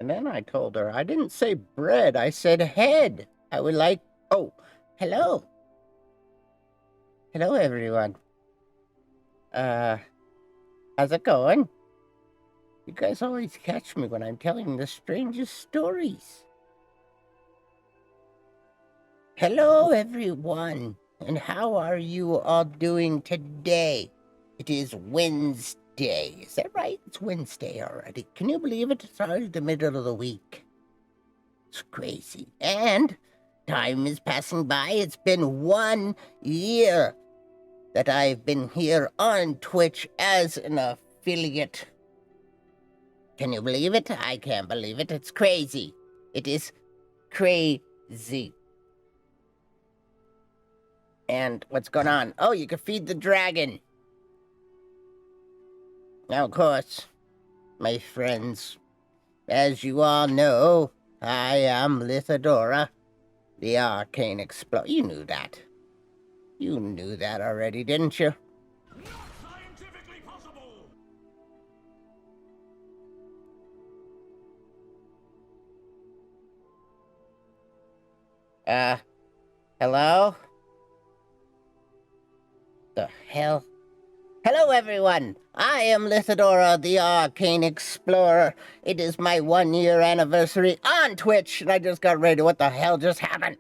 And then I told her, I didn't say bread, I said head. I would like... Oh, hello. Hello, everyone. How's it going? You guys always catch me when I'm telling the strangest stories. Hello, everyone. And how are you all doing today? It is Wednesday. Is that right? It's Wednesday already. Can you believe it? It's already the middle of the week. It's crazy. And time is passing by. It's been 1 year that I've been here on Twitch as an affiliate. Can you believe it? I can't believe it. It's crazy. It is crazy. And what's going on? Oh, you can feed the dragon. Now, of course, my friends, as you all know, I am Lithodora The Arcane Explorer. You knew that. You knew that already, didn't you? Not scientifically possible! Hello? The hell? Hello, everyone! I am Lithodora The Arcane Explorer. It is my 1 year anniversary on Twitch, and I just got ready. What the hell just happened?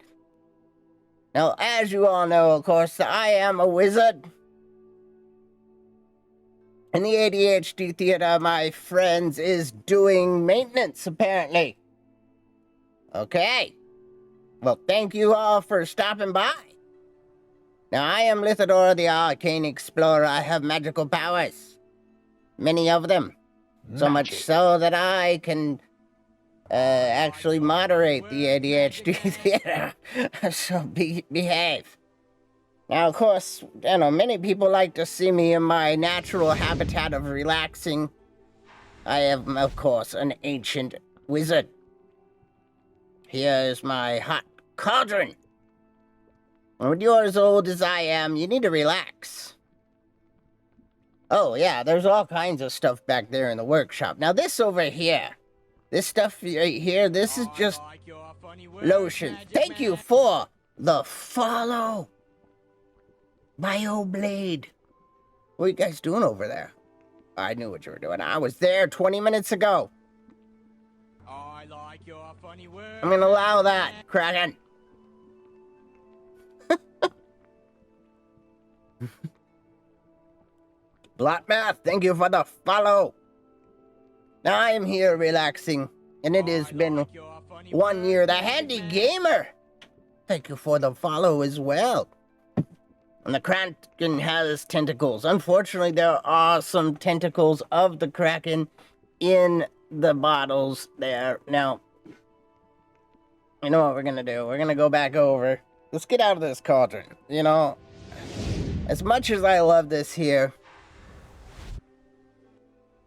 Now, as you all know, of course, I am a wizard. And the ADHD Theater, my friends, is doing maintenance, apparently. Okay. Well, thank you all for stopping by. Now, I am Lithodora The Arcane Explorer. I have magical powers. Many of them. So much so that I can actually moderate the ADHD Theater. So behave. Now, of course, you know, many people like to see me in my natural habitat of relaxing. I am, of course, an ancient wizard. Here is my hot cauldron. And when you're as old as I am, you need to relax. Oh, yeah, there's all kinds of stuff back there in the workshop. Now, this over here, this stuff right here, this is just lotion. Thank you for the follow. Bioblade. What are you guys doing over there? I knew what you were doing. I was there 20 minutes ago. I like your funny words. I'm gonna allow that, Kraken. Black Math, thank you for the follow. Now I am here relaxing, and it has been 1 year. The Handy Gamer, thank you for the follow as well. And the Kraken has tentacles. Unfortunately, there are some tentacles of the Kraken in the bottles there. Now, you know what we're gonna do? We're gonna go back over. Let's get out of this cauldron. You know, as much as I love this here,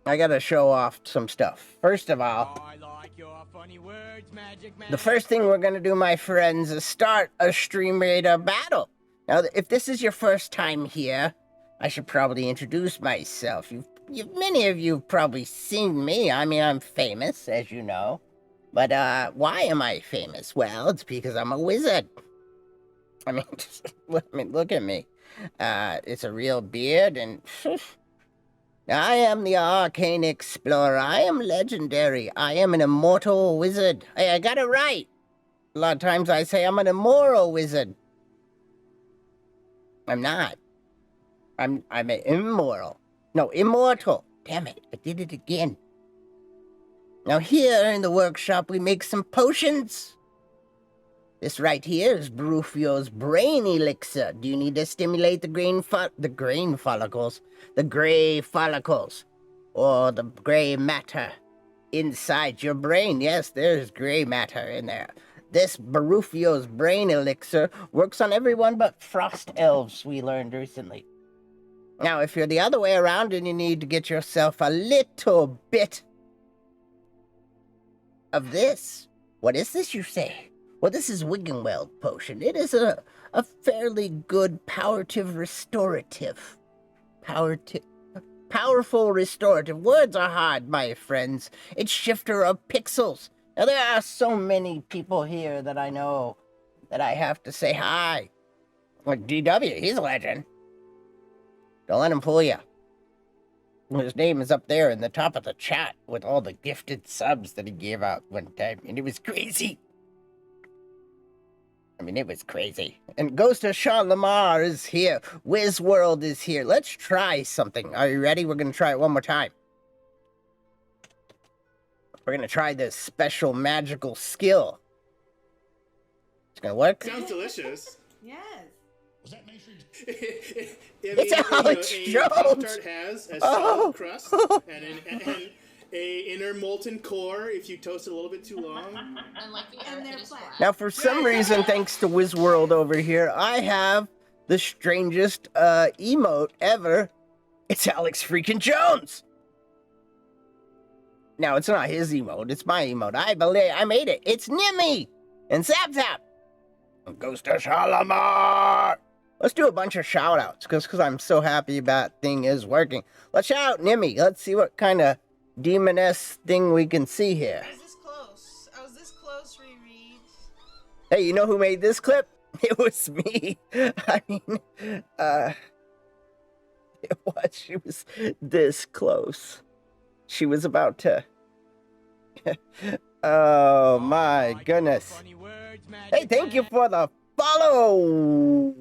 I gotta show off some stuff. First of all, I like your funny words, Magic Man. the first thing we're gonna do, my friends, is start a Stream Raider battle. Now, if this is your first time here, I should probably introduce myself. Many of you have probably seen me. I mean, I'm famous, as you know. But why am I famous? Well, it's because I'm a wizard. I mean, look at me. It's a real beard, and I am the Arcane Explorer. I am legendary. I am an immortal wizard. Hey, I got it right. A lot of times I say I'm an immoral wizard. I'm not. I'm immoral. No, immortal. Damn it, I did it again. Now here in the workshop we make some potions. This right here is Barufio's brain elixir. Do you need to stimulate the gray follicles, or the gray matter inside your brain? Yes, there's gray matter in there. This Barufio's brain elixir works on everyone but frost elves, we learned recently. Now, if you're the other way around and you need to get yourself a little bit of this, what is this, you say? Well, this is Wiggenweld potion. It is a fairly good power restorative. powerful restorative. Words are hard, my friends. It's shifter of pixels. Now, there are so many people here that I know that I have to say hi. Like DW, he's a legend. Don't let him fool you. His name is up there in the top of the chat with all the gifted subs that he gave out one time, and it was crazy. I mean, it was crazy. And Ghost of Sean Lamar is here. Wizworld is here. Let's try something. Are you ready? We're going to try it one more time. We're going to try this special magical skill. It's going to work. Sounds delicious. Yes. Was that nice? It's Alex Jones. Pop-Tart has a solid crust and an inner molten core if you toast it a little bit too long. And like the and they're flat. Now, for some reason, thanks to Wizworld over here, I have the strangest emote ever. It's Alex freaking Jones. Now, it's not his emote. It's my emote. I believe I made it. It's Nimmy and Zap Zap. And Ghost of Shalamar. Let's do a bunch of shout-outs, because I'm so happy that thing is working. Let's shout out Nimmy. Let's see what kind of demoness thing we can see here. I was this close. I was this close, Reread. Hey, you know who made this clip? It was me. I mean, it was. She was this close. She was about to... Oh, my goodness. Hey, thank you for the follow.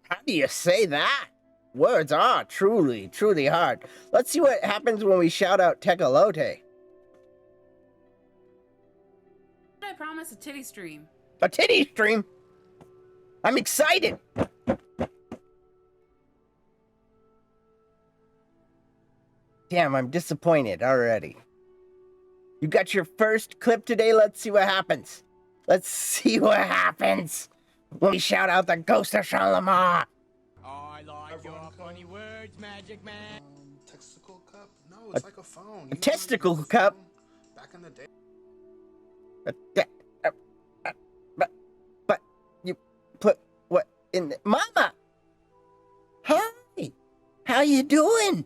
How do you say that? Words are truly, truly hard. Let's see what happens when we shout out Tekalote. I promise a titty stream. A titty stream? I'm excited. Damn, I'm disappointed already. You got your first clip today. Let's see what happens. Let's see what happens when we shout out the Ghost of Shalamar. I like your funny words, Magic Man. Testicle cup? No, it's like a phone. A testicle cup? Back in the day. But you put what in the... Mama! Hi! How you doing?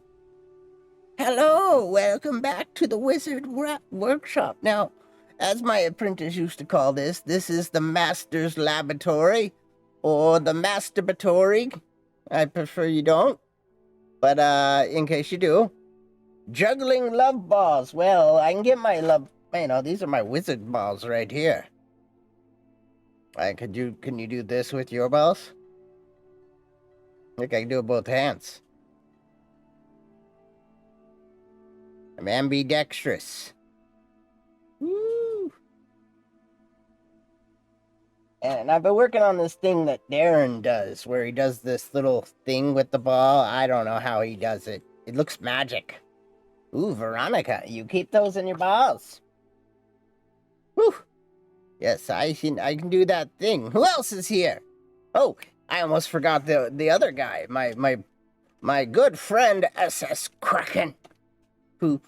Hello! Welcome back to the Wizard Workshop. Now, as my apprentice used to call this is the Master's Laboratory, or the Masturbatory. I prefer you don't, but in case you do. Juggling love balls. Well, I can get my love... You know, these are my wizard balls right here. Can you do this with your balls? I think I can do it with both hands. I'm ambidextrous. Woo! And I've been working on this thing that Darren does, where he does this little thing with the ball. I don't know how he does it. It looks magic. Ooh, Veronica, you keep those in your balls. Whew. Yes, I can do that thing. Who else is here? Oh, I almost forgot the other guy. My good friend SS Kraken, who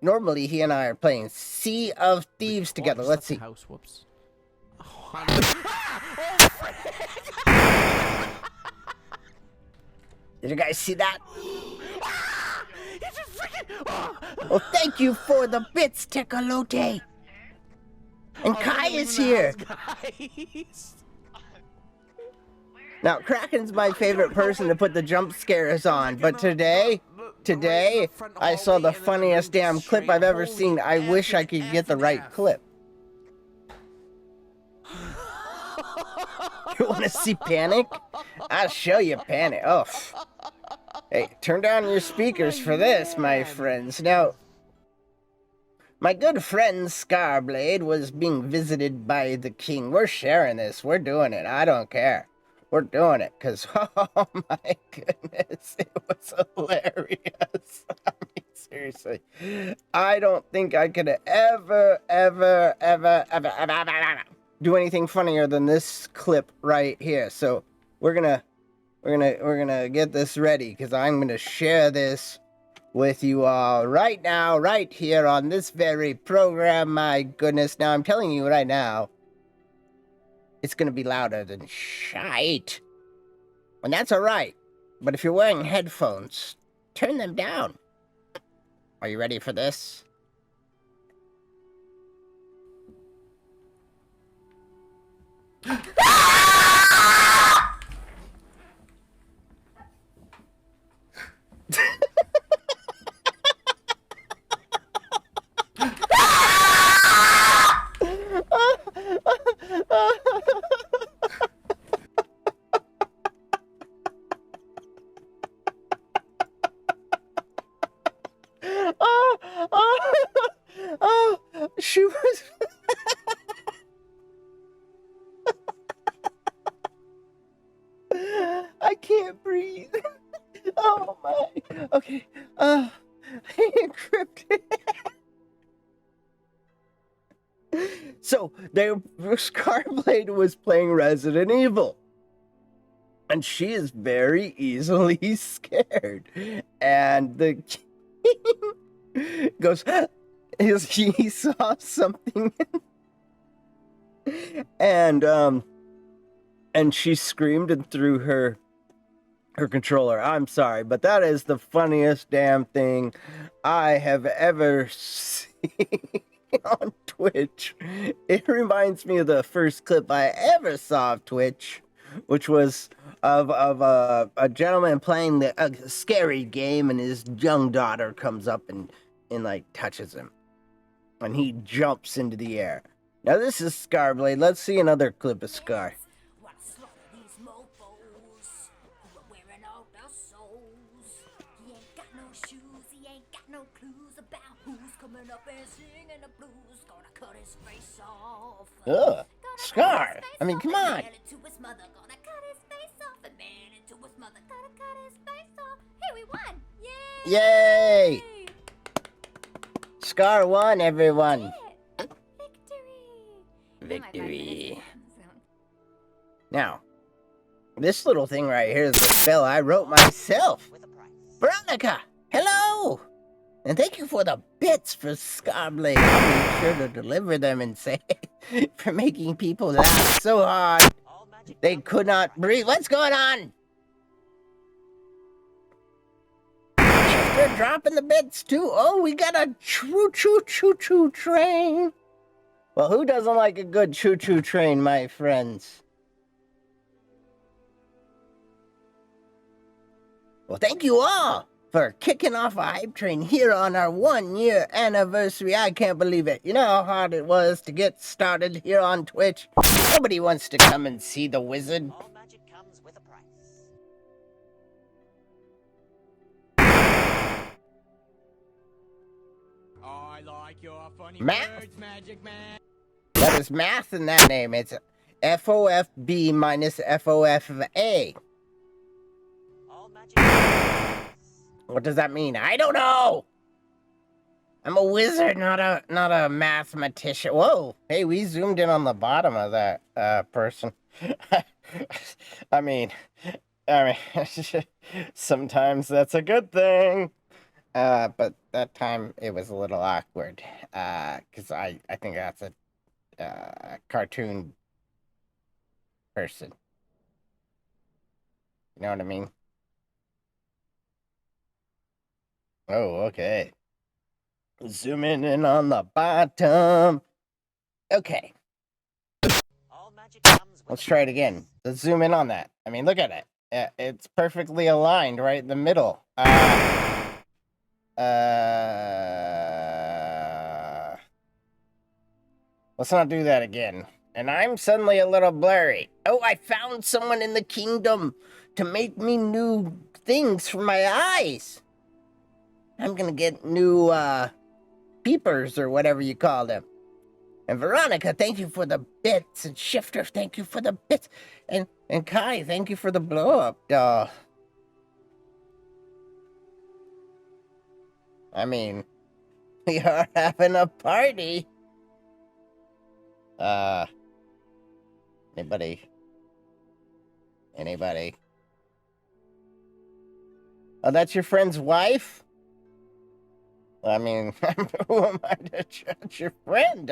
normally he and I are playing Sea of Thieves together. Let's see. House whoops. Did you guys see that? Well, thank you for the bits, Tekalote. And Kai is here. Now, Kraken's my favorite person to put the jump scares on, but today, I saw the funniest damn clip I've ever seen. I wish I could get the right clip. You want to see Panic? I'll show you Panic. Oh. Hey, turn down your speakers for this, my friends. Now, my good friend Scarblade was being visited by the king. We're sharing this. We're doing it. I don't care. We're doing it, because, oh my goodness, it was hilarious. I mean, seriously. I don't think I could ever do anything funnier than this clip right here. So we're gonna get this ready, because I'm gonna share this with you all right now, right here on this very program. My goodness. Now, I'm telling you right now, it's gonna be louder than shite. And that's alright. But if you're wearing headphones, turn them down. Are you ready for this? She was. I can't breathe. Oh my. Okay. Encrypted. So Scarblade was playing Resident Evil. And she is very easily scared. And the king goes, he saw something. And she screamed and threw her controller. I'm sorry, but that is the funniest damn thing I have ever seen on Twitch. It reminds me of the first clip I ever saw of Twitch, which was of a gentleman playing a scary game, and his young daughter comes up and like touches him, and he jumps into the air. Now this is Scarblade. Let's see another clip of Scar. Ugh, Scar! I mean, come on! Yay! Scar won, everyone! Victory! Now, this little thing right here is a spell I wrote myself! Veronica! Hello! And thank you for the bits for Scarblade. I'll be sure to deliver them and say for making people laugh so hard they could not breathe. What's going on? They're dropping the bits too. Oh, we got a choo-choo train. Well, who doesn't like a good choo-choo train, my friends? Well, thank you all for kicking off a hype train here on our 1-year anniversary. I can't believe it. You know how hard it was to get started here on Twitch? Nobody wants to come and see the wizard. All magic comes with a price. I like your funny Math? words, Magic Man. That is math in that name. It's FOFB minus FOFA. All magic comes with a price. What does that mean? I don't know. I'm a wizard, not a mathematician. Whoa! Hey, we zoomed in on the bottom of that person. I mean, sometimes that's a good thing. But that time it was a little awkward. Because I think that's a cartoon person. You know what I mean? Oh, okay. Zooming in on the bottom. Okay, All magic comes with let's try it again. Let's zoom in on that. I mean, look at it. It's perfectly aligned right in the middle. Let's not do that again. And I'm suddenly a little blurry. Oh, I found someone in the kingdom to make me new things for my eyes. I'm gonna get new, peepers or whatever you call them. And Veronica, thank you for the bits. And Shifter, thank you for the bits. And Kai, thank you for the blow-up doll. I mean, we are having a party. Anybody? Oh, that's your friend's wife? I mean, who am I to judge your friend?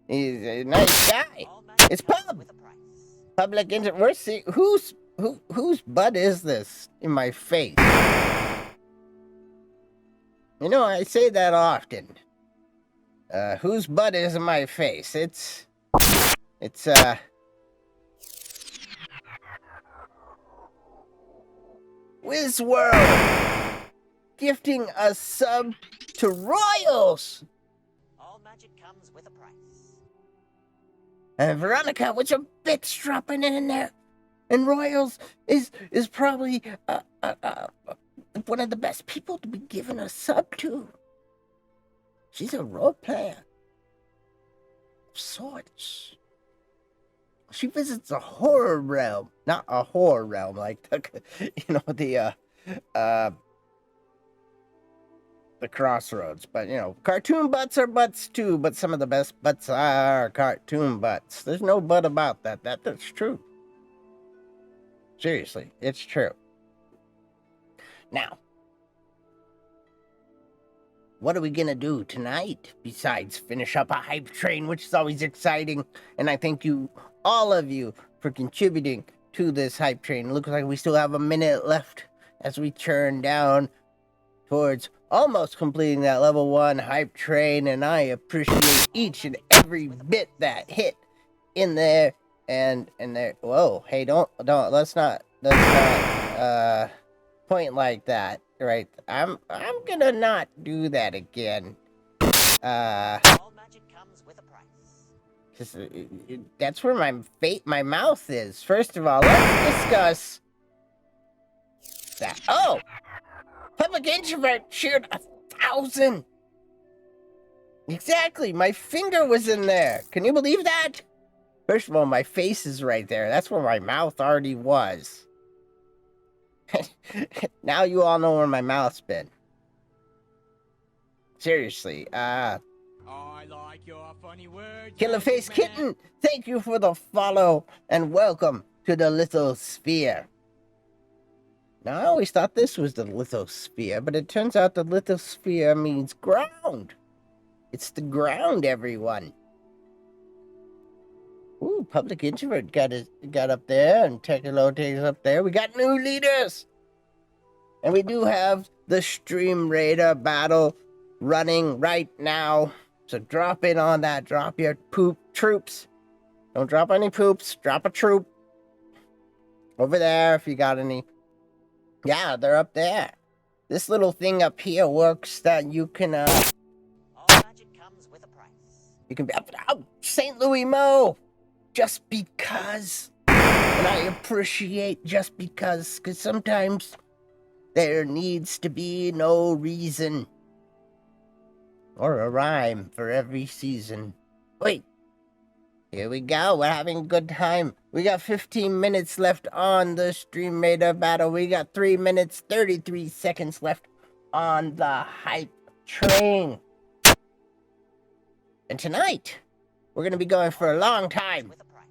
He's a nice guy. all magic It's comes Pub. with a price. Public inter. Where's whose butt is this in my face? You know, I say that often. Whose butt is in my face? It's Wizworld gifting a sub to Royals. All magic comes with a price. And Veronica, with some bits dropping in there. And Royals is probably one of the best people to be given a sub to. She's a role player of sorts. She visits a horror realm, not a horror realm like the crossroads, but cartoon butts are butts too. But some of the best butts are cartoon butts. There's no but about that. That's true. Seriously, it's true. Now, what are we gonna do tonight besides finish up a hype train, which is always exciting? And I thank you, all of you, for contributing to this hype train. It looks like we still have a minute left as we churn down towards almost completing that level 1 hype train, and I appreciate each and every bit that hit in there and there. Whoa, hey, don't let's not point like that, right? I'm gonna not do that again. All magic comes with a price. Cause that's where my mouth is. First of all, let's discuss that. Oh, public introvert cheered 1,000. Exactly, my finger was in there. Can you believe that? First of all, my face is right there. That's where my mouth already was. Now you all know where my mouth's been. Seriously, I like your funny words. Killerface Magic Man. Kitten, thank you for the follow and welcome to the lithosphere. Now, I always thought this was the lithosphere, but it turns out the lithosphere means ground. It's the ground, everyone. Ooh, Public Introvert got up there, and Techilote's up there. We got new leaders! And we do have the Stream Raider battle running right now. So drop in on that. Drop your poop troops. Don't drop any poops. Drop a troop. Over there if you got any. Yeah, they're up there. This little thing up here works that you can, All magic comes with a price. you can be up. Oh, St. Louis Mo! Just because. And I appreciate just because sometimes there needs to be no reason. Or a rhyme for every season. Wait. Here we go. We're having a good time. We got 15 minutes left on the Stream Raider battle. We got 3 minutes, 33 seconds left on the hype train. And tonight, we're going to be going for a long time. With a price.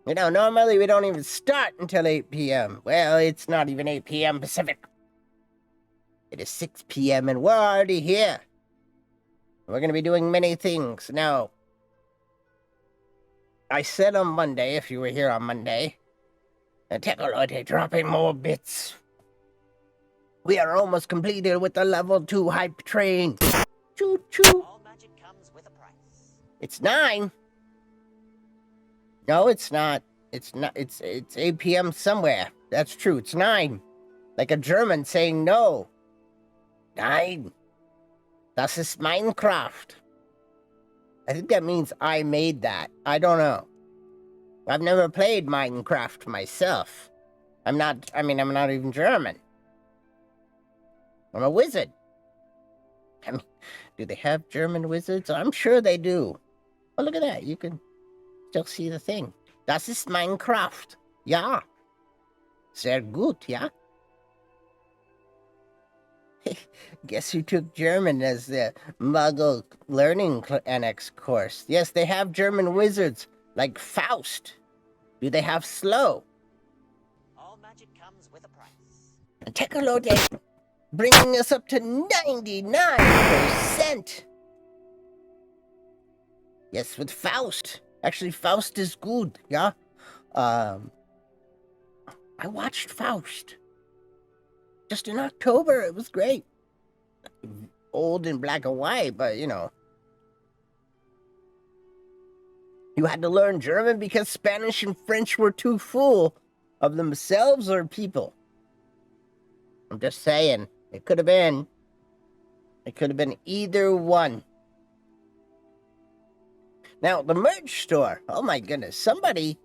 Normally we don't even start until 8 p.m. Well, it's not even 8 p.m. Pacific. It is 6 p.m. and we're already here. We're going to be doing many things. Now, I said on Monday, if you were here on Monday, and Techolote dropping more bits. We are almost completed with the level 2 hype train. Choo-choo. All magic comes with a price. It's 9. No, it's not. It's 8 p.m. somewhere. That's true. It's 9. Like a German saying no. 9. Das ist Minecraft. I think that means I made that. I don't know. I've never played Minecraft myself. I'm not even German. I'm a wizard. I mean, do they have German wizards? I'm sure they do. Oh, look at that. You can still see the thing. Das ist Minecraft. Ja. Sehr gut, ja? Guess who took German as the Muggle Learning Annex course? Yes, they have German wizards, like Faust. Do they have Slow? All magic comes with a price. And Techolote bringing us up to 99%. Yes, with Faust. Actually, Faust is good, yeah? I watched Faust. Just in October, it was great. old in black and white, but you know. You had to learn German because Spanish and French were too full of themselves or people. I'm just saying, it could have been. It could have been either one. Now, the merch store. Oh my goodness. Somebody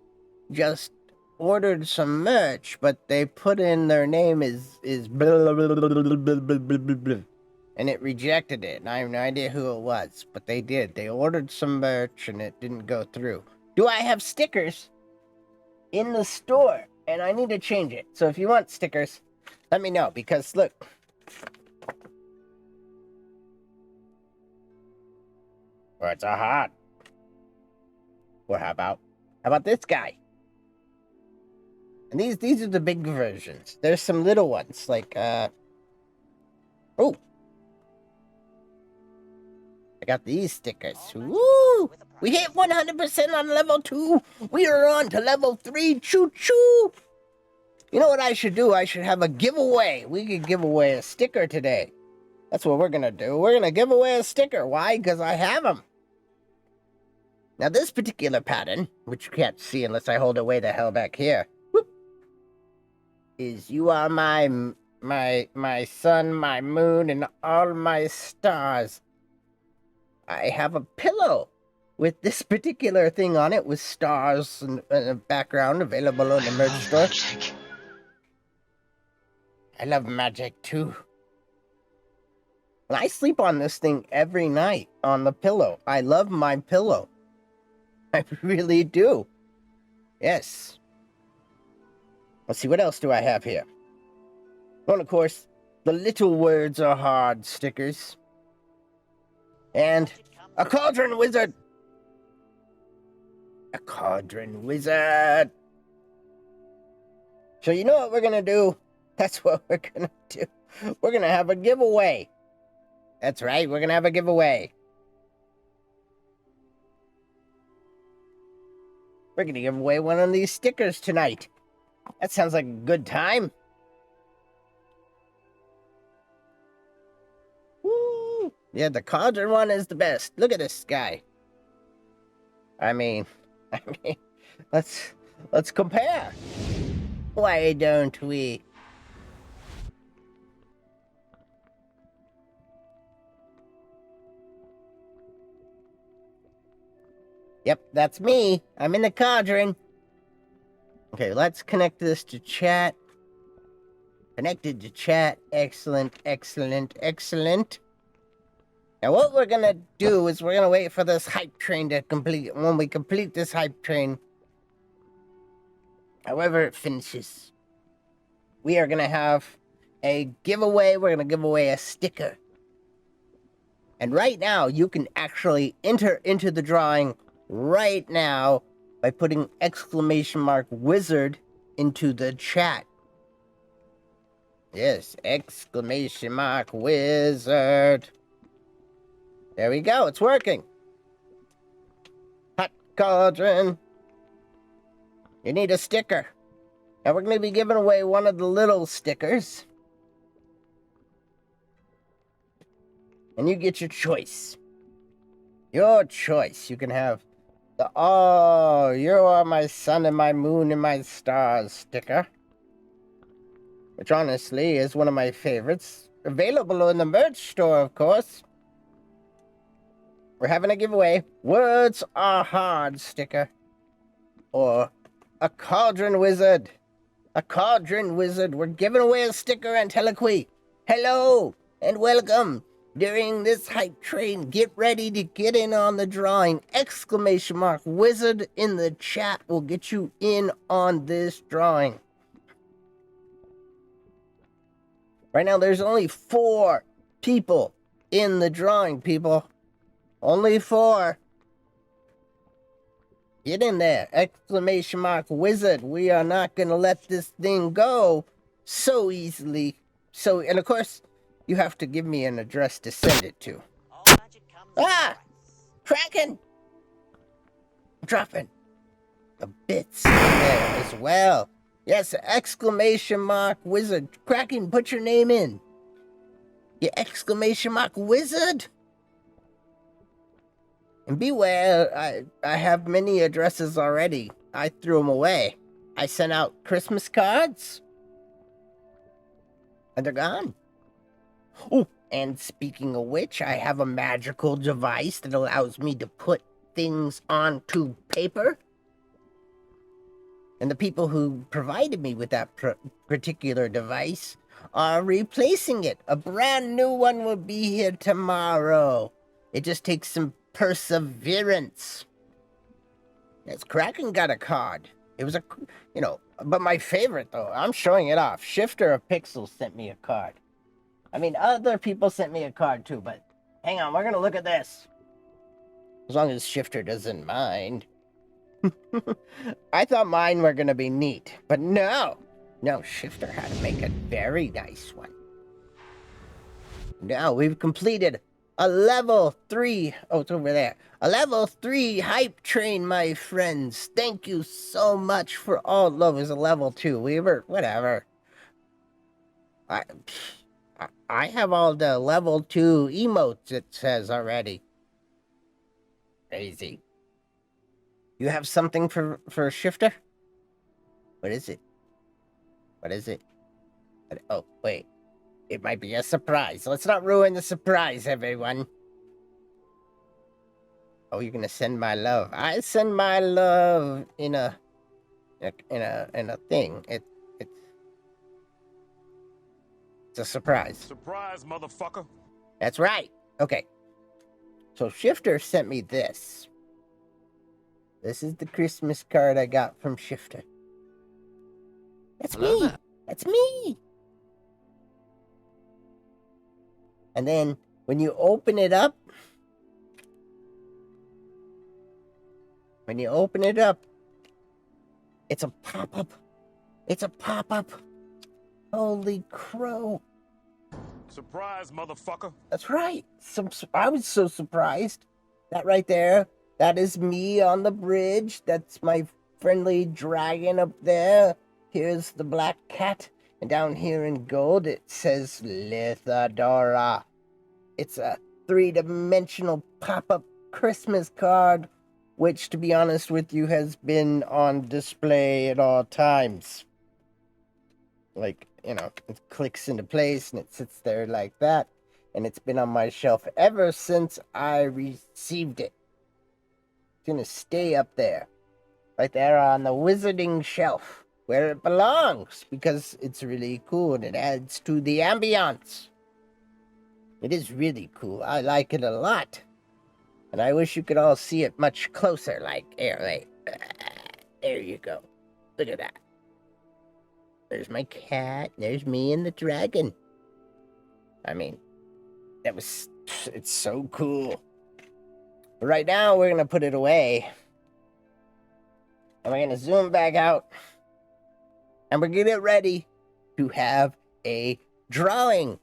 just ordered some merch, but they put in their name is blah, blah, blah, blah, blah, blah, blah, blah, blah, and it rejected it. And I have no idea who it was, but they did. They ordered some merch and it didn't go through. Do I have stickers in the store? And I need to change it. So if you want stickers, let me know, because look. Words are hard. Or how about this guy? And these are the big versions. There's some little ones, like, oh. I got these stickers. Woo! We hit 100% on level 2. We are on to level 3. Choo-choo! You know what I should do? I should have a giveaway. We could give away a sticker today. That's what we're going to do. We're going to give away a sticker. Why? Because I have them. Now, this particular pattern, which you can't see unless I hold it way the hell back here, whoop, is you are my sun, my moon, and all my stars. I have a pillow with this particular thing on it with stars and a background available on the merch store. I love magic too. And I sleep on this thing every night on the pillow. I love my pillow. I really do. Yes. Let's see, what else do I have here? Well, of course, the little words are hard stickers. And a cauldron wizard. A cauldron wizard. So you know what we're going to do? That's what we're going to do. We're going to have a giveaway. That's right, we're going to have a giveaway. We're going to give away one of these stickers tonight. That sounds like a good time. Woo! Yeah, the cauldron one is the best. Look at this guy. I mean, let's compare. Why don't we? Yep, that's me. I'm in the cauldron. Okay, let's connect this to chat. Connected to chat. Excellent, excellent, excellent. Now what we're gonna do is we're gonna wait for this hype train to complete. When we complete this hype train, however it finishes, we are gonna have a giveaway. We're gonna give away a sticker. And right now, you can actually enter into the drawing right now by putting !wizard into the chat. Yes, !wizard. There we go, it's working. Hot cauldron. You need a sticker. Now we're going to be giving away one of the little stickers. And you get your choice. Your choice. You can have the "Oh, you are my sun and my moon and my stars" sticker, which honestly is one of my favorites. Available in the merch store, of course. We're having a giveaway. Words are hard sticker. Or a cauldron wizard. A cauldron wizard. We're giving away a sticker and Telequi. Hello and welcome. During this hype train, get ready to get in on the drawing. !wizard in the chat will get you in on this drawing. Right now, there's only 4 people in the drawing, people. Only 4. Get in there. !wizard. We are not going to let this thing go so easily. And of course, you have to give me an address to send it to. All magic comes with a Ah! price. Kraken! Dropping the bits in there as well. Yes, !wizard. Kraken, put your name in. You exclamation mark wizard! And beware, I have many addresses already. I threw them away. I sent out Christmas cards. And they're gone. Oh, and speaking of which, I have a magical device that allows me to put things onto paper. And the people who provided me with that particular device are replacing it. A brand new one will be here tomorrow. It just takes some perseverance. Yes, Kraken got a card. It was but my favorite, though, I'm showing it off. Shifter of Pixels sent me a card. I mean, other people sent me a card, too, but hang on, we're going to look at this. As long as Shifter doesn't mind. I thought mine were going to be neat, but no. No, Shifter had to make a very nice one. Now we've completed a level 3. Oh, it's over there. A level 3 hype train, my friends. Thank you so much for all love. It was a level 2. We were, whatever. I have all the level 2 emotes, it says already. Crazy. You have something for Shifter? What is it? What is it? Oh, wait. It might be a surprise. Let's not ruin the surprise, everyone. Oh, you're gonna send my love. I send my love in a thing. It's a surprise. Surprise, motherfucker. That's right. Okay. So Shifter sent me this. This is the Christmas card I got from Shifter. That's me. That's me. And then when you open it up, it's a pop-up. It's a pop-up. Holy crow. Surprise, motherfucker. That's right. I was so surprised. That right there, that is me on the bridge. That's my friendly dragon up there. Here's the black cat. And down here in gold, it says Lithodora. It's a 3-dimensional pop-up Christmas card, which, to be honest with you, has been on display at all times. Like, it clicks into place and it sits there like that. And it's been on my shelf ever since I received it. It's gonna stay up there. Right there on the wizarding shelf, where it belongs, because it's really cool and it adds to the ambiance. It is really cool. I like it a lot. And I wish you could all see it much closer, like, here, wait. There you go. Look at that. There's my cat. There's me and the dragon. I mean, it's so cool. But right now, we're going to put it away. And we're going to zoom back out. And we're going to get ready to have a drawing.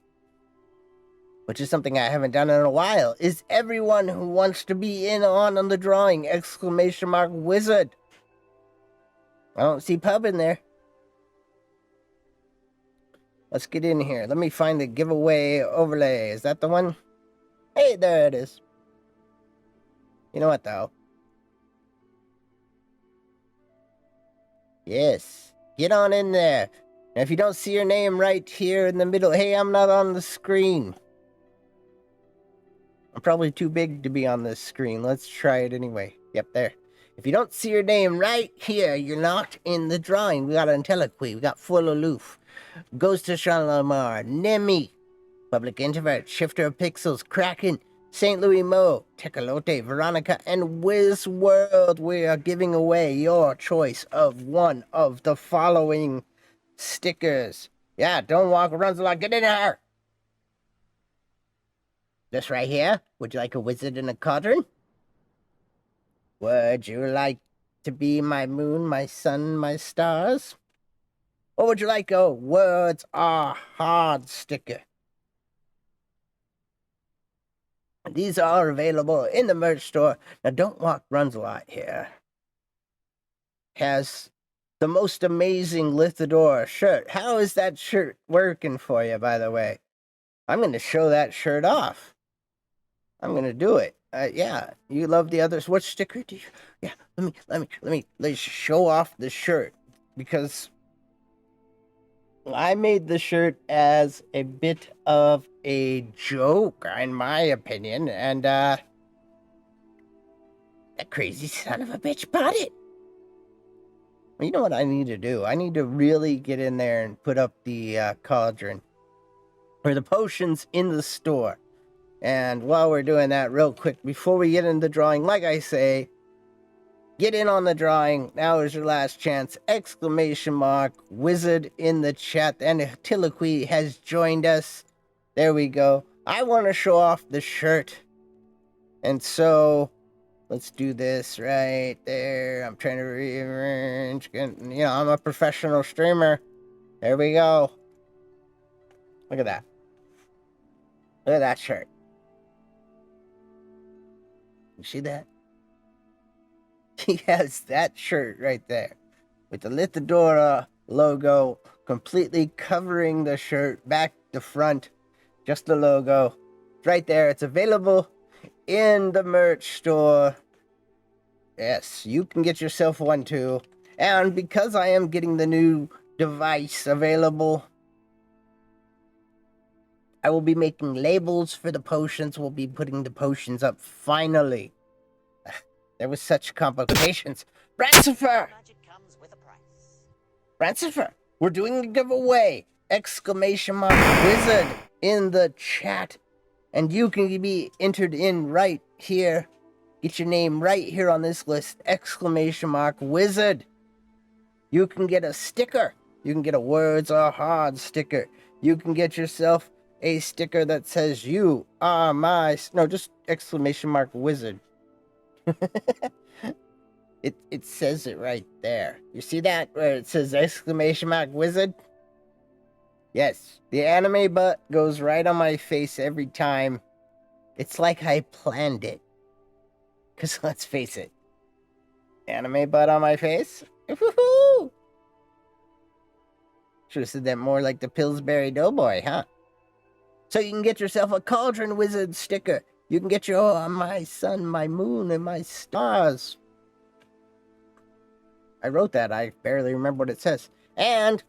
Which is something I haven't done in a while. Is everyone who wants to be in on the drawing! Exclamation mark wizard. I don't see pub in there. Let's get in here. Let me find the giveaway overlay. Is that the one? Hey, there it is. You know what, though? Yes. Get on in there. And if you don't see your name right here in the middle, hey, I'm not on the screen. I'm probably too big to be on this screen. Let's try it anyway. Yep, there. If you don't see your name right here, you're not in the drawing. We got Anteloquy. We got Full Aloof. Goes to Shalamar. Nemi. Public Introvert. Shifter of Pixels. Kraken. St. Louis Mo. Tecalote. Veronica. And Wiz World. We are giving away your choice of one of the following stickers. Yeah, don't walk around like, get in here. This right here. Would you like a wizard in a cauldron? Would you like to be my moon, my sun, my stars? Or would you like a words are hard sticker? These are available in the merch store. Now, don't walk runs a lot here. Has the most amazing Lithodora shirt. How is that shirt working for you, by the way? I'm going to show that shirt off. I'm going to do it. Yeah, you love the others. What sticker do you... Yeah, let's show off the shirt. Because I made the shirt as a bit of a joke, in my opinion. And, that crazy son of a bitch bought it. You know what I need to do? I need to really get in there and put up the cauldron. Or the potions in the store. And while we're doing that real quick, before we get into the drawing, like I say, get in on the drawing. Now is your last chance. ! Wizard in the chat. And Tiliqui has joined us. There we go. I want to show off the shirt. And so... let's do this right there. I'm trying to rearrange. You know, I'm a professional streamer. There we go. Look at that. Look at that shirt. You see that? He has that shirt right there. With the Lithodora logo completely covering the shirt. Back to front. Just the logo. It's right there. It's available in the merch store. Yes, you can get yourself one too. And because I am getting the new device available, I will be making labels for the potions. We'll be putting the potions up finally. There was such complications. Rancifer! Magic comes with a price. Rancifer, we're doing a giveaway! ! Wizard in the chat. And you can be entered in right here. Get your name right here on this list. ! Wizard. You can get a sticker. You can get a Words Are Hard sticker. You can get yourself a sticker that says you are my... no, just ! Wizard. It says it right there. You see that? Where it says ! Wizard? Yes. The anime butt goes right on my face every time. It's like I planned it. Because let's face it. Anime butt on my face? Woohoo! Should have said that more like the Pillsbury Doughboy, huh? So you can get yourself a Cauldron Wizard sticker. You can get your my sun, my moon, and my stars. I wrote that. I barely remember what it says. And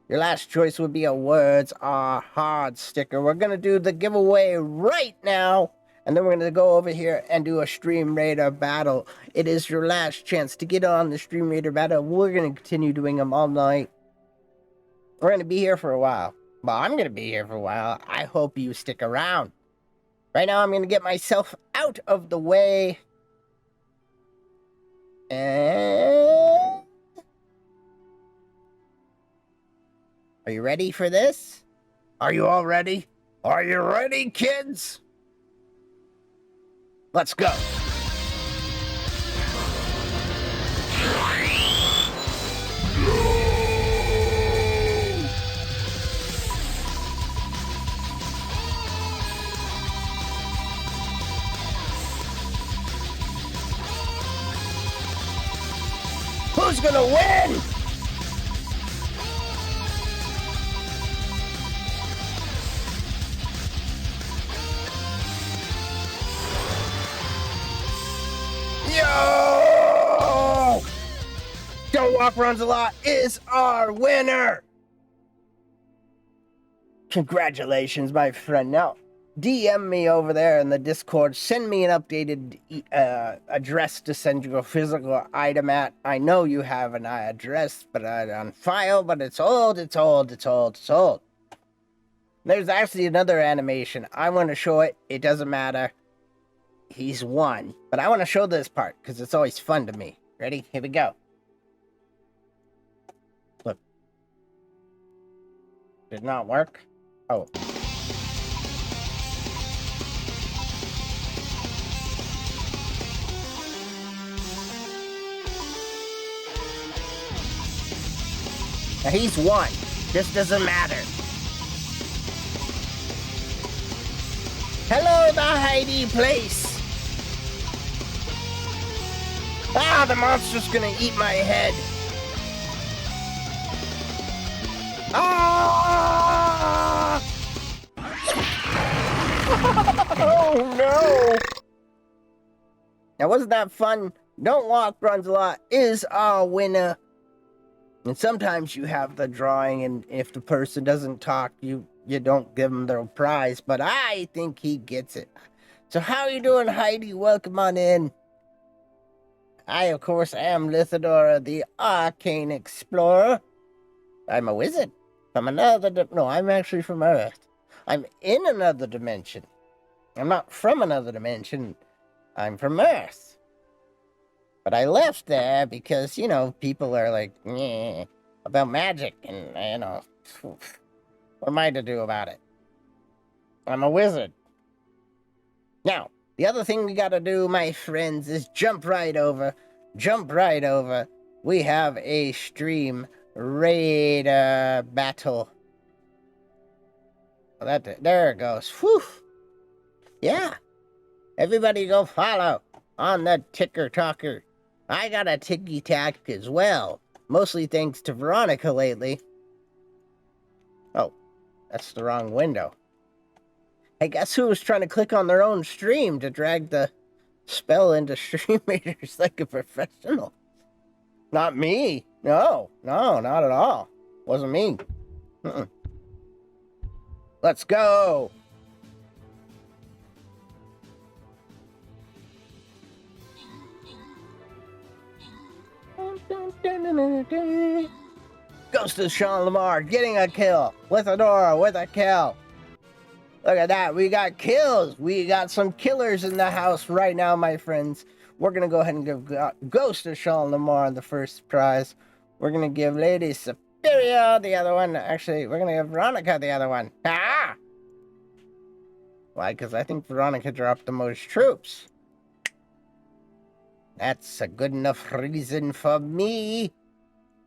your last choice would be a Words Are Hard sticker. We're going to do the giveaway right now. And then we're going to go over here and do a Stream Raider battle. It is your last chance to get on the Stream Raider battle. We're going to continue doing them all night. We're going to be here for a while. Well, I'm going to be here for a while. I hope you stick around. Right now, I'm going to get myself out of the way. And... are you ready for this? Are you all ready? Are you ready, kids? Let's go. Who's gonna win? Yo! Don't Walk Runs a Lot is our winner. Congratulations, my friend. Now, DM me over there in the Discord. Send me an updated address to send you a physical item at. I know you have an address but on file, but it's old. There's actually another animation. I want to show it. It doesn't matter. He's won. But I want to show this part because it's always fun to me. Ready? Here we go. Look. Did not work? Oh. Now he's won. This doesn't matter. Hello, the Heidi place. Ah, the monster's gonna eat my head. Ah! Oh no! Now, wasn't that fun? Don't Walk Runs a Lot is our winner. And sometimes you have the drawing, and if the person doesn't talk, you don't give them their prize. But I think he gets it. So how are you doing, Heidi? Welcome on in. I, of course, am Lithodora the Arcane Explorer. I'm a wizard from another... No, I'm actually from Earth. I'm in another dimension. I'm not from another dimension. I'm from Earth. But I left there because, you know, people are like, about magic. And, you know, what am I to do about it? I'm a wizard. Now, the other thing we gotta do, my friends, is jump right over. Jump right over. We have a stream raider battle. Well, there it goes. Whew. Yeah. Everybody go follow on the ticker talker. I got a ticky tack as well. Mostly thanks to Veronica lately. Oh, that's the wrong window. Hey, guess who was trying to click on their own stream to drag the spell into stream readers like a professional? Not me. No, not at all. Wasn't me. Let's go. Ghost of Sean Lamar getting a kill. Lithodora with a kill. Look at that. We got kills. We got some killers in the house right now, my friends. We're going to go ahead and give Ghost of Sean Lamar the first prize. We're going to give Lady Superior the other one. Actually, we're going to give Veronica the other one. Ah! Why? Because I think Veronica dropped the most troops. That's a good enough reason for me.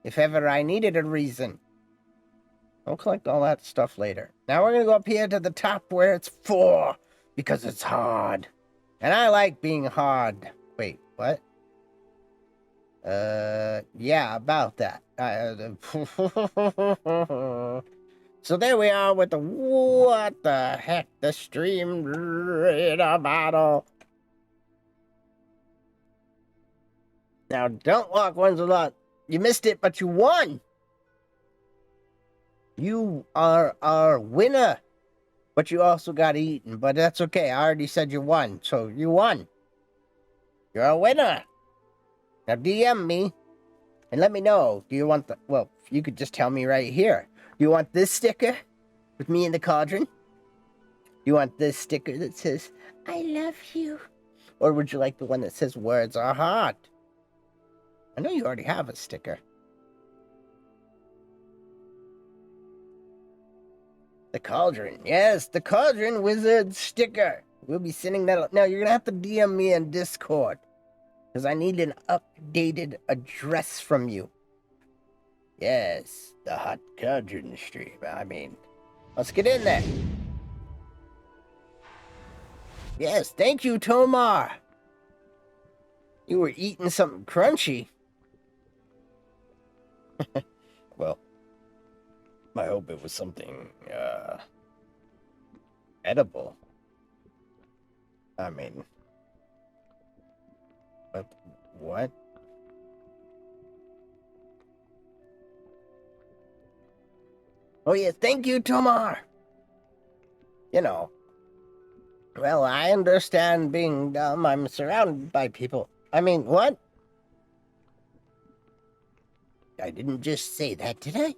If ever I needed a reason. I'll collect all that stuff later. Now we're going to go up here to the top where it's 4. Because it's hard. And I like being hard. Wait, what? Yeah, about that. So there we are with the... What the heck? The stream raider battle. Now, don't walk one's a lot. You missed it, but you won. You are our winner. But you also got eaten. But that's okay. I already said you won. So you won. You're a winner. Now DM me. And let me know. Do you want the... Well, you could just tell me right here. Do you want this sticker? With me in the cauldron? Do you want this sticker that says, I love you? Or would you like the one that says, words are hard? I know you already have a sticker. The cauldron. Yes, the cauldron wizard sticker. We'll be sending that up. Now, you're going to have to DM me in Discord. Because I need an updated address from you. Yes, the hot cauldron stream. I mean, let's get in there. Yes, thank you, Tomar. You were eating something crunchy. Well, I hope it was something, edible. I mean, what? Oh, yeah, thank you, Tomar. You know, well, I understand being dumb. I'm surrounded by people. I mean, what? I didn't just say that, did I?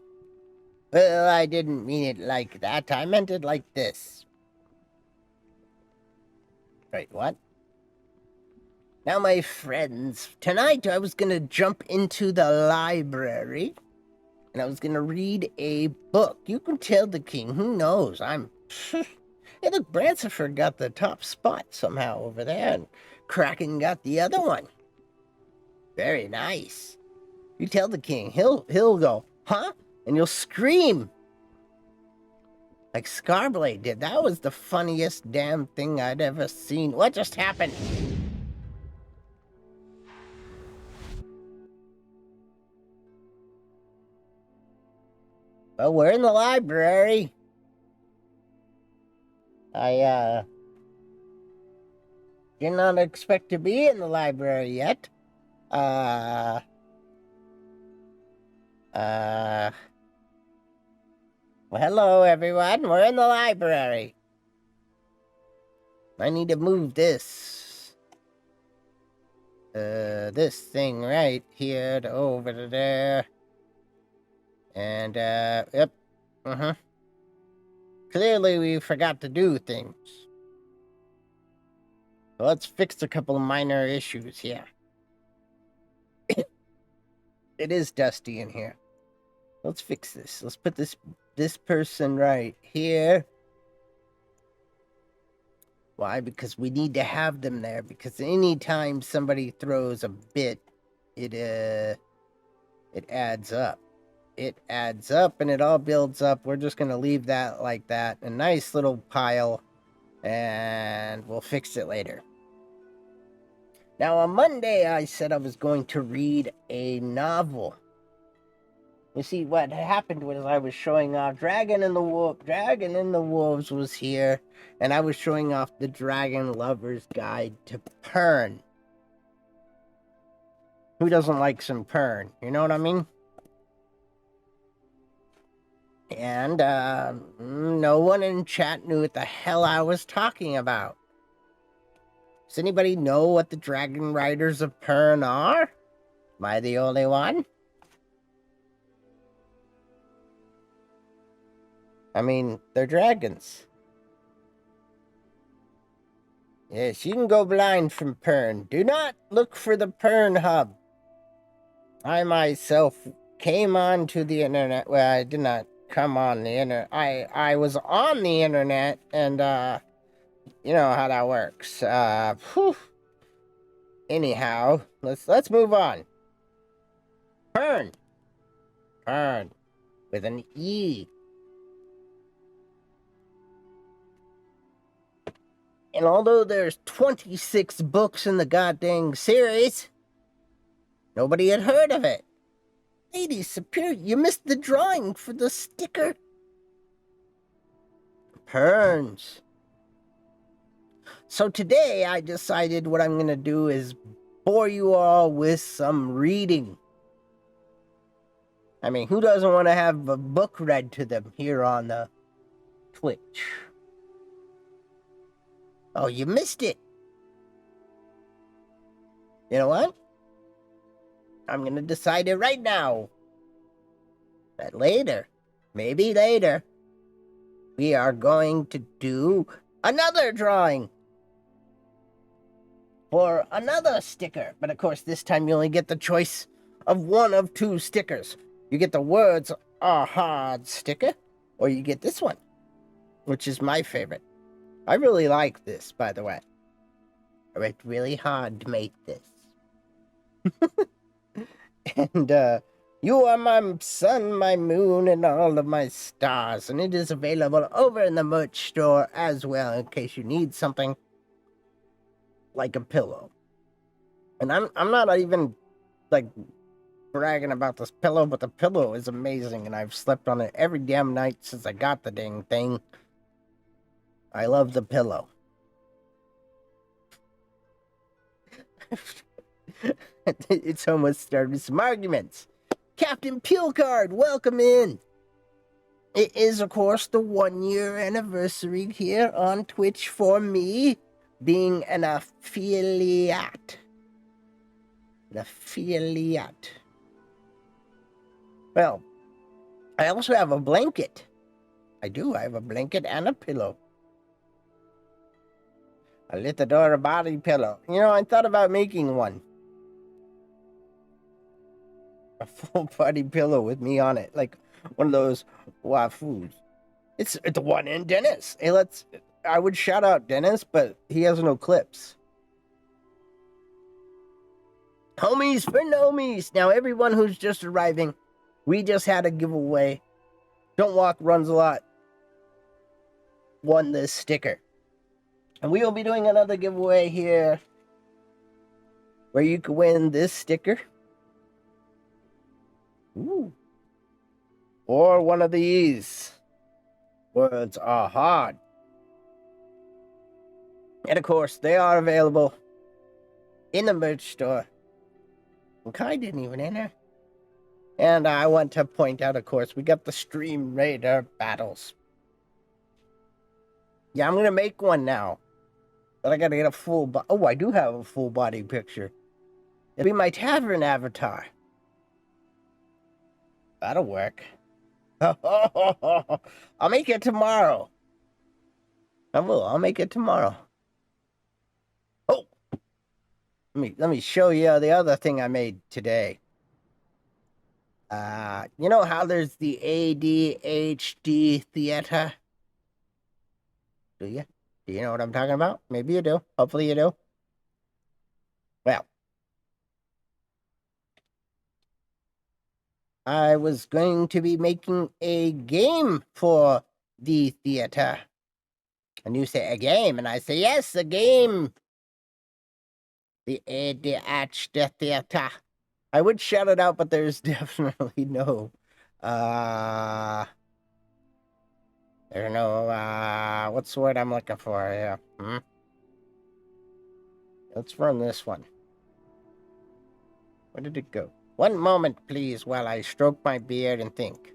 Well, I didn't mean it like that. I meant it like this. Wait, what? Now, my friends, tonight I was gonna jump into the library, and I was gonna read a book. You can tell the king. Who knows? I'm... Hey, look, Brancifer got the top spot somehow over there, and Kraken got the other one. Very nice. You tell the king, he'll go, huh? And you'll scream. Like Scarblade did. That was the funniest damn thing I'd ever seen. What just happened? Well, we're in the library. Did not expect to be in the library yet. Well, hello, everyone. We're in the library. I need to move this. This thing right here to over to there. And, yep. Clearly we forgot to do things. So let's fix a couple of minor issues here. It is dusty in here. Let's fix this. Let's put this person right here. Why? Because we need to have them there. Because anytime somebody throws a bit, it adds up. It adds up and it all builds up. We're just going to leave that like that. A nice little pile. And we'll fix it later. Now, on Monday, I said I was going to read a novel. You see, what happened was I was showing off Dragon in the Wolves was here, and I was showing off the Dragon Lover's Guide to Pern. Who doesn't like some Pern? You know what I mean? And, no one in chat knew what the hell I was talking about. Does anybody know what the Dragon Riders of Pern are? Am I the only one? I mean, they're dragons. Yes, you can go blind from Pern. Do not look for the Pern hub. I myself came onto the internet. Well, I did not come on the internet. I was on the internet, and, you know how that works. Whew. Anyhow, let's move on. Pern. Pern. With an E. And although there's 26 books in the goddamn series, nobody had heard of it. Lady Superior, you missed the drawing for the sticker. Perns. So today I decided what I'm going to do is bore you all with some reading. I mean, who doesn't want to have a book read to them here on the Twitch? Oh, you missed it. You know what? I'm going to decide it right now. That later, maybe later, we are going to do another drawing for another sticker. But of course, this time you only get the choice of one of two stickers. You get the words are hard sticker, or you get this one, which is my favorite. I really like this, by the way. I worked really hard to make this. And, you are my sun, my moon, and all of my stars. And it is available over in the merch store as well, in case you need something like a pillow. And I'm not even, like, bragging about this pillow, but the pillow is amazing, and I've slept on it every damn night since I got the dang thing. I love the pillow. It's almost started some arguments. Captain Peelcard, welcome in. It is, of course, the 1-year anniversary here on Twitch for me being an affiliate. An affiliate. Well, I also have a blanket. I do. I have a blanket and a pillow. A Lithodora body pillow. You know, I thought about making one. A full body pillow with me on it. Like one of those wafus. It's the one in Dennis. Hey, I would shout out Dennis, but he has no clips. Homies for nomies. Now, everyone who's just arriving, we just had a giveaway. Don't Walk Runs a Lot won this sticker. And we will be doing another giveaway here where you can win this sticker. Ooh. Or one of these. Words are hard. And of course, they are available in the merch store. And Kai didn't even enter. And I want to point out, of course, we got the Stream Raider battles. Yeah, I'm going to make one now. But I got to get a full... Oh, I do have a full body picture. It'll be my tavern avatar. That'll work. I'll make it tomorrow. I will. I'll make it tomorrow. Oh! Let me show you the other thing I made today. You know how there's the ADHD theater? Do you? Do you know what I'm talking about? Maybe you do. Hopefully you do. Well, I was going to be making a game for the theater. And you say, a game? And I say, yes, a game. The ADHD theater. I would shout it out, but there's definitely no, there's no, what's the word I'm looking for here? Let's run this one. Where did it go? One moment, please, while I stroke my beard and think.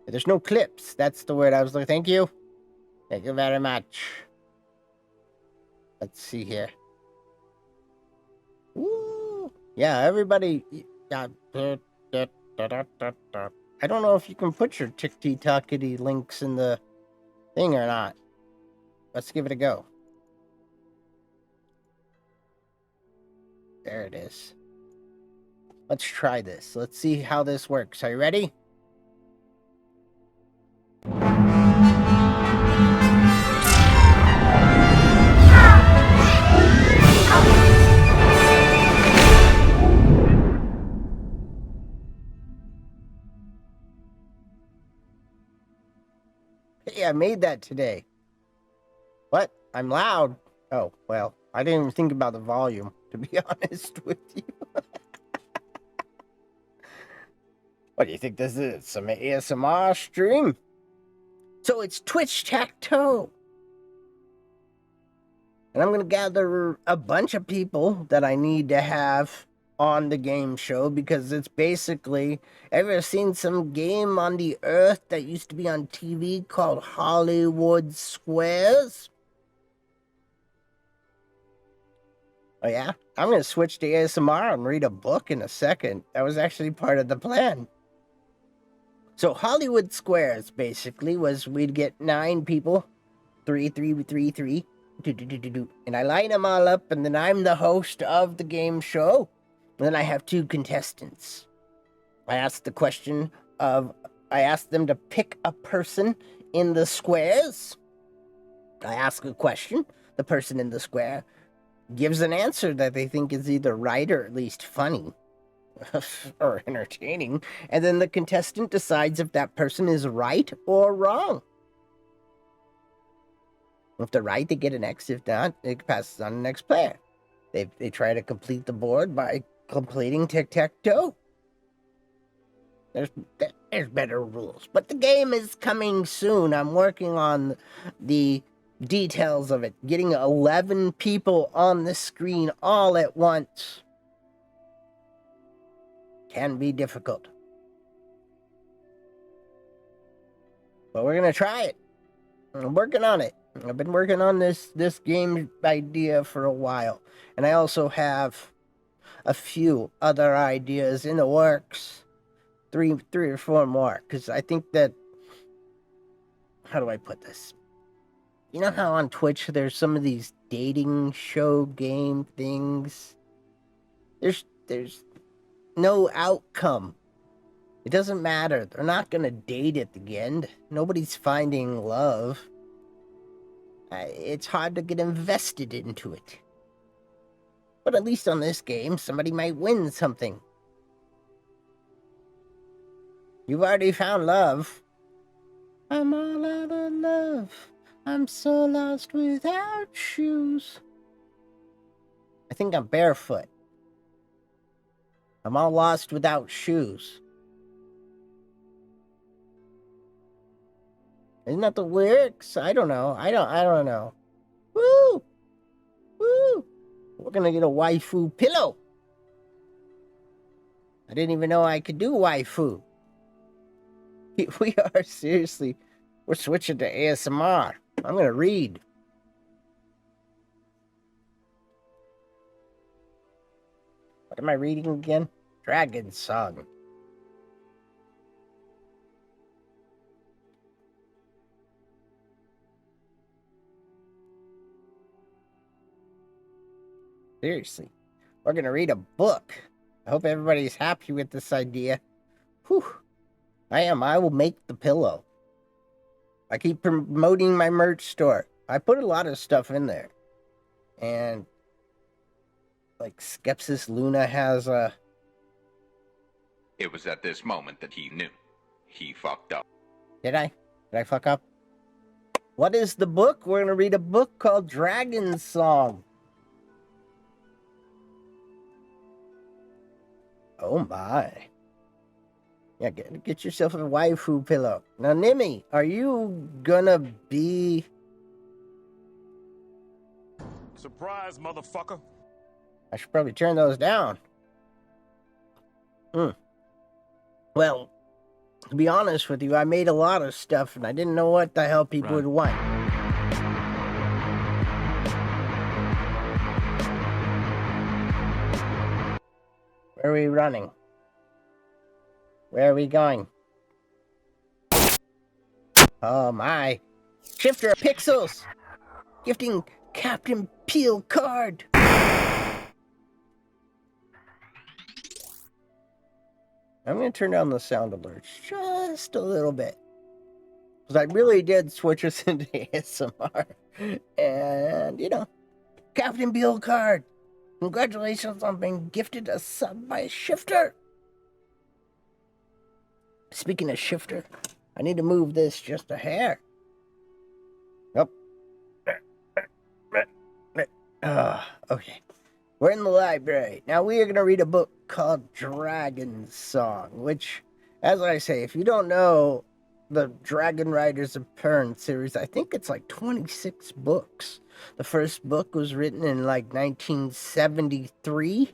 There's no clips. That's the word I was looking. Thank you. Thank you very much. Let's see here. Woo! Yeah, everybody. I don't know if you can put your TikTok-itty links in the thing or not. Let's give it a go. There it is. Let's try this. Let's see how this works. Are you ready? Hey, I made that today. What? I'm loud. Oh, well, I didn't even think about the volume, to be honest with you. What do you think this is? Some ASMR stream? So it's Twitch Tacto. And I'm going to gather a bunch of people that I need to have on the game show because it's basically... Ever seen some game on the earth that used to be on TV called Hollywood Squares? Oh yeah? I'm going to switch to ASMR and read a book in a second. That was actually part of the plan. So Hollywood Squares, basically, was we'd get 9 people. 3, 3, 3, 3. And I line them all up, and then I'm the host of the game show. And then I have 2 contestants. I ask the question of... I ask them to pick a person in the squares. I ask a question. The person in the square gives an answer that they think is either right or at least funny. Or entertaining, and then the contestant decides if that person is right or wrong. If they're right, they get an X. If not, it passes on to the next player. They try to complete the board by completing tic-tac-toe. There's better rules, but the game is coming soon. I'm working on the details of it. Getting 11 people on the screen all at once can be difficult. But we're going to try it. I'm working on it. I've been working on this game idea for a while. And I also have a few other ideas in the works. Three or 4 more. Because I think that... How do I put this? You know how on Twitch there's some of these dating show game things? There's no outcome. It doesn't matter. They're not going to date at the end. Nobody's finding love. It's hard to get invested into it. But at least on this game, somebody might win something. You've already found love. I'm all out of love. I'm so lost without shoes. I think I'm barefoot. I'm all lost without shoes. Isn't that the lyrics? I don't know. I don't know. Woo! We're gonna get a waifu pillow. I didn't even know I could do waifu. We are seriously, we're switching to ASMR. I'm gonna read. What am I reading again? Dragon Song. Seriously, we're gonna read a book. I hope everybody's happy with this idea. Whew. I am. I will make the pillow. I keep promoting my merch store. I put a lot of stuff in there. And like Skepsis Luna has a... It was at this moment that he knew. He fucked up. Did I? Did I fuck up? What is the book? We're going to read a book called Dragon Song. Oh my. Yeah, get yourself a waifu pillow. Now, Nimi, are you gonna be... Surprise, motherfucker. I should probably turn those down. Well, to be honest with you, I made a lot of stuff and I didn't know what the hell people would want. Where are we running? Where are we going? Oh my. Shifter of Pixels! Gifting Captain Peel card! I'm going to turn down the sound alerts just a little bit. Because I really did switch us into ASMR. And, you know, Captain Peel card! Congratulations on being gifted a sub by Shifter! Speaking of Shifter, I need to move this just a hair. Nope. Okay. We're in the library. Now we are going to read a book called Dragon Song, which, as I say, if you don't know the Dragon Riders of Pern series, I think it's like 26 books. The first book was written in like 1973.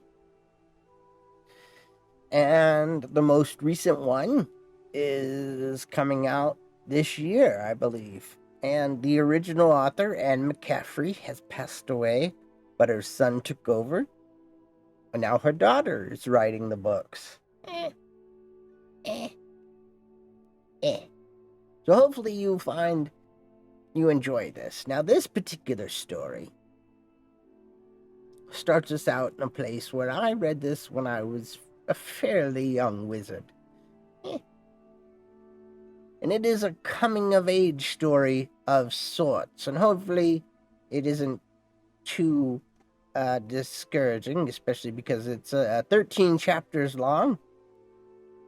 And the most recent one is coming out this year, I believe. And the original author, Anne McCaffrey, has passed away, but her son took over. And now her daughter is writing the books. So hopefully you enjoy this. Now, this particular story starts us out in a place where I read this when I was a fairly young wizard. And it is a coming-of-age story of sorts. And hopefully it isn't too discouraging, especially because it's 13 chapters long.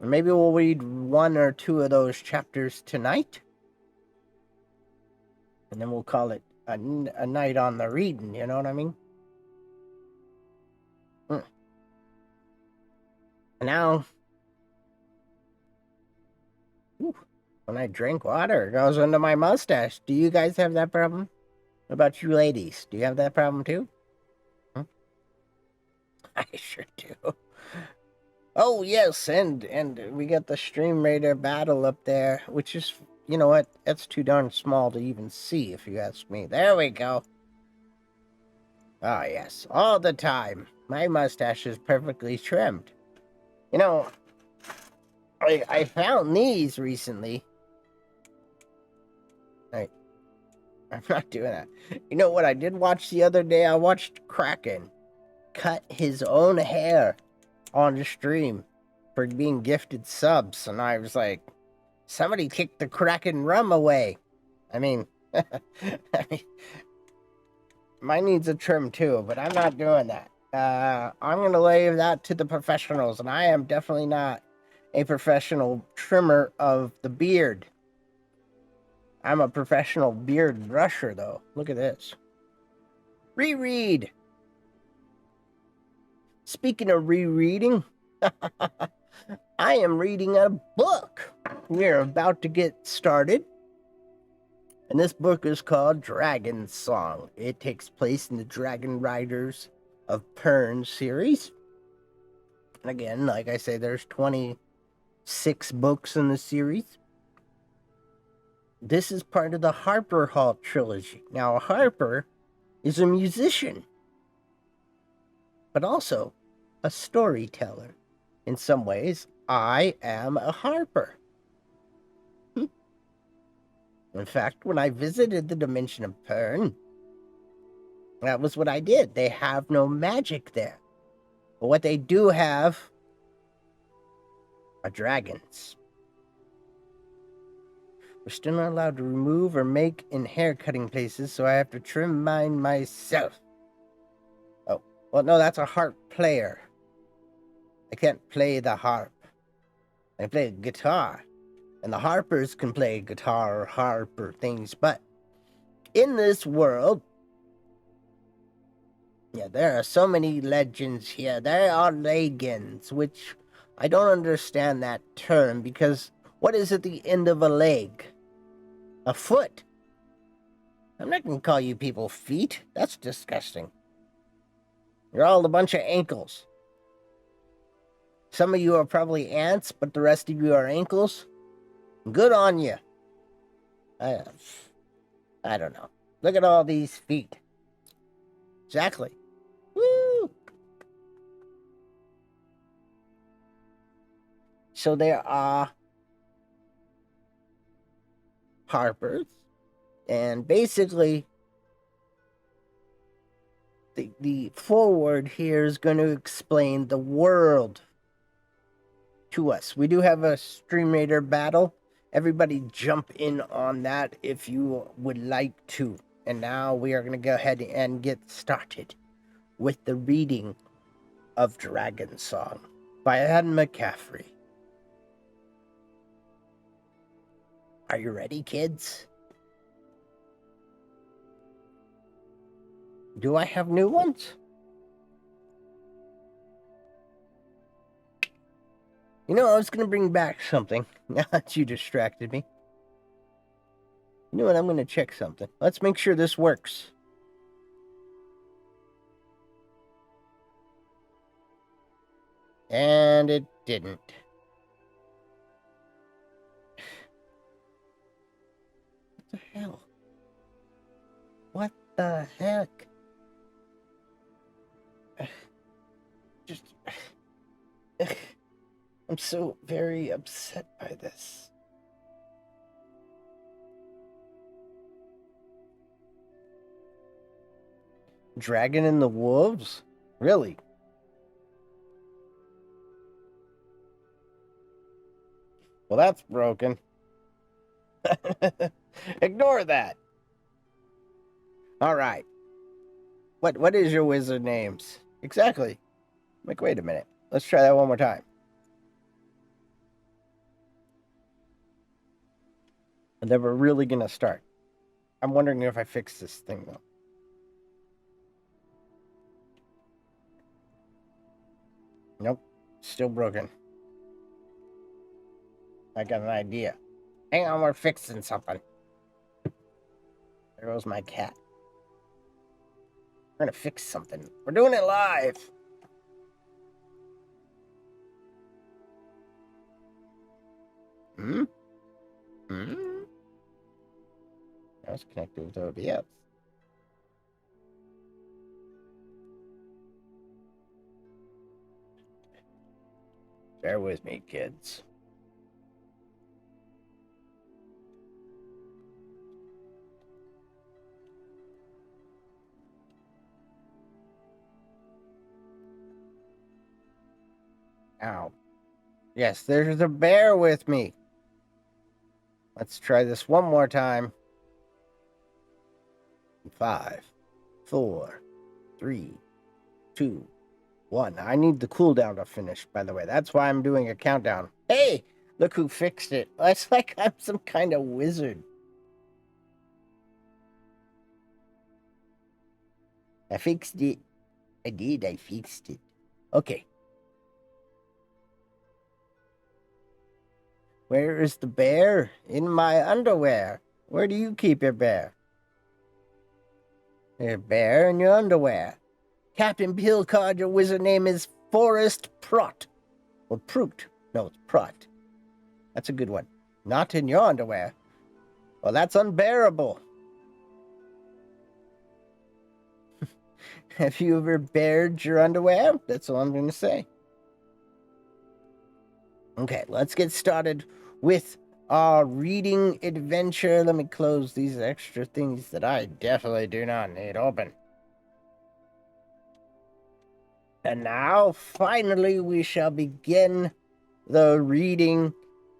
And maybe we'll read one or two of those chapters tonight. And then we'll call it a night on the reading, you know what I mean? And now... when I drink water, it goes into my mustache. Do you guys have that problem? What about you ladies? Do you have that problem too? I sure do. Oh, yes, and we got the Stream Raider battle up there, which is, you know what? That's too darn small to even see, if you ask me. There we go. Ah, yes, all the time. My mustache is perfectly trimmed. You know, I found these recently. I'm not doing that. You know what I did watch the other day? I watched Kraken cut his own hair on the stream for being gifted subs, and I was like, somebody kicked the Kraken rum away. I mean, mine needs a trim too, but I'm not doing that. I'm going to leave that to the professionals, and I am definitely not a professional trimmer of the beard. I'm a professional beard brusher, though. Look at this. Reread. Speaking of rereading, I am reading a book. We're about to get started. And this book is called Dragon Song. It takes place in the Dragon Riders of Pern series. And again, like I say, there's 26 books in the series. This is part of the Harper Hall trilogy. Now, Harper is a musician, but also a storyteller. In some ways, I am a Harper. In fact, when I visited the dimension of Pern, that was what I did. They have no magic there. But what they do have are dragons. We're still not allowed to remove or make in hair cutting places, so I have to trim mine myself. Oh, well, no, that's a harp player. I can't play the harp. I can play guitar. And the harpers can play guitar or harp or things, but in this world, yeah, there are so many legends here. There are legends, which I don't understand that term, because what is at the end of a leg? A foot. I'm not going to call you people feet. That's disgusting. You're all a bunch of ankles. Some of you are probably ants, but the rest of you are ankles. Good on you. I don't know. Look at all these feet. Exactly. Woo! So there are harpers, and basically the forward here is going to explain the world to us. We do have a Stream Raider battle. Everybody jump in on that if you would like to. And now we are going to go ahead and get started with the reading of Dragon Song by Anne McCaffrey. Are you ready, kids? Do I have new ones? You know, I was going to bring back something. Now that you distracted me. You know what? I'm going to check something. Let's make sure this works. And it didn't. What the hell? What the heck? Just... I'm so very upset by this. Dragon and the Wolves? Really? Well, that's broken. Ignore that. All right. What is your wizard names? Exactly. Like, wait a minute. Let's try that one more time. And then we're really going to start. I'm wondering if I fix this thing, though. Nope. Still broken. I got an idea. Hang on, we're fixing something. There goes my cat. We're going to fix something. We're doing it live. Hmm? I was connected with OBS. Bear with me, kids. Ow. Yes, there's a bear with me. Let's try this one more time. 5, 4, 3, 2, 1. I need the cooldown to finish, by the way. That's why I'm doing a countdown. Hey, look who fixed it. It's like I'm some kind of wizard. I fixed it. I fixed it. Okay. Where is the bear? In my underwear. Where do you keep your bear? Your bear in your underwear. Captain Pilcard, your wizard name is Forrest Prot. Or Proot. No, it's Prot. That's a good one. Not in your underwear. Well, that's unbearable. Have you ever bared your underwear? That's all I'm going to say. Okay, let's get started with our reading adventure. Let me close these extra things that I definitely do not need open. And now, finally, we shall begin the reading.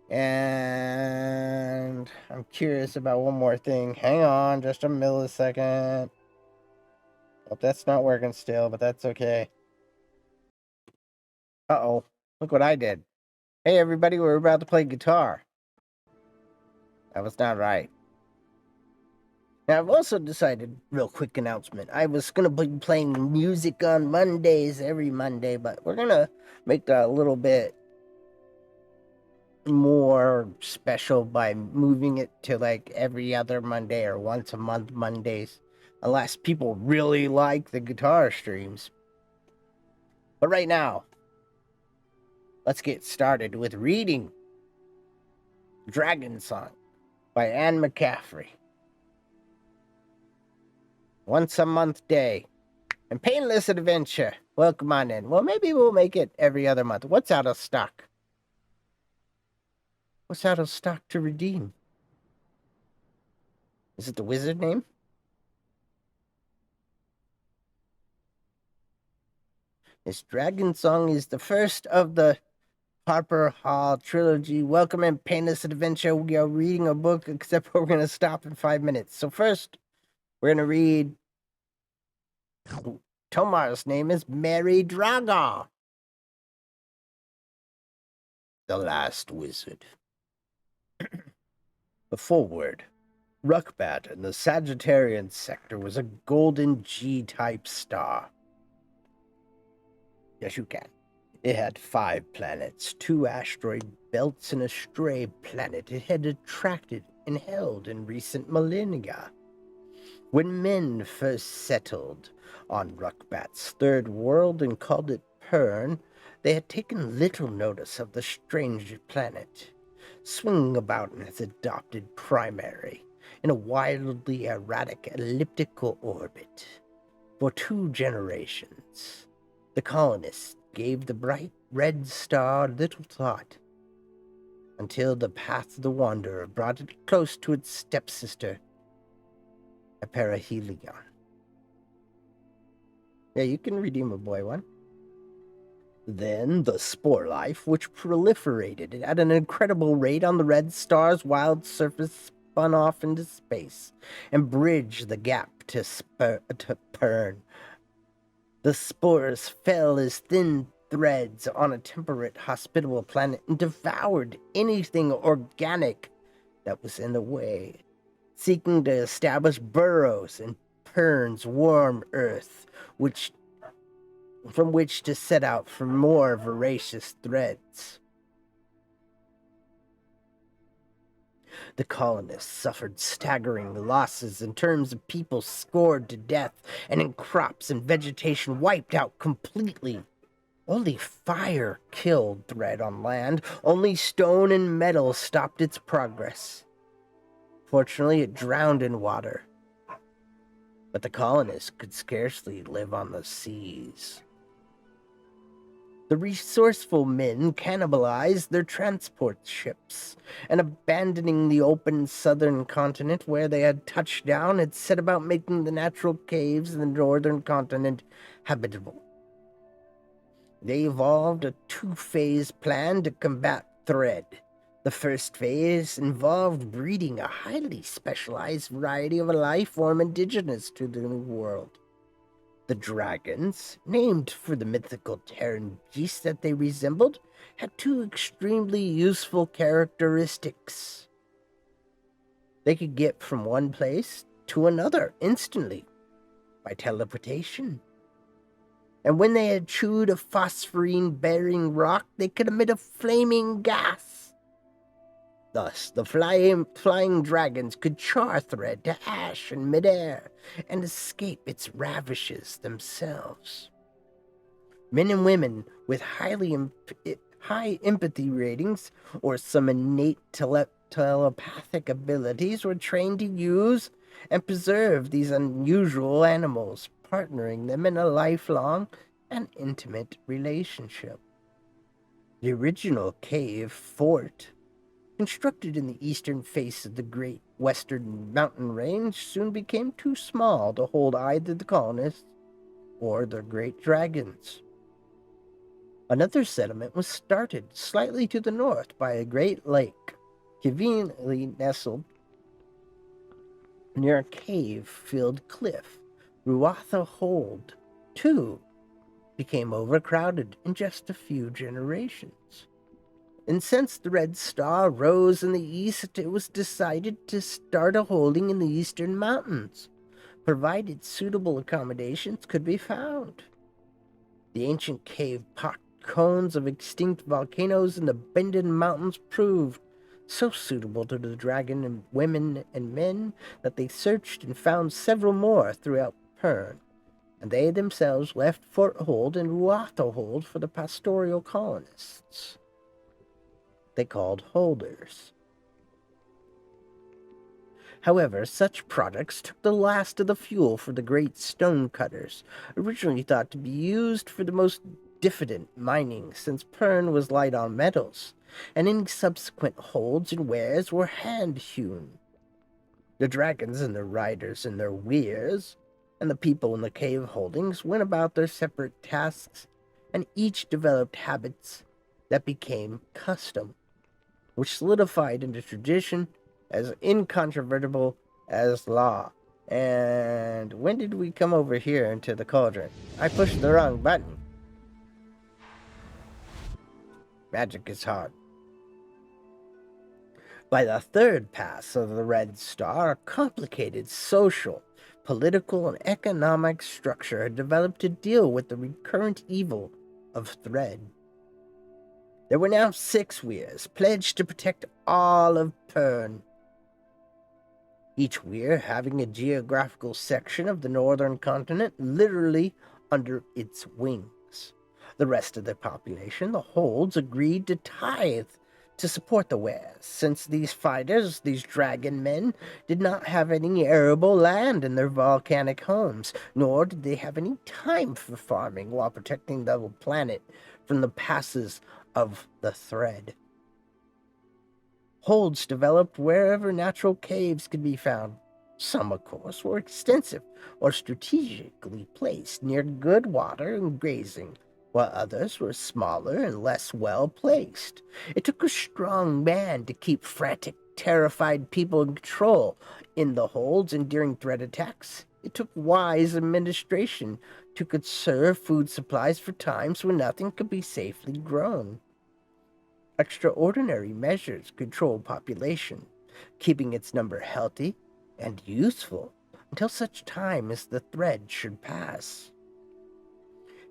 And I'm curious about one more thing. Hang on just a millisecond. Hope that's not working still, but that's okay. Uh-oh. Look what I did. Hey, everybody, we're about to play guitar. That was not right. Now, I've also decided, real quick announcement, I was going to be playing music on Mondays, every Monday, but we're going to make that a little bit more special by moving it to like every other Monday or once a month Mondays, unless people really like the guitar streams. But right now, let's get started with reading Dragon Song by Anne McCaffrey. Once a month day. And Painless Adventure. Welcome on in. Well, maybe we'll make it every other month. What's out of stock? What's out of stock to redeem? Is it the wizard name? This Dragon Song is the first of the Harper Hall trilogy. Welcome in Painless Adventure. We are reading a book, except we're going to stop in 5 minutes. So first, we're going to read... Tomar's name is Mary Draga. The Last Wizard. The foreword. Ruckbat in the Sagittarian sector was a golden G-type star. Yes, you can. It had 5 planets, 2 asteroid belts, and a stray planet it had attracted and held in recent millennia. When men first settled on Ruckbat's third world and called it Pern, they had taken little notice of the strange planet, swinging about in its adopted primary in a wildly erratic elliptical orbit. For 2 generations, the colonists gave the bright red star little thought, until the path of the wanderer brought it close to its stepsister, a perihelion. Yeah, you can redeem a boy one. Then the spore life, which proliferated at an incredible rate on the red star's wild surface, spun off into space and bridged the gap to Pern. The spores fell as thin threads on a temperate, hospitable planet and devoured anything organic that was in the way, seeking to establish burrows in Pern's warm earth, from which to set out for more voracious threads. The colonists suffered staggering losses in terms of people scored to death, and in crops and vegetation wiped out completely. Only fire killed Thread on land. Only stone and metal stopped its progress. Fortunately, it drowned in water. But the colonists could scarcely live on the seas. The resourceful men cannibalized their transport ships, and abandoning the open southern continent where they had touched down, had set about making the natural caves in the northern continent habitable. They evolved a 2-phase plan to combat Thread. The first phase involved breeding a highly specialized variety of a life form indigenous to the New World. The dragons, named for the mythical Terran beasts that they resembled, had 2 extremely useful characteristics. They could get from one place to another instantly, by teleportation. And when they had chewed a phosphorine-bearing rock, they could emit a flaming gas. Thus, the flying dragons could char thread to ash in midair and escape its ravishes themselves. Men and women with high empathy ratings or some innate telepathic abilities were trained to use and preserve these unusual animals, partnering them in a lifelong and intimate relationship. The original cave fort, constructed in the eastern face of the great western mountain range, soon became too small to hold either the colonists or the great dragons. Another settlement was started slightly to the north by a great lake, conveniently nestled near a cave-filled cliff. Ruatha Hold, too, became overcrowded in just a few generations. And since the Red Star rose in the east, it was decided to start a holding in the eastern mountains, provided suitable accommodations could be found. The ancient cave-pocked cones of extinct volcanoes in the Bendon Mountains proved so suitable to the dragon and women and men that they searched and found several more throughout Pern, and they themselves left Fort Hold and Ruatha Hold for the pastoral colonists they called holders. However, such products took the last of the fuel for the great stone cutters, originally thought to be used for the most diffident mining, since Pern was light on metals, and any subsequent holds and wares were hand-hewn. The dragons and their riders and their weirs, and the people in the cave holdings went about their separate tasks, and each developed habits that became custom, which solidified into tradition as incontrovertible as law. And when did we come over here into the cauldron? I pushed the wrong button. Magic is hard. By the third pass of the Red Star, a complicated social, political, and economic structure had developed to deal with the recurrent evil of thread. There were now 6 weirs, pledged to protect all of Pern, each weir having a geographical section of the northern continent literally under its wings. The rest of the population, the holds, agreed to tithe to support the weirs, since these fighters, these dragon men, did not have any arable land in their volcanic homes, nor did they have any time for farming while protecting the planet from the passes of the thread. Holds developed wherever natural caves could be found. Some, of course, were extensive or strategically placed near good water and grazing, while others were smaller and less well placed. It took a strong man to keep frantic, terrified people in control in the holds, and during threat attacks, it took wise administration to conserve food supplies for times when nothing could be safely grown. Extraordinary measures controlled population, keeping its number healthy and useful until such time as the thread should pass.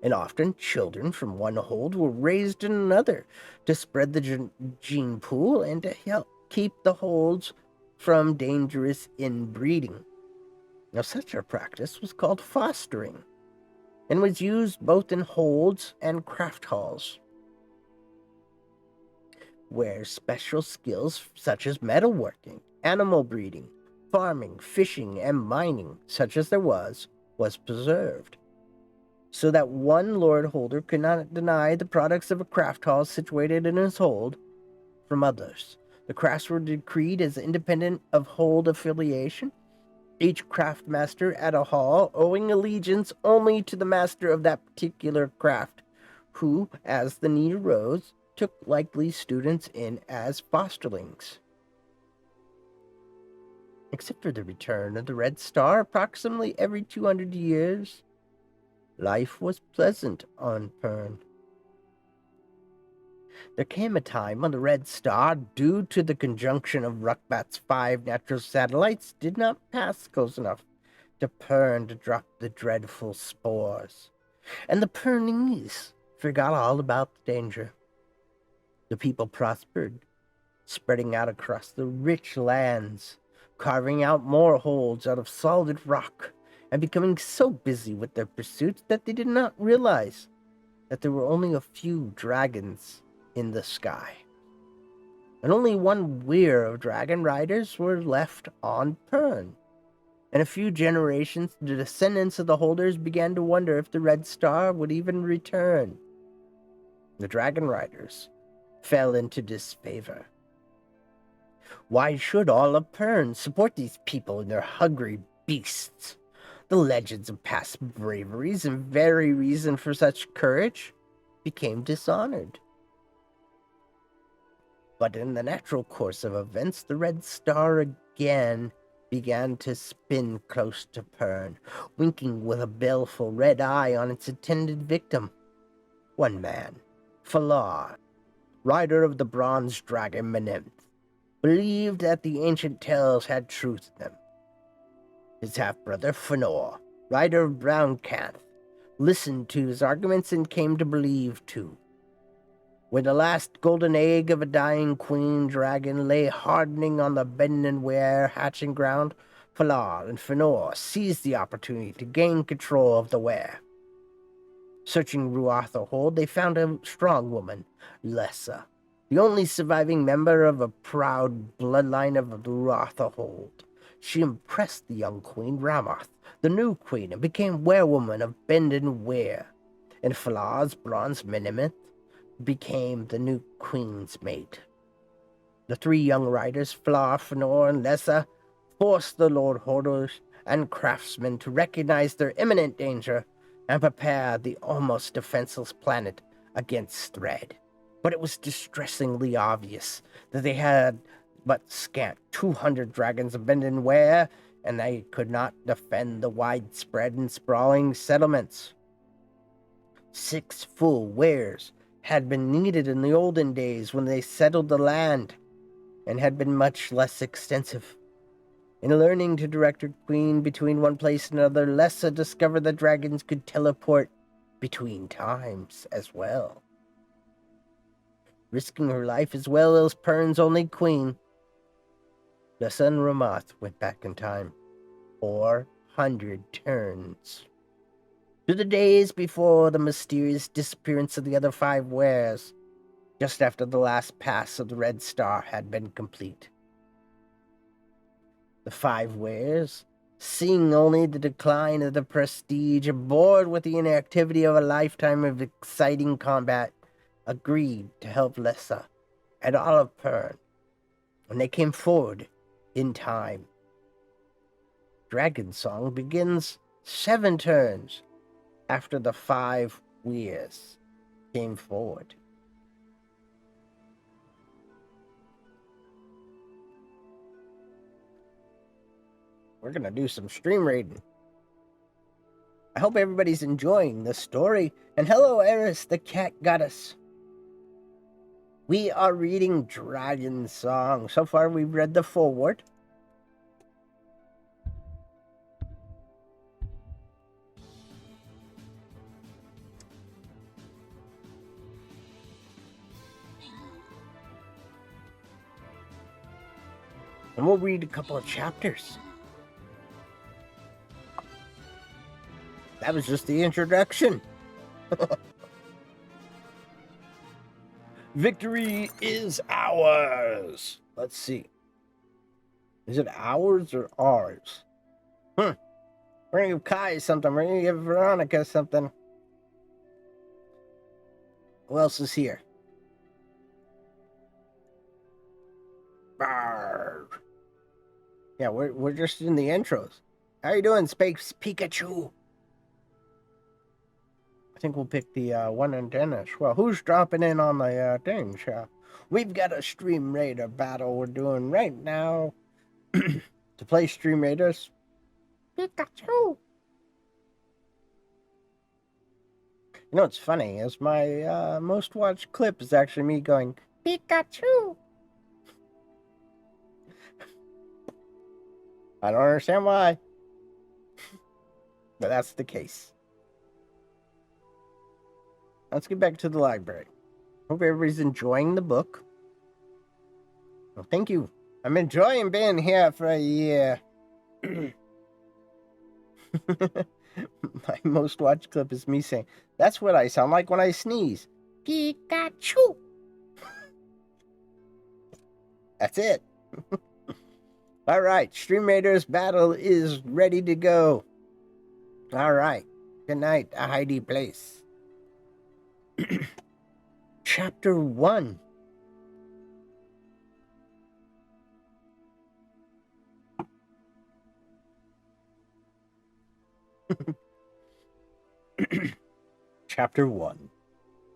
And often children from one hold were raised in another to spread the gene pool and to help keep the holds from dangerous inbreeding. Now, such a practice was called fostering and was used both in holds and craft halls, where special skills such as metalworking, animal breeding, farming, fishing, and mining, such as there was preserved, so that one lord holder could not deny the products of a craft hall situated in his hold from others. The crafts were decreed as independent of hold affiliation, each craft master at a hall owing allegiance only to the master of that particular craft, who, as the need arose, took likely students in as fosterlings. Except for the return of the Red Star approximately every 200 years, life was pleasant on Pern. There came a time when the Red Star, due to the conjunction of Rukbat's 5 natural satellites, did not pass close enough to Pern to drop the dreadful spores, and the Pernese forgot all about the danger. The people prospered, spreading out across the rich lands, carving out more holds out of solid rock, and becoming so busy with their pursuits that they did not realize that there were only a few dragons in the sky. And only one weir of dragon riders were left on Pern. In a few generations, the descendants of the holders began to wonder if the Red Star would even return. The dragon riders fell into disfavor. Why should all of Pern support these people and their hungry beasts? The legends of past braveries and very reason for such courage became dishonored. But in the natural course of events, the Red Star again began to spin close to Pern, winking with a baleful red eye on its intended victim. One man, Falar, rider of the bronze dragon Menemth, believed that the ancient tales had truth in them. His half-brother, Fëanor, rider of brown Canth, listened to his arguments and came to believe, too. When the last golden egg of a dying queen dragon lay hardening on the Bend Weir hatching ground, Falar and Fëanor seized the opportunity to gain control of the Weir. Searching Ruatha Hold, they found a strong woman, Lessa, the only surviving member of a proud bloodline of Ruatha Hold. She impressed the young queen, Ramoth, the new queen, and became werewoman of Bend Weir, and Falar's bronze Menemith became the new queen's mate. The three young riders, Falar, Fëanor, and Lessa, forced the Lord Holders and craftsmen to recognize their imminent danger and prepare the almost defenseless planet against threat. But it was distressingly obvious that they had but scant 200 dragons of Bend Weir, and they could not defend the widespread and sprawling settlements. 6 full weirs had been needed in the olden days when they settled the land, and had been much less extensive. In learning to direct her queen between one place and another, Lessa discovered that dragons could teleport between times as well. Risking her life as well as Pern's only queen, Lessa and Ramoth went back in time 400 turns. To the days before the mysterious disappearance of the other 5 weirs, just after the last pass of the Red Star had been complete. The 5 weirs, seeing only the decline of the prestige and bored with the inactivity of a lifetime of exciting combat, agreed to help Lessa and all of Pern, and they came forward in time. Dragon Song begins 7 turns after the 5 weirs came forward. We're going to do some stream raiding. I hope everybody's enjoying this story. And hello, Eris, the cat goddess. We are reading Dragon Song. So far, we've read the foreword. And we'll read a couple of chapters. That was just the introduction. Victory is ours. Let's see. Is it ours or ours? We're going to give Kai something. We're going to give Veronica something. Who else is here? Barr. Yeah, we're just in the intros. How you doing, Space Pikachu? I think we'll pick the one in Dennis. Well, who's dropping in on the things? We've got a Stream Raider battle we're doing right now. To play Stream Raiders. Pikachu! You know what's funny is my most watched clip is actually me going, Pikachu! I don't understand why. But that's the case. Let's get back to the library. Hope everybody's enjoying the book. Well, thank you. I'm enjoying being here for a year. My most watched clip is me saying, "That's what I sound like when I sneeze. Pikachu." That's it. All right, Stream Raiders battle is ready to go. All right. Good night, a Heidi Place. Chapter 1. Chapter 1.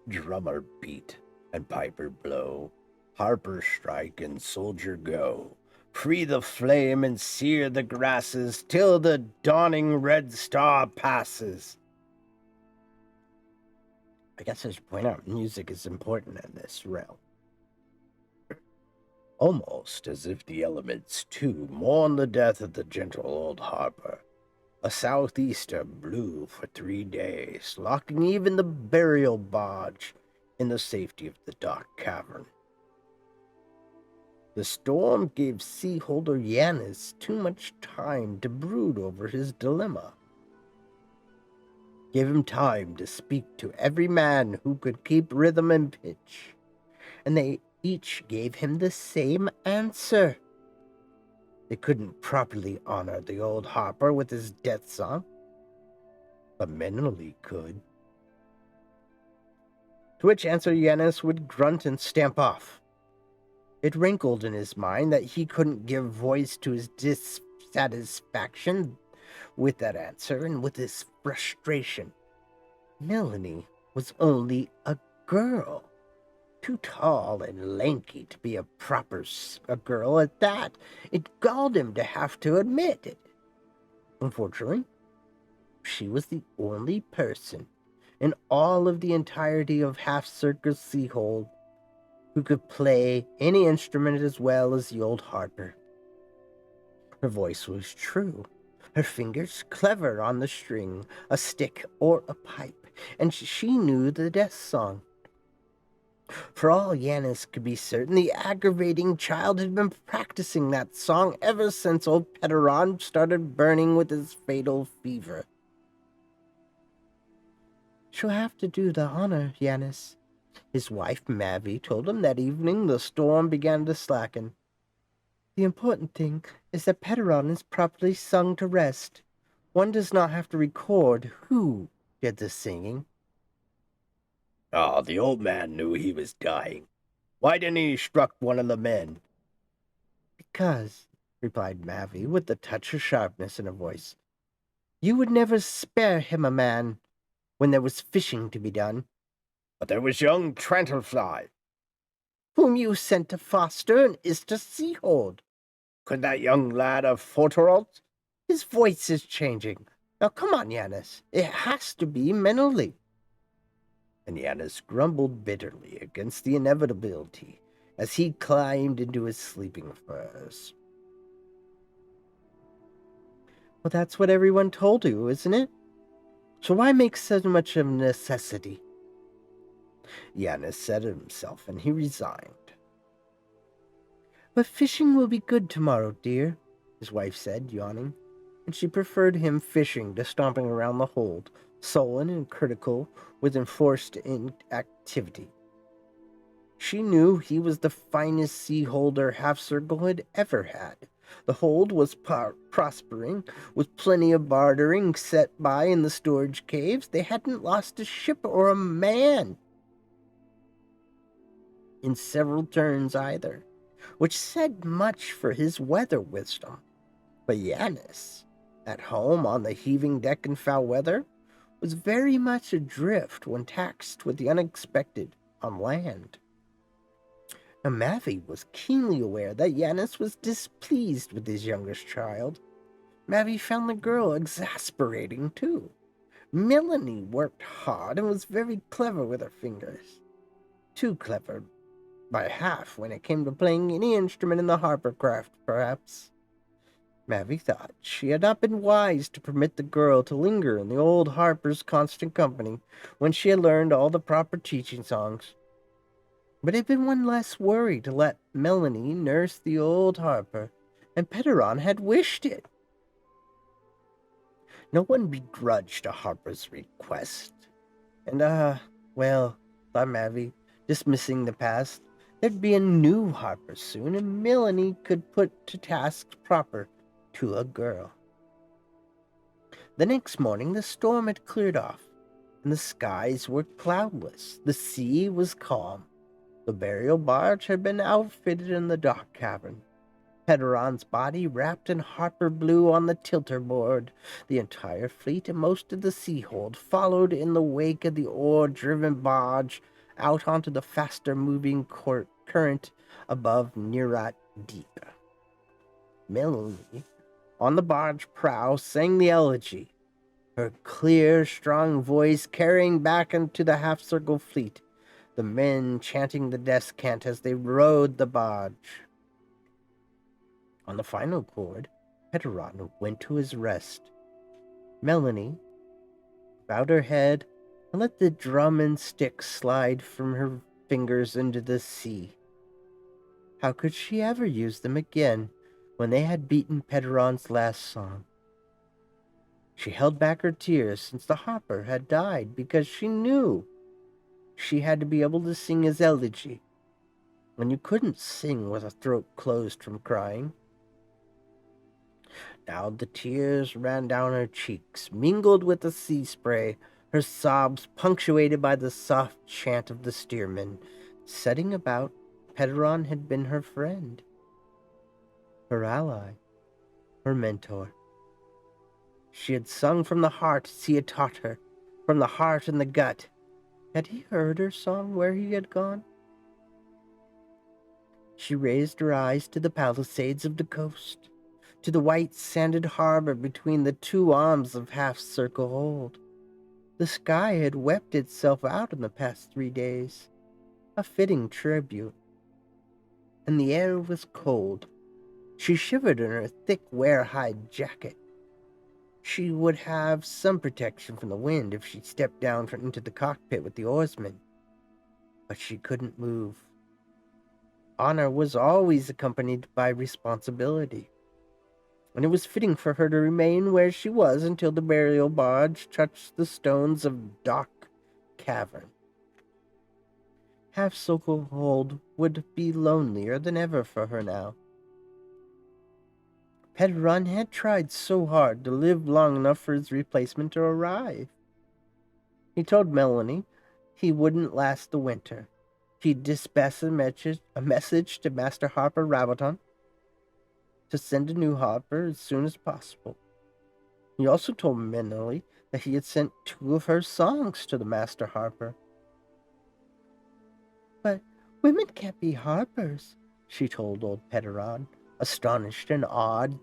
Drummer beat and piper blow, harper strike and soldier go. Free the flame and sear the grasses till the dawning red star passes. I guess I should point out music is important in this realm. Almost as if the elements, too, mourn the death of the gentle old harper. A southeaster blew for 3 days, locking even the burial barge in the safety of the dark cavern. The storm gave Seaholder Yanis too much time to brood over his dilemma. Gave him time to speak to every man who could keep rhythm and pitch, and they each gave him the same answer. They couldn't properly honor the old harper with his death song, but Menelli could. To which answer Yanis would grunt and stamp off. It rankled in his mind that he couldn't give voice to his dissatisfaction with that answer and with his frustration. Melanie was only a girl. Too tall and lanky to be a girl at that. It galled him to have to admit it. Unfortunately, she was the only person in all of the entirety of Half Circus Seahold who could play any instrument as well as the old harper. Her voice was true, her fingers clever on the string, a stick or a pipe, and she knew the death song. For all Yanis could be certain, the aggravating child had been practicing that song ever since old Petaron started burning with his fatal fever. "She'll have to do the honor, Yanis," his wife Mavi told him that evening the storm began to slacken. "The important thing is that Petaron is properly sung to rest. One does not have to record who did the singing." "Ah, the old man knew he was dying. Why didn't he struck one of the men?" "Because," replied Mavi with a touch of sharpness in her voice, "you would never spare him a man when there was fishing to be done." "But there was young Tranterfly." "Whom you sent to foster and is to Seahold." "Could that young lad have Forteralt?" "His voice is changing. Now come on, Yanis. It has to be Menelli." And Yanis grumbled bitterly against the inevitability as he climbed into his sleeping furs. "Well, that's what everyone told you, isn't it? So why make so much of a necessity?" Yanis said to himself, and he resigned. "But fishing will be good tomorrow, dear," his wife said, yawning, and she preferred him fishing to stomping around the hold, sullen and critical with enforced inactivity. She knew he was the finest Seaholder Half Circle had ever had. The hold was prospering, with plenty of bartering set by in the storage caves. They hadn't lost a ship or a man in several turns either, which said much for his weather wisdom. But Yanis, at home on the heaving deck in foul weather, was very much adrift when taxed with the unexpected on land. Now Mavi was keenly aware that Yanis was displeased with his youngest child. Mavi found the girl exasperating, too. Melanie worked hard and was very clever with her fingers. Too clever by half when it came to playing any instrument in the harpercraft, perhaps. Mavi thought she had not been wise to permit the girl to linger in the old harper's constant company when she had learned all the proper teaching songs. But everyone less worried to let Melanie nurse the old Harper, and Pederon had wished it. No one begrudged a Harper's request. And, well, thought Mavi, dismissing the past, there'd be a new Harper soon, and Melanie could put to tasks proper to a girl. The next morning, the storm had cleared off, and the skies were cloudless. The sea was calm. The burial barge had been outfitted in the dock cavern. Pederon's body wrapped in Harper blue on the tilter board. The entire fleet and most of the Seahold followed in the wake of the oar-driven barge out onto the faster-moving current above Nerat Deep. Melanie, on the barge prow, sang the elegy, her clear, strong voice carrying back into the half-circle fleet, the men chanting the descant as they rowed the barge. On the final chord, Pederon went to his rest. Melanie bowed her head and let the drum and stick slide from her fingers into the sea. How could she ever use them again when they had beaten Pederon's last song? She held back her tears since the Harper had died because she knew she had to be able to sing his elegy, and you couldn't sing with a throat closed from crying. Now the tears ran down her cheeks, mingled with the sea spray, her sobs punctuated by the soft chant of the steersman. Setting about, Pederon had been her friend, her ally, her mentor. She had sung from the heart as he had taught her, from the heart and the gut. Had he heard her song where he had gone? She raised her eyes to the palisades of the coast, to the white sanded harbor between the two arms of half-circle hold. The sky had wept itself out in the past 3 days, a fitting tribute. And the air was cold. She shivered in her thick ware-hide jacket. She would have some protection from the wind if she stepped down into the cockpit with the oarsmen. But she couldn't move. Honor was always accompanied by responsibility, and it was fitting for her to remain where she was until the burial barge touched the stones of Dock Cavern. Half-Circle Hold would be lonelier than ever for her now. Pederon had tried so hard to live long enough for his replacement to arrive. He told Melanie he wouldn't last the winter. He'd dispatch a message to Master Harper Raboton to send a new Harper as soon as possible. He also told Melanie that he had sent 2 of her songs to the Master Harper. But women can't be Harpers, she told old Pederon, astonished and awed.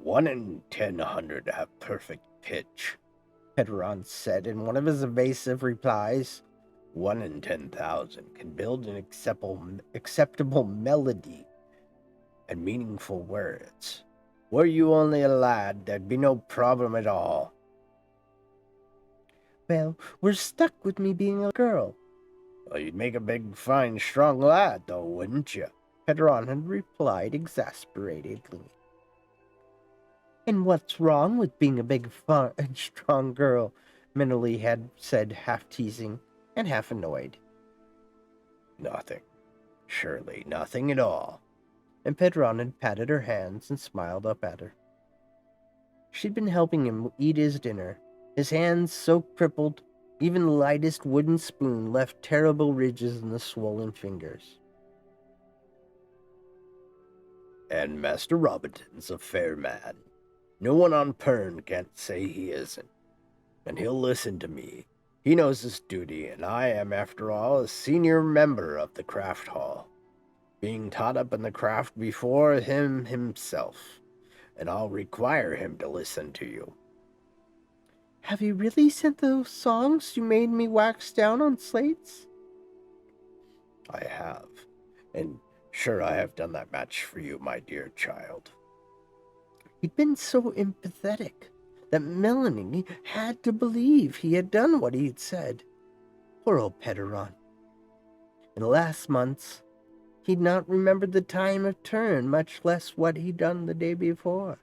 1 in 10,100 have perfect pitch, Pederon said in one of his evasive replies. 1 in 10,000 can build an acceptable melody and meaningful words. Were you only a lad, there'd be no problem at all. Well, we're stuck with me being a girl. Well, you'd make a big, fine, strong lad, though, wouldn't you? Pederon had replied exasperatedly. And what's wrong with being a big, fine, and strong girl? Meneley had said, half teasing and half annoyed. Nothing. Surely nothing at all. And Pederon had patted her hands and smiled up at her. She'd been helping him eat his dinner, his hands so crippled, even the lightest wooden spoon left terrible ridges in the swollen fingers. And Master Robinson's a fair man. No one on Pern can't say he isn't. And he'll listen to me. He knows his duty, and I am, after all, a senior member of the craft hall, being taught up in the craft before him himself, and I'll require him to listen to you. Have you really sent those songs you made me wax down on slates? I have, and sure I have done that much for you, my dear child. He'd been so empathetic that Melanie had to believe he had done what he had said. Poor old Petaron. In the last months, he'd not remembered the time of turn, much less what he'd done the day before.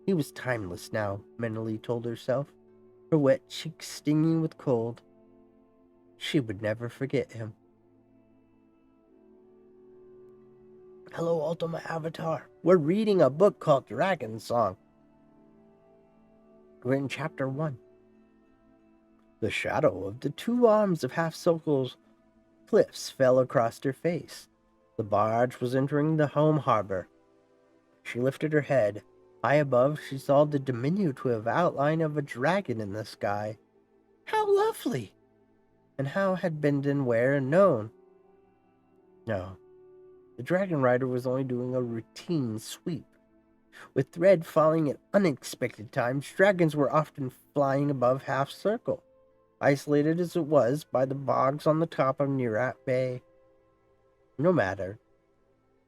He was timeless now, mentally told herself, her wet cheeks stinging with cold. She would never forget him. Hello, Ultima Avatar. We're reading a book called Dragon Song. We're in chapter 1. The shadow of the two arms of half-circles cliffs fell across her face. The barge was entering the home harbor. She lifted her head. High above, she saw the diminutive outline of a dragon in the sky. How lovely! And how had Bendon Ware known? No, the dragon rider was only doing a routine sweep. With thread falling at unexpected times, dragons were often flying above half-circle, isolated as it was by the bogs on the top of Nerat Bay. No matter.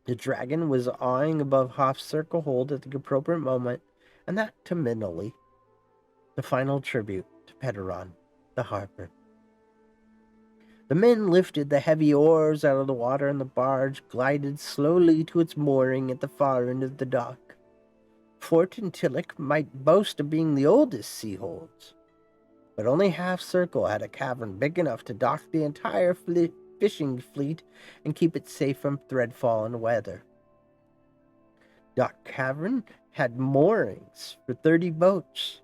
The dragon was awing above half-circle hold at the appropriate moment, and that to Minoli, the final tribute to Petaron, the harper. The men lifted the heavy oars out of the water, and the barge glided slowly to its mooring at the far end of the dock. Fort Antillic might boast of being the oldest sea holds, but only half-circle had a cavern big enough to dock the entire fishing fleet and keep it safe from threadfall and weather. Dock Cavern had moorings for 30 boats,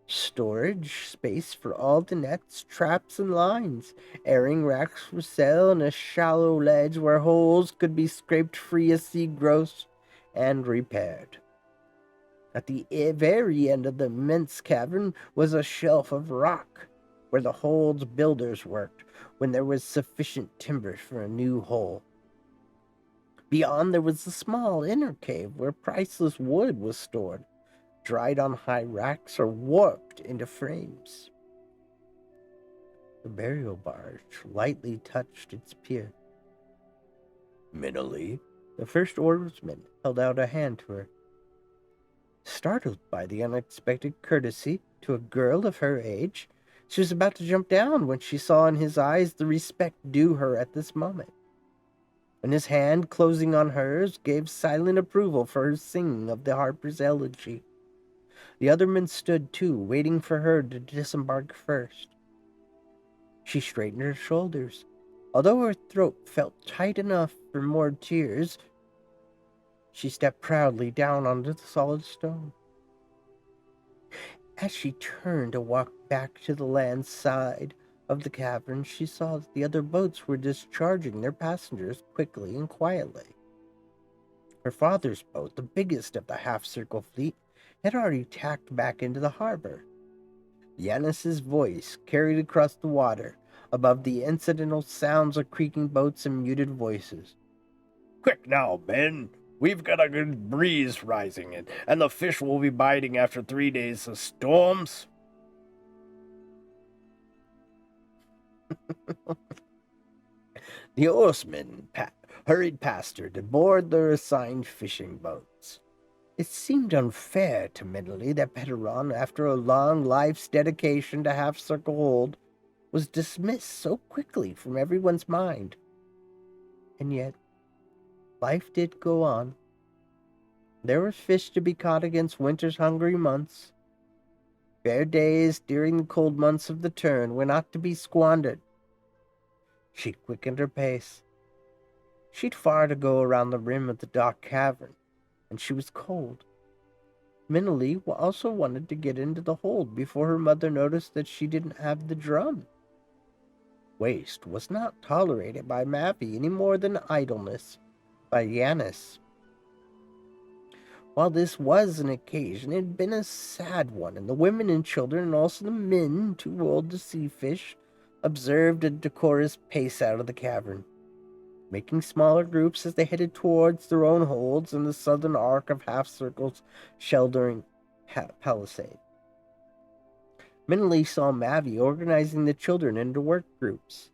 storage space for all the nets, traps, and lines, airing racks for sail, and a shallow ledge where holes could be scraped free of sea growths and repaired. At the very end of the immense cavern was a shelf of rock, where the hold's builders worked when there was sufficient timber for a new hull. Beyond there was a small inner cave where priceless wood was stored, dried on high racks or warped into frames. The burial barge lightly touched its pier. Minoli, the first oarsman, held out a hand to her. Startled by the unexpected courtesy to a girl of her age, she was about to jump down when she saw in his eyes the respect due her at this moment. And his hand, closing on hers, gave silent approval for her singing of the harper's elegy. The other men stood too, waiting for her to disembark first. She straightened her shoulders. Although her throat felt tight enough for more tears, she stepped proudly down onto the solid stone. As she turned to walk back to the land side of the cavern, she saw that the other boats were discharging their passengers quickly and quietly. Her father's boat, the biggest of the half-circle fleet, had already tacked back into the harbor. Yanis's voice carried across the water, above the incidental sounds of creaking boats and muted voices. Quick now, men! We've got a good breeze rising, and the fish will be biting after 3 days of storms. The oarsmen hurried past her to board their assigned fishing boats. It seemed unfair to Minoli that Petaron, after a long life's dedication to half-circle hold, was dismissed so quickly from everyone's mind. And yet, life did go on. There were fish to be caught against winter's hungry months. Fair days during the cold months of the turn were not to be squandered. She quickened her pace. She'd far to go around the rim of the dock cavern, and she was cold. Minoli also wanted to get into the hold before her mother noticed that she didn't have the drum. Waste was not tolerated by Mavi any more than idleness by Yanis. While this was an occasion, it had been a sad one, and the women and children, and also the men, too old to see fish, observed a decorous pace out of the cavern, making smaller groups as they headed towards their own holds in the southern arc of half-circles sheltering palisade. Minoli saw Mavi organizing the children into work groups.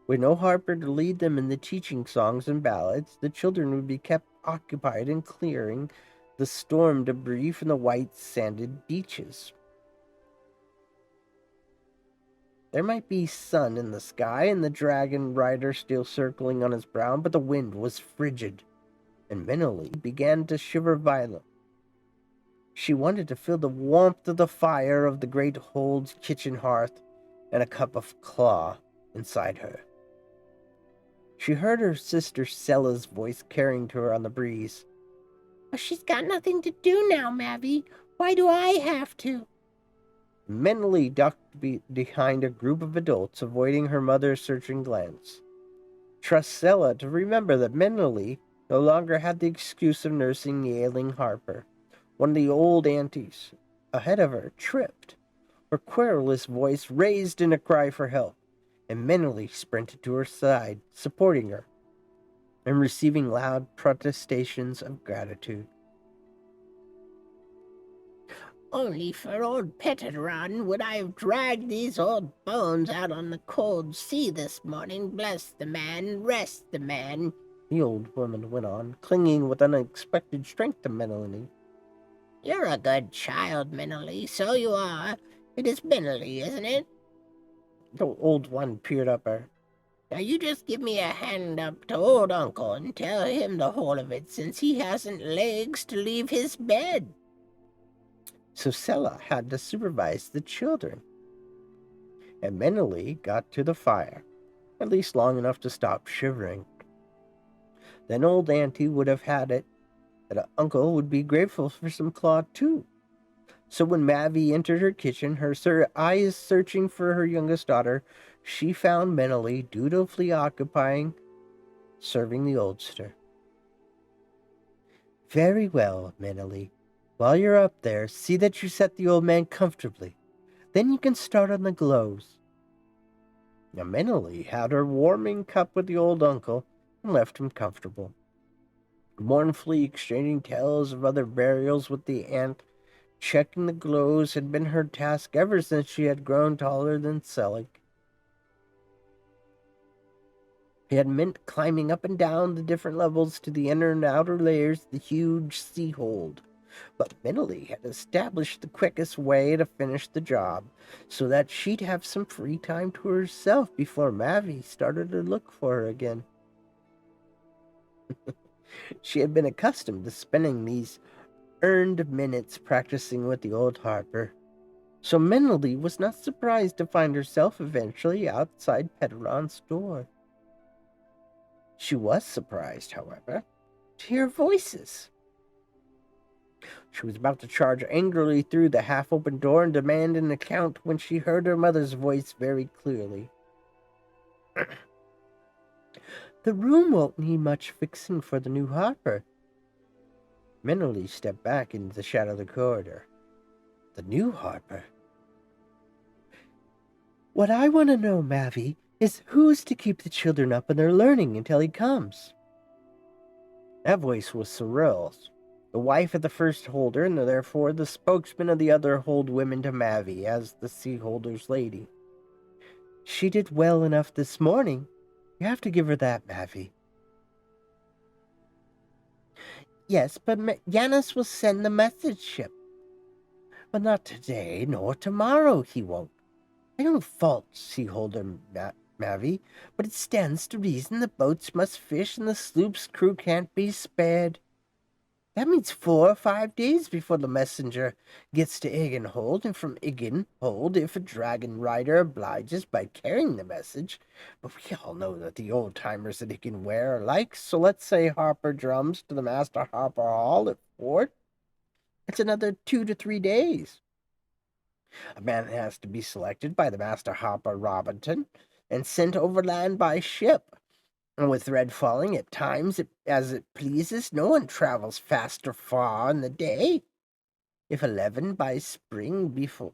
With no harper to lead them in the teaching songs and ballads, the children would be kept occupied in clearing the storm debris from the white sanded beaches. There might be sun in the sky and the dragon rider still circling on his brow, but the wind was frigid, and mentally began to shiver violently. She wanted to feel the warmth of the fire of the great hold's kitchen hearth and a cup of claw inside her. She heard her sister Sella's voice carrying to her on the breeze. She's got nothing to do now, Mavi. Why do I have to? Mentally ducked behind a group of adults, avoiding her mother's searching glance. Trust Sella to remember that mentally no longer had the excuse of nursing the ailing Harper. One of the old aunties ahead of her tripped, her querulous voice raised in a cry for help, and mentally sprinted to her side, supporting her, and receiving loud protestations of gratitude. Only for old Petteron would I have dragged these old bones out on the cold sea this morning. Bless the man, rest the man, the old woman went on, clinging with unexpected strength to Menelene. You're a good child, Menelene, so you are. It is Menelene, isn't it? The old one peered up her. Now you just give me a hand up to old uncle and tell him the whole of it, since he hasn't legs to leave his bed. So Sella had to supervise the children. And Menelene got to the fire, at least long enough to stop shivering. Then old auntie would have had it that uncle would be grateful for some claw too. So when Mavi entered her kitchen, her eyes searching for her youngest daughter, she found Menelene dutifully occupying, serving the oldster. Very well, Menelene. While you're up there, see that you set the old man comfortably. Then you can start on the glows. Now Menelene had her warming cup with the old uncle and left him comfortable. Mournfully exchanging tales of other burials with the aunt, checking the glows had been her task ever since she had grown taller than Selig. It had meant climbing up and down the different levels to the inner and outer layers of the huge sea hold. But Menelene had established the quickest way to finish the job, so that she'd have some free time to herself before Mavi started to look for her again. She had been accustomed to spending these earned minutes practicing with the old Harper, so Menelene was not surprised to find herself eventually outside Petteron's door. She was surprised, however, to hear voices. She was about to charge angrily through the half-open door and demand an account when she heard her mother's voice very clearly. The room won't need much fixing for the new Harper. Menelene stepped back into the shadow of the corridor. The new Harper? What I want to know, Mavi, is who's to keep the children up in their learning until he comes? That voice was Cyril's, the wife of the first holder, and therefore the spokesman of the other hold women to Mavi as the sea holder's lady. She did well enough this morning. You have to give her that, Mavi. Yes, but Yanis will send the message ship. But not today, nor tomorrow he won't. I don't fault sea holder Mavi, but it stands to reason the boats must fish and the sloop's crew can't be spared. That means 4 or 5 days before the messenger gets to Iggenhold, and from Iggenhold, if a dragon rider obliges, by carrying the message. But we all know that the old-timers at Iggenware are like, so let's say Harper drums to the Master Harper Hall at Fort. It's another 2 to 3 days. A man has to be selected by the Master Harper Robinson and sent overland by ship. And with red falling at times as it pleases, no one travels fast or far in the day. If 11 by spring before...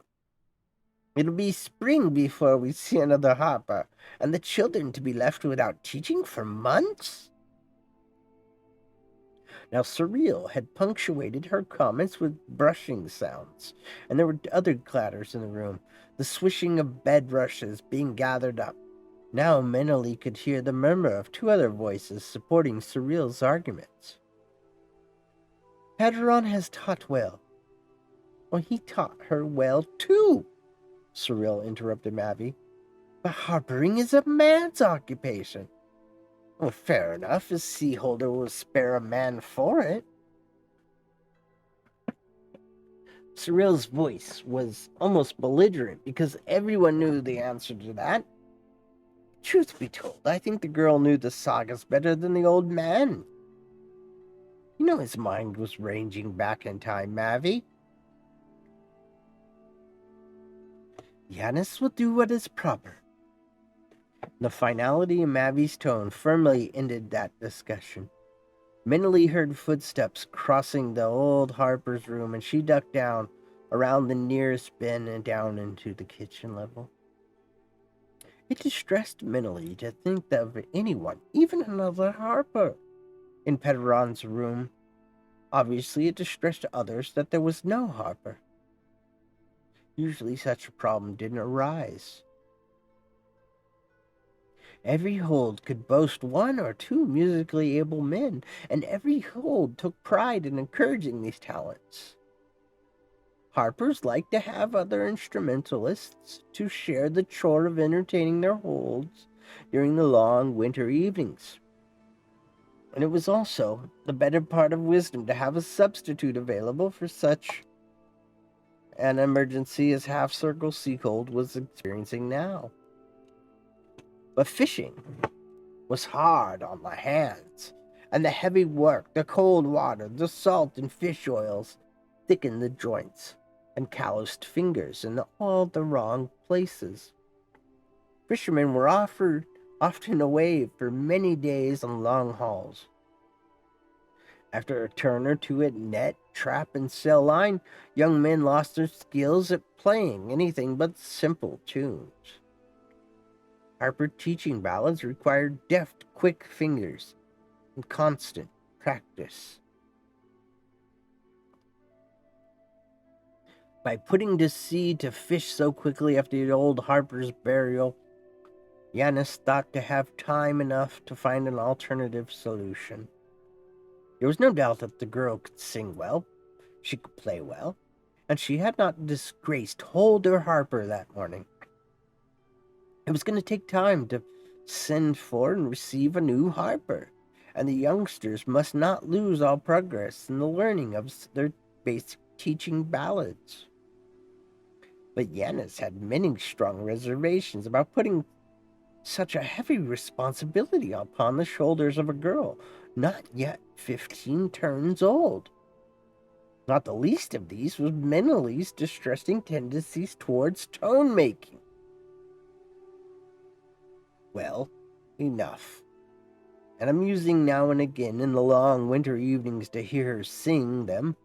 It'll be spring before we see another Harper, and the children to be left without teaching for months? Now, Cyril had punctuated her comments with brushing sounds, and there were other clatters in the room, the swishing of bed rushes being gathered up. Now Menelene could hear the murmur of 2 other voices supporting Cyril's arguments. Petteron has taught well. Well, he taught her well, too, Cyril interrupted Mavi. But harpering is a man's occupation. Well, fair enough, a sea holder will spare a man for it. Cyril's voice was almost belligerent because everyone knew the answer to that. Truth be told, I think the girl knew the sagas better than the old man. You know his mind was ranging back in time, Mavi. Yanis will do what is proper. The finality in Mavi's tone firmly ended that discussion. Mentally heard footsteps crossing the old Harper's room, and she ducked down around the nearest bin and down into the kitchen level. It distressed mentally to think that of anyone, even another Harper, in Pedron's room. Obviously, it distressed others that there was no Harper. Usually such a problem didn't arise. Every hold could boast one or two musically able men, and every hold took pride in encouraging these talents. Harpers liked to have other instrumentalists to share the chore of entertaining their holds during the long winter evenings. And it was also the better part of wisdom to have a substitute available for such an emergency as Half Circle Seacold was experiencing now. But fishing was hard on the hands, and the heavy work, the cold water, the salt and fish oils thickened the joints and calloused fingers in all the wrong places. Fishermen were often away for many days on long hauls. After a turn or two at net, trap, and sail line, young men lost their skills at playing anything but simple tunes. Harper teaching ballads required deft, quick fingers and constant practice. By putting to sea to fish so quickly after the old Harper's burial, Yanis thought to have time enough to find an alternative solution. There was no doubt that the girl could sing well, she could play well, and she had not disgraced Hold or Harper that morning. It was going to take time to send for and receive a new Harper, and the youngsters must not lose all progress in the learning of their basic teaching ballads. But Yanis had many strong reservations about putting such a heavy responsibility upon the shoulders of a girl not yet 15 turns old. Not the least of these was Menelie's distressing tendencies towards tone-making. Well, enough. And amusing now and again in the long winter evenings to hear her sing them,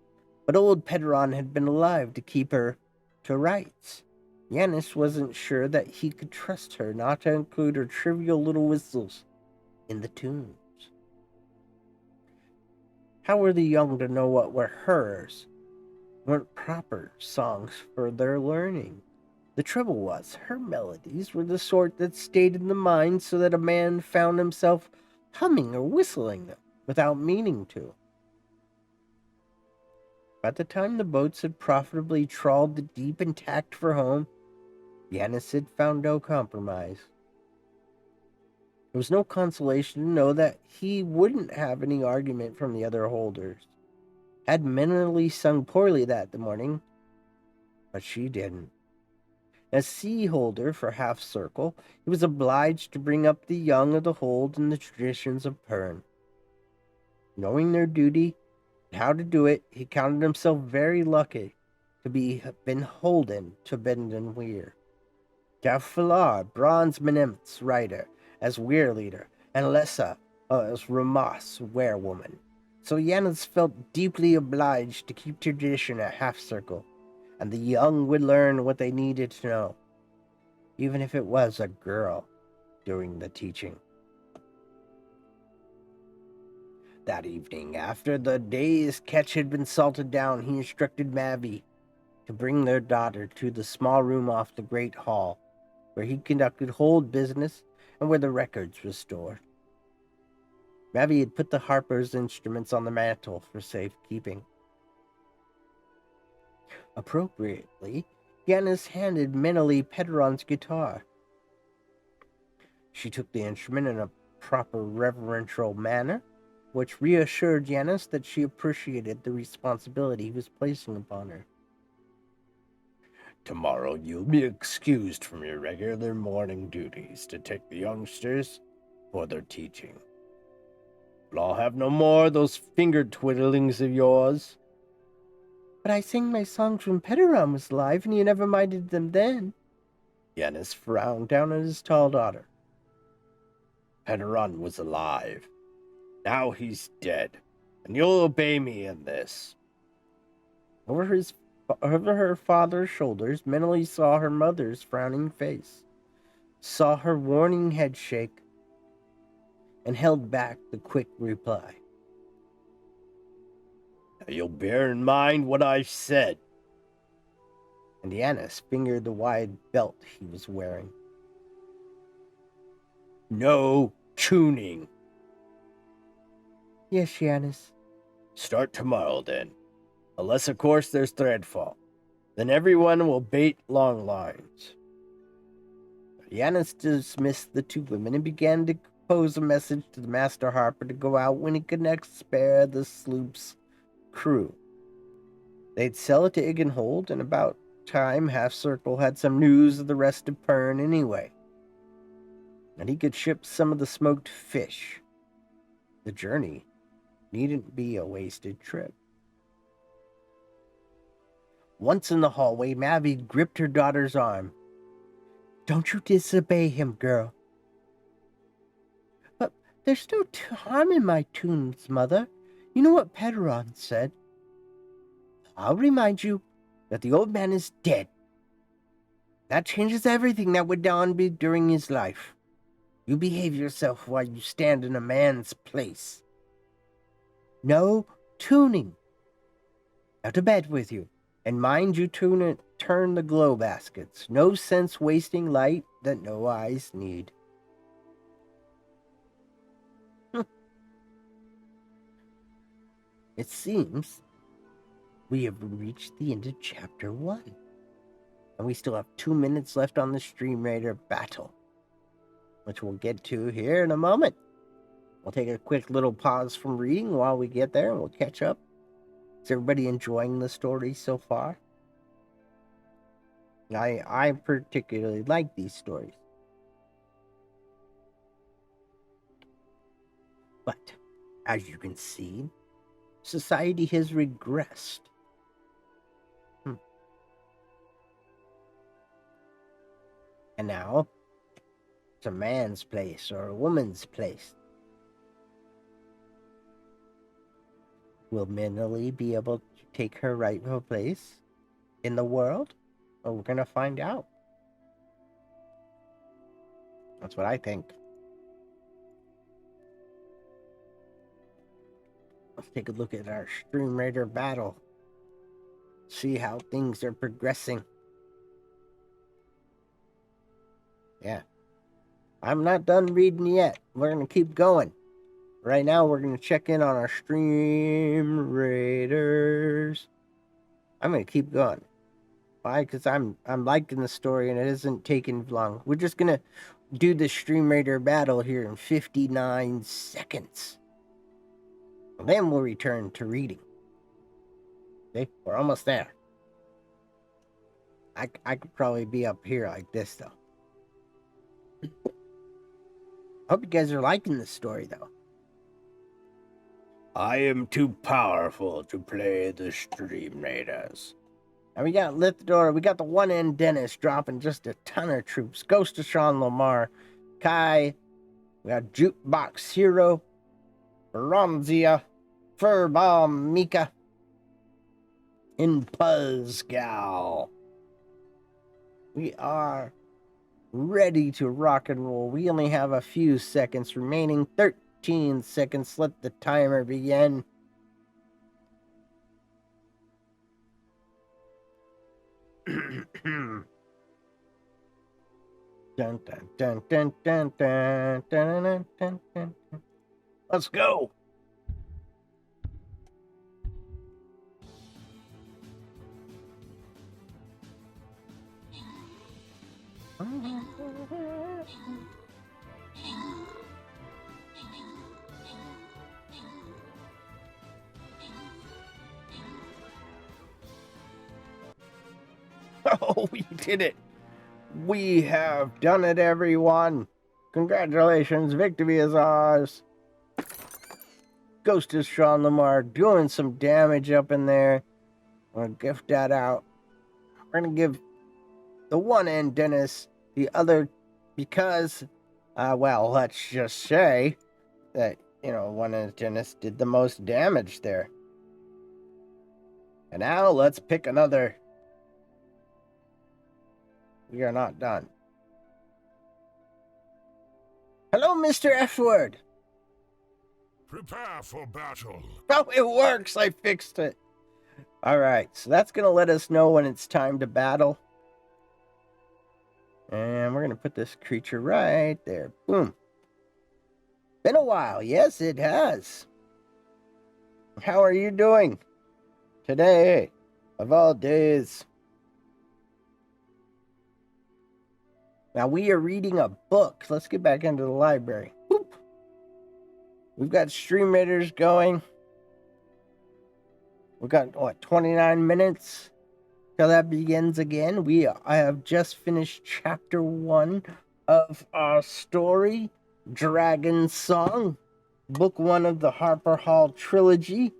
but old Pedron had been alive to keep her to rights. Yanis wasn't sure that he could trust her not to include her trivial little whistles in the tunes. How were the young to know what were hers, weren't proper songs for their learning? The trouble was, her melodies were the sort that stayed in the mind so that a man found himself humming or whistling them without meaning to. By the time the boats had profitably trawled the deep and tacked for home, Yanis had found no compromise. There was no consolation to know that he wouldn't have any argument from the other holders. Had Menelie sung poorly that morning, but she didn't. As sea holder for Half Circle, he was obliged to bring up the young of the hold in the traditions of Pern. Knowing their duty and how to do it, he counted himself very lucky to be beholden to Benden Weir. To have Falar, Bronze Menem's rider, as Weir leader, and Lessa as Ramas werewoman. So Yanis felt deeply obliged to keep tradition at Half Circle, and the young would learn what they needed to know, even if it was a girl doing the teaching. That evening, after the day's catch had been salted down, he instructed Mavi to bring their daughter to the small room off the great hall, where he conducted hold business and where the records were stored. Mavi had put the harper's instruments on the mantel for safekeeping. Appropriately, Yanis handed Menelie Pedron's guitar. She took the instrument in a proper reverential manner, which reassured Yanis that she appreciated the responsibility he was placing upon her. Tomorrow you'll be excused from your regular morning duties to take the youngsters for their teaching. But I'll have no more of those finger twiddlings of yours. But I sang my songs when Pederon was alive, and you never minded them then. Yanis frowned down at his tall daughter. Pederon was alive. Now he's dead, and you'll obey me in this. Over her father's shoulders, Mentally saw her mother's frowning face, saw her warning head shake, and held back the quick reply. Now you'll bear in mind what I've said. And Yanis fingered the wide belt he was wearing. No tuning. Yes, Yanis. Start tomorrow, then. Unless, of course, there's threadfall. Then everyone will bait long lines. Yanis dismissed the two women and began to compose a message to the Master Harper to go out when he could next spare the sloop's crew. They'd sell it to Iggenhold, and about time Half Circle had some news of the rest of Pern anyway. And he could ship some of the smoked fish. The journey needn't be a wasted trip. Once in the hallway, Mavi gripped her daughter's arm. Don't you disobey him, girl. But there's no harm in my tunes, Mother. You know what Pederon said. I'll remind you that the old man is dead. That changes everything that would on be during his life. You behave yourself while you stand in a man's place. No tuning. Now to bed with you. And mind you turn the glow baskets. No sense wasting light that no eyes need. It seems we have reached the end of Chapter 1. And we still have 2 minutes left on the Stream Raider battle, which we'll get to here in a moment. We'll take a quick little pause from reading while we get there, and we'll catch up. Is everybody enjoying the story so far? I particularly like these stories. But, as you can see, society has regressed. And now, it's a man's place or a woman's place. Will Mentally be able to take her rightful place in the world? Well, we're going to find out. That's what I think. Let's take a look at our Stream Raider battle. See how things are progressing. Yeah. I'm not done reading yet. We're going to keep going. Right now, we're going to check in on our Stream Raiders. I'm going to keep going. Why? Because I'm liking the story and it isn't taking long. We're just going to do the Stream Raider battle here in 59 seconds. And then we'll return to reading. Okay? We're almost there. I could probably be up here like this, though. Hope you guys are liking this story, though. I am too powerful to play the Stream Raiders. And we got Lithodora, we got the one-end Dennis dropping just a ton of troops. Ghost of Sean Lamar, Kai, we got Jukebox Hero, Bronzia, Furbomb Mika, and Puzzgal. We are ready to rock and roll. We only have a few seconds remaining. 13 seconds. Let the timer begin. Dun, dun, dun, dun, dun, dun, dun, dun, dun, dun. Let's go. Oh, we did it. We have done it, everyone. Congratulations, victory is ours. Ghost is Sean Lamar doing some damage up in there. I'm going to gift that out. We're going to give the one end Dennis, the other, because, well, let's just say that, one end Dennis did the most damage there. And now let's pick another. We are not done. Hello, Mr. F-Word. Prepare for battle. Oh, it works. I fixed it. All right, so that's going to let us know when it's time to battle. And we're going to put this creature right there. Boom. Been a while. Yes, it has. How are you doing today, of all days? Now, we are reading a book. Let's get back into the library. Whoop. We've got Stream Raiders going. We've got, 29 minutes till that begins again. I have just finished chapter 1 of our story, Dragon Song, book 1 of the Harper Hall trilogy,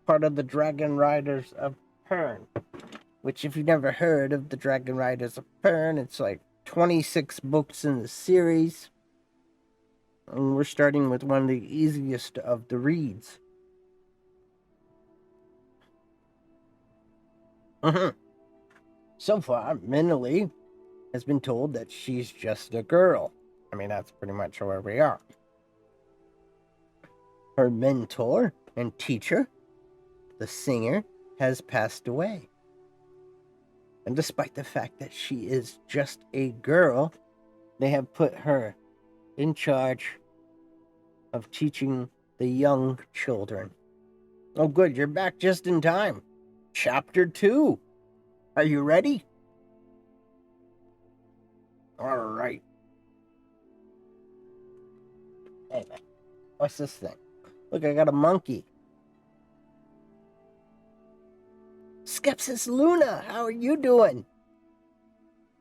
part of the Dragon Riders of Pern, which, if you've never heard of the Dragon Riders of Pern, it's like 26 books in the series. And we're starting with one of the easiest of the reads. So far, Minoli has been told that she's just a girl. I mean, that's pretty much where we are. Her mentor and teacher, the singer, has passed away. And despite the fact that she is just a girl, they have put her in charge of teaching the young children. Oh, good, you're back just in time. Chapter 2. Are you ready? All right. Hey, man. What's this thing? Look, I got a monkey. Skepsis Luna, how are you doing?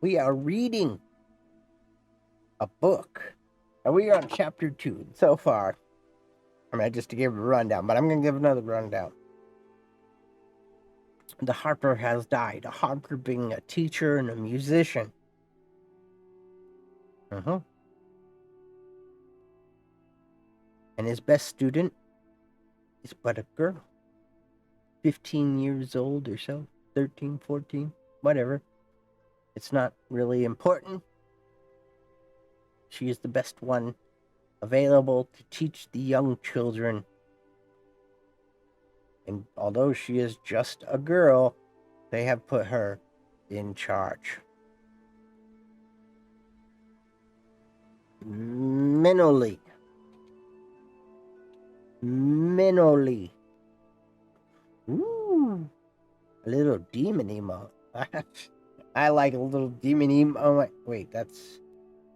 We are reading a book. And we are on chapter 2 so far. I mean, just to give a rundown, but I'm going to give another rundown. The Harper has died. A Harper being a teacher and a musician. And his best student is but a girl. 15 years old or so. 13, 14, whatever. It's not really important. She is the best one available to teach the young children. And although she is just a girl, they have put her in charge. Minoli. Ooh. A little demon emo. I like a little demon emo. Oh, wait, that's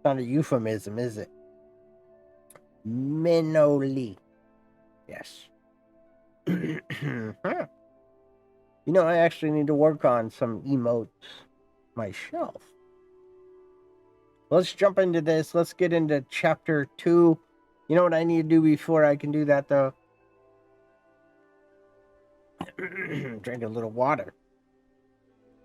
not a euphemism, is it? Minoli. Yes. Huh. I actually need to work on some emotes myself. Let's jump into this. Let's get into chapter 2. You know what I need to do before I can do that, though? Drink a little water.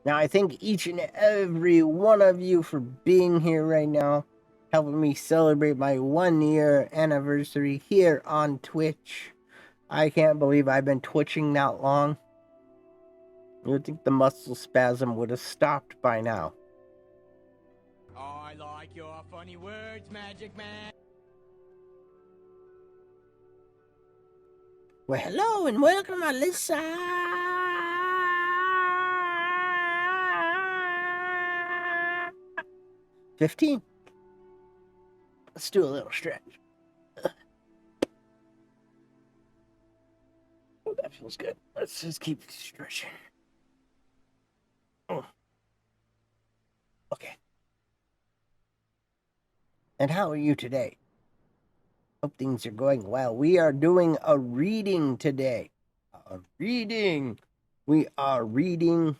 Now, I thank each and every one of you for being here right now, helping me celebrate my 1-year anniversary here on Twitch. I can't believe I've been twitching that long. You would think the muscle spasm would have stopped by now. I like your funny words, Magic Man. Well, hello and welcome, Alyssa. 15. Let's do a little stretch. Oh, that feels good. Let's just keep stretching. Oh. Okay. And how are you today? Hope things are going well. We are doing a reading today. We are reading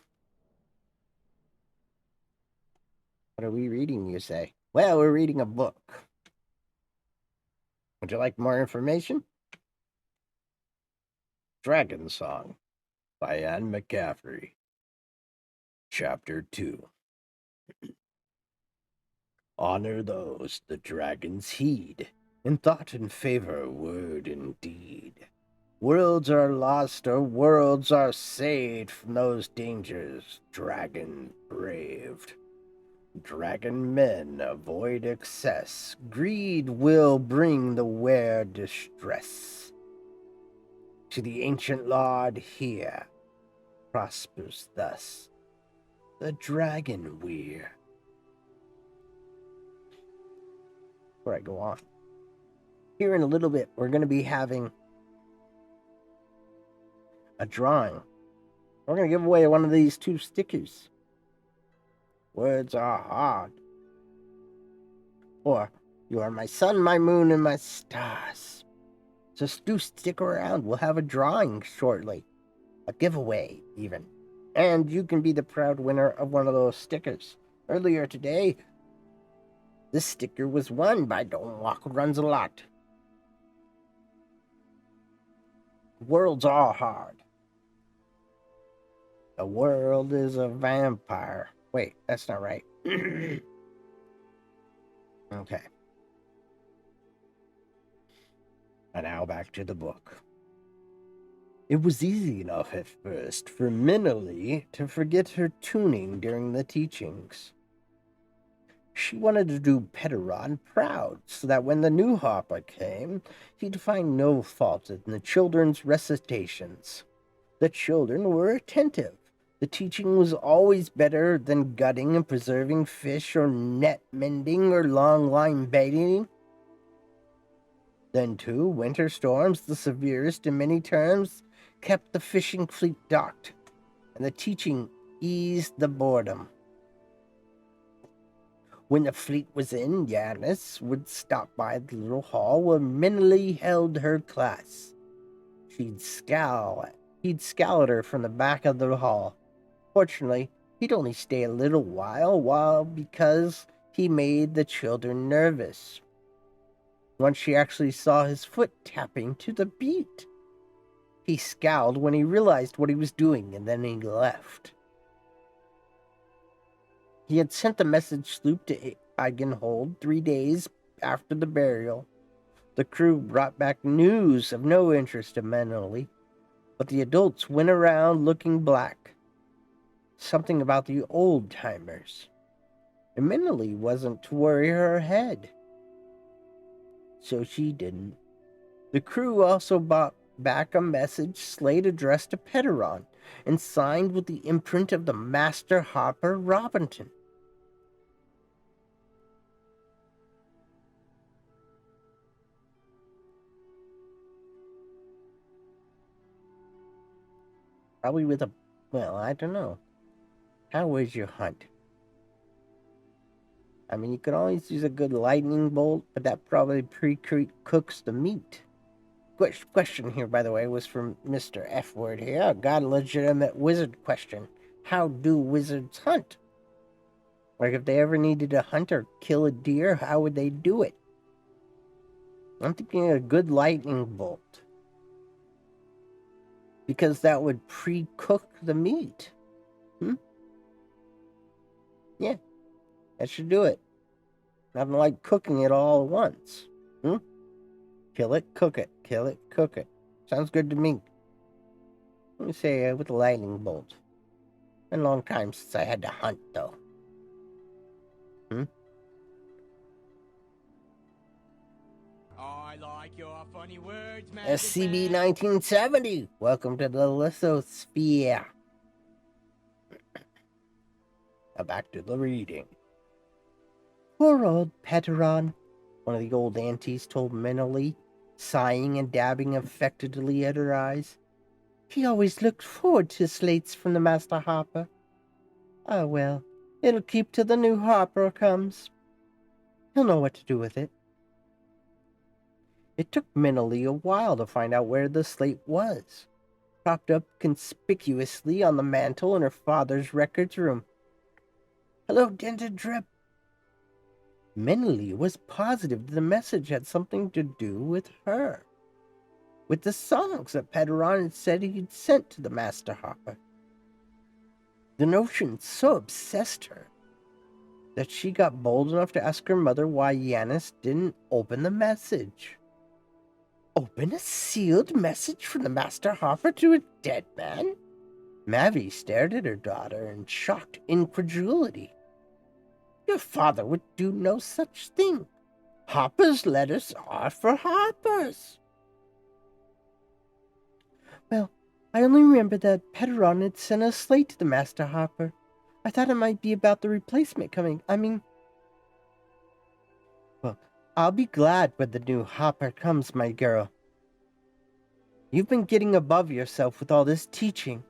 What are we reading, you say? Well, we're reading a book. Would you like more information? Dragon Song by Anne McCaffrey. Chapter 2. Honor those the dragons heed, in thought and favor, word and deed. Worlds are lost or worlds are saved from those dangers dragon braved. Dragon men avoid excess, greed will bring the wear distress. To the ancient lord here, prospers thus the dragon weir. Before I go on, here in a little bit, we're going to be having a drawing. We're going to give away one of these 2 stickers. Words are hard. Or, you are my sun, my moon, and my stars. Just do stick around. We'll have a drawing shortly. A giveaway, even. And you can be the proud winner of one of those stickers. Earlier today, this sticker was won by Don't Walk Runs a Lot. Worlds are hard. The world is a vampire. Wait, that's not right. Okay. And now back to the book. It was easy enough at first for Minnalee to forget her tuning during the teachings. She wanted to do Petaron proud, so that when the new Harper came, he'd find no fault in the children's recitations. The children were attentive. The teaching was always better than gutting and preserving fish or net mending or long line baiting. Then, too, winter storms, the severest in many terms, kept the fishing fleet docked, and the teaching eased the boredom. When the fleet was in, Yanis would stop by the little hall where Minnalee held her class. He'd scowl at her from the back of the hall. Fortunately, he'd only stay a little while because he made the children nervous. Once she actually saw his foot tapping to the beat. He scowled when he realized what he was doing, and then he left. He had sent the message sloop to Eigenhold 3 days after the burial. The crew brought back news of no interest to Minnalee, but the adults went around looking black. Something about the old-timers. And Minnalee wasn't to worry her head. So she didn't. The crew also brought back a message Slade addressed to Petaron and signed with the imprint of the Master Harper Robinson. Probably with a... well, I don't know. How was your hunt? I mean, you could always use a good lightning bolt, but that probably pre-cooks the meat. Question here, by the way, was from Mr. F Word here. Got a legitimate wizard question. How do wizards hunt? Like, if they ever needed to hunt or kill a deer, how would they do it? I'm thinking a good lightning bolt. Because that would pre-cook the meat. Yeah, that should do it. Nothing like cooking it all at once. Kill it, cook it. Kill it, cook it. Sounds good to me. Let me say with a lightning bolt. Been a long time since I had to hunt, though. I like your funny words, Magic SCB Man. 1970. Welcome to the lithosphere. Now back to the reading. Poor old Petaron, one of the old aunties told Minnalee, sighing and dabbing affectedly at her eyes. He always looked forward to slates from the Master Harper. Oh well, it'll keep till the new Harper comes. He'll know what to do with it. It took Minnalee a while to find out where the slate was, propped up conspicuously on the mantel in her father's records room. Hello, Dented Drip. Mentally was positive the message had something to do with her, with the songs that Pederon had said he'd sent to the Master Harper. The notion so obsessed her that she got bold enough to ask her mother why Yanis didn't open the message. Open a sealed message from the Master Harper to a dead man? Mavi stared at her daughter in shocked incredulity. Your father would do no such thing. Harper's letters are for Harpers. Well, I only remember that Pederon had sent a slate to the Master Harper. I thought it might be about the replacement coming. Well, I'll be glad when the new Harper comes, my girl. You've been getting above yourself with all this teaching.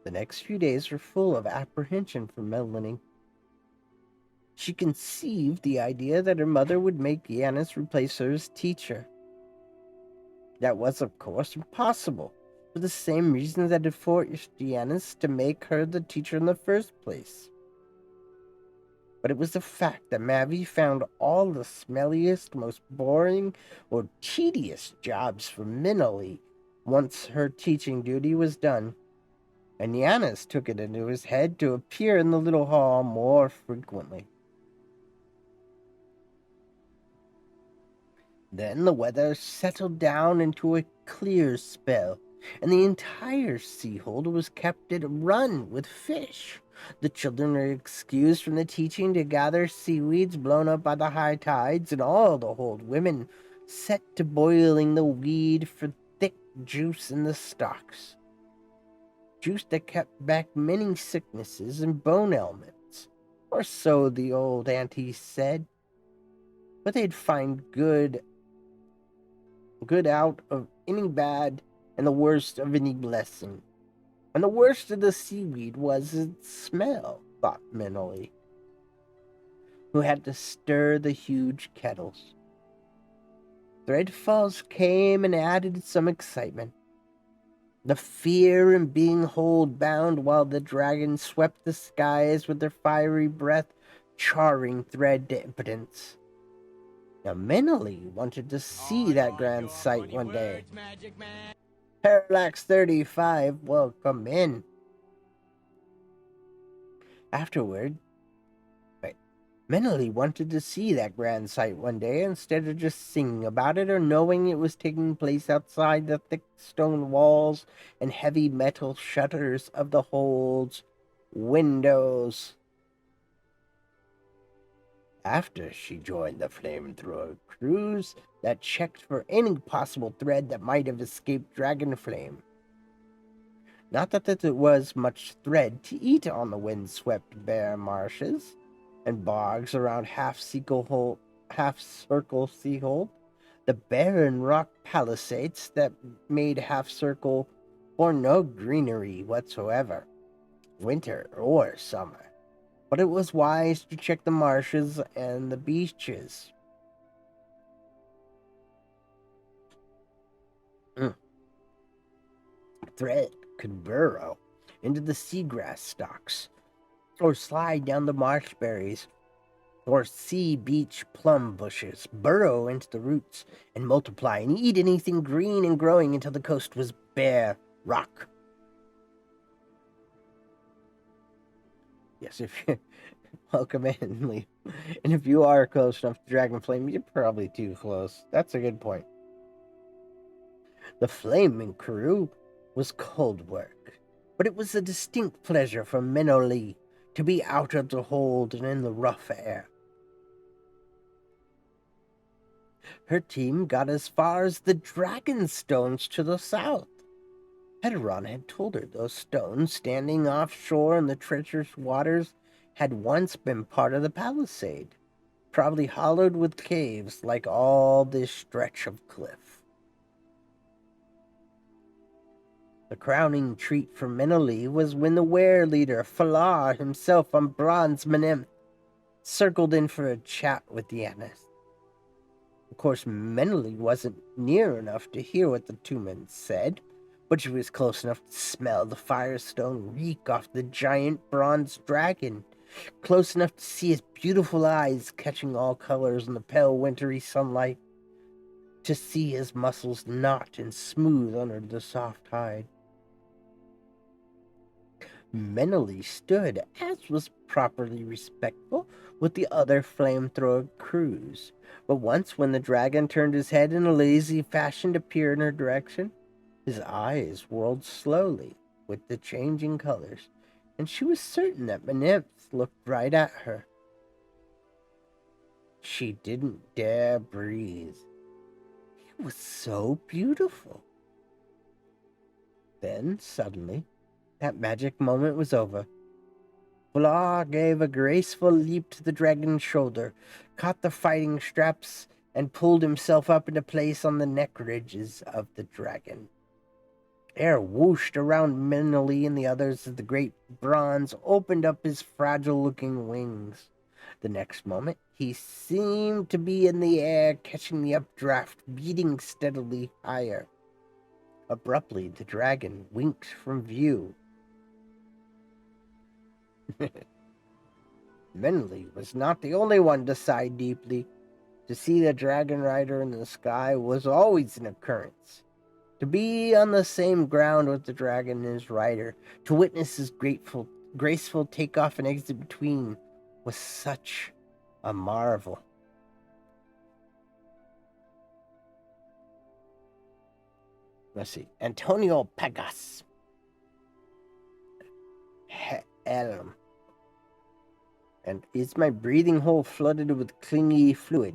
The next few days were full of apprehension for Melanie. She conceived the idea that her mother would make Yanis replace her as teacher. That was, of course, impossible, for the same reason that had forced Yanis to make her the teacher in the first place. But it was the fact that Mavi found all the smelliest, most boring, or tedious jobs for Minoli once her teaching duty was done, and Yanis took it into his head to appear in the little hall more frequently. Then the weather settled down into a clear spell, and the entire sea-hold was kept at run with fish. The children were excused from the teaching to gather seaweeds blown up by the high tides, and all the hold women set to boiling the weed for thick juice in the stocks. Juice that kept back many sicknesses and bone ailments, or so the old aunties said. But they'd find good out of any bad and the worst of any blessing. And the worst of the seaweed was its smell, thought Minoli, who had to stir the huge kettles. Threadfalls came and added some excitement. The fear in being hold-bound while the dragons swept the skies with their fiery breath, charring Thread to impotence. Now, Minoli wanted to see that grand sight one day. Parallax 35, welcome in. Minoli wanted to see that grand sight one day instead of just singing about it or knowing it was taking place outside the thick stone walls and heavy metal shutters of the hold's windows. After she joined the flamethrower crews that checked for any possible thread that might have escaped Dragonflame. Not that there was much thread to eat on the windswept bare marshes and bogs around half-circle Seahold, the barren rock palisades that made half-circle bore no greenery whatsoever, winter or summer. But it was wise to check the marshes and the beaches. Thread could burrow into the seagrass stalks, or slide down the marshberries, or sea beach plum bushes, burrow into the roots, and multiply and eat anything green and growing until the coast was bare rock. Yes, if you welcome in, Lee. And if you are close enough to Dragonflame, you're probably too close. That's a good point. The flaming crew was cold work, but it was a distinct pleasure for Minoli to be out of the hold and in the rough air. Her team got as far as the Dragon Stones to the south. Pederon had told her those stones, standing offshore in the treacherous waters, had once been part of the palisade, probably hollowed with caves like all this stretch of cliff. The crowning treat for Minoli was when the were leader, Falar himself on Bronze Menem, circled in for a chat with Yanis. Of course, Minoli wasn't near enough to hear what the two men said, but she was close enough to smell the firestone reek off the giant bronze dragon close enough to see his beautiful eyes catching all colors in the pale wintry sunlight, to see his muscles knot and smooth under the soft hide. Mentally stood, as was properly respectful, with the other flamethrower crews. But once when the dragon turned his head in a lazy fashion to peer in her direction, his eyes whirled slowly with the changing colors, and she was certain that Meniph looked right at her. She didn't dare breathe. It was so beautiful. Then, suddenly, that magic moment was over. Vlar gave a graceful leap to the dragon's shoulder, caught the fighting straps, and pulled himself up into place on the neck ridges of the dragon. Air whooshed around Menelli and the others as the great bronze opened up his fragile-looking wings. The next moment, he seemed to be in the air, catching the updraft, beating steadily higher. Abruptly, the dragon winked from view. Menelli was not the only one to sigh deeply. To see the dragon rider in the sky was always an occurrence. To be on the same ground with the dragon and his rider, to witness his graceful takeoff and exit between, was such a marvel. Let's see. Antonio Pegas. Helm. And is my breathing hole flooded with clingy fluid?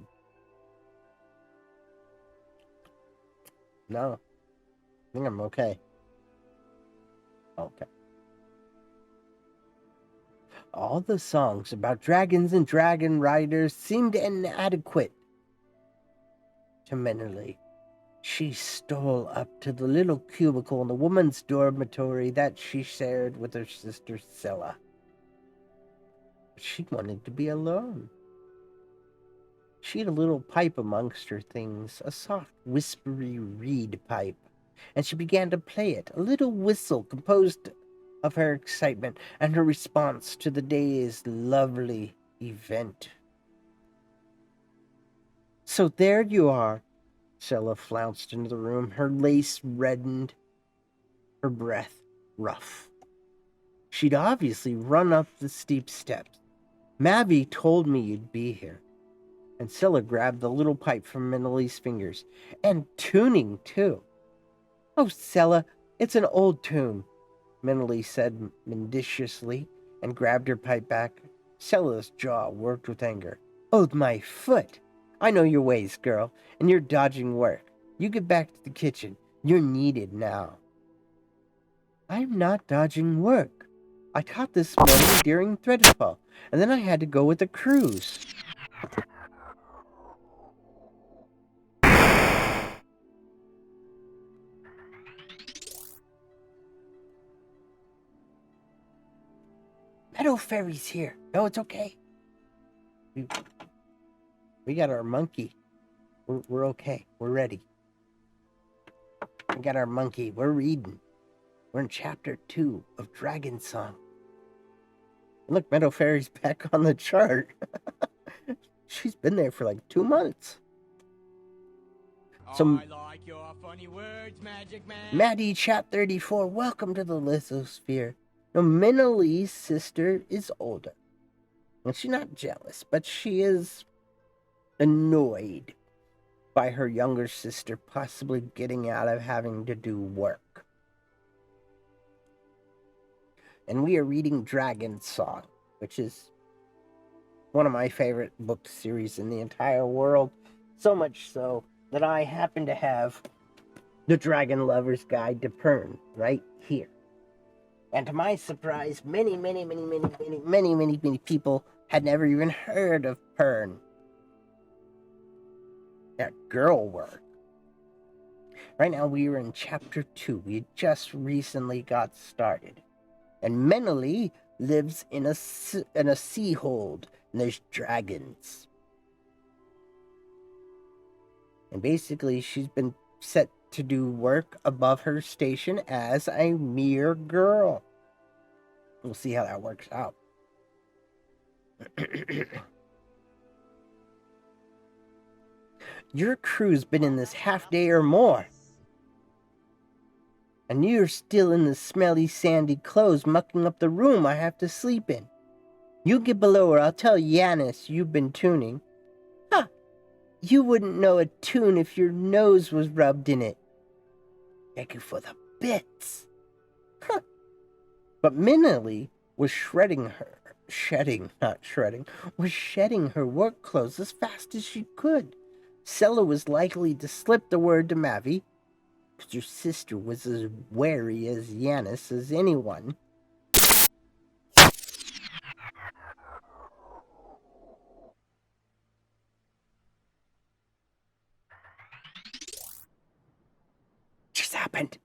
No. I think I'm okay. Okay. All the songs about dragons and dragon riders seemed inadequate to Menelli. She stole up to the little cubicle in the woman's dormitory that she shared with her sister Scylla. She wanted to be alone. She had a little pipe amongst her things, a soft, whispery reed pipe, and she began to play it, a little whistle composed of her excitement and her response to the day's lovely event. So there you are. Scylla flounced into the room, her lace reddened, her breath rough. She'd obviously run up the steep steps. Mavi told me you'd be here. And Scylla grabbed the little pipe from Menelli's fingers. And tuning, too. Oh, Scylla, it's an old tune, Menelli said mendaciously, and grabbed her pipe back. Scylla's jaw worked with anger. Oh, my foot! I know your ways, girl, and you're dodging work. You get back to the kitchen. You're needed now. I'm not dodging work. I caught this morning during Threadfall, and then I had to go with the cruise. Meadow Fairy's here. No, it's okay. We got our monkey. We're okay. We're ready. We got our monkey. We're reading. We're in chapter 2 of Dragon Song. Look, Meadow Fairy's back on the chart. She's been there for like 2 months. So, I like your funny words, Magic Man. Maddie, chat 34, welcome to the lithosphere. Now, Menelli's sister is older. And she's not jealous, but she is annoyed by her younger sister possibly getting out of having to do work. And we are reading Dragon Song, which is one of my favorite book series in the entire world. So much so that I happen to have the Dragon Lover's Guide to Pern right here. And to my surprise, many people had never even heard of Pern. That girl work. Right now we are in chapter 2. We had just recently got started. And Menelli lives in a sea hold, and there's dragons. And basically she's been set to do work above her station as a mere girl. We'll see how that works out. Your crew's been in this half day or more. And you're still in the smelly, sandy clothes mucking up the room I have to sleep in. You get below or I'll tell Yanis you've been tuning. Huh. You wouldn't know a tune if your nose was rubbed in it. Thank you for the bits. Huh. But Minnie was shedding her work clothes as fast as she could. Sella was likely to slip the word to Mavi, but your sister was as wary as Yanis as anyone. Just happened.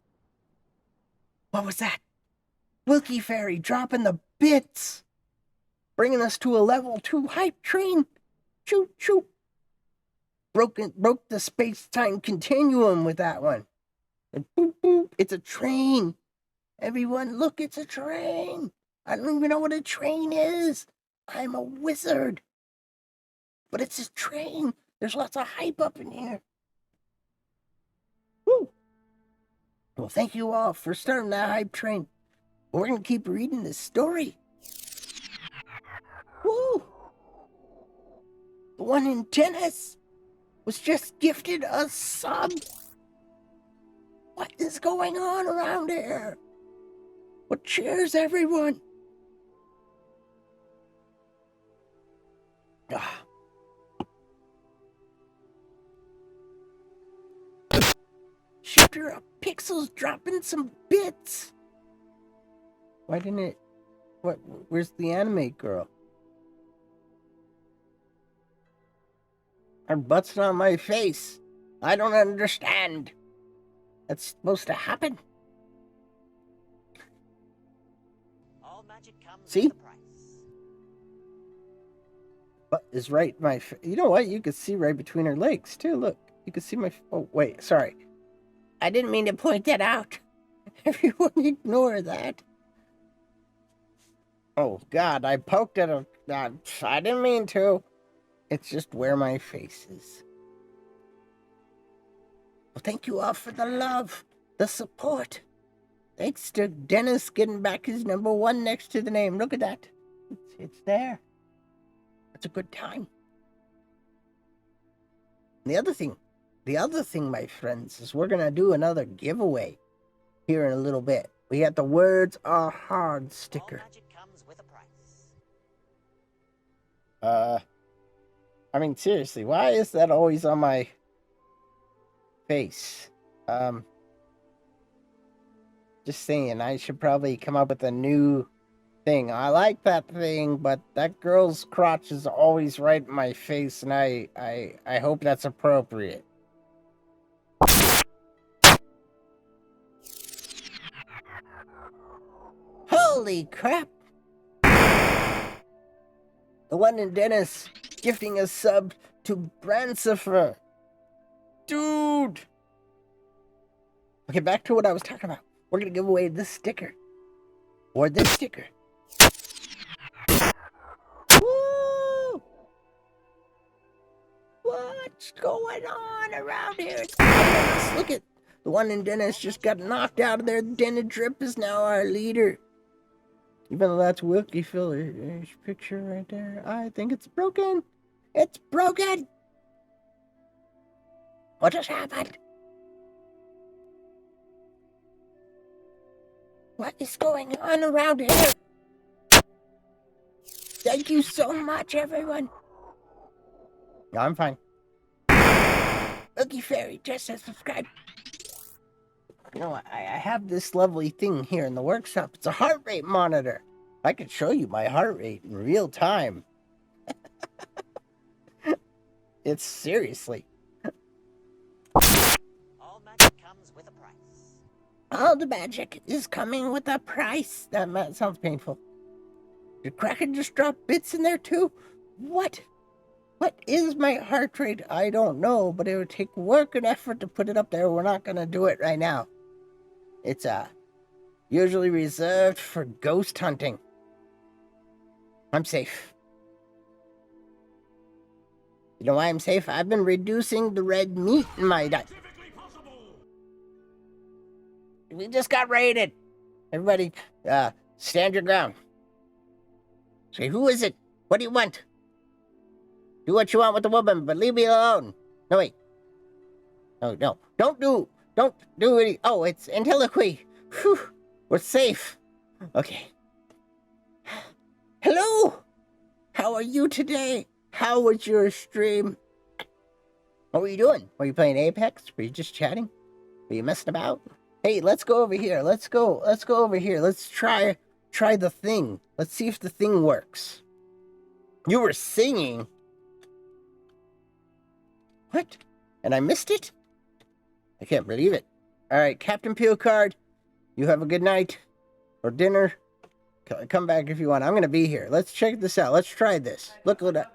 What was that? Wilkie Fairy dropping the bits. Bringing us to a level 2 hype train. Choo choo. Broke the space-time continuum with that one. And boop boop, it's a train. Everyone, look, it's a train. I don't even know what a train is. I'm a wizard. But it's a train. There's lots of hype up in here. Woo. Well, thank you all for starting that hype train. We're going to keep reading this story. Woo! The one in tennis was just gifted a sub. What is going on around here? What cheers everyone? Ah. Shifter of Pixels dropping some bits. Why didn't it... Where's the anime girl? Her butt's on my face. I don't understand. That's supposed to happen. All magic comes See? with a price. Butt is right you know what? You can see right between her legs, too. Look. You can see my... Oh, wait. Sorry. I didn't mean to point that out. Everyone ignore that. Oh, God. I poked at her. I didn't mean to. It's just where my face is. Well, thank you all for the love, the support. Thanks to Dennis getting back his number 1 next to the name. Look at that. It's there. It's a good time. The other thing, my friends, is we're going to do another giveaway here in a little bit. We got the Words Are Hard sticker. All magic comes with a price. I mean, seriously, why is that always on my face? Just saying, I should probably come up with a new thing. I like that thing, but that girl's crotch is always right in my face, and I hope that's appropriate. Holy crap! The one in Dennis gifting a sub to Brancifer. Dude! Okay, back to what I was talking about. We're gonna give away this sticker. Or this sticker. Woo! What's going on around here? It's chaos. Look at the one in Dennis just got knocked out of there. Dennis Drip is now our leader. Even though that's Wilkie Filler's picture right there, I think it's broken. It's broken! What just happened? What is going on around here? Thank you so much, everyone. No, I'm fine. Wilkie Fairy just said subscribe. You know, I have this lovely thing here in the workshop. It's a heart rate monitor. I could show you my heart rate in real time. It's seriously. All magic comes with a price. All the magic is coming with a price. That sounds painful. Did Kraken just drop bits in there too? What? What is my heart rate? I don't know, but it would take work and effort to put it up there. We're not going to do it right now. It's usually reserved for ghost hunting. I'm safe. You know why I'm safe? I've been reducing the red meat in my diet. We just got raided. Everybody, stand your ground. Say, who is it? What do you want? Do what you want with the woman, but leave me alone. No, wait. No. Don't do any. Oh, it's antiloquy. Whew. We're safe. Okay. Hello. How are you today? How was your stream? What were you doing? Were you playing Apex? Were you just chatting? Were you messing about? Hey, let's go over here. Let's go over here. Let's try the thing. Let's see if the thing works. You were singing. What? And I missed it? I can't believe it. All right, Captain Picard, you have a good night or dinner. Come back if you want. I'm going to be here. Let's check this out. Let's try this. Look at that.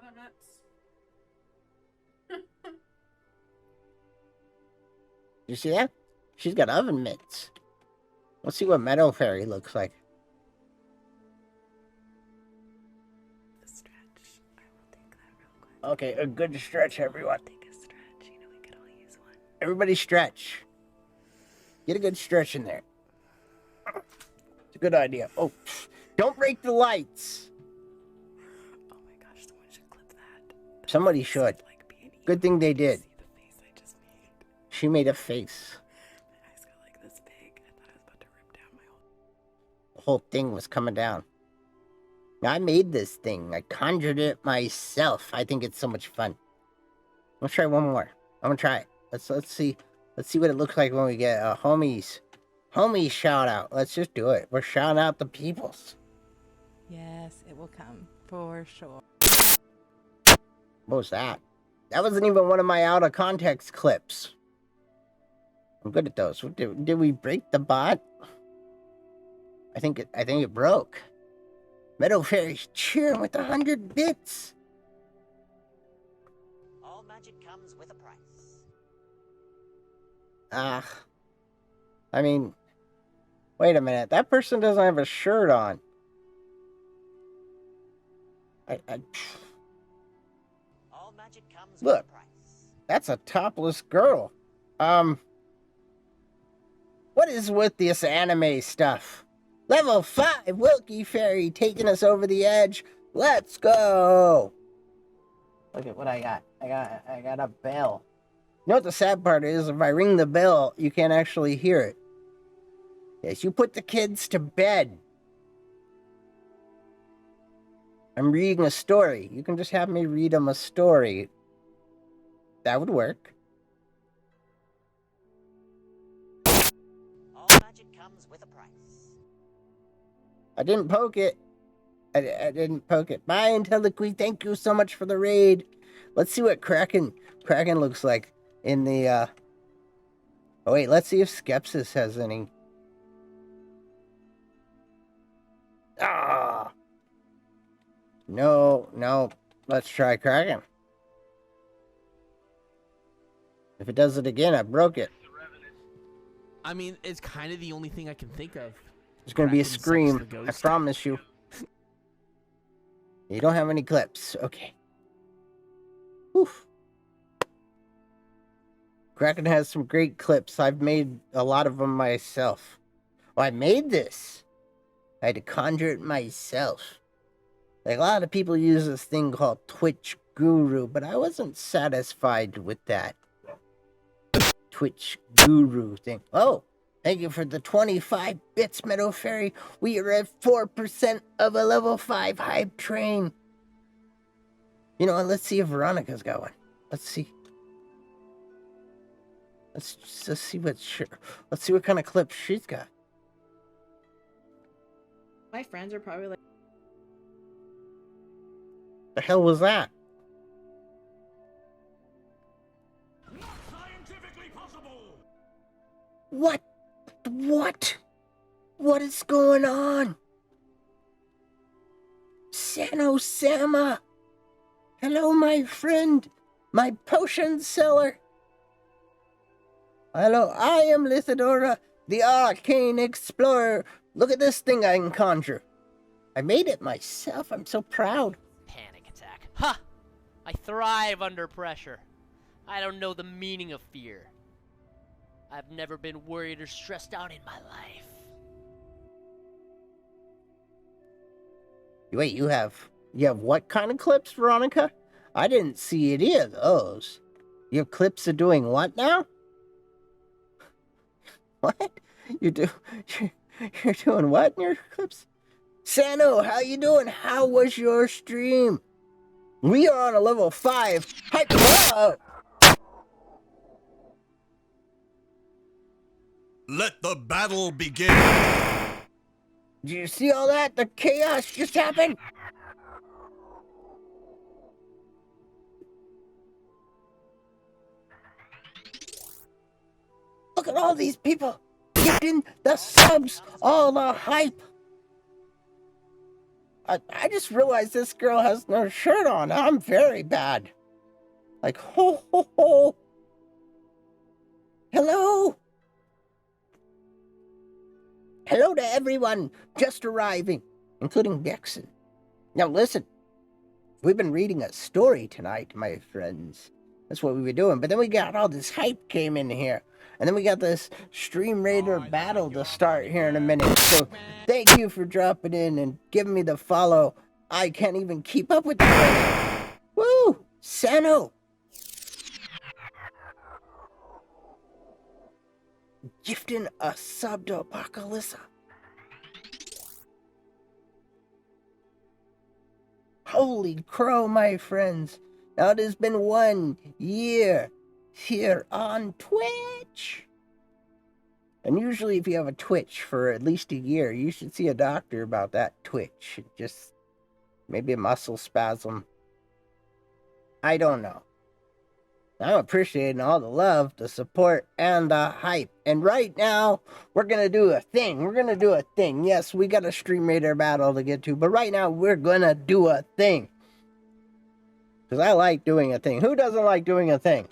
You see that? She's got oven mitts. Let's see what Meadow Fairy looks like. Okay, a good stretch, everyone. Take a stretch. You know, we could all use one. Everybody stretch. Get a good stretch in there. It's a good idea. Oh, don't break the lights. Oh my gosh, someone should clip that. Somebody should. Good thing they did. See the face I just made. She made a face. My eyes got like this big. I thought I was about to rip down my whole... The whole thing was coming down. I made this thing. I conjured it myself. I think it's so much fun. Let's try one more. I'm gonna try it. Let's see. Let's see what it looks like when we get a homies shout out. Let's just do it. We're shouting out the peoples. Yes, it will come for sure. What was that? That wasn't even one of my out of context clips. I'm good at those. Did we break the bot? I think it broke. Meadow Fairy's cheering with 100 bits. All magic comes with a price. I mean, wait a minute. That person doesn't have a shirt on. All magic comes Look, with a price. That's a topless girl. What is with this anime stuff? Level 5 Wilkie Fairy taking us over the edge. Let's go. Look at what I got. I got a bell. You know what the sad part is? If I ring the bell, you can't actually hear it. Yes, you put the kids to bed. I'm reading a story. You can just have me read them a story. That would work. All magic comes with a price. I didn't poke it. I didn't poke it. Bye, Intelliqui. Thank you so much for the raid. Let's see what Kraken looks like in the, Oh, wait. Let's see if Skepsis has any. Ah! No. Let's try Kraken. If it does it again, I broke it. I mean, it's kind of the only thing I can think of. There's going to be a scream. I promise you. You don't have any clips. Okay. Oof. Kraken has some great clips. I've made a lot of them myself. Oh, I made this. I had to conjure it myself. Like, a lot of people use this thing called Twitch Guru, but I wasn't satisfied with that Twitch Guru thing. Oh, thank you for the 25 bits, Meadow Fairy. We are at 4% of a level 5 hype train. You know what? Let's see if Veronica's got one. Let's see. Let's see what kind of clips she's got. My friends are probably like, The hell was that? Scientifically possible. What? What is going on? Sano Sama. Hello, my friend. My potion seller. Hello, I am Lithodora The Arcane Explorer. Look at this thing I can conjure. I made it myself. I'm so proud. Panic attack. Ha! I thrive under pressure. I don't know the meaning of fear. I've never been worried or stressed out in my life. Wait, you have what kind of clips, Veronica? I didn't see any of those. You have clips of doing what now? What? You're doing what in your clips? Sano, how you doing? How was your stream? We are on a level 5. Whoa! Let the battle begin. Did you see all that? The chaos just happened. Look at all these people getting the subs, all the hype. I just realized this girl has no shirt on. I'm very bad. Like, ho, ho, ho. Hello? Hello to everyone just arriving, including Dixon. Now listen, we've been reading a story tonight, my friends. That's what we were doing. But then we got all this hype came in here. And then we got this Stream Raider battle to start here in a minute. So thank you for dropping in and giving me the follow. I can't even keep up with that. Woo! Sano! Gifting a sub to Apocalypse. Holy crow, my friends. Now it has been 1 year here on Twitch. And usually if you have a Twitch for at least a year, you should see a doctor about that Twitch. Just maybe a muscle spasm. I don't know. I'm appreciating all the love, the support, and the hype. And right now, we're going to do a thing. Yes, we got a Stream Raider battle to get to, but right now, we're going to do a thing. Because I like doing a thing. Who doesn't like doing a thing?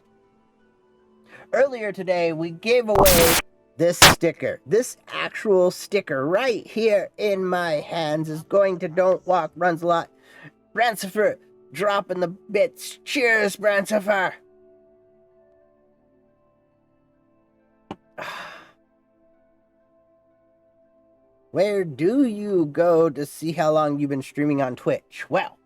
Earlier today, we gave away this sticker. This actual sticker right here in my hands is going to Don't Walk, Runs a Lot. Brancifer dropping the bits. Cheers, Brancifer. Where do you go to see how long you've been streaming on Twitch? Well,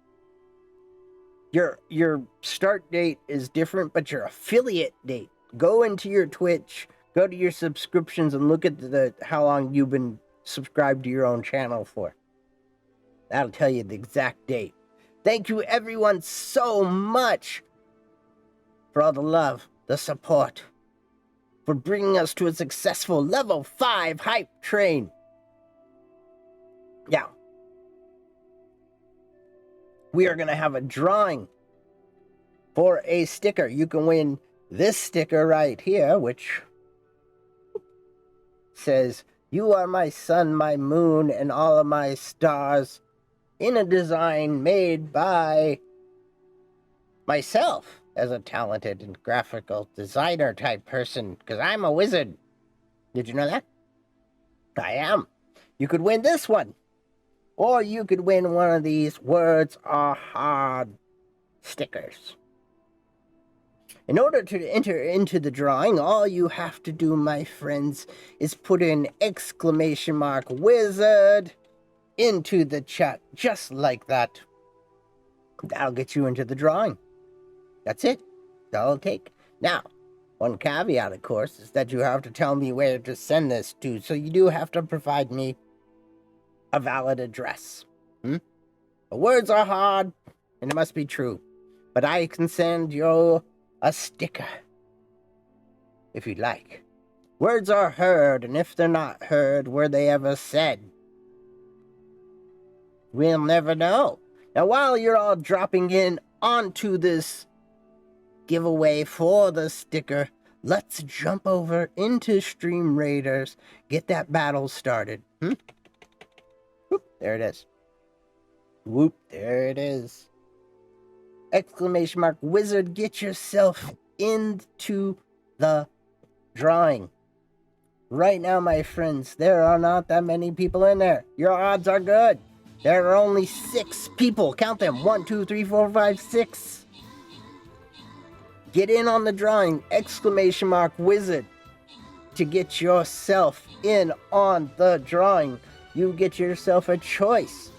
your start date is different, but your affiliate date. Go into your Twitch, go to your subscriptions, and look at how long you've been subscribed to your own channel for. That'll tell you the exact date. Thank you, everyone, so much for all the love, the support, for bringing us to a successful level 5 hype train. Now, we are going to have a drawing for a sticker. You can win this sticker right here, which says, "You are my sun, my moon, and all of my stars," in a design made by myself as a talented and graphical designer type person, because I'm a wizard. Did you know that? I am. You could win this one. Or you could win one of these Words Are Hard stickers. In order to enter into the drawing, all you have to do, my friends, is put in !wizard into the chat, just like that. That'll get you into the drawing. That's it. That's all it'll take. Now, one caveat, of course, is that you have to tell me where to send this to, so you do have to provide me a valid address. The words are hard, and it must be true. But I can send you a sticker, if you'd like. Words are heard, and if they're not heard, were they ever said? We'll never know. Now, while you're all dropping in onto this giveaway for the sticker, let's jump over into Stream Raiders, get that battle started. Whoop, there it is. Whoop, there it is. !wizard, get yourself into the drawing. Right now, my friends, there are not that many people in there. Your odds are good. There are only 6 people. Count them. 1, 2, 3, 4, 5, 6. Get in on the drawing! Exclamation mark wizard. To get yourself in on the drawing, you get yourself a choice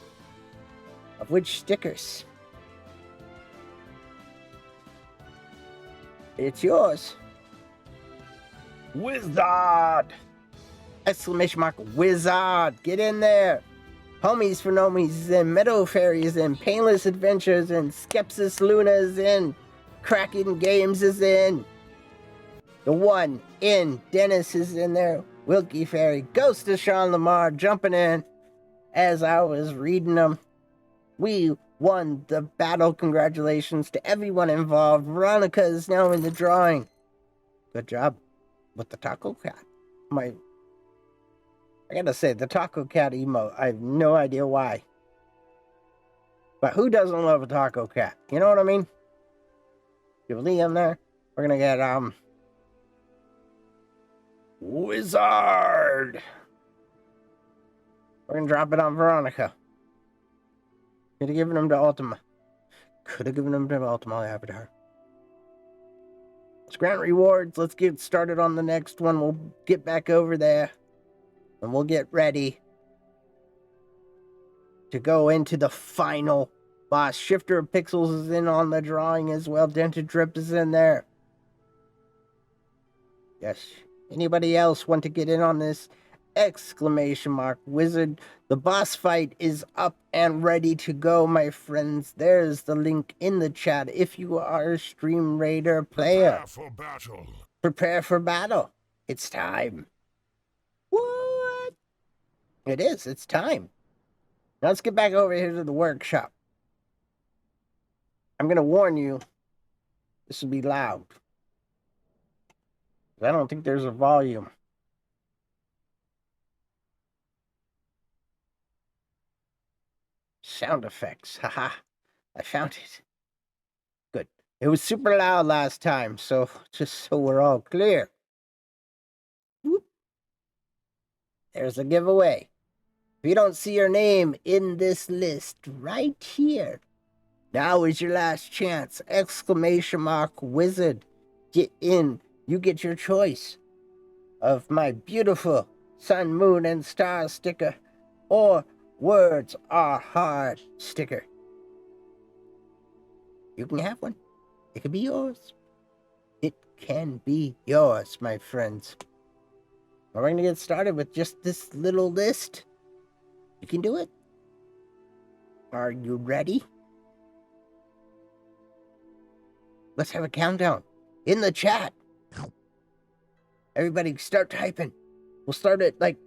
of which stickers. It's yours. Wizard! Exclamation mark wizard. Get in there. Homies for Nomies is in, Meadow Fairy is in, Painless Adventures in, Skepsis Luna is in, Kraken Games is in. The one in, Dennis is in there, Wilkie Fairy, Ghost of Sean Lamar jumping in. As I was reading them, we won the battle. Congratulations to everyone involved. Veronica is now in the drawing. Good job with the Taco Cat. I gotta say, the Taco Cat emote, I have no idea why. But who doesn't love a Taco Cat? You know what I mean? Give Liam there. We're gonna get, Wizard! We're gonna drop it on Veronica. Could have given him to Ultima. Could have given him to Ultima Avatar. Let's grant rewards. Let's get started on the next one. We'll get back over there. And we'll get ready to go into the final boss. Shifter of Pixels is in on the drawing as well. Dented Drip is in there. Yes. Anybody else want to get in on this? Exclamation mark wizard. The boss fight is up and ready to go, my friends. There's the link in the chat if you are a Stream Raider player. Prepare for battle. Prepare for battle. It's time. What? It is. It's time. Now let's get back over here to the workshop. I'm going to warn you, this will be loud. I don't think there's a volume. Sound effects. Haha. I found it. Good. It was super loud last time, so just so we're all clear. Whoop. There's a giveaway. If you don't see your name in this list right here, now is your last chance. Exclamation mark wizard. Get in. You get your choice of my beautiful sun, moon, and star sticker or words are hard sticker. You can have one. It can be yours. It can be yours, my friends. We're going to get started with just this little list. You can do it. Are you ready? Let's have a countdown in the chat. Everybody start typing. We'll start at like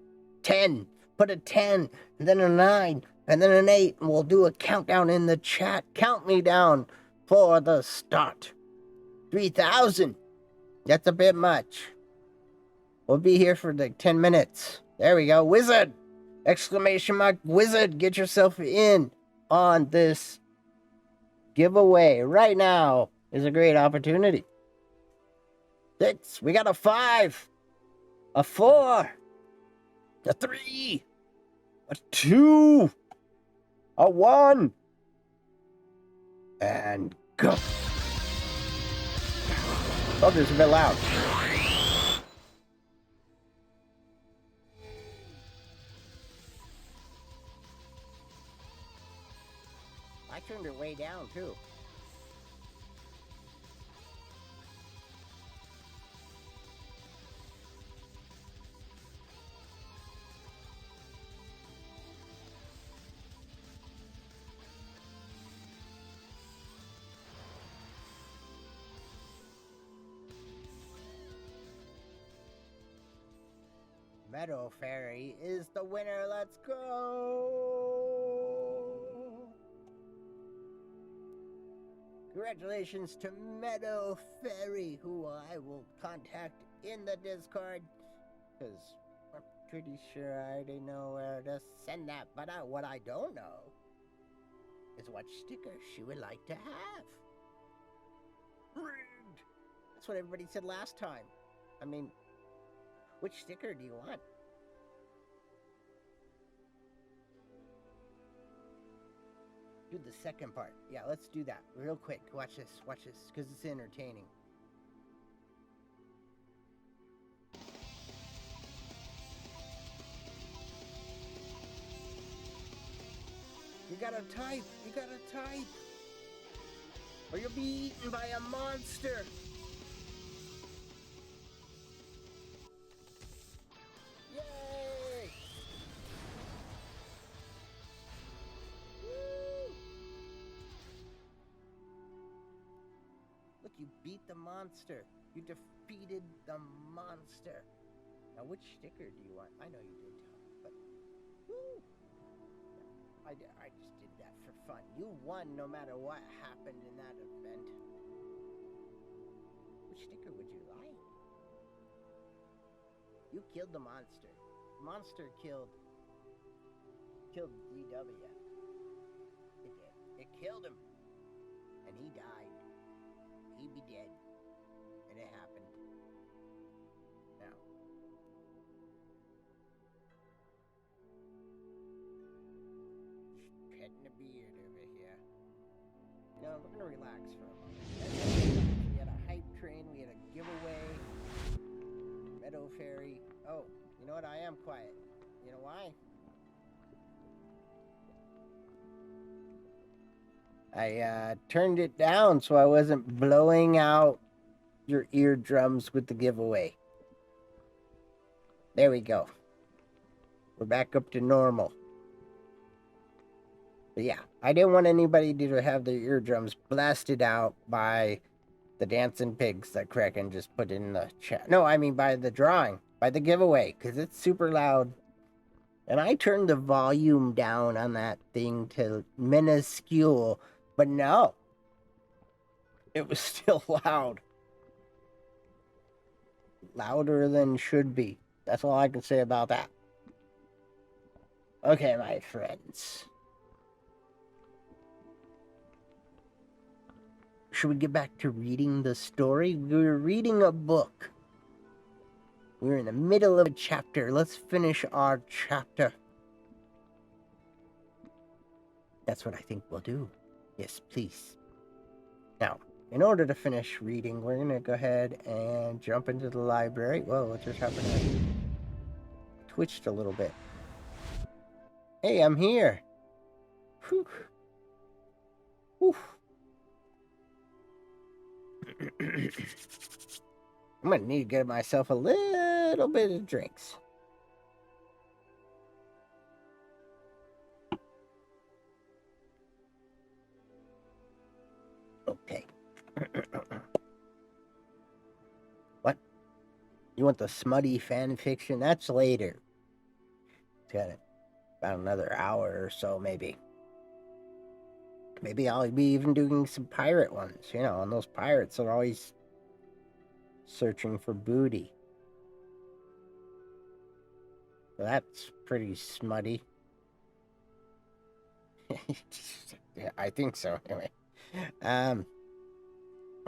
10. Put a 10, and then a 9, and then an 8, and we'll do a countdown in the chat. Count me down for the start. 3,000. That's a bit much. We'll be here for like 10 minutes. There we go. Wizard! Exclamation mark wizard. Get yourself in on this giveaway. Right now is a great opportunity. 6. We got a 5. A 4. A 3. A 2. A 1. And go. Oh, there's a bit loud. I turned it way down, too. Meadow Fairy is the winner. Let's go! Congratulations to Meadow Fairy, who I will contact in the Discord, because I'm pretty sure I already know where to send that. But what I don't know is what sticker she would like to have. Rigged! That's what everybody said last time. I mean, which sticker do you want? Do the second part. Yeah, let's do that real quick. Watch this, because it's entertaining. gotta type. You gotta type. Or you'll be eaten by a monster. Yay! Woo! Look, you beat the monster. You defeated the monster. Now, which sticker do you want? I know you did, Tom, but woo! I just did that for fun. You won no matter what happened in that event. Which sticker would you like? You killed the monster. The monster killed DW. It did. It killed him. And he died. He'd be dead. And it happened. Now. Just petting a beard over here. You know, we're gonna relax for a moment. We had a hype train, we had a giveaway. Meadow Fairy. Oh, you know what? I am quiet. You know why? I turned it down so I wasn't blowing out your eardrums with the giveaway. There we go. We're back up to normal. But yeah, I didn't want anybody to have their eardrums blasted out by the dancing pigs that Kraken just put in the chat. No, I mean by the drawing, by the giveaway, because it's super loud. And I turned the volume down on that thing to minuscule, but no. It was still loud. Louder than should be. That's all I can say about that. Okay, my friends. Should we get back to reading the story? We were reading a book. We're in the middle of a chapter. Let's finish our chapter. That's what I think we'll do. Yes, please. Now, in order to finish reading, we're going to go ahead and jump into the library. Whoa, what just happened? I twitched a little bit. Hey, I'm here. Whew. Whew. I'm going to need to get myself a little bit of drinks. Okay. What? You want the smutty fan fiction? That's later. It's got about another hour or so, maybe. Maybe I'll be even doing some pirate ones. You know, and those pirates are always searching for booty. So that's pretty smutty. Yeah, I think so. Anyway. All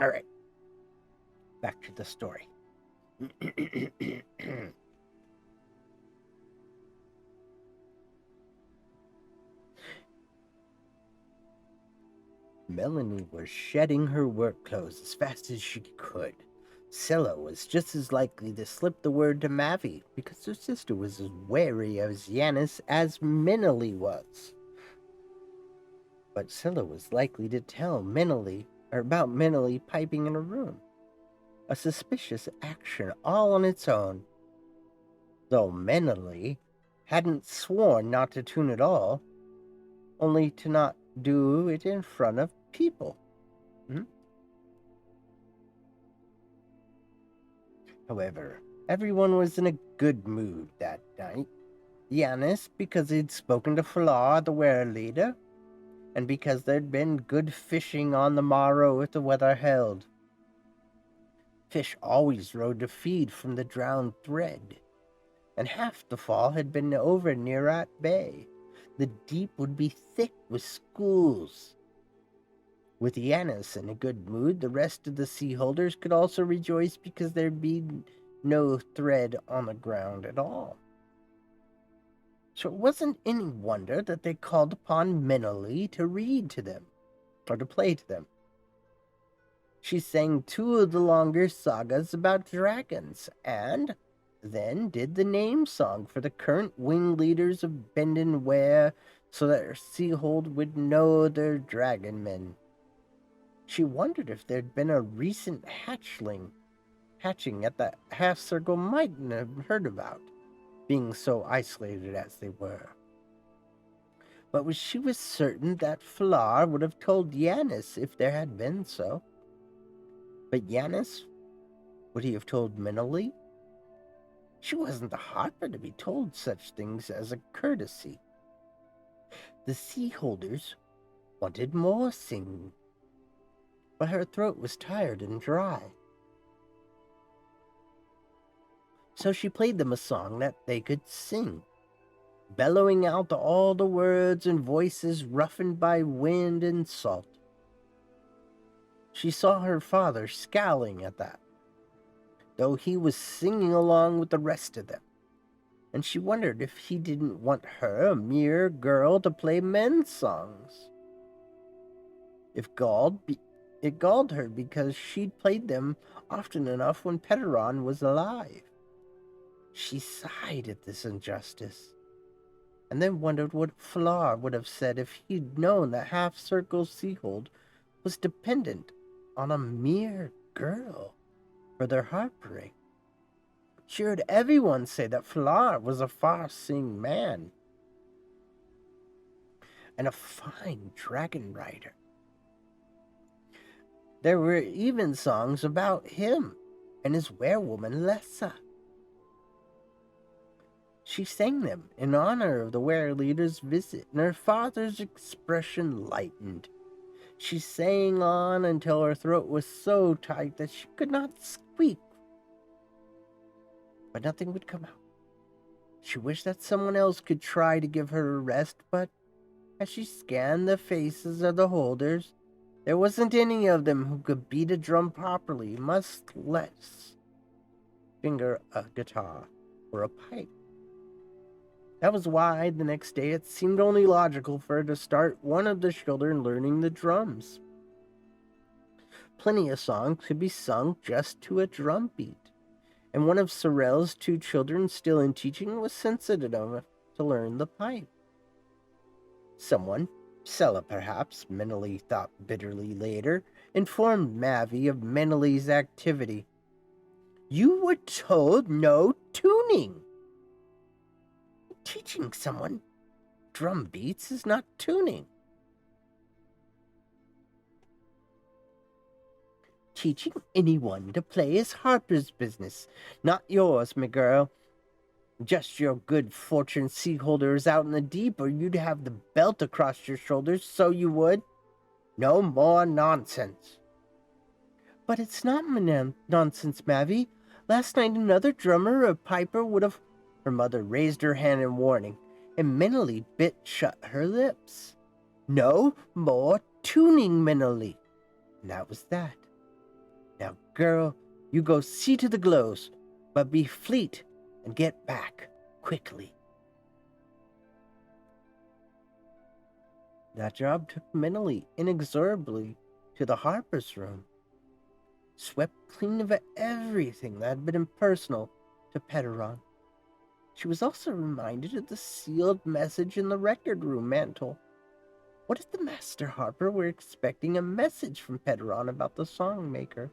right. Back to the story. Melanie was shedding her work clothes as fast as she could. Scylla was just as likely to slip the word to Mavi because her sister was as wary of Yanis as Minali was. But Scylla was likely to tell about Minali piping in her room. A suspicious action all on its own. Though Minali hadn't sworn not to tune at all, only to not do it in front of people. However, everyone was in a good mood that night. Yanis, because he'd spoken to Flaw, the were leader, and because there'd been good fishing on the morrow if the weather held. Fish always rode to feed from the drowned thread, and half the fall had been over near at Bay. The deep would be thick with schools. With Yanis in a good mood, the rest of the sea holders could also rejoice because there'd be no thread on the ground at all. So it wasn't any wonder that they called upon Minali to read to them, or to play to them. She sang 2 of the longer sagas about dragons, and then did the name song for the current wing leaders of Bendon Ware, so that her seahold would know their dragon men. She wondered if there'd been a recent hatching at the half-circle mightn't have heard about, being so isolated as they were. But she was certain that Flar would have told Yanis if there had been so. But Yanis, would he have told Minoli? She wasn't the Harper to be told such things as a courtesy. The Seaholders wanted more singing, but her throat was tired and dry. So she played them a song that they could sing, bellowing out all the words and voices roughened by wind and salt. She saw her father scowling at that, though he was singing along with the rest of them, and she wondered if he didn't want her, a mere girl, to play men's songs. It galled her because she'd played them often enough when Petaron was alive. She sighed at this injustice, and then wondered what Flar would have said if he'd known that Half-Circle Seahold was dependent on a mere girl for their harpering. She heard everyone say that Flar was a far-seeing man and a fine dragon rider. There were even songs about him and his werewoman Lessa. She sang them in honor of the were-leader's visit, and her father's expression lightened. She sang on until her throat was so tight that she could not squeak. But nothing would come out. She wished that someone else could try to give her a rest, but as she scanned the faces of the holders, there wasn't any of them who could beat a drum properly, much less finger a guitar or a pipe. That was why the next day it seemed only logical for her to start one of the children learning the drums. Plenty of songs could be sung just to a drum beat, and one of Sorel's 2 children still in teaching was sensitive enough to learn the pipe. Someone, Sella perhaps, Menely thought bitterly later, informed Mavi of Menely's activity. "You were told no tuning." Teaching someone drum beats is not tuning. Teaching anyone to play is Harper's business, not yours, my girl. Just your good fortune Seaholder is out in the deep, or you'd have the belt across your shoulders, so you would. No more nonsense. But it's not nonsense, Mavi. Last night another drummer or piper would have... Her mother raised her hand in warning, and mentally bit shut her lips. No more tuning, mentally. And that was that. Now, girl, you go see to the glows, but be fleet and get back quickly. That job took Menely inexorably to the Harper's room, swept clean of everything that had been impersonal to Petaron. She was also reminded of the sealed message in the record room mantle. What if the Master Harper were expecting a message from Petaron about the songmaker?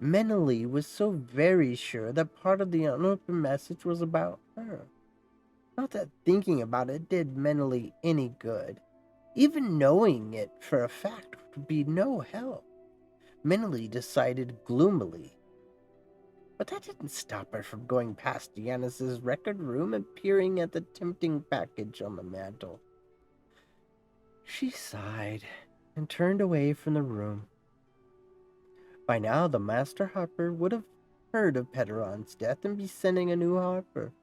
Menely was so very sure that part of the unopened message was about her. Not that thinking about it did Menely any good. Even knowing it for a fact would be no help. Menely decided gloomily. But that didn't stop her from going past Yanis's record room and peering at the tempting package on the mantel. She sighed and turned away from the room. By now, the Master Harper would have heard of Petaron's death and be sending a new Harper.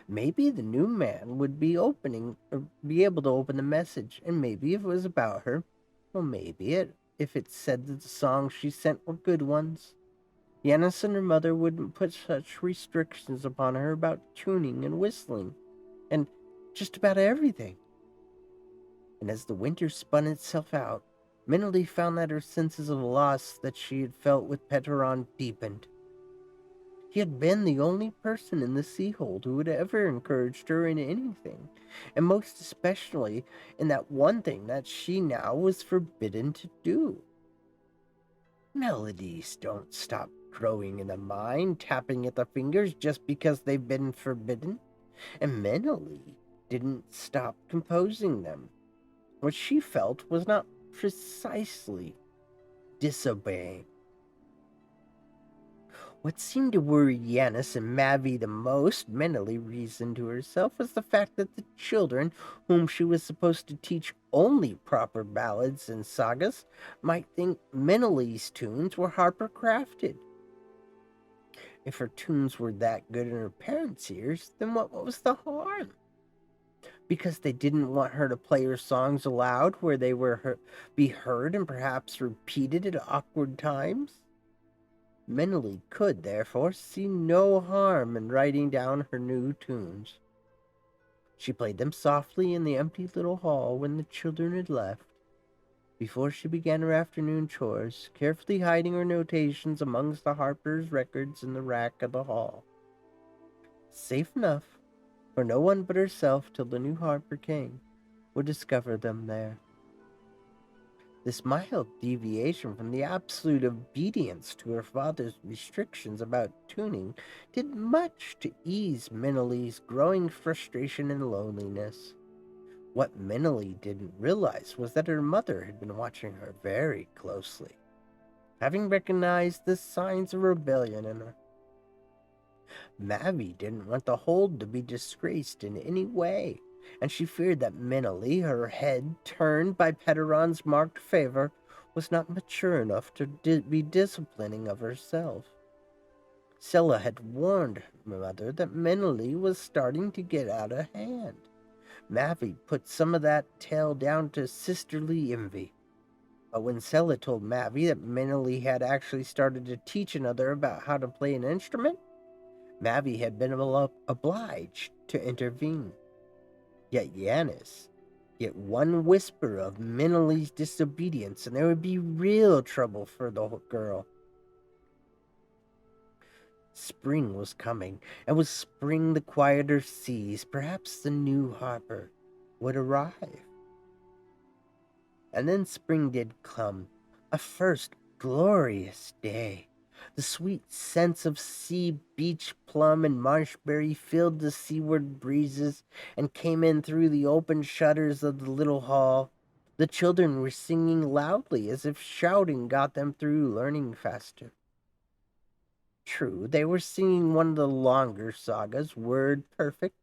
Maybe the new man would be able to open the message, and maybe if it was about her, well, if it said that the songs she sent were good ones. Yanis and her mother wouldn't put such restrictions upon her about tuning and whistling, and just about everything. And as the winter spun itself out, Menely found that her senses of loss that she had felt with Petaron deepened. He had been the only person in the Seahold who had ever encouraged her in anything, and most especially in that one thing that she now was forbidden to do. Melodies don't stop growing in the mind, tapping at the fingers just because they've been forbidden, and Meneley didn't stop composing them. What she felt was not precisely disobeying. What seemed to worry Yanis and Mavi the most, Meneley reasoned to herself, was the fact that the children, whom she was supposed to teach only proper ballads and sagas, might think Meneley's tunes were Harper-crafted. If her tunes were that good in her parents' ears, then what was the harm? Because they didn't want her to play her songs aloud where they were be heard and perhaps repeated at awkward times? Meneley could, therefore, see no harm in writing down her new tunes. She played them softly in the empty little hall when the children had left, before she began her afternoon chores, carefully hiding her notations amongst the Harper's records in the rack of the hall. Safe enough, for no one but herself, till the new Harper came, would discover them there. This mild deviation from the absolute obedience to her father's restrictions about tuning did much to ease Meneley's growing frustration and loneliness. What Meneley didn't realize was that her mother had been watching her very closely, having recognized the signs of rebellion in her. Mavi didn't want the hold to be disgraced in any way, and she feared that Meneley, her head turned by Petaron's marked favor, was not mature enough to be disciplining of herself. Scylla had warned her mother that Meneley was starting to get out of hand. Mavi put some of that tale down to sisterly envy. But when Scylla told Mavi that Meneley had actually started to teach another about how to play an instrument, Mavi had been obliged to intervene. Yet one whisper of Meneley's disobedience, and there would be real trouble for the girl. Spring was coming, and with spring the quieter seas, perhaps the new Harper, would arrive. And then spring did come, a first glorious day. The sweet scents of sea, beach plum, and marshberry filled the seaward breezes and came in through the open shutters of the little hall. The children were singing loudly, as if shouting got them through learning faster. True, they were singing one of the longer sagas, word perfect,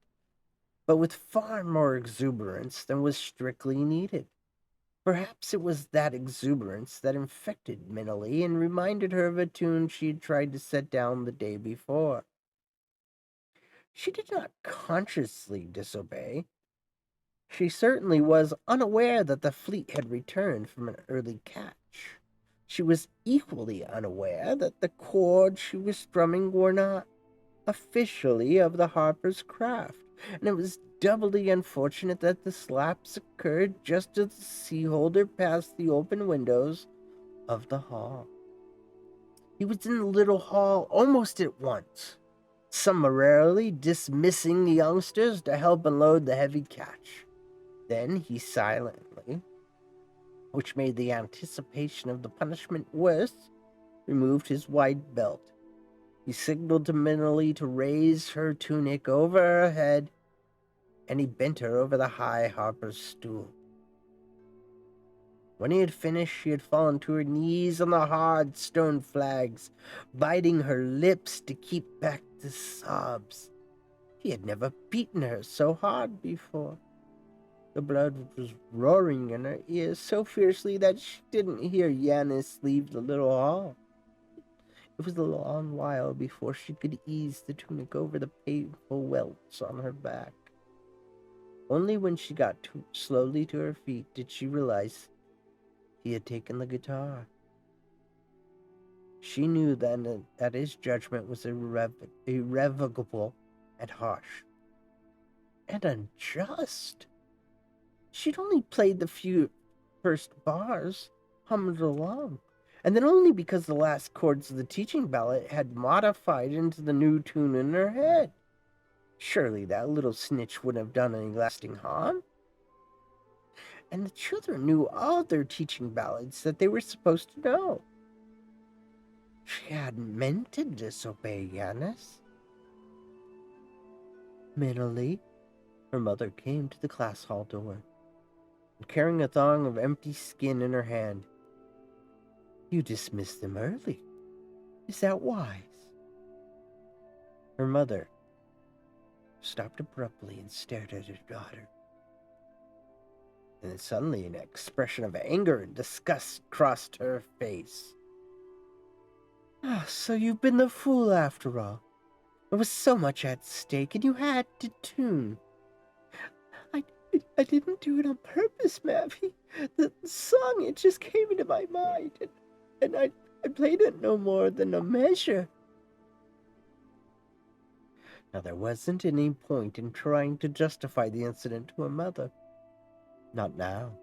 but with far more exuberance than was strictly needed. Perhaps it was that exuberance that infected Meneley and reminded her of a tune she had tried to set down the day before. She did not consciously disobey. She certainly was unaware that the fleet had returned from an early catch. She was equally unaware that the chords she was strumming were not officially of the Harper's craft, and it was doubly unfortunate that the slaps occurred just as the Seaholder passed the open windows of the hall. He was in the little hall almost at once, summarily dismissing the youngsters to help unload the heavy catch. Then he silently, which made the anticipation of the punishment worse, removed his wide belt. He signaled to Meneley to raise her tunic over her head, and he bent her over the high Harper's stool. When he had finished, she had fallen to her knees on the hard stone flags, biting her lips to keep back the sobs. He had never beaten her so hard before. The blood was roaring in her ears so fiercely that she didn't hear Yanis leave the little hall. It was a long while before she could ease the tunic over the painful welts on her back. Only when she got slowly to her feet did she realize he had taken the guitar. She knew then that his judgment was irrevocable and harsh. And unjust. She'd only played the few first bars, hummed along, and then only because the last chords of the teaching ballad had modified into the new tune in her head. Surely that little snitch wouldn't have done any lasting harm. And the children knew all their teaching ballads that they were supposed to know. She hadn't meant to disobey Yanis. Mentally, her mother came to the class hall door, and carrying a thong of empty skin in her hand. You dismissed them early. Is that wise? Her mother stopped abruptly and stared at her daughter. And then suddenly an expression of anger and disgust crossed her face. So you've been the fool after all. There was so much at stake, and you had to tune. I didn't do it on purpose, Mavi. The song, it just came into my mind, and I played it no more than a measure. Now, there wasn't any point in trying to justify the incident to her mother. Not now.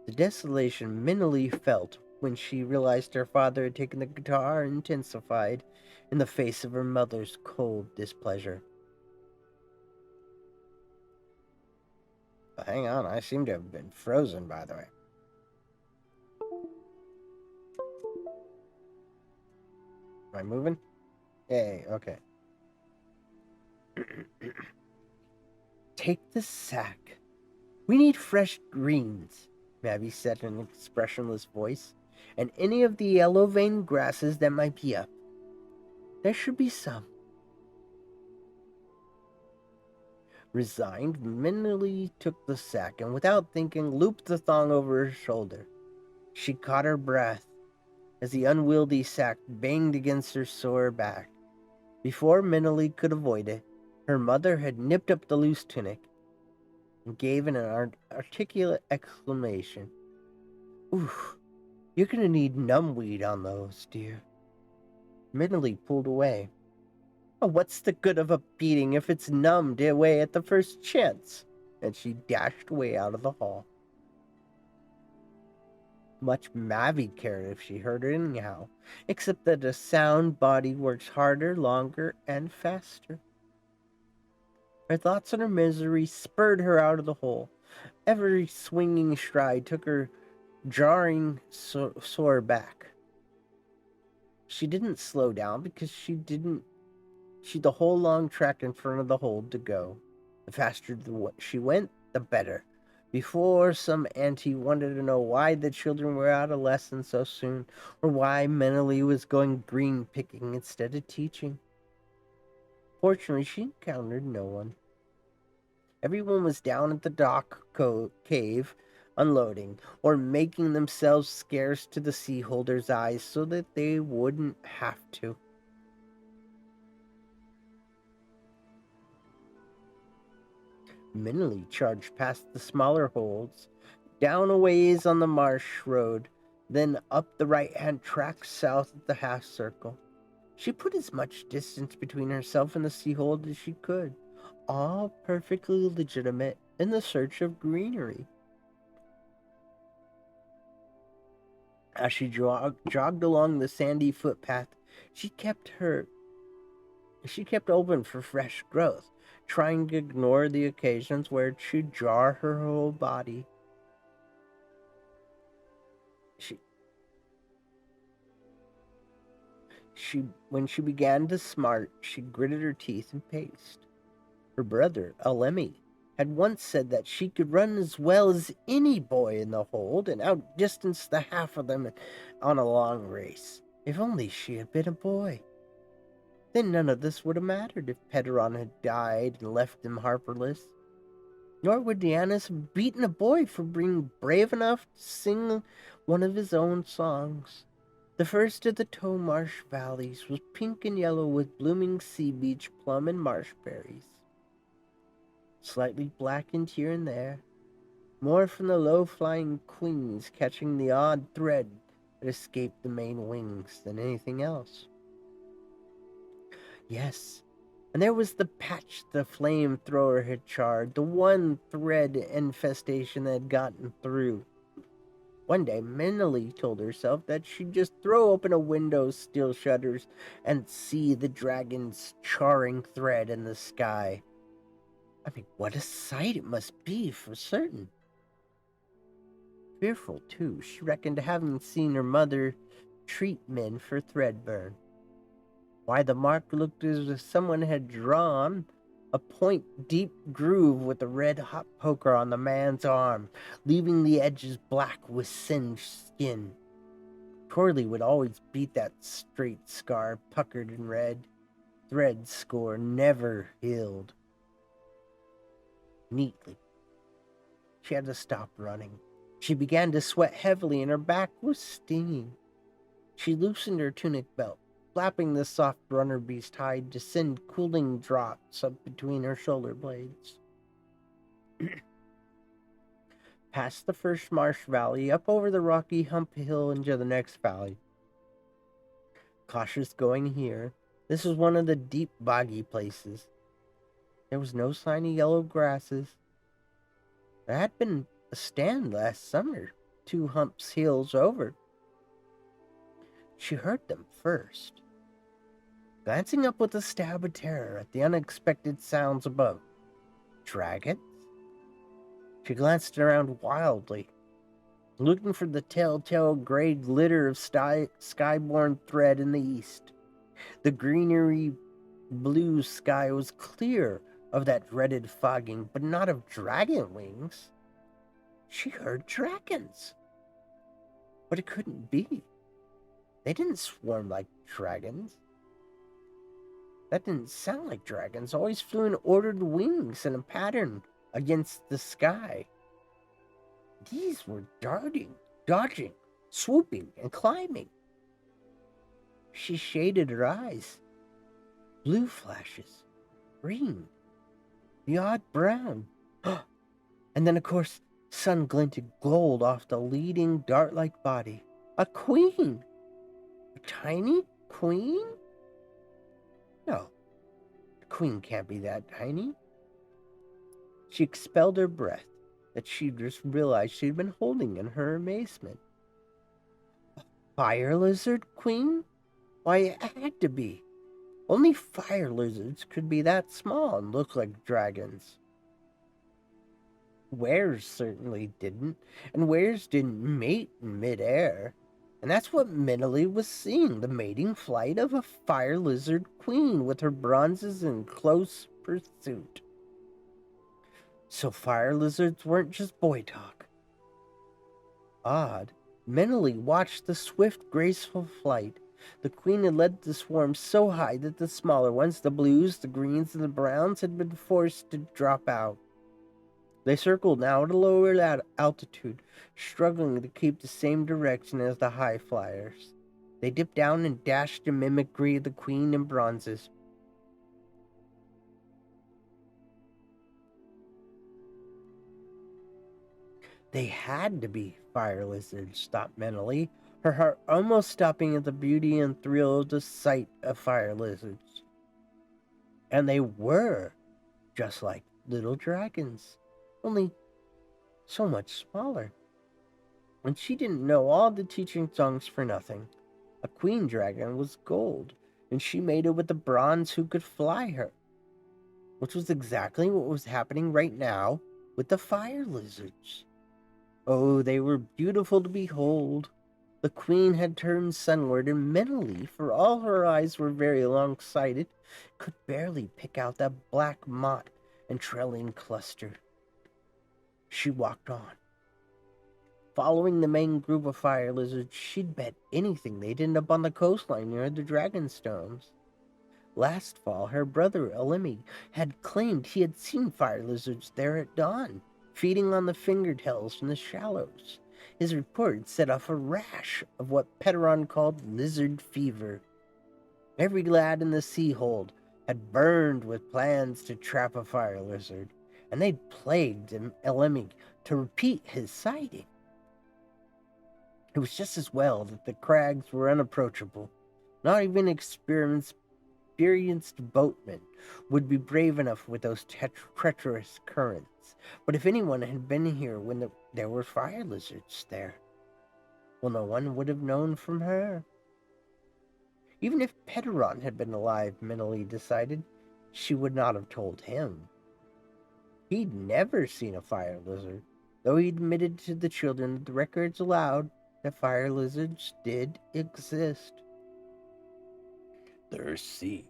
The desolation mentally felt when she realized her father had taken the guitar intensified in the face of her mother's cold displeasure. Hang on, I seem to have been frozen, by the way. Am I moving? Yay, okay. Take the sack. We need fresh greens, Mavi said in an expressionless voice, and any of the yellow veined grasses that might be up. There should be some. Resigned, mentally took the sack and without thinking looped the thong over her shoulder. She caught her breath as the unwieldy sack banged against her sore back. Before Mentally could avoid it, her mother had nipped up the loose tunic and gave an articulate exclamation. Oof, you're gonna need numbweed on those, dear. Mentally pulled away. Oh, what's the good of a beating if it's numbed away at the first chance? And she dashed away out of the hall. Much Mavi cared if she heard it anyhow, except that a sound body works harder, longer, and faster. Her thoughts and her misery spurred her out of the hole. Every swinging stride took her jarring sore back. She didn't slow down because she the whole long track in front of the hole to go. The faster she went, the better. Before some auntie wanted to know why the children were out of lessons so soon, or why Mentally was going green picking instead of teaching. Fortunately, she encountered no one. Everyone was down at the dock cave, unloading, or making themselves scarce to the sea holders' eyes so that they wouldn't have to. Mentally charged past the smaller holds, down a ways on the marsh road, then up the right-hand track south of the half-circle. She put as much distance between herself and the sea hold as she could, all perfectly legitimate in the search of greenery. As she jogged along the sandy footpath, she kept open for fresh growth, trying to ignore the occasions where it should jar her whole body. When she began to smart, she gritted her teeth and paced. Her brother, Alemi, had once said that she could run as well as any boy in the hold and outdistance the half of them on a long race. If only she had been a boy. Then none of this would have mattered if Pedron had died and left them harperless. Nor would Dianis have beaten a boy for being brave enough to sing one of his own songs. The first of the Tow Marsh valleys was pink and yellow with blooming sea beach plum and marsh berries. Slightly blackened here and there, more from the low-flying queens catching the odd thread that escaped the main wings than anything else. Yes, and there was the patch the flamethrower had charred, the one thread infestation that had gotten through. One day, mentally told herself that she'd just throw open a window's steel shutters and see the dragon's charring thread in the sky. I mean, what a sight it must be, for certain. Fearful, too, she reckoned, having seen her mother treat men for thread burn. Why, the mark looked as if someone had drawn a point-deep groove with a red-hot poker on the man's arm, leaving the edges black with singed skin. Corley would always beat that straight scar, puckered and red. Thread score never healed. Neatly. She had to stop running. She began to sweat heavily and her back was stinging. She loosened her tunic belt, flapping the soft runner beast hide to send cooling drops up between her shoulder blades. Past the first marsh valley, up over the rocky hump hill into the next valley. Cautious going here. This was one of the deep boggy places. There was no sign of yellow grasses. There had been a stand last summer, 2 humps hills over. She heard them first, glancing up with a stab of terror at the unexpected sounds above. Dragons? She glanced around wildly, looking for the telltale gray glitter of skyborne thread in the east. The greenery blue sky was clear of that dreaded fogging, but not of dragon wings. She heard dragons, but it couldn't be. They didn't swarm like dragons. That didn't sound like dragons. Always flew in ordered wings in a pattern against the sky. These were darting, dodging, swooping, and climbing. She shaded her eyes. Blue flashes, green, the odd brown. And then, of course, sun glinted gold off the leading dart-like body. A queen! A tiny queen? No, a queen can't be that tiny. She expelled her breath that she just realized she'd been holding in her amazement. A fire lizard queen? Why, it had to be. Only fire lizards could be that small and look like dragons. Wares certainly didn't, and wares didn't mate in midair. And that's what Minley was seeing, the mating flight of a fire lizard queen with her bronzes in close pursuit. So fire lizards weren't just boy talk. Odd, Minley watched the swift, graceful flight. The queen had led the swarm so high that the smaller ones, the blues, the greens, and the browns, had been forced to drop out. They circled now at a lower altitude, struggling to keep the same direction as the high flyers. They dipped down and dashed in mimicry of the queen in bronzes. They had to be fire lizards, thought mentally, her heart almost stopping at the beauty and thrill of the sight of fire lizards. And they were just like little dragons, only so much smaller. And she didn't know all the teaching songs for nothing. A queen dragon was gold, and she mated with the bronze who could fly her, which was exactly what was happening right now with the fire lizards. Oh, they were beautiful to behold. The queen had turned sunward, and mentally, for all her eyes were very long-sighted, could barely pick out that black mott and trailing cluster. She walked on. Following the main group of fire lizards, she'd bet anything they'd end up on the coastline near the Dragonstones. Last fall, her brother Elimi had claimed he had seen fire lizards there at dawn, feeding on the fingertails in the shallows. His report set off a rash of what Peteron called lizard fever. Every lad in the Sea-Hold had burned with plans to trap a fire lizard, and they'd plagued Elemi to repeat his sighting. It was just as well that the crags were unapproachable. Not even experienced boatmen would be brave enough with those treacherous currents. But if anyone had been here when there were fire lizards there, Well, no one would have known from her. Even if Pederon had been alive, mentally decided, she would not have told him. He'd never seen a fire lizard, though he admitted to the children that the records allowed that fire lizards did exist. They're seen,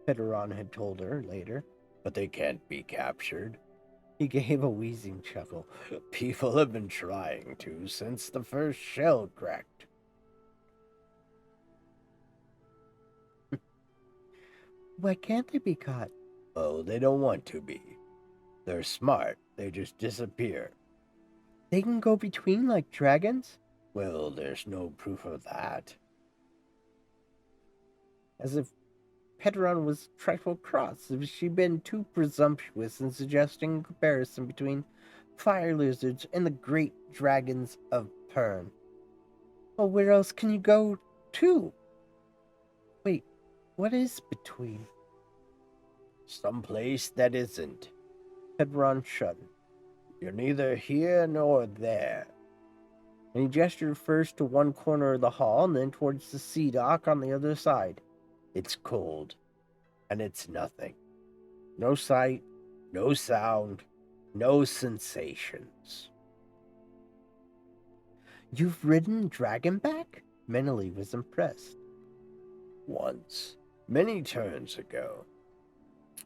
Pederon had told her later, but they can't be captured. He gave a wheezing chuckle. People have been trying to since the first shell cracked. Why can't they be caught? Oh, they don't want to be. They're smart. They just disappear. They can go between like dragons? Well, there's no proof of that. As if Pederon was a trifle cross if she'd been too presumptuous in suggesting a comparison between fire lizards and the great dragons of Pern. Well, where else can you go to? Wait, what is between? Someplace that isn't. Pederon shuddered. You're neither here nor there. And he gestured first to one corner of the hall and then towards the sea dock on the other side. It's cold, and it's nothing. No sight, no sound, no sensations. You've ridden Dragonback? Menely was impressed. Once, many turns ago.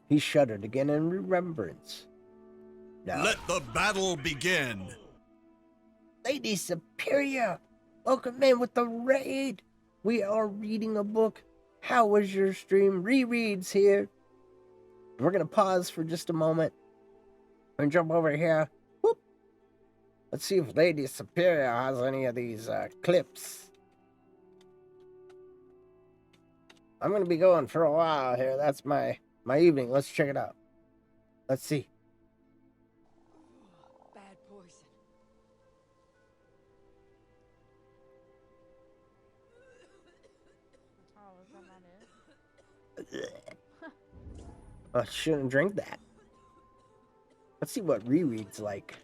He shuddered again in remembrance. Now, Let the battle begin. Lady Superior, welcome in with the raid. We are reading a book. How was your stream? Rereads here. We're going to pause for just a moment and jump over here. Whoop. Let's see if Lady Superior has any of these clips. I'm going to be going for a while here. That's my evening. Let's check it out. Let's see. Bad poison. Oh, is that not it? I shouldn't drink that. Let's see what reread's like.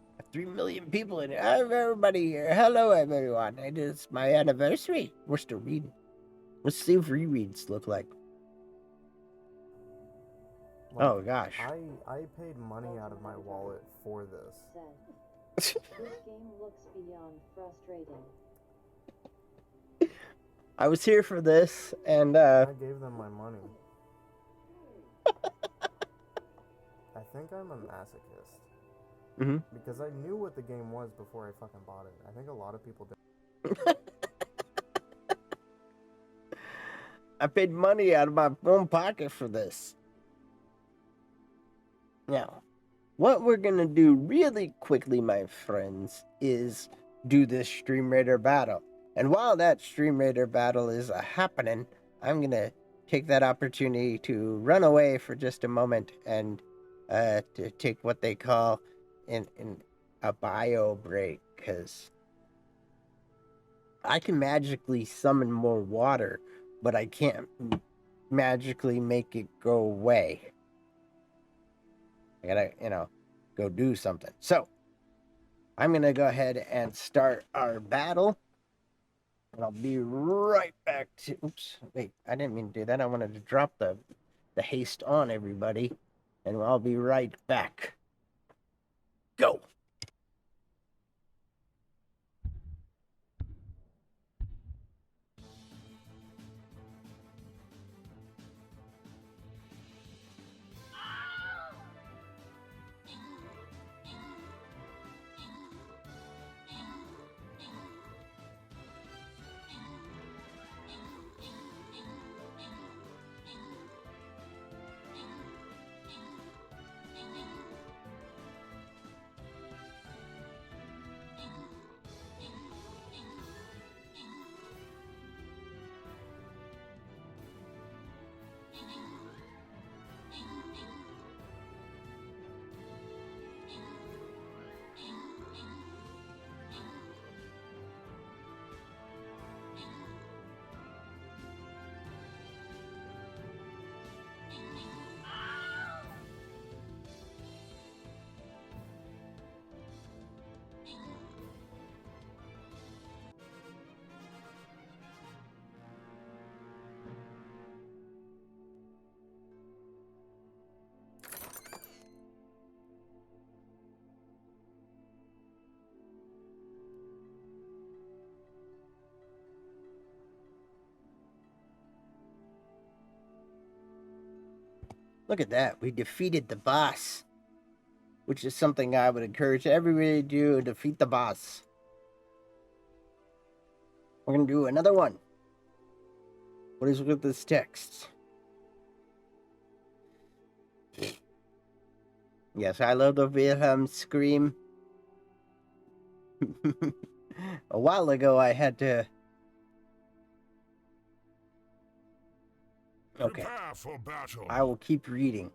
I have 3 million people in here. I have everybody here. Hello, everyone. It is my anniversary. We're still reading. Let's see what rereads look like. Oh, gosh. I paid money out of my wallet for this. This game looks beyond frustrating. I was here for this, and I gave them my money. I think I'm a masochist. Mm-hmm. Because I knew what the game was before I fucking bought it. I think a lot of people did. I paid money out of my own pocket for this. Now, what we're going to do really quickly, my friends, is do this Stream Raider battle. And while that Stream Raider battle is happening, I'm going to take that opportunity to run away for just a moment and to take what they call in a bio break, because I can magically summon more water, but I can't magically make it go away. I gotta, go do something. So, I'm gonna go ahead and start our battle. And I'll be right back to... Oops, wait, I didn't mean to do that. I wanted to drop the haste on everybody. And I'll be right back. Go! Look at that. We defeated the boss. Which is something I would encourage everybody to do, defeat the boss. We're going to do another one. What is with this text? Yes, I love the Wilhelm scream. A while ago, I had to... Okay. Prepare for battle. I will keep reading.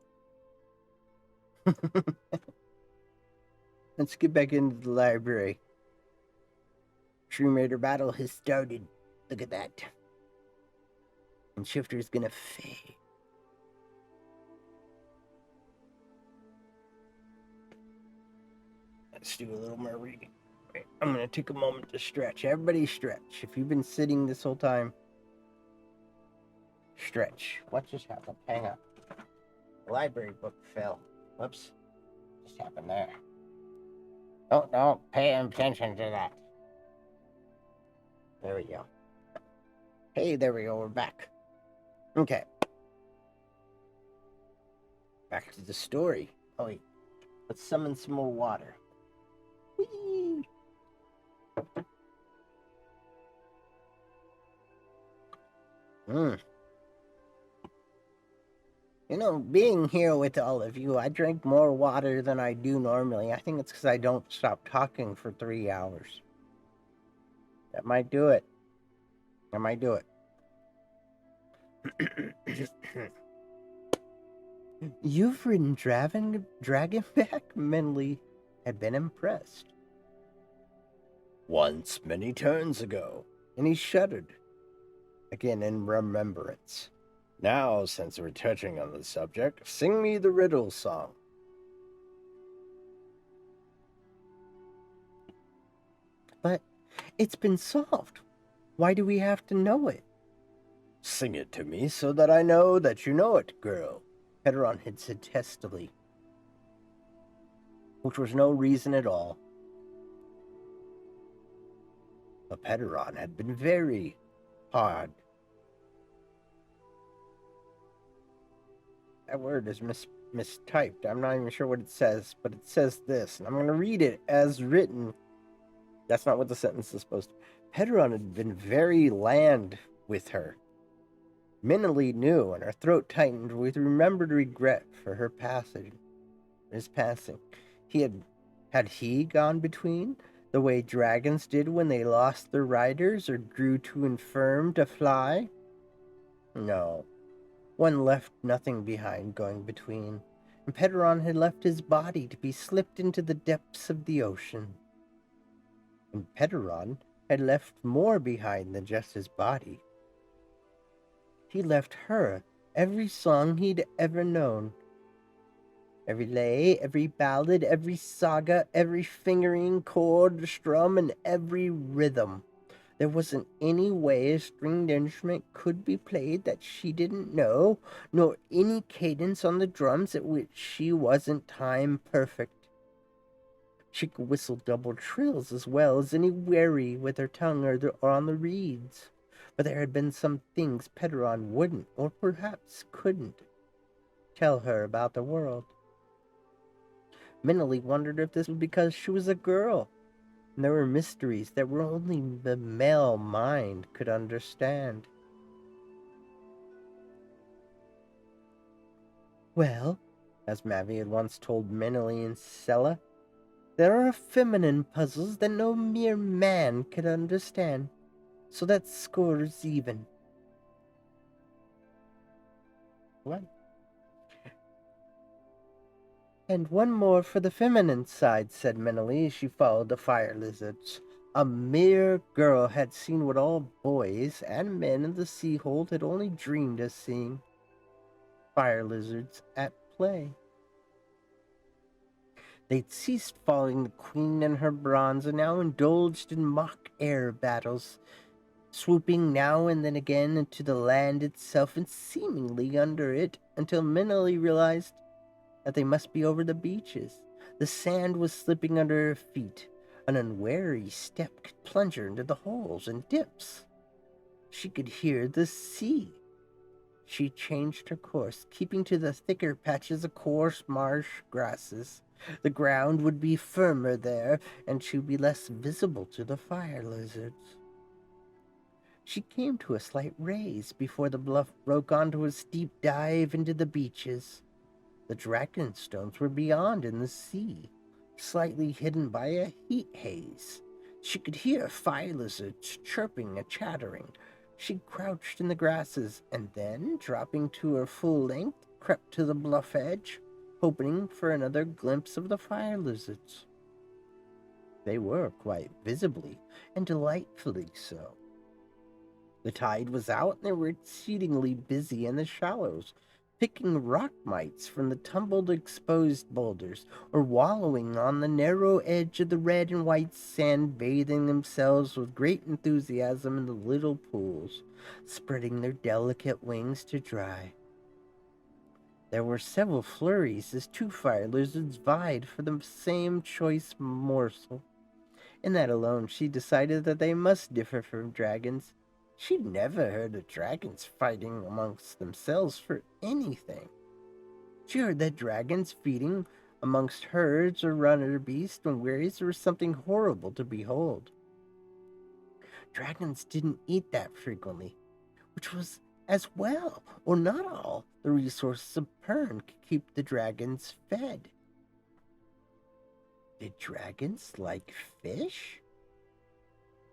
Let's get back into the library. Shroom Raider battle has started. Look at that. And Shifter's gonna fade. Let's do a little more reading. Wait, I'm gonna take a moment to stretch. Everybody stretch. If you've been sitting this whole time, stretch. What just happened? Hang on. The library book fell. Whoops. What just happened there? Oh, no. Pay attention to that. There we go. Hey, there we go. We're back. Okay. Back to the story. Oh, wait. Let's summon some more water. Whee! You know, being here with all of you, I drink more water than I do normally. I think it's because I don't stop talking for 3 hours. That might do it. I might do it. You've ridden Dragonback? Menly had been impressed. Once, many turns ago. And he shuddered. Again in remembrance. Now, since we're touching on the subject, sing me the riddle song. But it's been solved. Why do we have to know it? Sing it to me so that I know that you know it, girl. Heteron had said testily. Which was no reason at all. But Heteron had been very hard. That word is mistyped. I'm not even sure what it says, but it says this. And I'm going to read it as written. That's not what the sentence is supposed to be. Heteron had been very land with her. Mentally knew, and her throat tightened with remembered regret for her passing. His passing. Had he gone between, the way dragons did when they lost their riders or grew too infirm to fly? No. One left nothing behind going between, and Heteron had left his body to be slipped into the depths of the ocean. And Heteron had left more behind than just his body. He left her every song he'd ever known. Every lay, every ballad, every saga, every fingering chord, strum, and every rhythm. There wasn't any way a stringed instrument could be played that she didn't know, nor any cadence on the drums at which she wasn't time perfect. She could whistle double trills as well as any wherry with her tongue or on the reeds. But there had been some things Heteron wouldn't, or perhaps couldn't, tell her about the world. Mentally wondered if this was because she was a girl. And there were mysteries that were only the male mind could understand. Well, as Mavi had once told Menely and Sella, there are feminine puzzles that no mere man could understand, so that score is even. What? And one more for the feminine side, said Menely as she followed the fire lizards. A mere girl had seen what all boys and men in the sea hold had only dreamed of seeing. Fire lizards at play. They'd ceased following the queen and her bronze and now indulged in mock air battles, swooping now and then again into the land itself and seemingly under it until Menely realized that they must be over the beaches. The sand was slipping under her feet. An unwary step could plunge her into the holes and dips. She could hear the sea. she changed her course, keeping to the thicker patches of coarse marsh grasses. The ground would be firmer there, and she would be less visible to the fire lizards. She came to a slight raise before the bluff broke onto a steep dive into the beaches. The dragonstones were beyond in the sea, slightly hidden by a heat haze. She could hear fire lizards chirping and chattering. She crouched in the grasses, and then, dropping to her full length, crept to the bluff edge, hoping for another glimpse of the fire lizards. They were quite visibly and delightfully so. The tide was out, and they were exceedingly busy in the shallows, picking rock mites from the tumbled exposed boulders, or wallowing on the narrow edge of the red and white sand, bathing themselves with great enthusiasm in the little pools, spreading their delicate wings to dry. There were several flurries as 2 fire lizards vied for the same choice morsel. In that alone she decided that they must differ from dragons. She'd never heard of dragons fighting amongst themselves for anything. She heard that dragons feeding amongst herds or runner beasts and wherries were something horrible to behold. Dragons didn't eat that frequently, which was as well, or not all, the resources of Pern could keep the dragons fed. Did dragons like fish?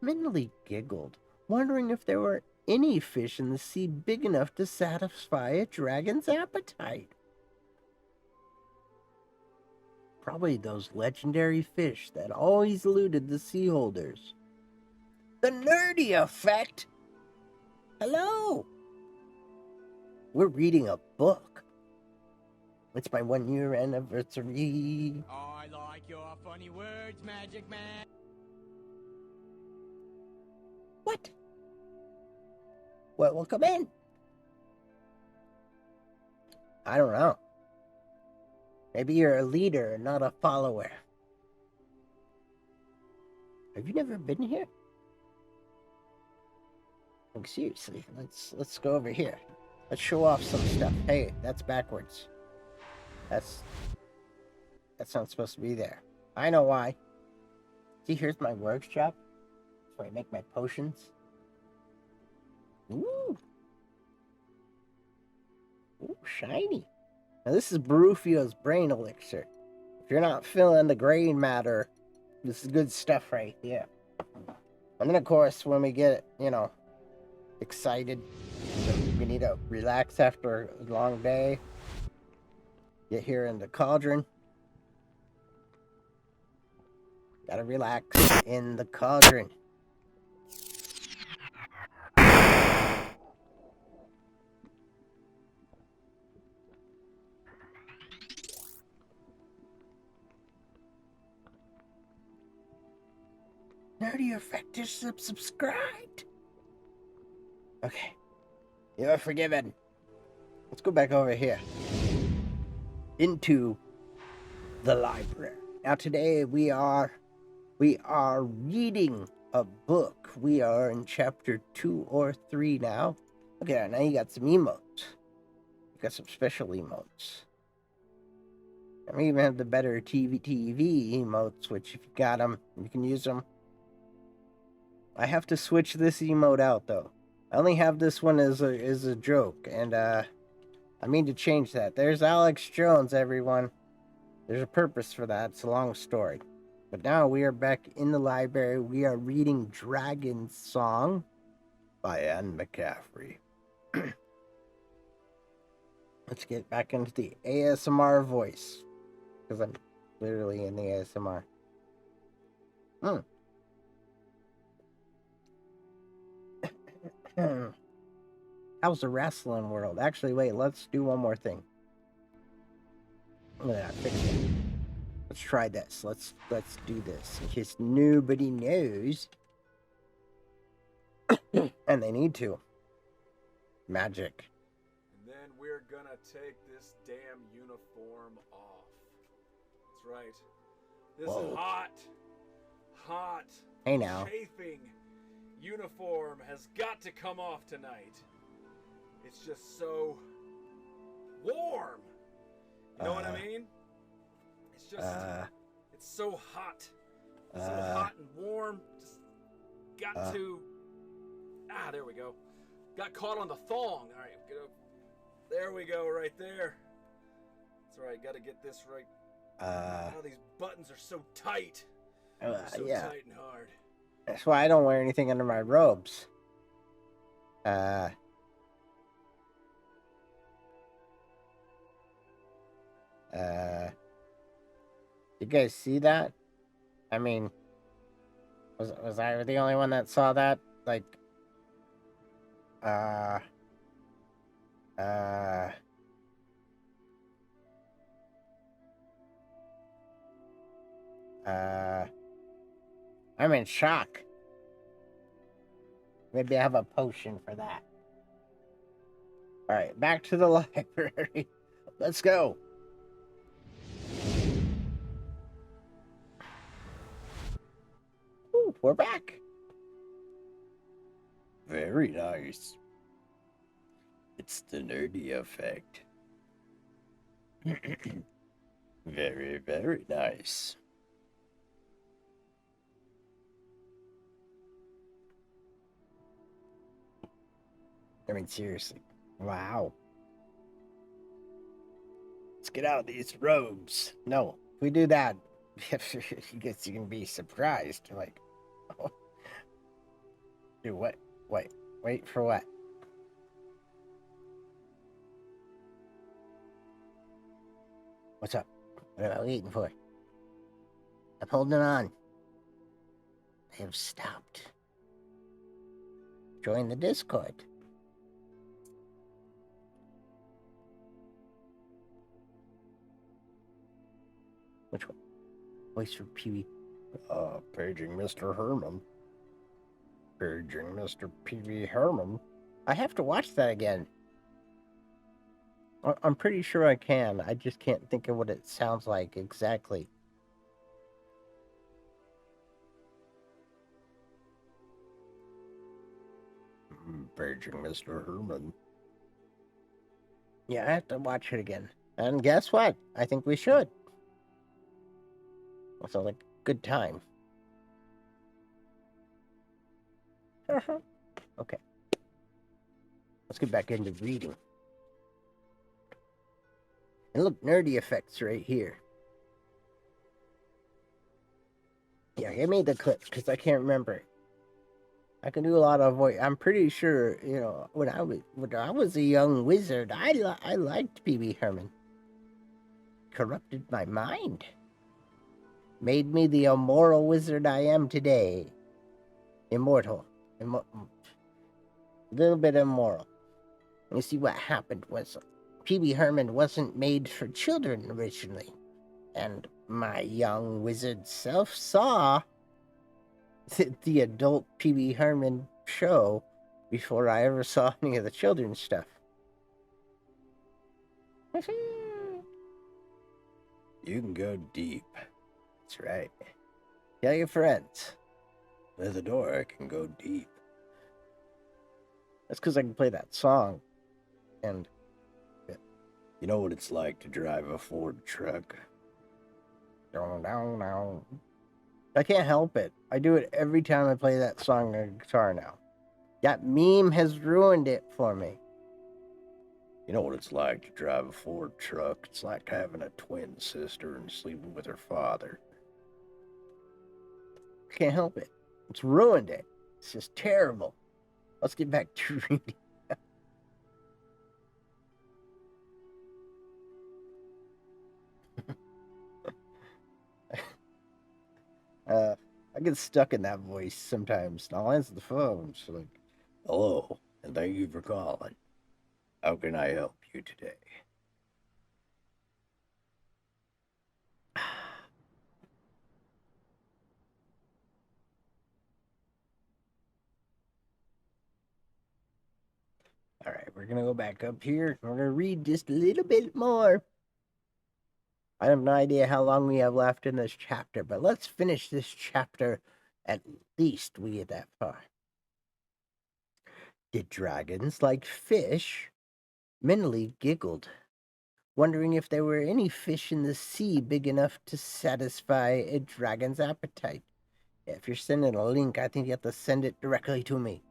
Mentally giggled, wondering if there were any fish in the sea big enough to satisfy a dragon's appetite. Probably those legendary fish that always eluded the sea holders. The nerdy effect! Hello! We're reading a book. It's my 1-year anniversary. I like your funny words, Magic Man. What? Well, come in. I don't know. Maybe you're a leader and not a follower. Have you never been here? Like, seriously, let's go over here. Let's show off some stuff. Hey, that's backwards. That's not supposed to be there. I know why. See, here's my workshop. That's where I make my potions. Ooh. Ooh, shiny. Now this is Barufio's brain elixir. If you're not feeling the gray matter, this is good stuff right here. And then of course, when we get, excited, we need to relax after a long day. Get here in the cauldron. Gotta relax in the cauldron. Nerdy Effect is subscribed. Okay. You're forgiven. Let's go back over here. Into the library. Now today we are reading a book. We are in chapter 2 or 3 now. Okay, now you got some emotes. You got some special emotes. And we even have the better TV emotes, which if you got them, you can use them. I have to switch this emote out though. I only have this one as a joke, and I mean to change that. There's Alex Jones, everyone. There's a purpose for that. It's a long story. But now we are back in the library. We are reading Dragon's Song by Anne McCaffrey. Let's get back into the ASMR voice, because I'm literally in the ASMR. How's the wrestling world? Actually, wait, let's do one more thing. Fix it. Let's try this. Let's do this in case nobody knows. And they need to. Magic. And then we're gonna take this damn uniform off. That's right. This hot, hey now. chafing uniform has got to come off tonight. It's just so warm. You know what I mean? It's just, it's so hot. So hot and warm. Just got to, there we go. Got caught on the thong. All right, get up. There we go, right there. That's right, got to get this right. Oh, these buttons are so tight. So tight and hard. That's why I don't wear anything under my robes. You guys see that? I mean, was I the only one that saw that? Like, I'm in shock. Maybe I have a potion for that. All right, back to the library. Let's go. Ooh, we're back. Very nice. It's the nerdy effect. Very, very nice. I mean, seriously. Wow. Let's get out of these robes. No, if we do that, I guess you can be surprised. Like, oh. Do what? Wait for what? What's up? What am I waiting for? I'm holding on. I have stopped. Join the Discord. Which one? Voice for Pee-wee. Paging Mr. Herman. Paging Mr. Pee-wee Herman. I have to watch that again. I'm pretty sure I can. I just can't think of what it sounds like exactly. Paging Mr. Herman. Yeah, I have to watch it again. And guess what? I think we should. That sounds like a good time. Okay. Let's get back into reading. And look, nerdy effects right here. Yeah, give me the clip, because I can't remember. I can do a lot of voice. I'm pretty sure, you know, when I was a young wizard, I liked Pee-wee Herman. Corrupted my mind. Made me the immoral wizard I am today. Immortal. A little bit immoral. You see, what happened was Pee-wee Herman wasn't made for children originally. And my young wizard self saw the adult Pee-wee Herman show before I ever saw any of the children's stuff. You can go deep. That's right. Tell your friends. Lithodora can go deep. That's because I can play that song. And you know what it's like to drive a Ford truck? Down. I can't help it. I do it every time I play that song on guitar now. That meme has ruined it for me. You know what it's like to drive a Ford truck? It's like having a twin sister and sleeping with her father. I can't help it. It's ruined it. It's just terrible. Let's get back to reading. I get stuck in that voice sometimes. I'll answer the phone. So like, hello, and thank you for calling. How can I help you today? All right, we're going to go back up here. We're going to read just a little bit more. I have no idea how long we have left in this chapter, but let's finish this chapter. At least we get that far. Did dragons like fish? Mentally giggled, wondering if there were any fish in the sea big enough to satisfy a dragon's appetite. If you're sending a link, I think you have to send it directly to me.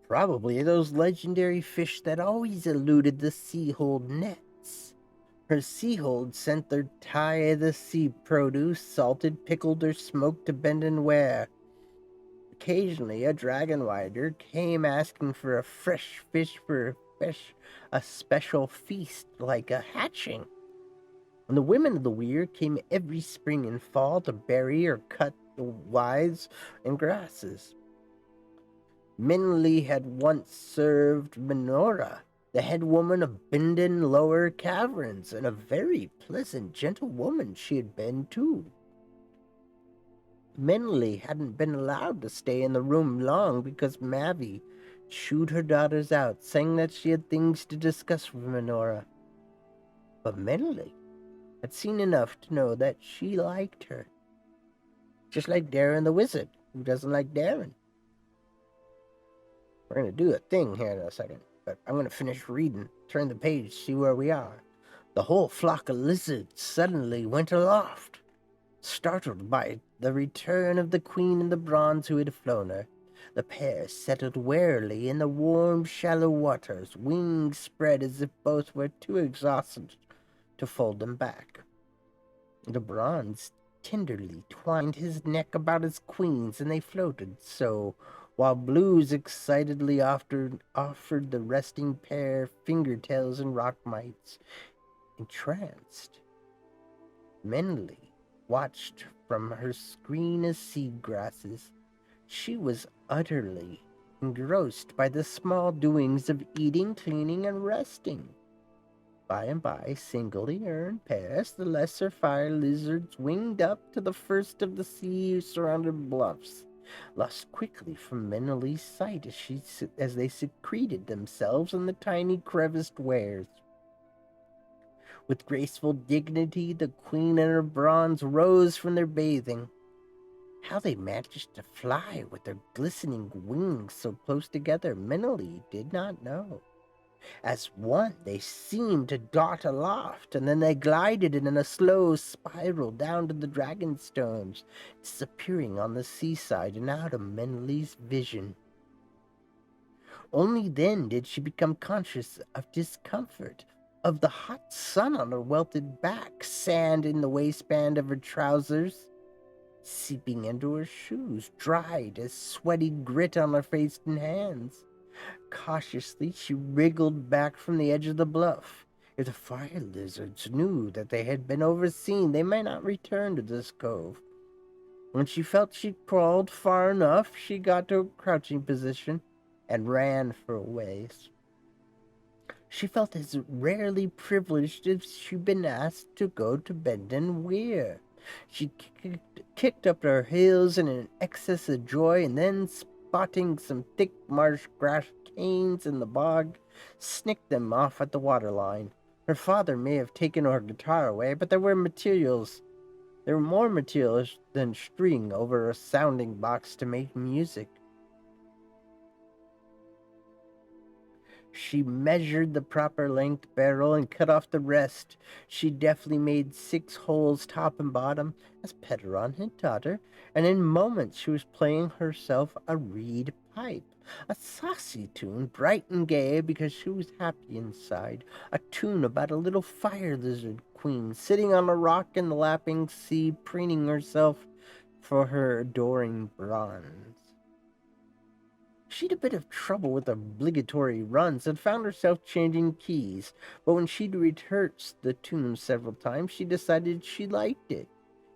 Probably those legendary fish that always eluded the Seahold nets. Her Seahold sent their tie of the sea produce, salted, pickled, or smoked to bend and wear. Occasionally, a dragon rider came asking for a fresh fish for a special feast like a hatching. And the women of the weir came every spring and fall to bury or cut the withes and grasses. Minley had once served Minora, the head woman of Binden Lower Caverns, and a very pleasant, gentle woman she had been, too. Minley hadn't been allowed to stay in the room long because Mavi shooed her daughters out, saying that she had things to discuss with Minora. But Minley had seen enough to know that she liked her. Just like Darren the Wizard, who doesn't like Darren. We're going to do a thing here in a second, but I'm going to finish reading, turn the page, see where we are. The whole flock of lizards suddenly went aloft, startled by the return of the queen in the bronze who had flown her. The pair settled warily in the warm, shallow waters, wings spread as if both were too exhausted to fold them back. The bronze tenderly twined his neck about his queen's, and they floated so, while Blues excitedly offered the resting pair fingertails and rock mites. Entranced, Menly watched from her screen of seed grasses. She was utterly engrossed by the small doings of eating, cleaning, and resting. By and by, singly or in pairs, the lesser fire lizards winged up to the first of the sea-surrounded bluffs, lost quickly from Menely's sight as they secreted themselves in the tiny creviced wares. With graceful dignity, the queen and her bronze rose from their bathing. How they managed to fly with their glistening wings so close together, Menely did not know. As one, they seemed to dart aloft, and then they glided in a slow spiral down to the dragonstones, disappearing on the seaside and out of Menely's vision. Only then did she become conscious of discomfort, of the hot sun on her welted back, sand in the waistband of her trousers, seeping into her shoes, dried as sweaty grit on her face and hands. Cautiously, she wriggled back from the edge of the bluff. If the fire lizards knew that they had been overseen, they might not return to this cove. When she felt she'd crawled far enough, she got to a crouching position and ran for a ways. She felt as rarely privileged as she'd been asked to go to Benden Weir. She kicked up her heels in an excess of joy, and then, spotting some thick marsh grass canes in the bog, snicked them off at the waterline. Her father may have taken her guitar away, but there were more materials than string over a sounding box to make music. She measured the proper length barrel and cut off the rest. She deftly made 6 holes top and bottom, as Pederon had taught her, and in moments she was playing herself a reed pipe, a saucy tune, bright and gay because she was happy inside, a tune about a little fire lizard queen sitting on a rock in the lapping sea, preening herself for her adoring bronze. She'd a bit of trouble with obligatory runs and found herself changing keys, but when she'd rehearsed the tune several times, she decided she liked it.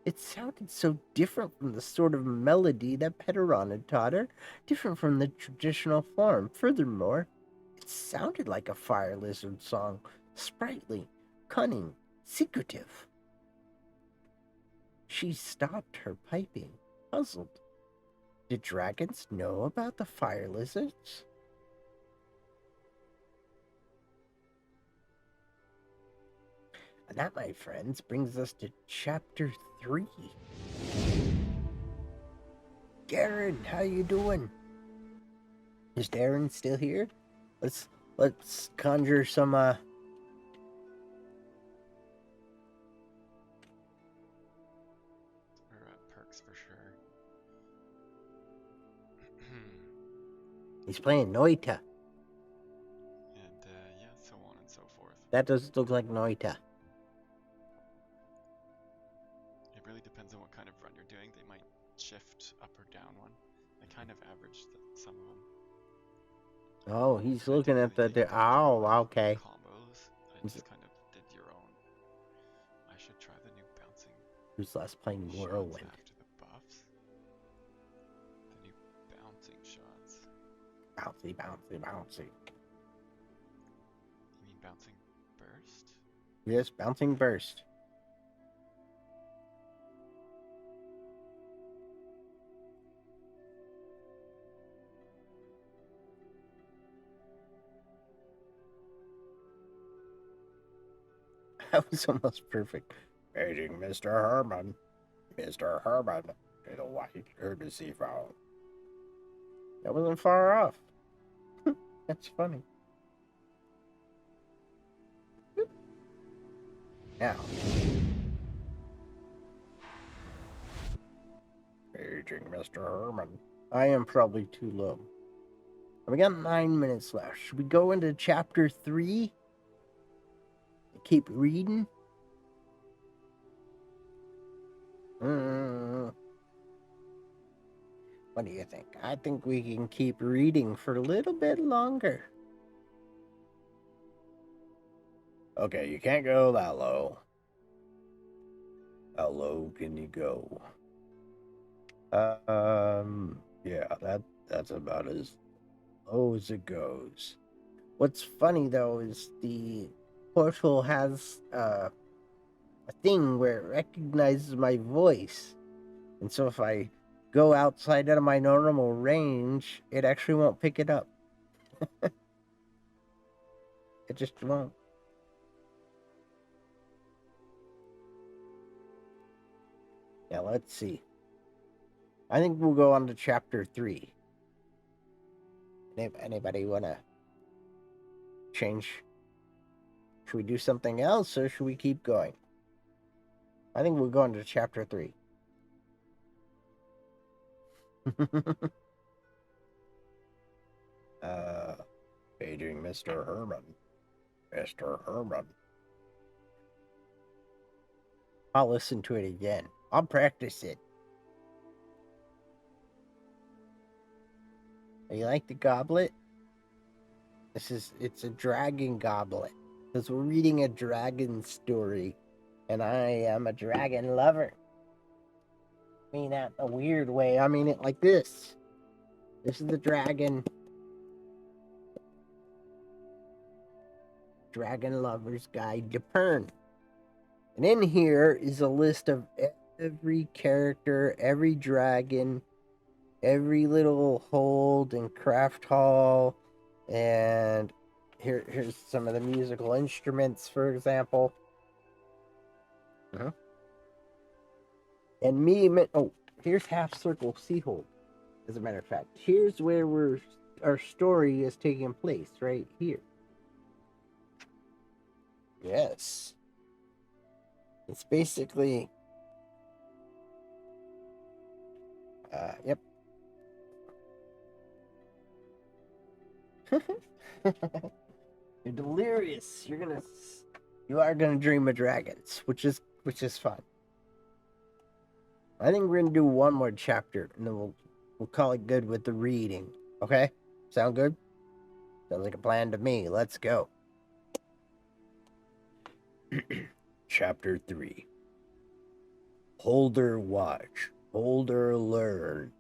It sounded so different from the sort of melody that Pederon had taught her, different from the traditional form. Furthermore, it sounded like a fire lizard song, sprightly, cunning, secretive. She stopped her piping, puzzled. Did dragons know about the fire lizards? And that, my friends, brings us to chapter 3. Darren, how you doing? Is Darren still here? Let's conjure some There are perks for sure. He's playing Noita. And yeah, so on and so forth. That does look like Noita. It really depends on what kind of run you're doing. They might shift up or down one. I kind of averaged some of them. Oh, he's looking at the oh, okay. Combos. I just kind of did your own. I should try the new bouncing. Who's last playing Whirlwind? After the buffs. The new bouncing shots. Bouncy, bouncy, bouncy. You mean bouncing burst? Yes, bouncing burst. That was almost perfect. Paging Mr. Herman. Mr. Herman in a white courtesy phone. That wasn't far off. That's funny. Now. Paging Mr. Herman. I am probably too low. We got 9 minutes left. Should we go into chapter 3? Keep reading? What do you think? I think we can keep reading for a little bit longer. Okay, you can't go that low. How low can you go? Yeah, that's about as low as it goes. What's funny though is the portal has a thing where it recognizes my voice, and so if I go outside of my normal range, it actually won't pick it up. It just won't. Yeah, let's see. I think we'll go on to chapter 3. Anybody want to change? Should we do something else, or should we keep going? I think we'll go on to chapter 3. Paging Mr. Herman. Mr. Herman. I'll listen to it again. I'll practice it. You like the goblet? It's a dragon goblet. Because we're reading a dragon story. And I am a dragon lover. I mean that in a weird way. I mean it like this. This is the dragon. Dragon Lover's Guide to Pern. And in here is a list of every character, every dragon, every little hold and craft hall. And here's some of the musical instruments, for example. And here's Half Circle Seahold, as a matter of fact. Here's where our story is taking place, right here. Yes. It's basically... yep. You're delirious. You are gonna dream of dragons, which is fun. I think we're gonna do one more chapter, and then we'll call it good with the reading. Okay? Sound good? Sounds like a plan to me. Let's go. Chapter 3. Holder watch, holder learn.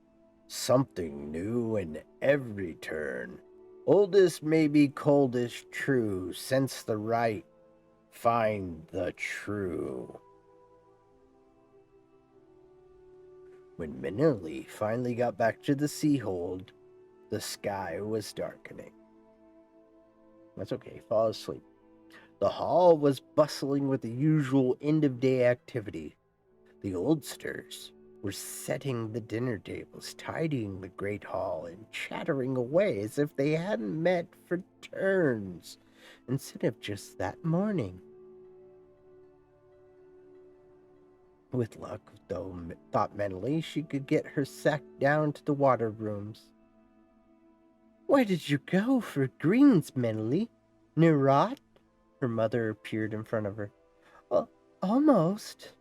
Something new in every turn. Oldest may be coldest true. Sense the right, find the true. When Manili finally got back to the Seahold, the sky was darkening. That's okay, fall asleep. The hall was bustling with the usual end-of-day activity. The oldsters, were setting the dinner tables, tidying the great hall, and chattering away as if they hadn't met for turns instead of just that morning. With luck, though, thought mentally, she could get her sack down to the water rooms. Where did you go for greens, Menely? Nerat? Her mother appeared in front of her. Almost.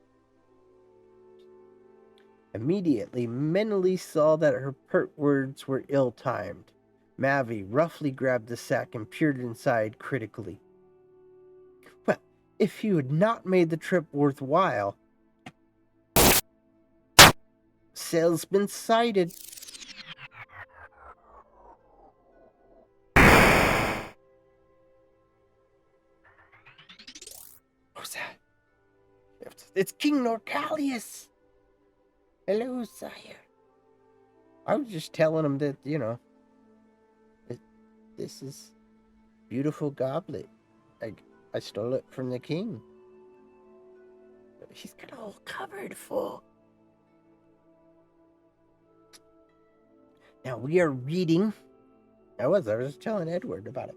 Immediately, Menely saw that her pert words were ill-timed. Mavi roughly grabbed the sack and peered inside critically. Well, if you had not made the trip worthwhile... Sail's been sighted. Who's that? It's King Norcalius. Hello, sire. I was just telling him that, this is beautiful goblet. I stole it from the king. He's got it all covered full. Now we are reading. I was telling Edward about it.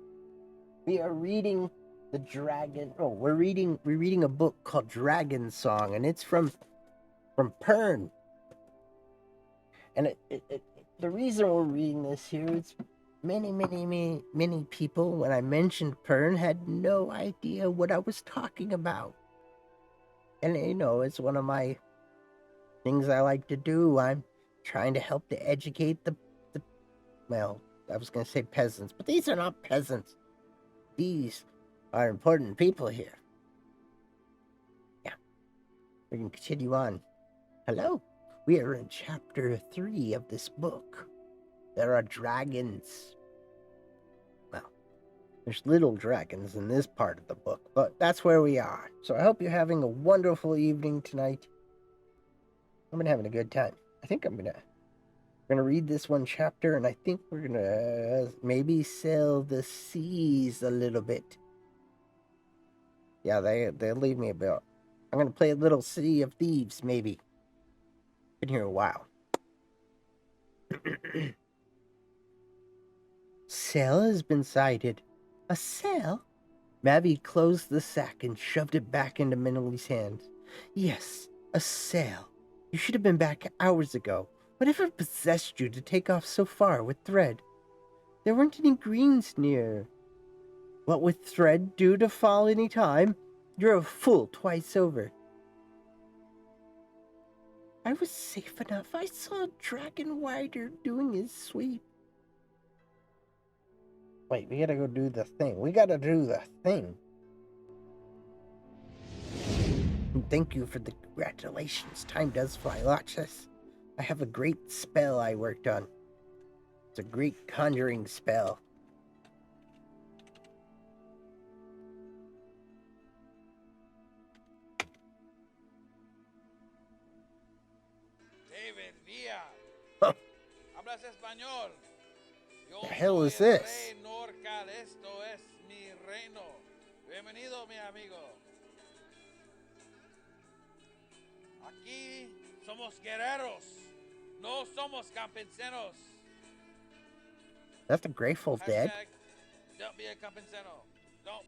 We are reading the dragon. Oh, we're reading a book called Dragon Song, and it's from Pern. And the reason we're reading this here is many people, when I mentioned Pern, had no idea what I was talking about. And it's one of my things I like to do. I'm trying to help to educate the well, I was going to say peasants, but these are not peasants. These are important people here. Yeah. We can continue on. Hello. We are in chapter 3 of this book. There are dragons. Well, there's little dragons in this part of the book, but that's where we are. So I hope you're having a wonderful evening tonight. I've been having a good time. I think I'm gonna read this one chapter, and I think we're gonna maybe sail the seas a little bit. Yeah, they'll leave me a bit. I'm gonna play a little Sea of Thieves, maybe. Been here a while. Sail has been sighted. A sail? Mavi closed the sack and shoved it back into Minley's hands. Yes, a sail. You should have been back hours ago. Whatever possessed you to take off so far with thread? There weren't any greens near. What would thread do to fall any time? You're a fool twice over. I was safe enough. I saw Dragon Rider doing his sweep. Wait, we gotta go do the thing. We gotta do the thing. And thank you for the congratulations. Time does fly. Watch this. I have a great spell I worked on. It's a great conjuring spell. David Villa. Huh. Hablas español. The hell is this? Rey Norcal, esto es mi reino. Bienvenido, mi amigo. Aquí somos guerreros. No somos campesinos. That's the Grateful Dead. Don't be a campesino. Don't.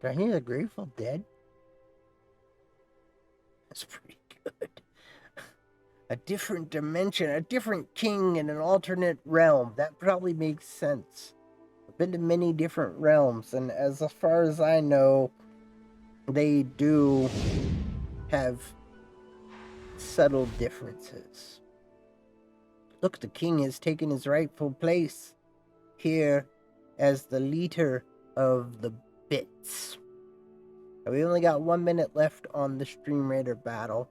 Did I hear the Grateful Dead? That's pretty good. A different dimension, a different king in an alternate realm. That probably makes sense. I've been to many different realms, and as far as I know, they do have subtle differences. Look, the king has taken his rightful place here as the leader of the bits. Now, we only got 1 minute left on the Stream Raider battle.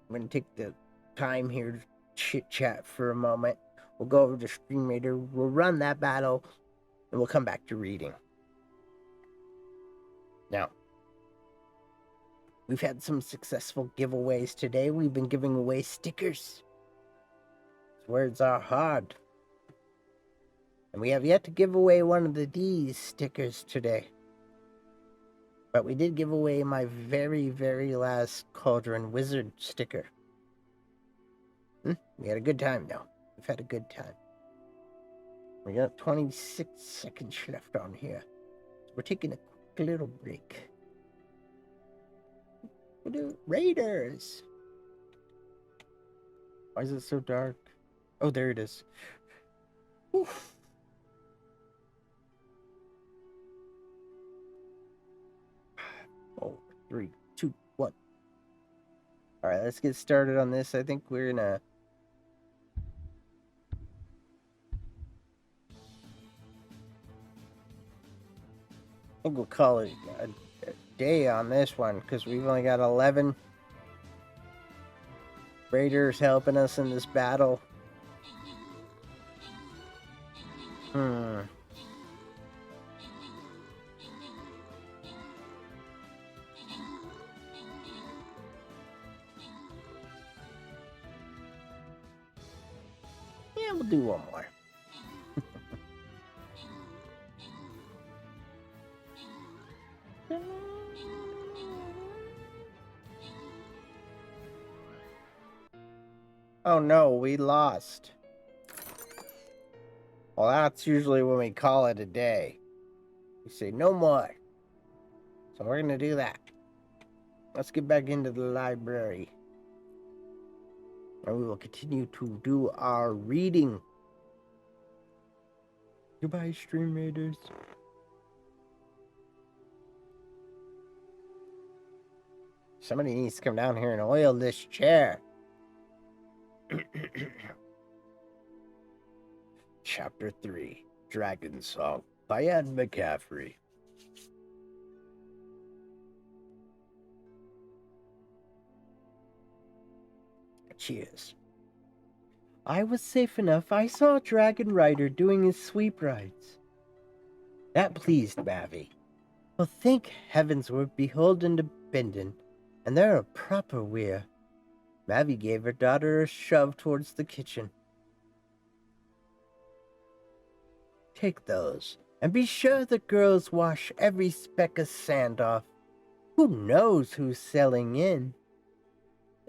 I'm going to take the time here to chit-chat for a moment. We'll go over to Stream Raider, we'll run that battle, and we'll come back to reading. Now, we've had some successful giveaways today. We've been giving away stickers. These words are hard. And we have yet to give away one of the D's stickers today. But we did give away my very, very last Cauldron Wizard sticker. We had a good time, though. We've had a good time. We got 26 seconds left on here. We're taking a quick little break. We'll do Raiders. Why is it so dark? Oh, there it is. Oof. Oh, 3, 2, 1. All right, let's get started on this. I think we're gonna. I think we'll call it a day on this one because we've only got 11 raiders helping us in this battle. Yeah, we'll do one more. Oh no, we lost. Well, that's usually when we call it a day. We say no more. So we're going to do that. Let's get back into the library. And we will continue to do our reading. Goodbye, Stream Raiders. Somebody needs to come down here and oil this chair. Chapter 3, Dragon Song by Anne McCaffrey. Cheers. I was safe enough. I saw Dragon Rider doing his sweep rides. That pleased Mavi. Well, thank heavens we're beholden to Bindon, and they're a proper weir. Mavi gave her daughter a shove towards the kitchen. Take those, and be sure the girls wash every speck of sand off. Who knows who's selling in?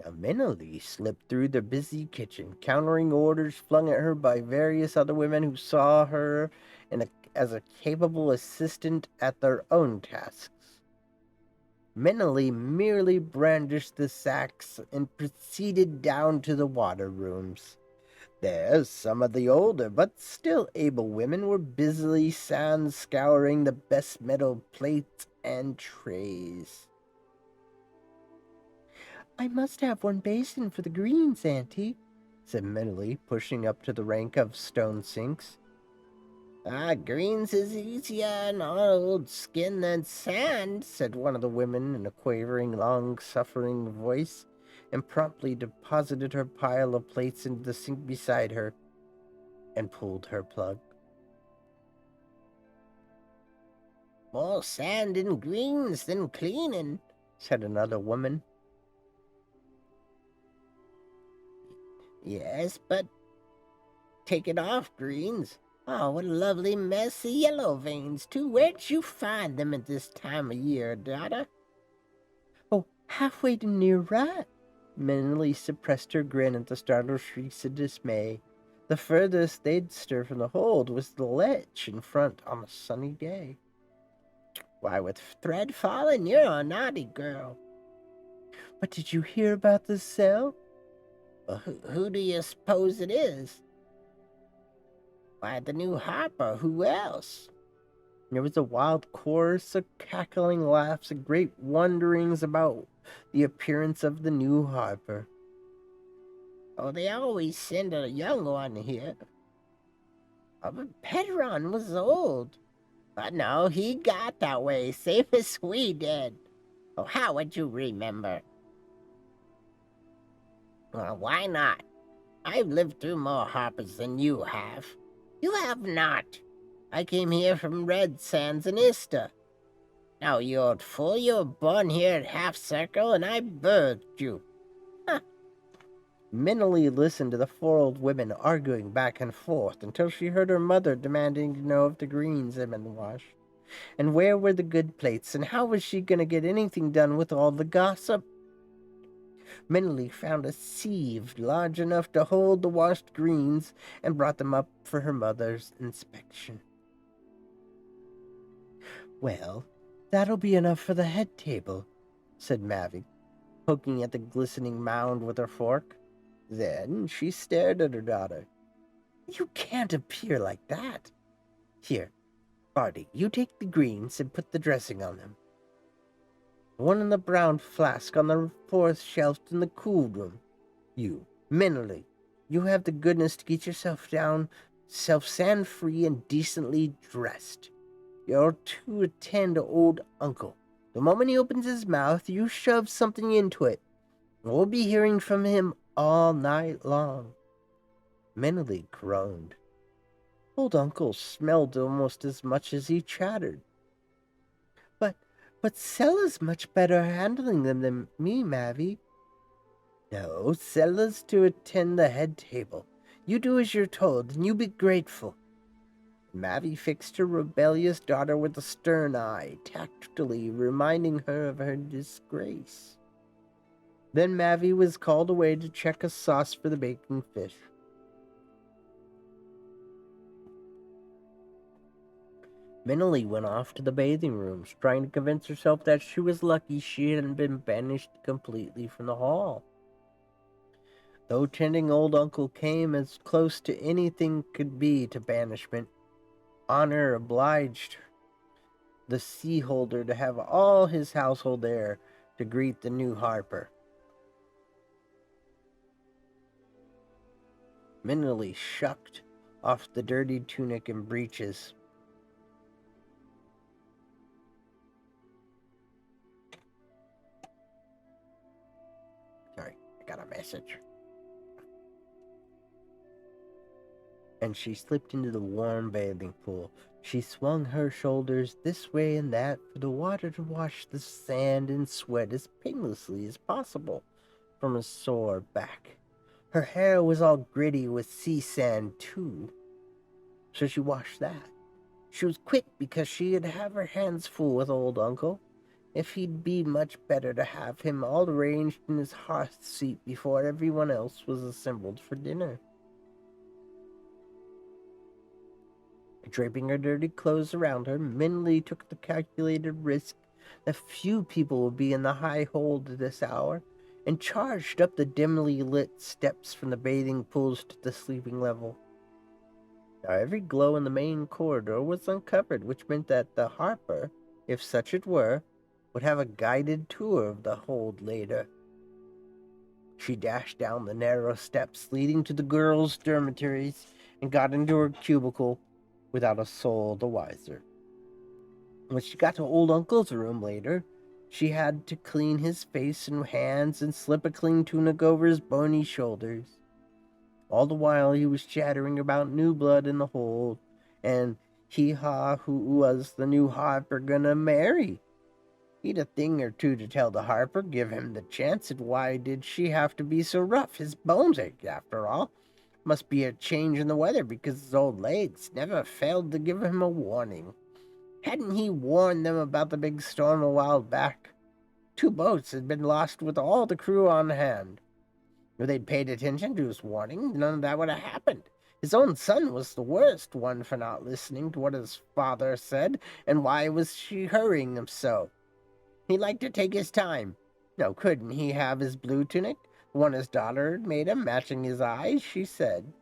Now Minnalee slipped through the busy kitchen, countering orders flung at her by various other women who saw her as a capable assistant at their own tasks. Minnalee merely brandished the sacks and proceeded down to the water rooms. There, some of the older but still able women were busily sand scouring the best metal plates and trays. I must have one basin for the greens, Auntie, said Minnalee, pushing up to the rank of stone sinks. Greens is easier on old skin than sand, said one of the women in a quavering, long-suffering voice, and promptly deposited her pile of plates into the sink beside her and pulled her plug. More sand in greens than cleaning, said another woman. Yes, but take it off, greens. Oh, what a lovely mess of yellow veins, too. Where'd you find them at this time of year, daughter? Oh, halfway to near right. Minnalee suppressed her grin at the startled shrieks of dismay. The furthest they'd stir from the hold was the ledge in front on a sunny day. Why, with thread falling, you're a naughty girl. But did you hear about the sale? Well, who do you suppose it is? Why, the new harper. Who else? There was a wild chorus of cackling laughs and great wonderings about the appearance of the new harper. Oh, they always send a young one here. Oh, but Pedron was old. But no, he got that way, same as we did. Oh, how would you remember? Well, why not? I've lived through more harpers than you have. You have not. I came here from Red Sands and Ista. Now, you old fool, you were born here at Half Circle, and I birthed you. Huh. Minnalee listened to the four old women arguing back and forth until she heard her mother demanding to know if the greens had been washed. And where were the good plates? And how was she going to get anything done with all the gossip? Mentally found a sieve large enough to hold the washed greens and brought them up for her mother's inspection. "Well, that'll be enough for the head table," said Mavi, poking at the glistening mound with her fork. Then she stared at her daughter. "You can't appear like that. Here, Barty, you take the greens and put the dressing on them. One in the brown flask on the fourth shelf in the cool room. You, Minnerly, you have the goodness to get yourself down, sand-free and decently dressed. You're to attend to old Uncle. The moment he opens his mouth, you shove something into it. We'll be hearing from him all night long." Minnerly groaned. Old Uncle smelled almost as much as he chattered. But Sella's much better handling them than me, Mavi." "No, Sella's to attend the head table. You do as you're told, and you be grateful." Mavi fixed her rebellious daughter with a stern eye, tactfully reminding her of her disgrace. Then Mavi was called away to check a sauce for the baking fish. Minnerly went off to the bathing rooms, trying to convince herself that she was lucky she hadn't been banished completely from the hall. Though tending old Uncle came as close to anything could be to banishment, honor obliged the sea holder to have all his household there to greet the new Harper. Minnerly shucked off the dirty tunic and breeches. Sorry, I got a message. And she slipped into the warm bathing pool. She swung her shoulders this way and that for the water to wash the sand and sweat as painlessly as possible from a sore back. Her hair was all gritty with sea sand, too, so she washed that. She was quick because she'd have her hands full with old Uncle. If he'd be much better to have him all arranged in his hearth seat before everyone else was assembled for dinner. Draping her dirty clothes around her, Minnerly took the calculated risk that few people would be in the high hold at this hour, and charged up the dimly lit steps from the bathing pools to the sleeping level. Now every glow in the main corridor was uncovered, which meant that the Harper, if such it were, would have a guided tour of the hold later. She dashed down the narrow steps leading to the girls' dormitories and got into her cubicle without a soul the wiser. When she got to old Uncle's room later, she had to clean his face and hands and slip a clean tunic over his bony shoulders. All the while he was chattering about new blood in the hold, and who was the new Harper gonna marry. He'd a thing or two to tell the Harper, give him the chance, and why did she have to be so rough? His bones ached, after all. Must be a change in the weather, because his old legs never failed to give him a warning. Hadn't he warned them about the big storm a while back? 2 boats had been lost with all the crew on hand. If they'd paid attention to his warning, none of that would have happened. His own son was the worst one for not listening to what his father said, and why was she hurrying him so? He liked to take his time. Now, couldn't he have his blue tunic? One his daughter had made him, matching his eyes, she said.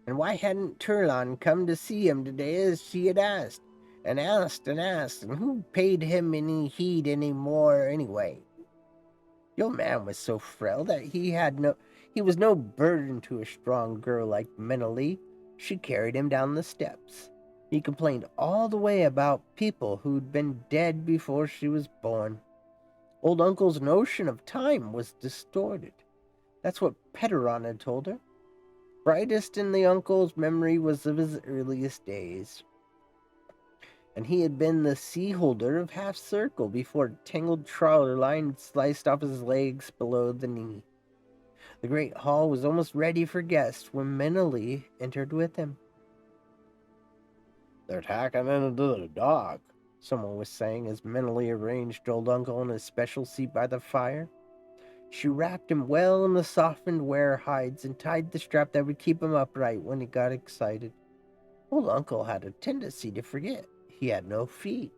And why hadn't Turlon come to see him today as she had asked? And who paid him any heed any more anyway? The old man was so frail that he was no burden to a strong girl like Minnerly. She carried him down the steps. He complained all the way about people who'd been dead before she was born. Old Uncle's notion of time was distorted. That's what Petaron had told her. Brightest in the uncle's memory was of his earliest days. And he had been the sea holder of Half Circle before a tangled trawler line sliced off his legs below the knee. The great hall was almost ready for guests when Minnerly entered with him. They're tacking into the dock, someone was saying as mentally arranged old uncle in his special seat by the fire. She wrapped him well in the softened ware hides and tied the strap that would keep him upright when he got excited. Old uncle had a tendency to forget he had no feet.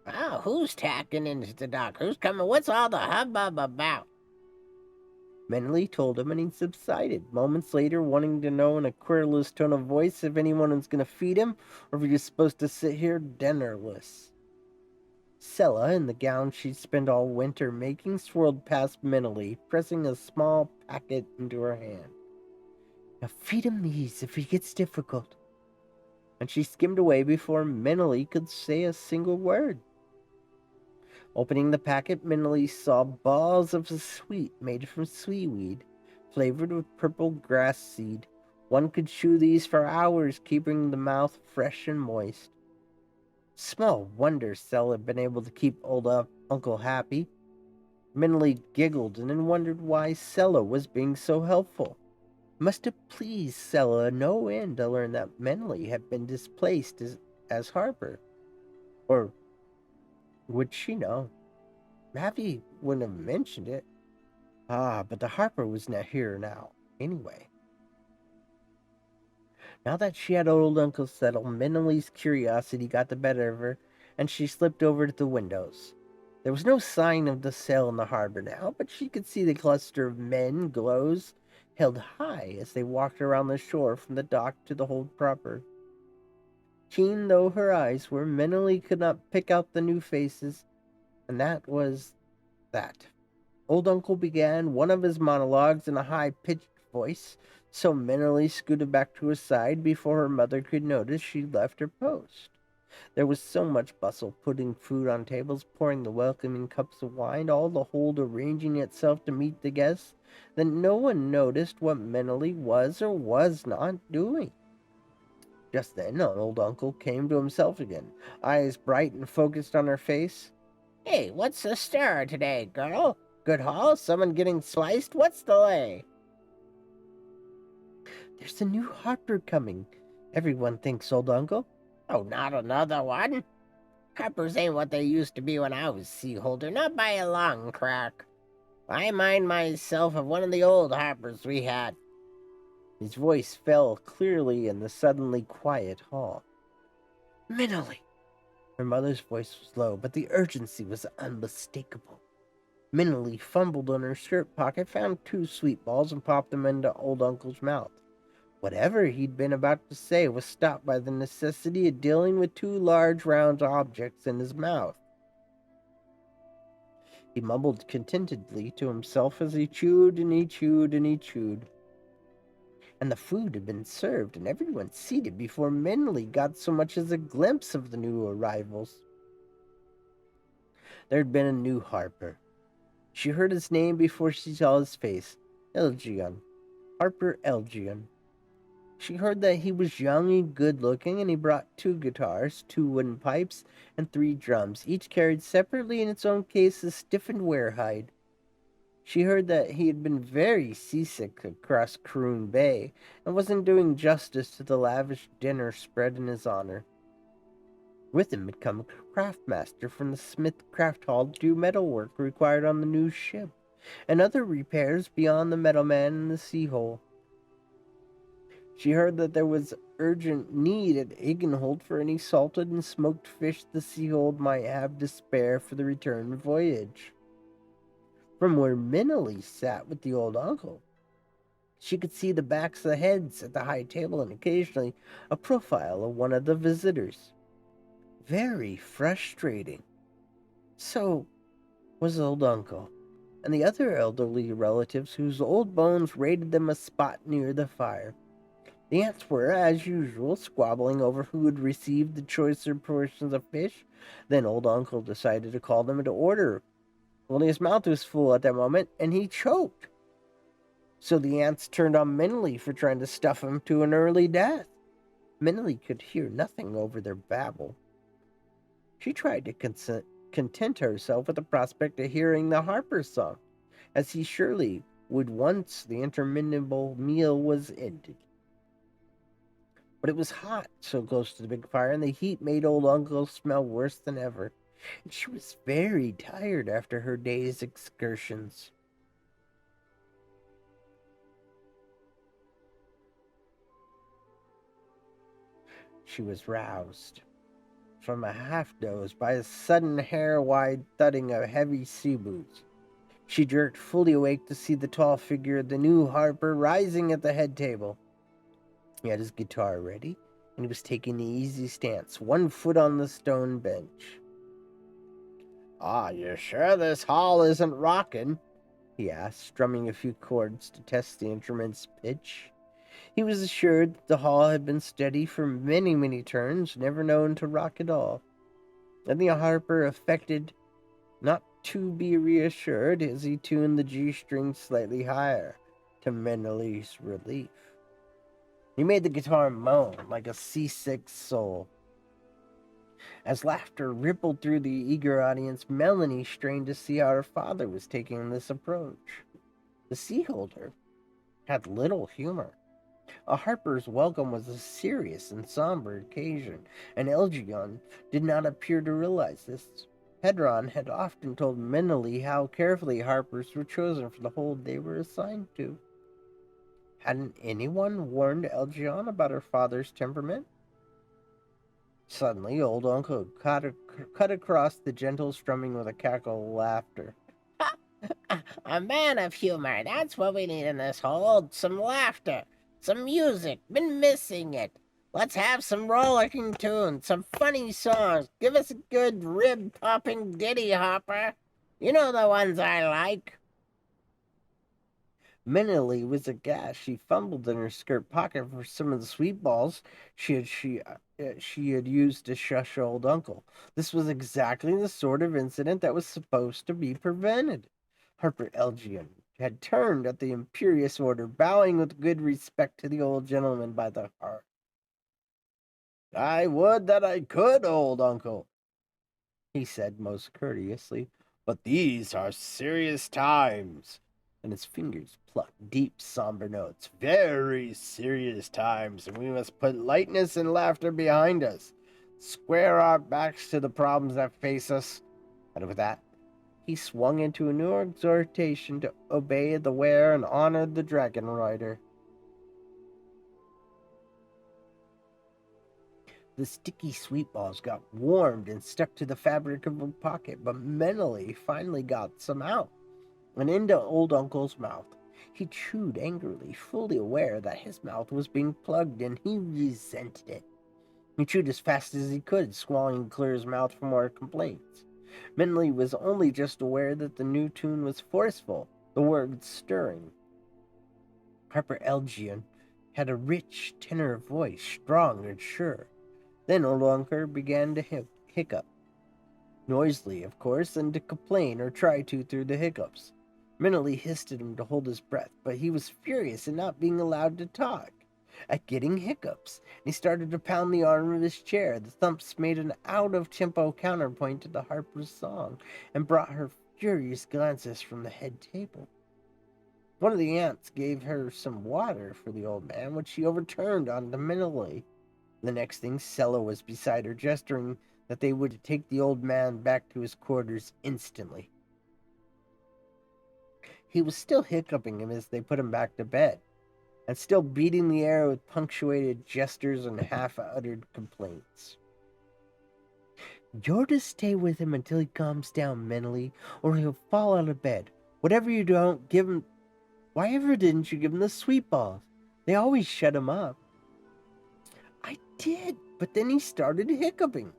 Wow, who's tacking into the dock? Who's coming? What's all the hubbub about? Mentally told him, and he subsided, moments later wanting to know in a querulous tone of voice if anyone was going to feed him or if he was supposed to sit here dinnerless. Sella, in the gown she'd spent all winter making, swirled past mentally, pressing a small packet into her hand. Now feed him these if he gets difficult. And she skimmed away before mentally could say a single word. Opening the packet, mentally saw balls of a sweet made from seaweed, flavored with purple grass seed. One could chew these for hours, keeping the mouth fresh and moist. Small wonder Sella had been able to keep old Uncle happy. Mentally giggled and then wondered why Sella was being so helpful. It must have pleased Sella no end to learn that mentally had been displaced as Harper. Or would she know? Mavi wouldn't have mentioned it. But the Harper was not here now, anyway. Now that she had old Uncle settled, Mentally curiosity got the better of her, and she slipped over to the windows. There was no sign of the sail in the harbor now, but she could see the cluster of men glows held high as they walked around the shore from the dock to the hold proper. Keen though her eyes were, Mentally could not pick out the new faces, and that was that. Old Uncle began one of his monologues in a high-pitched voice, so Mentally scooted back to his side before her mother could notice she'd left her post. There was so much bustle, putting food on tables, pouring the welcoming cups of wine, all the hold arranging itself to meet the guests, that no one noticed what Mentally was or was not doing. Just then, old Uncle came to himself again, eyes bright and focused on her face. Hey, what's the stir today, girl? Good haul? Someone getting sliced? What's the lay? There's a new Harper coming, everyone thinks, old Uncle. Oh, not another one? Harpers ain't what they used to be when I was sea holder, not by a long crack. I mind myself of one of the old Harpers we had. His voice fell clearly in the suddenly quiet hall. Mentally. Her mother's voice was low, but the urgency was unmistakable. Mentally fumbled in her skirt pocket, found 2 sweet balls, and popped them into old Uncle's mouth. Whatever he'd been about to say was stopped by the necessity of dealing with 2 large round objects in his mouth. He mumbled contentedly to himself as he chewed and he chewed and he chewed. And the food had been served, and everyone seated before Mentally got so much as a glimpse of the new arrivals. There had been a new Harper. She heard his name before she saw his face. Elgion. Harper Elgion. She heard that he was young and good-looking, and he brought 2 guitars, 2 wooden pipes, and 3 drums, each carried separately in its own case of stiffened warehide. She heard that he had been very seasick across Karoon Bay, and wasn't doing justice to the lavish dinner spread in his honor. With him had come a craftmaster from the Smith Craft Hall to do metalwork required on the new ship, and other repairs beyond the metalman and the sea-hole. She heard that there was urgent need at Iggenholt for any salted and smoked fish the Seahold might have to spare for the return voyage. From where Mentally sat with the old uncle, she could see the backs of the heads at the high table and occasionally a profile of one of the visitors. Very frustrating. So was old uncle, and the other elderly relatives whose old bones rated them a spot near the fire. The aunts were, as usual, squabbling over who would receive the choicer portions of fish. Then old uncle decided to call them into order. Only his mouth was full at that moment, and he choked. So the aunts turned on Mentally for trying to stuff him to an early death. Mentally could hear nothing over their babble. She tried to content herself with the prospect of hearing the Harper song, as he surely would once the interminable meal was ended. But it was hot so close to the big fire, and the heat made old Uncle smell worse than ever. And she was very tired after her day's excursions. She was roused from a half-doze by a sudden hair-wide thudding of heavy sea boots. She jerked fully awake to see the tall figure of the new harper rising at the head table. He had his guitar ready, and he was taking the easy stance, one foot on the stone bench. "Ah, you sure this hall isn't rocking?" he asked, strumming a few chords to test the instrument's pitch. He was assured that the hall had been steady for many, many turns, never known to rock at all. And the harper affected not to be reassured as he tuned the G string slightly higher, to Menelie's relief. He made the guitar moan like a seasick soul. As laughter rippled through the eager audience, Melanie strained to see how her father was taking this approach. The seaholder had little humor. A harper's welcome was a serious and somber occasion, and Elgion did not appear to realize this. Hedron had often told Menelie how carefully harpers were chosen for the hold they were assigned to. Hadn't anyone warned Elgion about her father's temperament? Suddenly, old Uncle cut across the gentle strumming with a cackle of laughter. A man of humor. That's what we need in this hold. Some laughter. Some music. Been missing it. Let's have some rollicking tunes. Some funny songs. Give us a good rib-popping ditty, Hopper. You know the ones I like. Menelie was aghast. She fumbled in her skirt pocket for some of the sweet balls she had used to shush old Uncle. This was exactly the sort of incident that was supposed to be prevented. Harper Elgian had turned at the imperious order, bowing with good respect to the old gentleman by the hearth. "I would that I could, old Uncle," he said most courteously, "but these are serious times." And his fingers plucked deep, somber notes. "Very serious times, and we must put lightness and laughter behind us. Square our backs to the problems that face us." And with that, he swung into a new exhortation to obey the wear and honor the dragon rider. The sticky sweet balls got warmed and stuck to the fabric of her pocket, but Menelie finally got some out and into old Uncle's mouth. He chewed angrily, fully aware that his mouth was being plugged, and he resented it. He chewed as fast as he could, swallowing to clear his mouth for more complaints. Menelie was only just aware that the new tune was forceful, the words stirring. Harper Elgian had a rich tenor voice, strong and sure. Then old Uncle began to hiccup. Noisily, of course, and to complain or try to through the hiccups. Menelie hissed at him to hold his breath, but he was furious at not being allowed to talk, at getting hiccups, and he started to pound the arm of his chair. The thumps made an out-of-tempo counterpoint to the harper's song, and brought her furious glances from the head table. One of the aunts gave her some water for the old man, which she overturned onto Menelie. The next thing, Sella was beside her, gesturing that they would take the old man back to his quarters instantly. He was still hiccuping him as they put him back to bed, and still beating the air with punctuated gestures and half-uttered complaints. "You're to stay with him until he calms down, Menelie, or he'll fall out of bed. Whatever you don't, give him... Why ever didn't you give him the sweet balls? They always shut him up." "I did, but then he started hiccuping."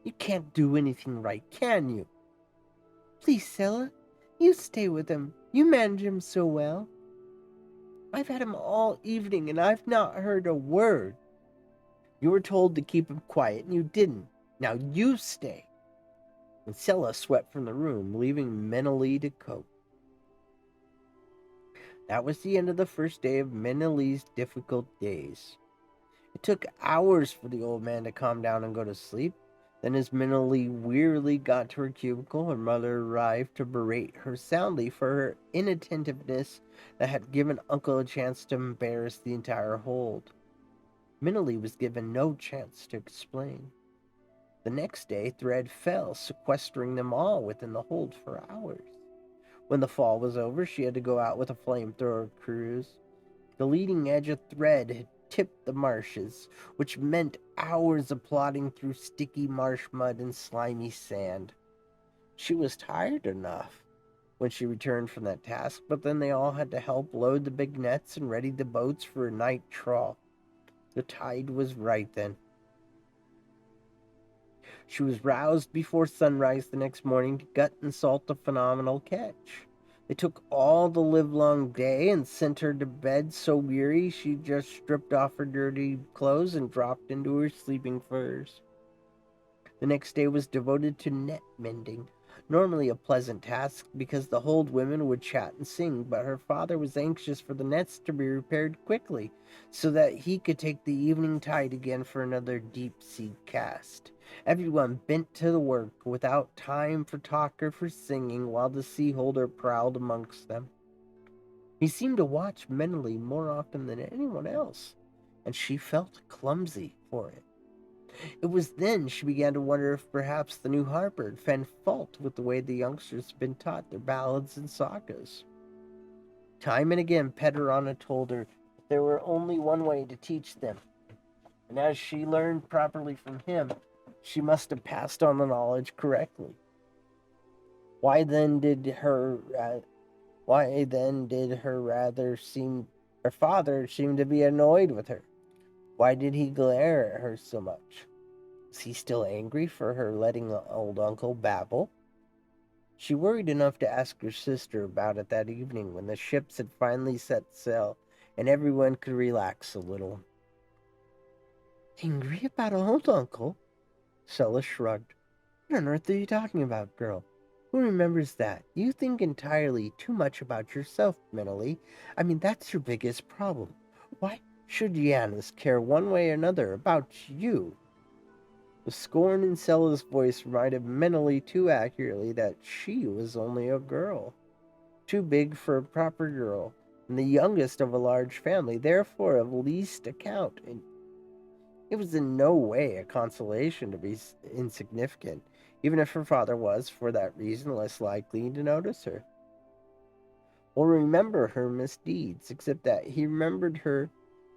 "You can't do anything right, can you? Please, Sella, you stay with him. You manage him so well. I've had him all evening, and I've not heard a word." "You were told to keep him quiet, and you didn't. Now you stay." And Sella swept from the room, leaving Menelie to cope. That was the end of the first day of Menelie's difficult days. It took hours for the old man to calm down and go to sleep. Then as Menelie wearily got to her cubicle, her mother arrived to berate her soundly for her inattentiveness that had given Uncle a chance to embarrass the entire hold. Minley was given no chance to explain. The next day, Thread fell, sequestering them all within the hold for hours. When the fall was over, she had to go out with a flamethrower cruise. The leading edge of Thread had tipped the marshes, which meant hours of plodding through sticky marsh mud and slimy sand. She was tired enough when she returned from that task, but then they all had to help load the big nets and ready the boats for a night trawl. The tide was right then. She was roused before sunrise the next morning to gut and salt the phenomenal catch. They took all the livelong day and sent her to bed so weary she just stripped off her dirty clothes and dropped into her sleeping furs. The next day was devoted to net mending, normally a pleasant task because the hold women would chat and sing, but her father was anxious for the nets to be repaired quickly so that he could take the evening tide again for another deep-sea cast. Everyone bent to the work without time for talk or for singing while the sea holder prowled amongst them. He seemed to watch mentally more often than anyone else, and she felt clumsy for it. It was then she began to wonder if perhaps the new harper had found fault with the way the youngsters had been taught their ballads and sagas. Time and again, Petterana told her that there were only one way to teach them, and as she learned properly from him, she must have passed on the knowledge correctly. Why then did her father seem to be annoyed with her? Why did he glare at her so much? Was he still angry for her letting the old uncle babble? She worried enough to ask her sister about it that evening when the ships had finally set sail and everyone could relax a little. Angry about old uncle? Sella shrugged. What on earth are you talking about, girl? Who remembers that? You think entirely too much about yourself mentally. I mean, that's your biggest problem. Why should Giannis care one way or another about you? The scorn in Sella's voice reminded mentally too accurately that she was only a girl, too big for a proper girl, and the youngest of a large family, therefore of least account. And it was in no way a consolation to be insignificant, even if her father was, for that reason, less likely to notice her or remember her misdeeds, except that he remembered her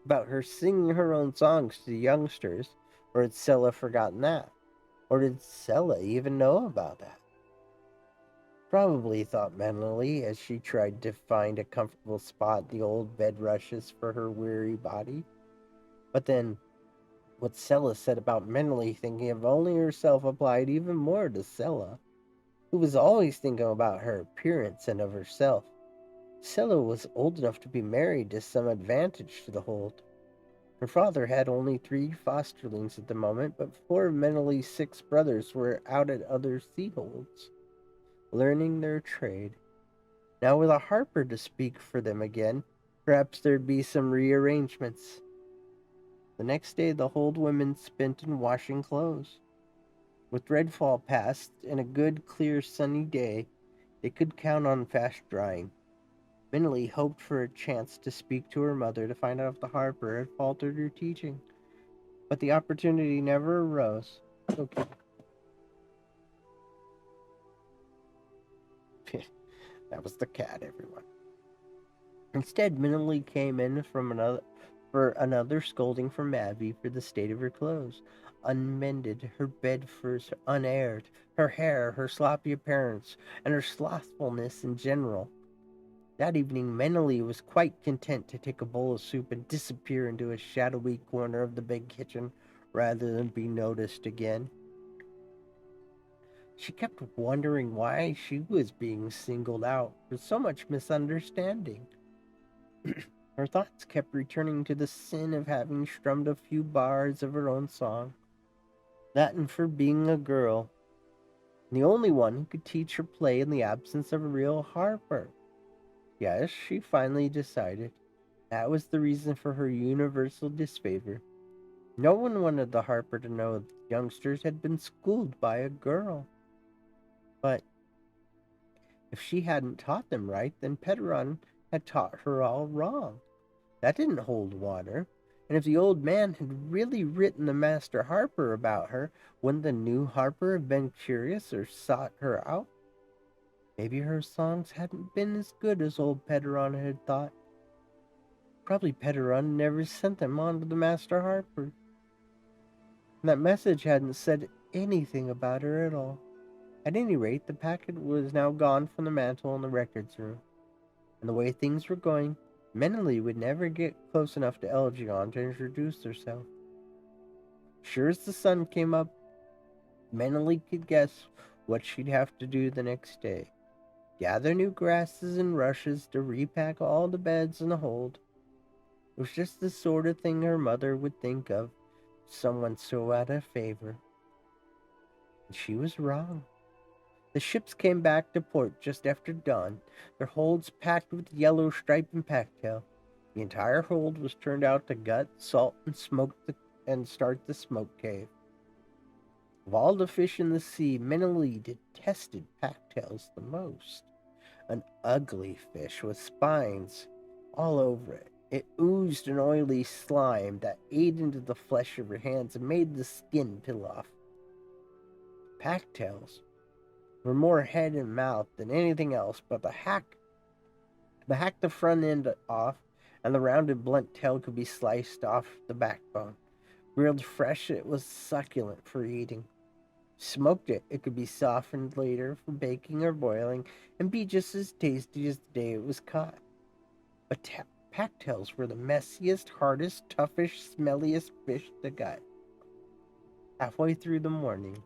about her singing her own songs to the youngsters. Or had Sella forgotten that? Or did Sella even know about that? Probably, thought mentally, as she tried to find a comfortable spot in the old bed rushes for her weary body. But then, what Sella said about mentally thinking of only herself applied even more to Sella, who was always thinking about her appearance and of herself. Sella was old enough to be married to some advantage to the hold. Her father had only 3 fosterlings at the moment, but 4 of Menelly's 6 brothers were out at other sea holds, learning their trade. Now with a harper to speak for them again, perhaps there'd be some rearrangements. The next day the hold women spent in washing clothes. With Redfall past and a good, clear, sunny day, they could count on fast drying. Minley hoped for a chance to speak to her mother to find out if the harper had faltered her teaching, but the opportunity never arose. Okay. That was the cat, everyone. Instead, Minley came in for another scolding from Abby for the state of her clothes, unmended, her bed furs unaired, her hair, her sloppy appearance, and her slothfulness in general. That evening, Menelly was quite content to take a bowl of soup and disappear into a shadowy corner of the big kitchen rather than be noticed again. She kept wondering why she was being singled out for so much misunderstanding. Her thoughts kept returning to the sin of having strummed a few bars of her own song. That and for being a girl, the only one who could teach her play in the absence of a real harper. Yes, she finally decided. That was the reason for her universal disfavor. No one wanted the harper to know that the youngsters had been schooled by a girl. But if she hadn't taught them right, then Petteron had taught her all wrong. That didn't hold water. And if the old man had really written the master harper about her, wouldn't the new harper have been curious or sought her out? Maybe her songs hadn't been as good as old Pederon had thought. Probably Pederon never sent them on to the master harper. And that message hadn't said anything about her at all. At any rate, the packet was now gone from the mantle in the records room. And the way things were going, Meneley would never get close enough to Elgion to introduce herself. Sure as the sun came up, Meneley could guess what she'd have to do the next day. Gather new grasses and rushes to repack all the beds in the hold. It was just the sort of thing her mother would think of someone so out of favor. And she was wrong. The ships came back to port just after dawn, their holds packed with yellow stripe and packtail. The entire hold was turned out to gut, salt, and start the smoke cave. Of all the fish in the sea, Meneley detested packtails the most. An ugly fish with spines all over it. It oozed an oily slime that ate into the flesh of her hands and made the skin peel off. Packtails were more head and mouth than anything else, but the hack the front end off, and the rounded blunt tail could be sliced off the backbone. Grilled fresh, it was succulent for eating. Smoked it could be softened later for baking or boiling, and be just as tasty as the day it was caught. But packtails were the messiest, hardest, toughest, smelliest fish to gut. Halfway through the morning,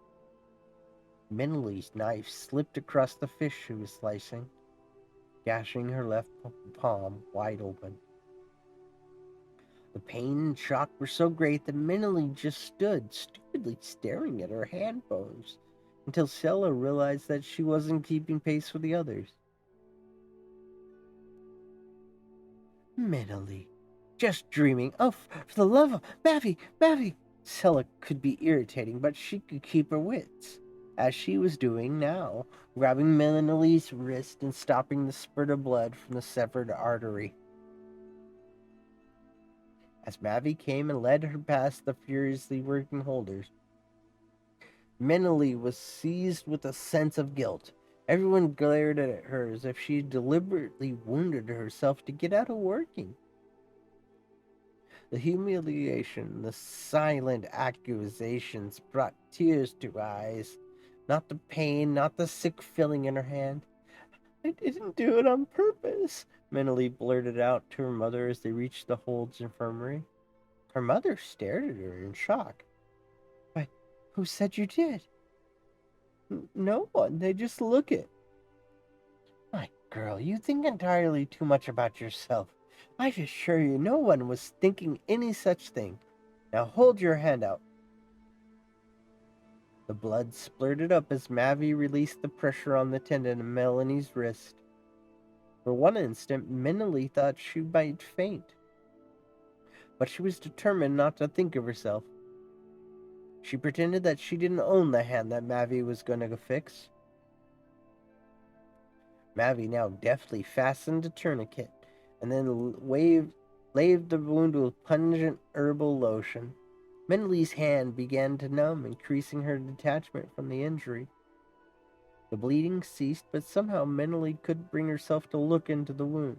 Meneley's knife slipped across the fish she was slicing, gashing her left palm wide open. The pain and shock were so great that Meneley just stood, stupidly staring at her hand bones, until Sella realized that she wasn't keeping pace with the others. Meneley, just dreaming. Oh, for the love of Mavi! Sella could be irritating, but she could keep her wits, as she was doing now, grabbing Meneley's wrist and stopping the spurt of blood from the severed artery. As Mavi came and led her past the furiously working holders, Meneley was seized with a sense of guilt. Everyone glared at her as if she deliberately wounded herself to get out of working. The humiliation, the silent accusations brought tears to her eyes. Not the pain, not the sick feeling in her hand. I didn't do it on purpose, Meneley blurted out to her mother as they reached the hold's infirmary. Her mother stared at her in shock. Why, who said you did? No one, they just look it. My girl, you think entirely too much about yourself. I assure you no one was thinking any such thing. Now hold your hand out. The blood splurted up as Mavi released the pressure on the tendon of Melanie's wrist. For one instant, Meneley thought she might faint. But she was determined not to think of herself. She pretended that she didn't own the hand that Mavi was going to fix. Mavi now deftly fastened a tourniquet, and then laved the wound with pungent herbal lotion. Meneley's hand began to numb, increasing her detachment from the injury. The bleeding ceased, but somehow Meneley couldn't bring herself to look into the wound.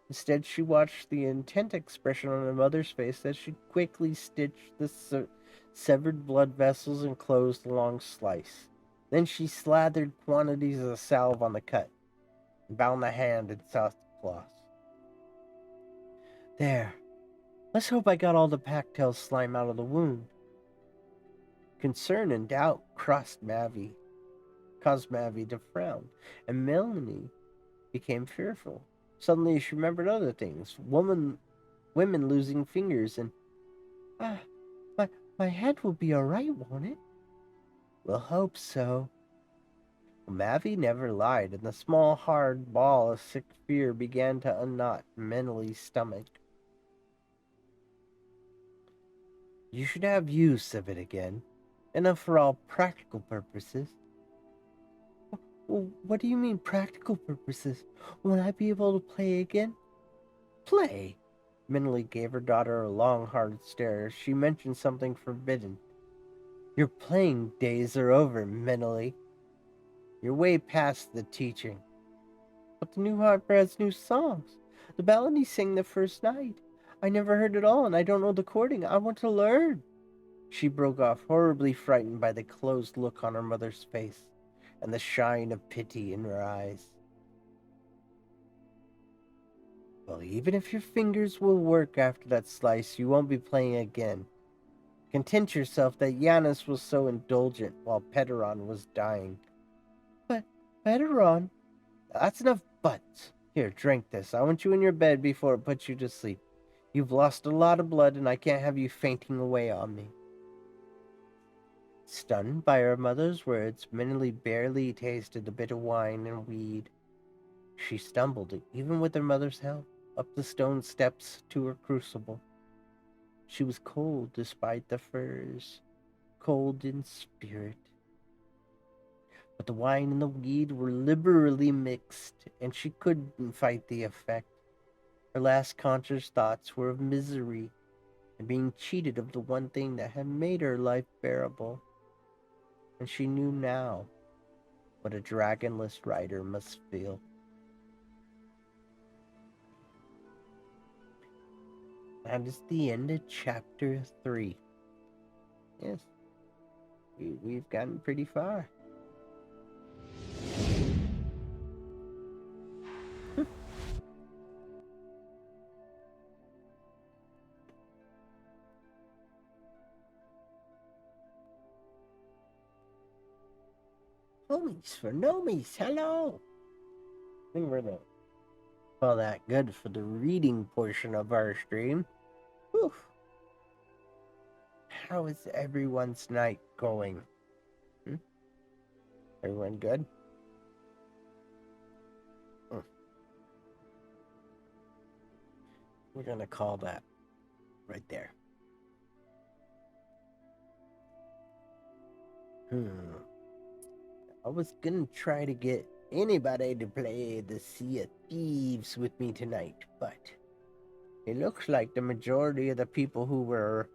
Instead, she watched the intent expression on her mother's face as she quickly stitched the severed blood vessels and closed the long slice. Then she slathered quantities of the salve on the cut and bound the hand in soft cloth. There. Let's hope I got all the packtail slime out of the wound. Concern and doubt caused Mavi to frown, and Melanie became fearful. Suddenly she remembered other things. Women losing fingers, and my head will be all right, won't it? We'll hope so. Mavi never lied, and the small hard ball of sick fear began to unknot Meneley's stomach. You should have use of it again, enough for all practical purposes. What do you mean, practical purposes? Will I be able to play again? Play? Minley gave her daughter a long, hard stare. She mentioned something forbidden. Your playing days are over, Minley. You're way past the teaching. But the new harper has new songs. The ballad he sang the first night. I never heard it all, and I don't know the chording. I want to learn. She broke off, horribly frightened by the closed look on her mother's face and the shine of pity in her eyes. Well, even if your fingers will work after that slice, you won't be playing again. Content yourself that Yanis was so indulgent while Pederon was dying. But, Pederon? That's enough buts. Here, drink this. I want you in your bed before it puts you to sleep. You've lost a lot of blood, and I can't have you fainting away on me. Stunned by her mother's words, Minley barely tasted the bit of wine and weed. She stumbled, even with her mother's help, up the stone steps to her crucible. She was cold despite the furs, cold in spirit. But the wine and the weed were liberally mixed, and she couldn't fight the effect. Her last conscious thoughts were of misery and being cheated of the one thing that had made her life bearable. And she knew now what a dragonless rider must feel. That is the end of chapter 3. Yes, we've gotten pretty far. Homies for nomies, hello! I think we're gonna call that good for the reading portion of our stream. Whew. How is everyone's night going? Everyone good? We're gonna call that right there. I was gonna try to get anybody to play the Sea of Thieves with me tonight, but it looks like the majority of the people who were,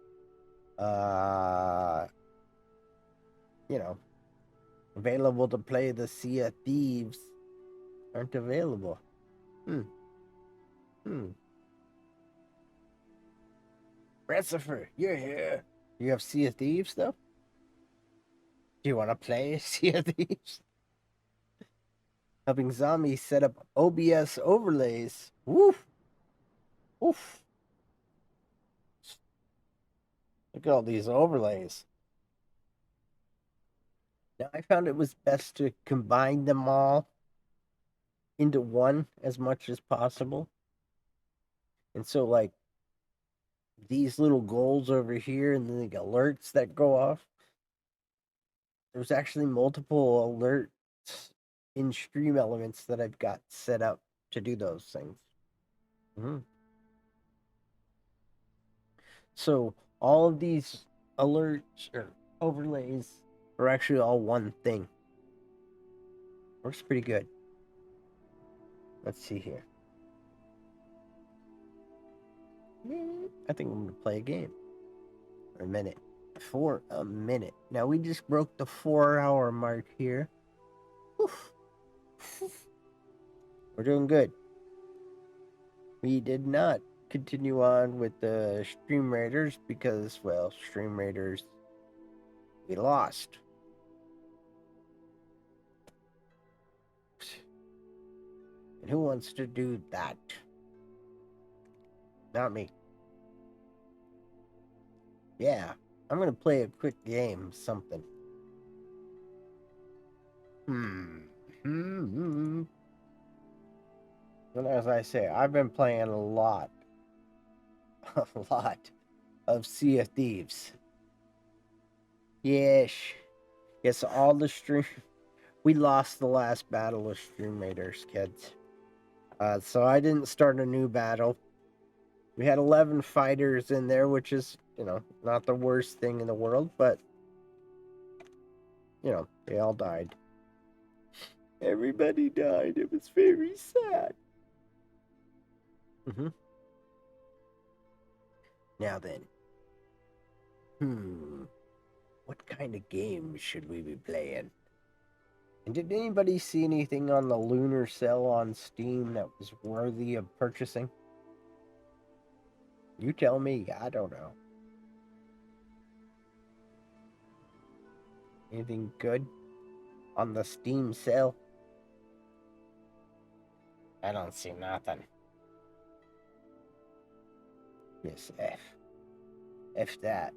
available to play the Sea of Thieves aren't available. Recifer, you're here. You have Sea of Thieves, though? Do you want to play Sea of Thieves? Helping zombies set up OBS overlays. Woof. Oof. Look at all these overlays. Now, I found it was best to combine them all into one as much as possible. And so, like, these little goals over here and then the alerts that go off. There's actually multiple alerts in Stream Elements that I've got set up to do those things. So all of these alerts or overlays are actually all one thing. Works pretty good. Let's see here. I think I'm going to play a game. For a minute. Now we just broke the 4-hour mark here. Oof. We're doing good. We did not continue on with the Stream Raiders because, well, Stream Raiders, we lost. And who wants to do that? Not me. Yeah, I'm gonna play a quick game, something. And as I say, I've been playing a lot of Sea of Thieves. Yes, all the stream. We lost the last battle of Stream Raiders, kids. So I didn't start a new battle. We had 11 fighters in there, which is, not the worst thing in the world, but, they all died. Everybody died. It was very sad. Now then. What kind of games should we be playing? And did anybody see anything on the lunar cell on Steam that was worthy of purchasing? You tell me, I don't know. Anything good on the Steam sale? I don't see nothing. Yes, F that.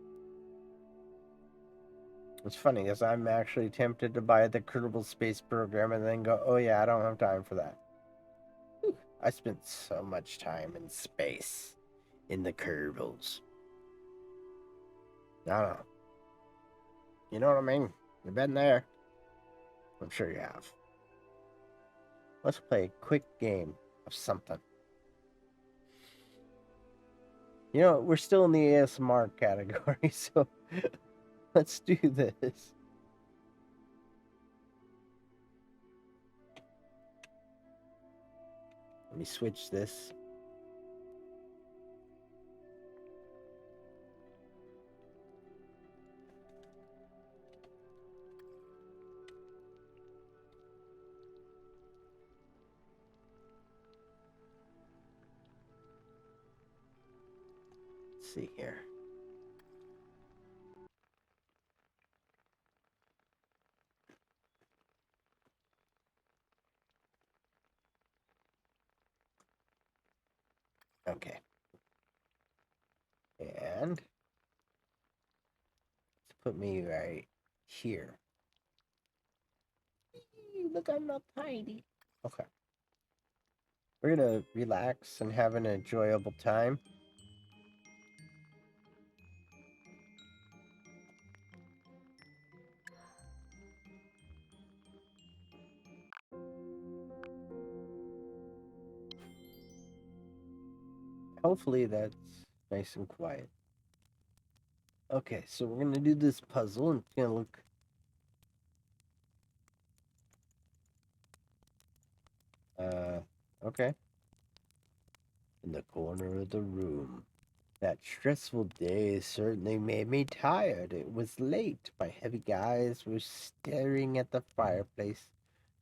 It's funny, because I'm actually tempted to buy the Kerbal Space Program and then go, oh yeah, I don't have time for that. Whew, I spent so much time in space. In the Kerbals. I don't know. You know what I mean? You've been there. I'm sure you have. Let's play a quick game of something. You know, we're still in the ASMR category, so let's do this. Let me switch this. Let's see here. Okay. And let's put me right here. Look, I'm not tiny. Okay. We're gonna relax and have an enjoyable time. Hopefully that's nice and quiet. Okay, so we're gonna do this puzzle and it's gonna look okay. In the corner of the room. That stressful day certainly made me tired. It was late. My heavy eyes were staring at the fireplace,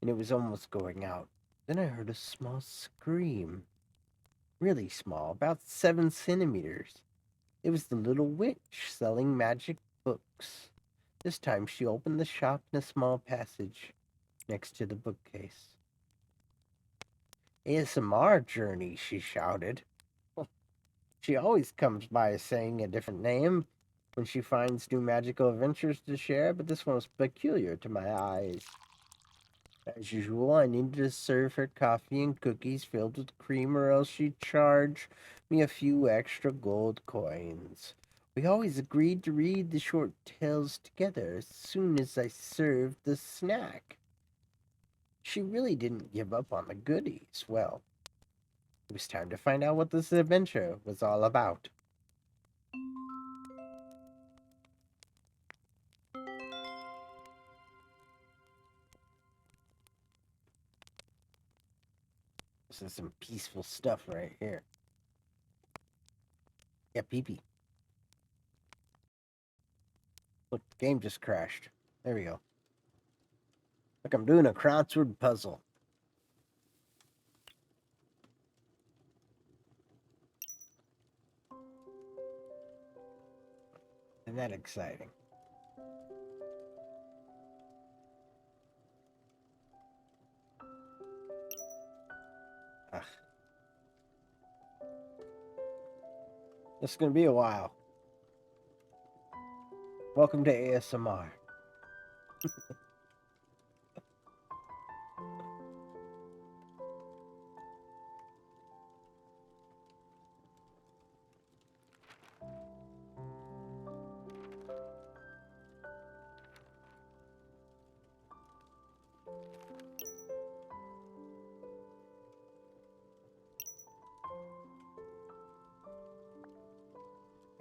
and it was almost going out. Then I heard a small scream. Really small, about 7 centimeters. It was the little witch selling magic books. This time she opened the shop in a small passage next to the bookcase. ASMR journey, she shouted. She always comes by saying a different name when she finds new magical adventures to share, but this one was peculiar to my eyes. As usual, I needed to serve her coffee and cookies filled with cream, or else she'd charge me a few extra gold coins. We always agreed to read the short tales together as soon as I served the snack. She really didn't give up on the goodies. Well, it was time to find out what this adventure was all about. This is some peaceful stuff right here. Yeah, pee-pee. Look, the game just crashed. There we go. Look, I'm doing a crossword puzzle. Isn't that exciting? Ugh. This is going to be a while. Welcome to ASMR.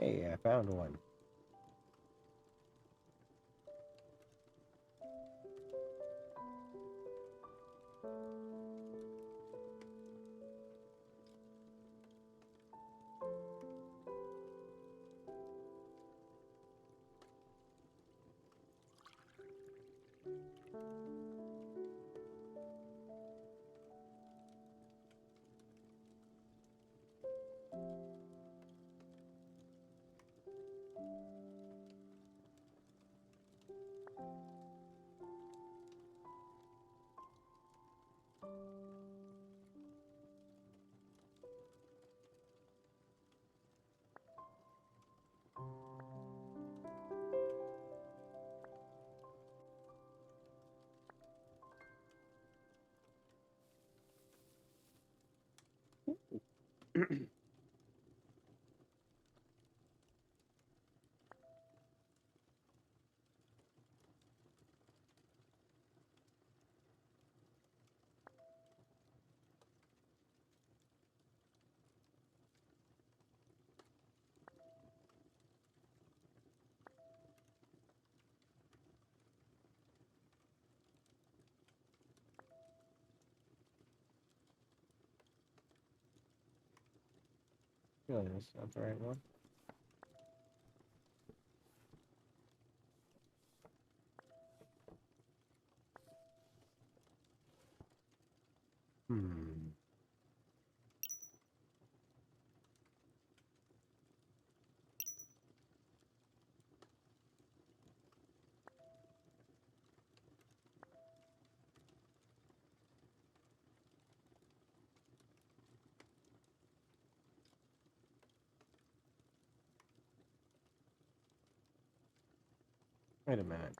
Hey, I found one. No, that's not the right one. Hmm. Wait a minute.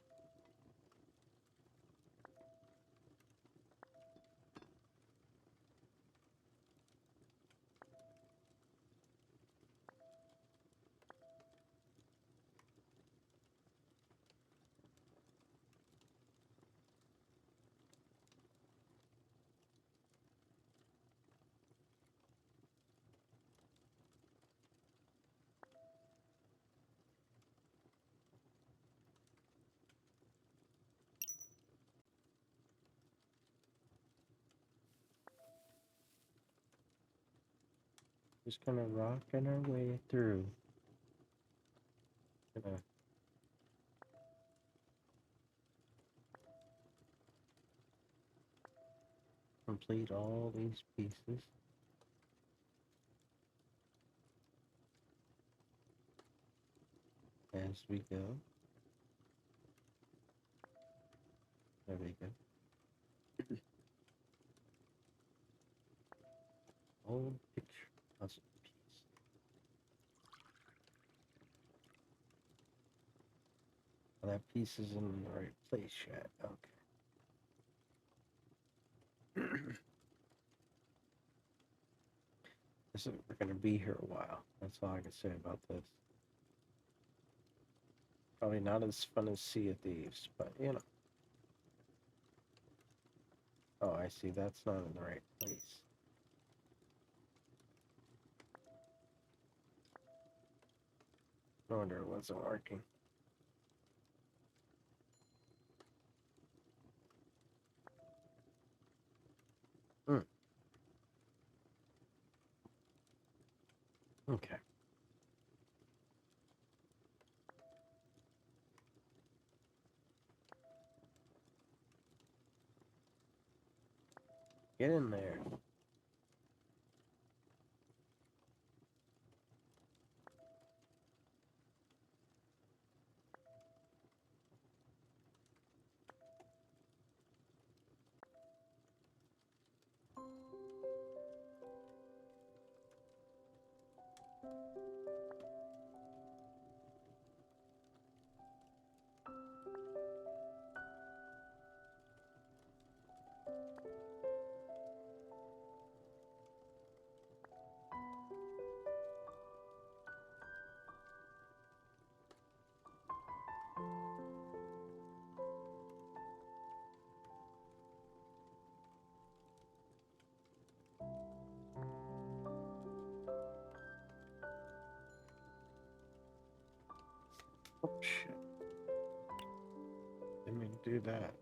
Just kind of rocking our way through. Gonna complete all these pieces. As we go. There we go. Old picture puzzle piece. Well, that piece is in the right place yet. Okay. We're gonna be here a while. That's all I can say about this. Probably not as fun as Sea of Thieves, but you know. Oh, I see. That's not in the right place. No wonder it wasn't working. Okay. Get in there. Oh, shit. Didn't mean to do that.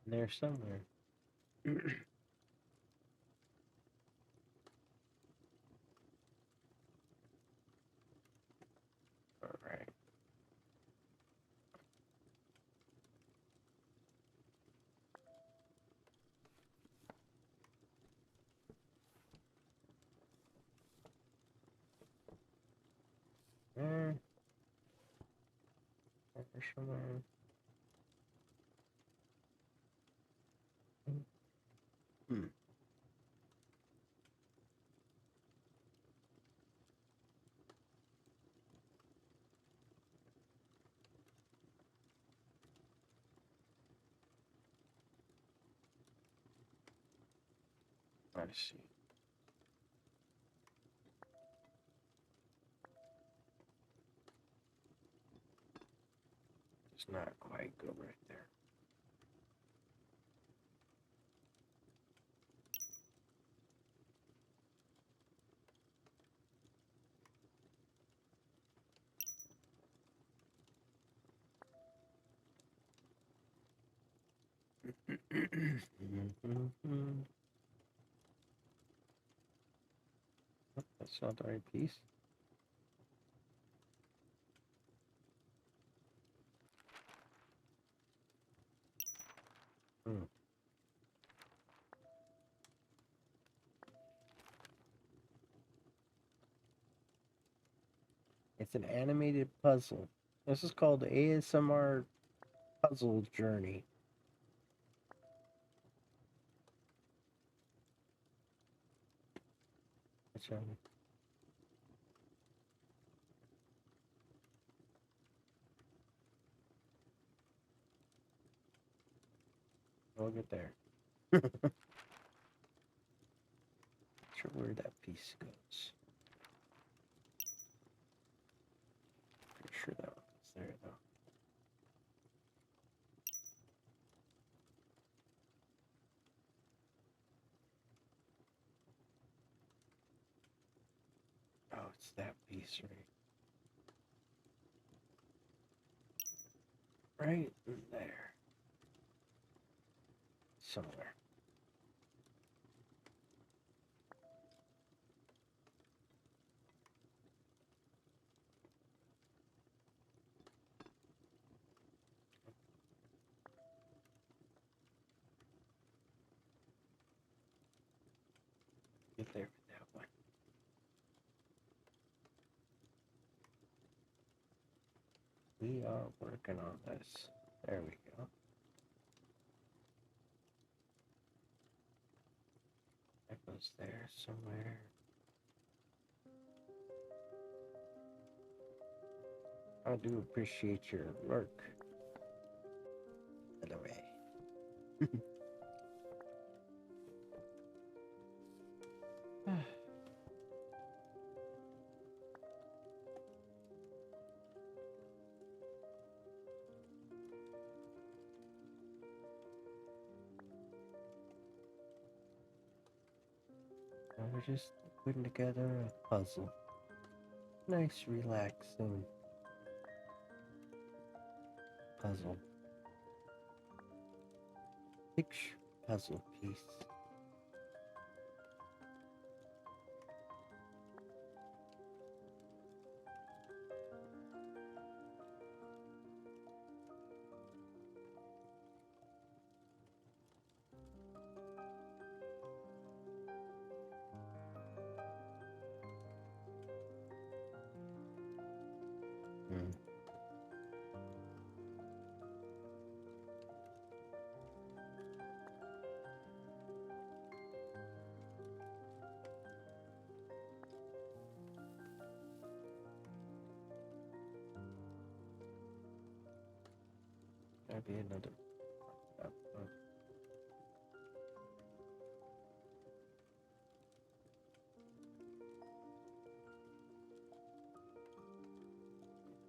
there somewhere. Alright. There somewhere. Hmm. I see. It's not quite good right there. That's not the right piece. Hmm. It's an animated puzzle. This is called ASMR Puzzle Journey. Which we'll get there. Not sure where that piece goes. Pretty sure that one's there though. Oh, it's that piece right in there. Somewhere. Get there with that one. We are working on this. There we go. That goes there somewhere. I do appreciate your work. By the way. We're just putting together a puzzle. Nice, relaxing puzzle. Picture puzzle piece. That'd be another.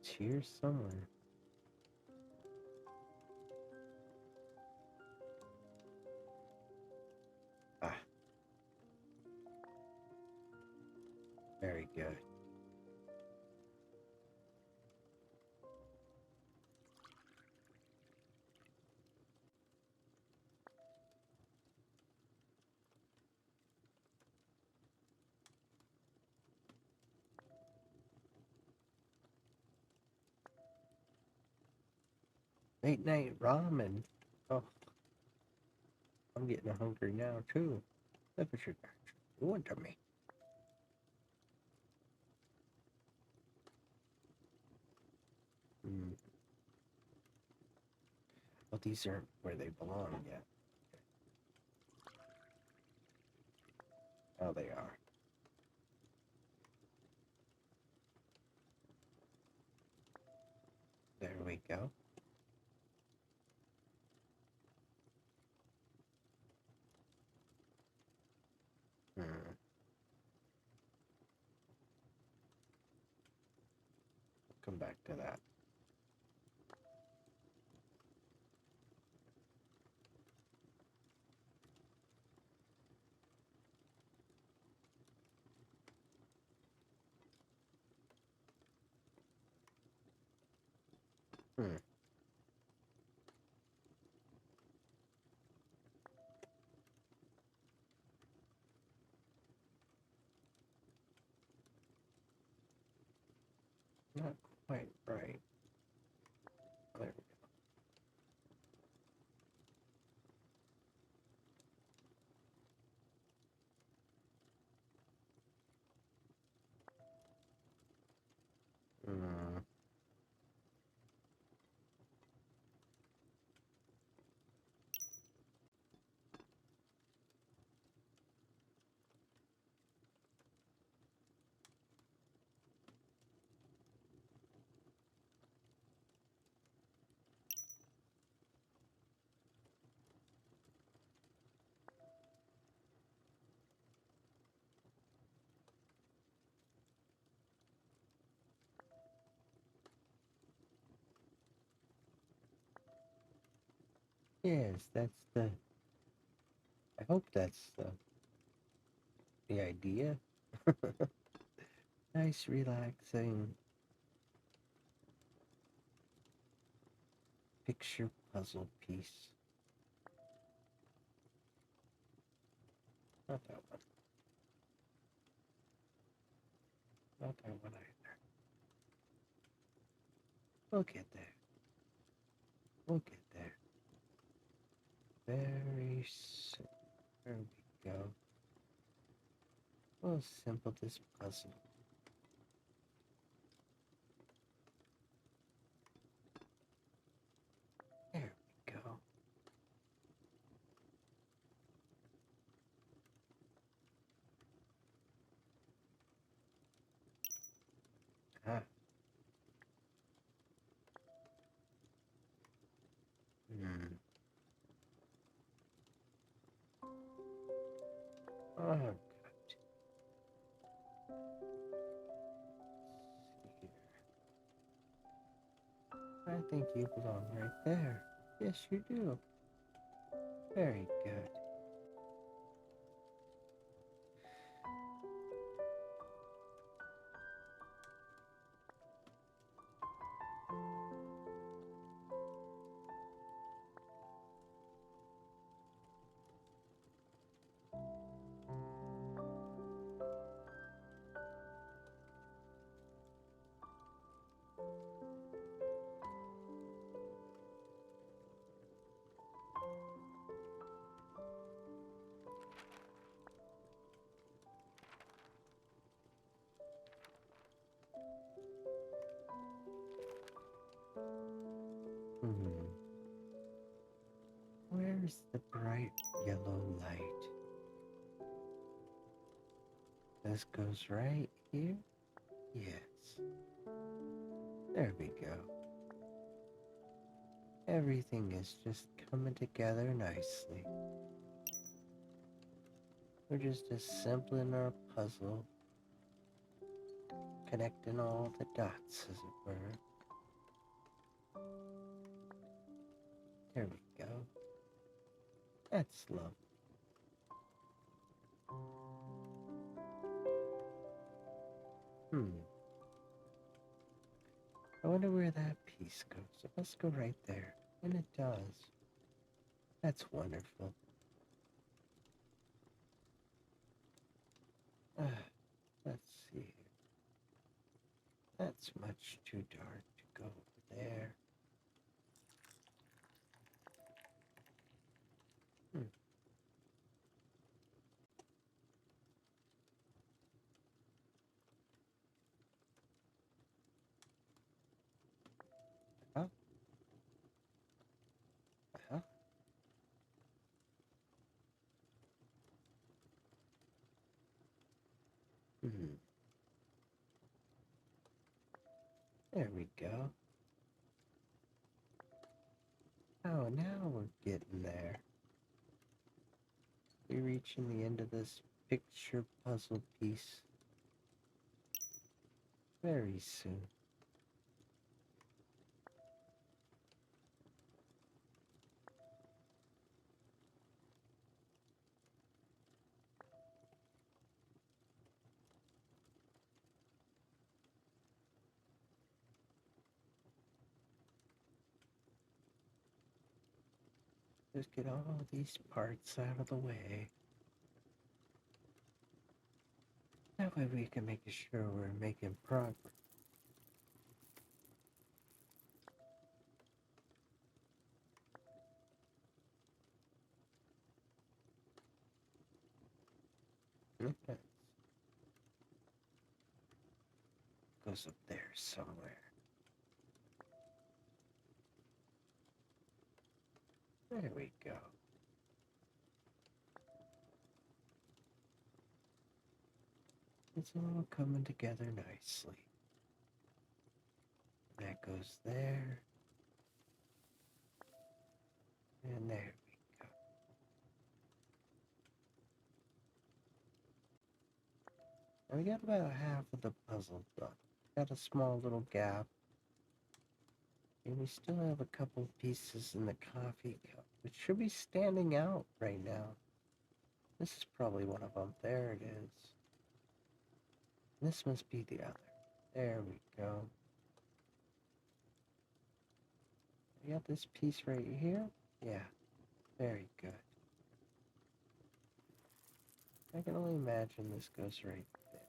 It's here somewhere. Ah. Very good. Late night ramen. Oh, I'm getting hungry now too. Look what you're doing to me. Well, these aren't where they belong yet. Oh, they are. There we go. Come back to that. Not quite right. There we go. Yes, that's the... I hope that's the idea. Nice, relaxing picture puzzle piece. Not that one. Not that one either. We'll get there. We'll get there. Very soon. There we go. We'll simple this puzzle. There we go. Ah. Oh, good. I think you belong right there. Yes, you do. Very good. Where's the bright yellow light? This goes right here? Yes. There we go. Everything is just coming together nicely. We're just assembling our puzzle, connecting all the dots, as it were. There we go. That's lovely. I wonder where that piece goes. It must go right there. And it does. That's wonderful. Let's see. That's much too dark to go over there. There we go. Oh, now we're getting there. We're reaching the end of this picture puzzle piece very soon. Just get all these parts out of the way. That way we can make sure we're making progress. Okay. Goes up there somewhere. There we go. It's all coming together nicely. That goes there. And there we go. And we got about half of the puzzle done. Got a small little gap. And we still have a couple pieces in the coffee cup, which should be standing out right now. This is probably one of them. There it is. This must be the other. There we go. We got this piece right here. Yeah, very good. I can only imagine this goes right there.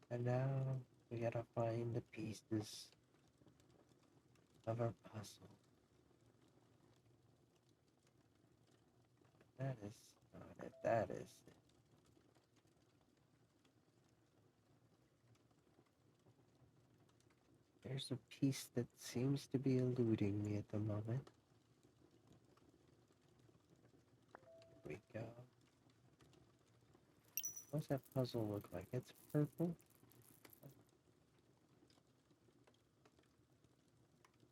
And now we gotta find the pieces of our puzzle. That is not it. That is it. There's a piece that seems to be eluding me at the moment. There we go. What's that puzzle look like? It's purple.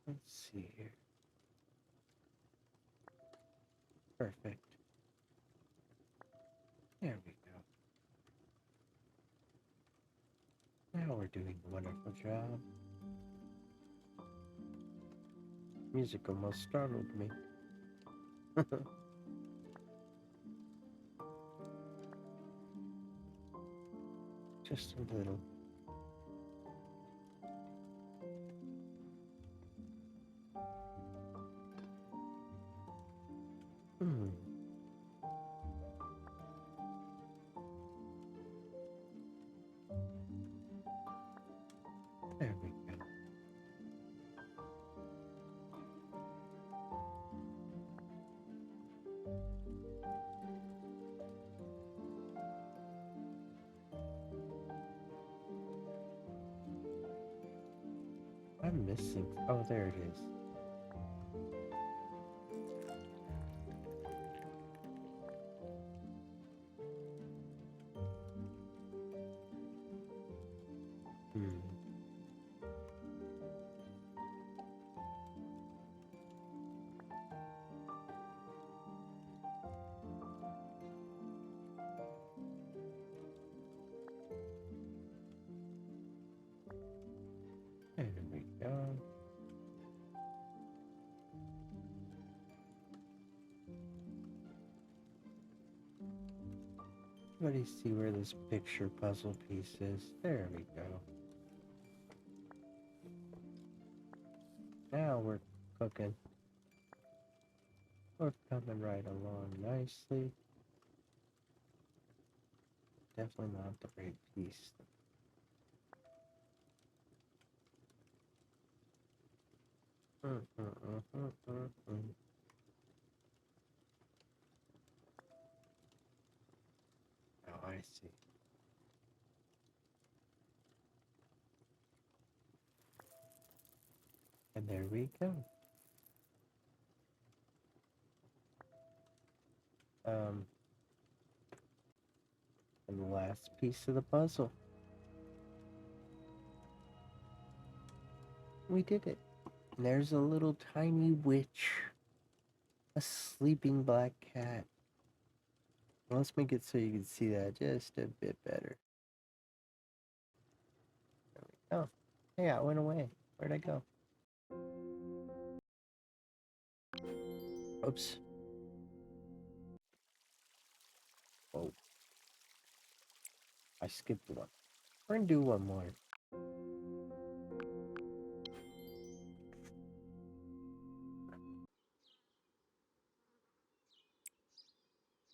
Let's see here. Perfect. There we go. Now we're doing a wonderful job. Music almost startled me. Just a little. There we go. I'm missing. Oh, there it is. There we go. Everybody see where this picture puzzle piece is? There we go. Now we're cooking. We're coming right along nicely. Definitely not the right piece. Oh, I see. And there we go. the last piece of the puzzle. We did it. And there's a little tiny witch. A sleeping black cat. Well, let's make it so you can see that just a bit better. There we go. Yeah, it went away. Where'd I go? Oops. Oh. I skipped one. We're gonna do one more.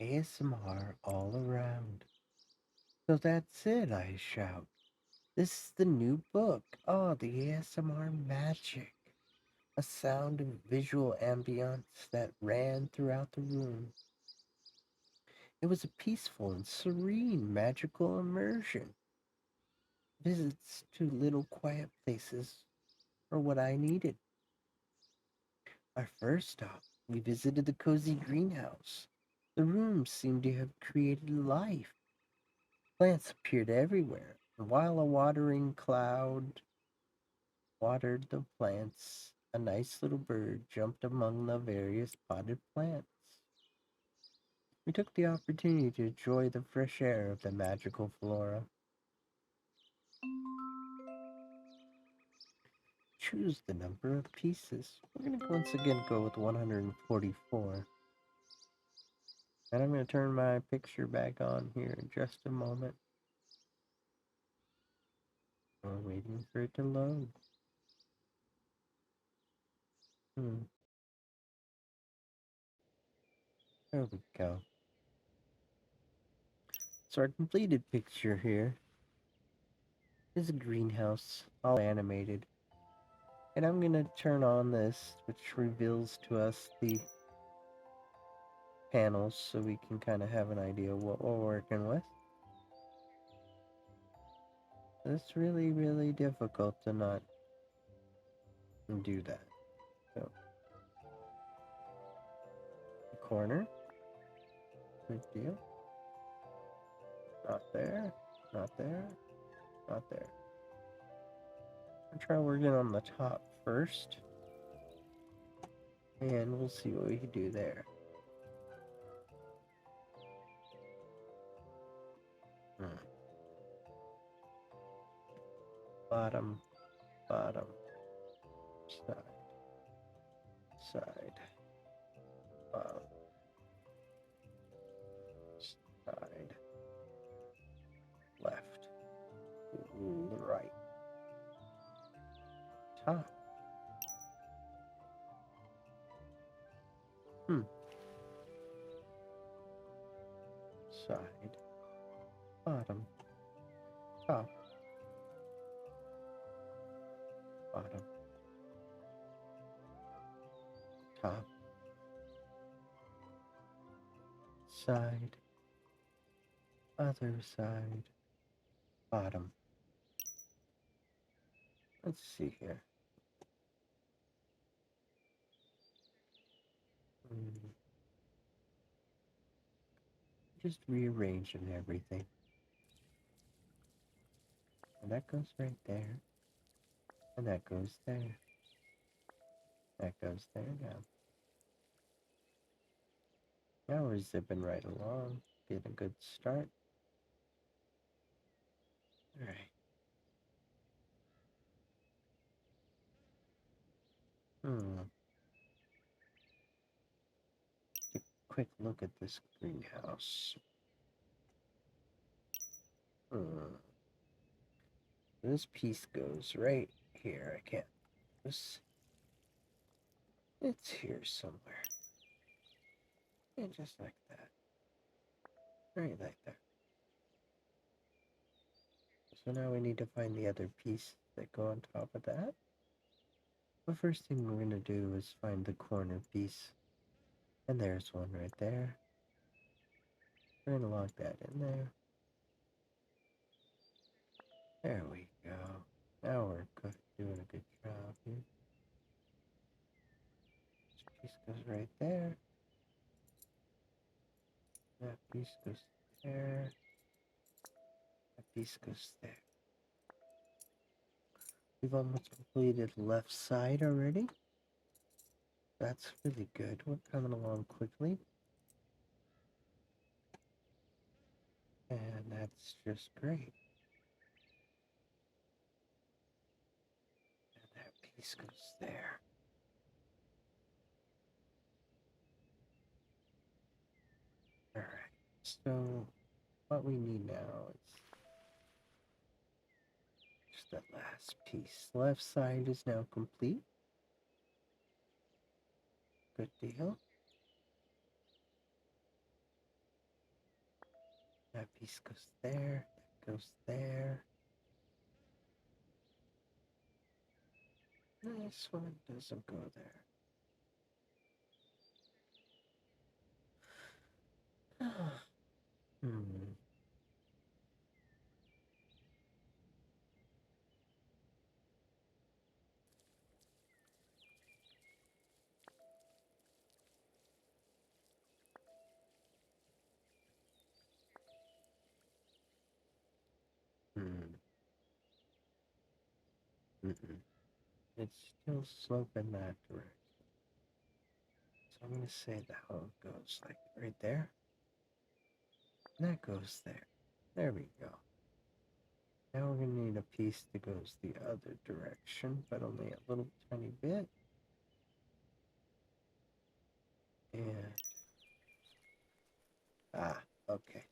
ASMR all around. So that's it, I shout. This is the new book. Oh, the ASMR magic. A sound and visual ambience that ran throughout the room. It was a peaceful and serene magical immersion. Visits to little quiet places were what I needed. Our first stop, we visited the cozy greenhouse. The room seemed to have created life. Plants appeared everywhere, and while a watering cloud watered the plants, a nice little bird jumped among the various potted plants. We took the opportunity to enjoy the fresh air of the magical flora. Choose the number of pieces. We're going to once again go with 144. And I'm going to turn my picture back on here in just a moment. We're waiting for it to load. There we go. So our completed picture here is a greenhouse, all animated. And I'm going to turn on this, which reveals to us the panels so we can kind of have an idea of what we're working with. It's really, really difficult to not do that. So, the corner, good deal. Not there, not there, not there. I'll try working on the top first, and we'll see what we can do there. Bottom, bottom, side, side, bottom, side, left, right, top. Side, bottom, top, bottom, top, side, other side, bottom. Let's see here. Just rearranging everything. And that goes right there. And that goes there. That goes there now. Now we're zipping right along. Getting a good start. Alright. Take a quick look at this greenhouse. This piece goes right here. I can't. It's here somewhere. And just like that. Right like that. So now we need to find the other piece that go on top of that. The first thing we're going to do is find the corner piece. And there's one right there. We're going to lock that in there. There we go. Now we're good, doing a good job here. This piece goes right there. That piece goes there. piece goes there. We've almost completed left side already. That's really good. We're coming along quickly. And that's just great. And that piece goes there. Alright, so what we need now is just that last piece. Left side is now complete. Good deal. That piece goes there, that goes there. This one doesn't go there. Hmm. It's still sloping that direction. So I'm going to say that how it goes, like right there. And that goes there. There we go. Now we're going to need a piece that goes the other direction, but only a little tiny bit. And... okay.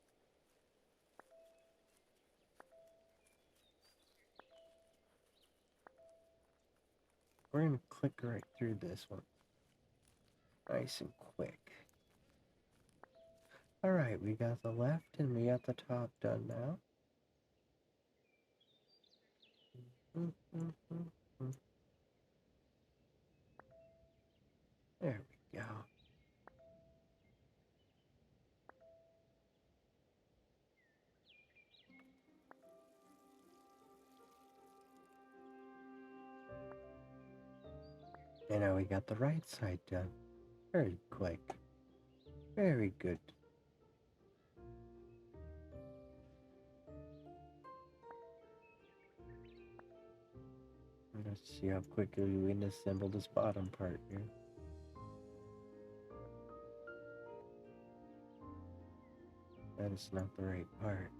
We're going to click right through this one. Nice and quick. Alright, we got the left and we got the top done now. There we go. And now we got the right side done. Very quick. Very good. Let's see how quickly we can assemble this bottom part here. That is not the right part.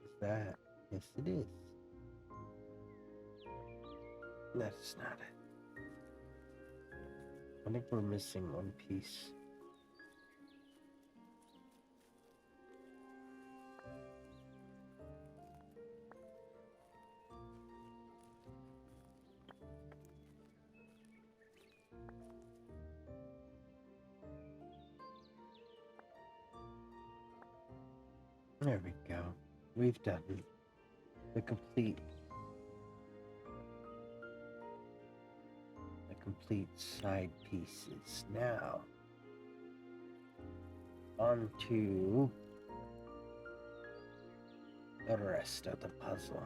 Is that? Yes, it is. That is not it. I think we're missing one piece. There we go. We've done the complete side pieces. Now on to the rest of the puzzle.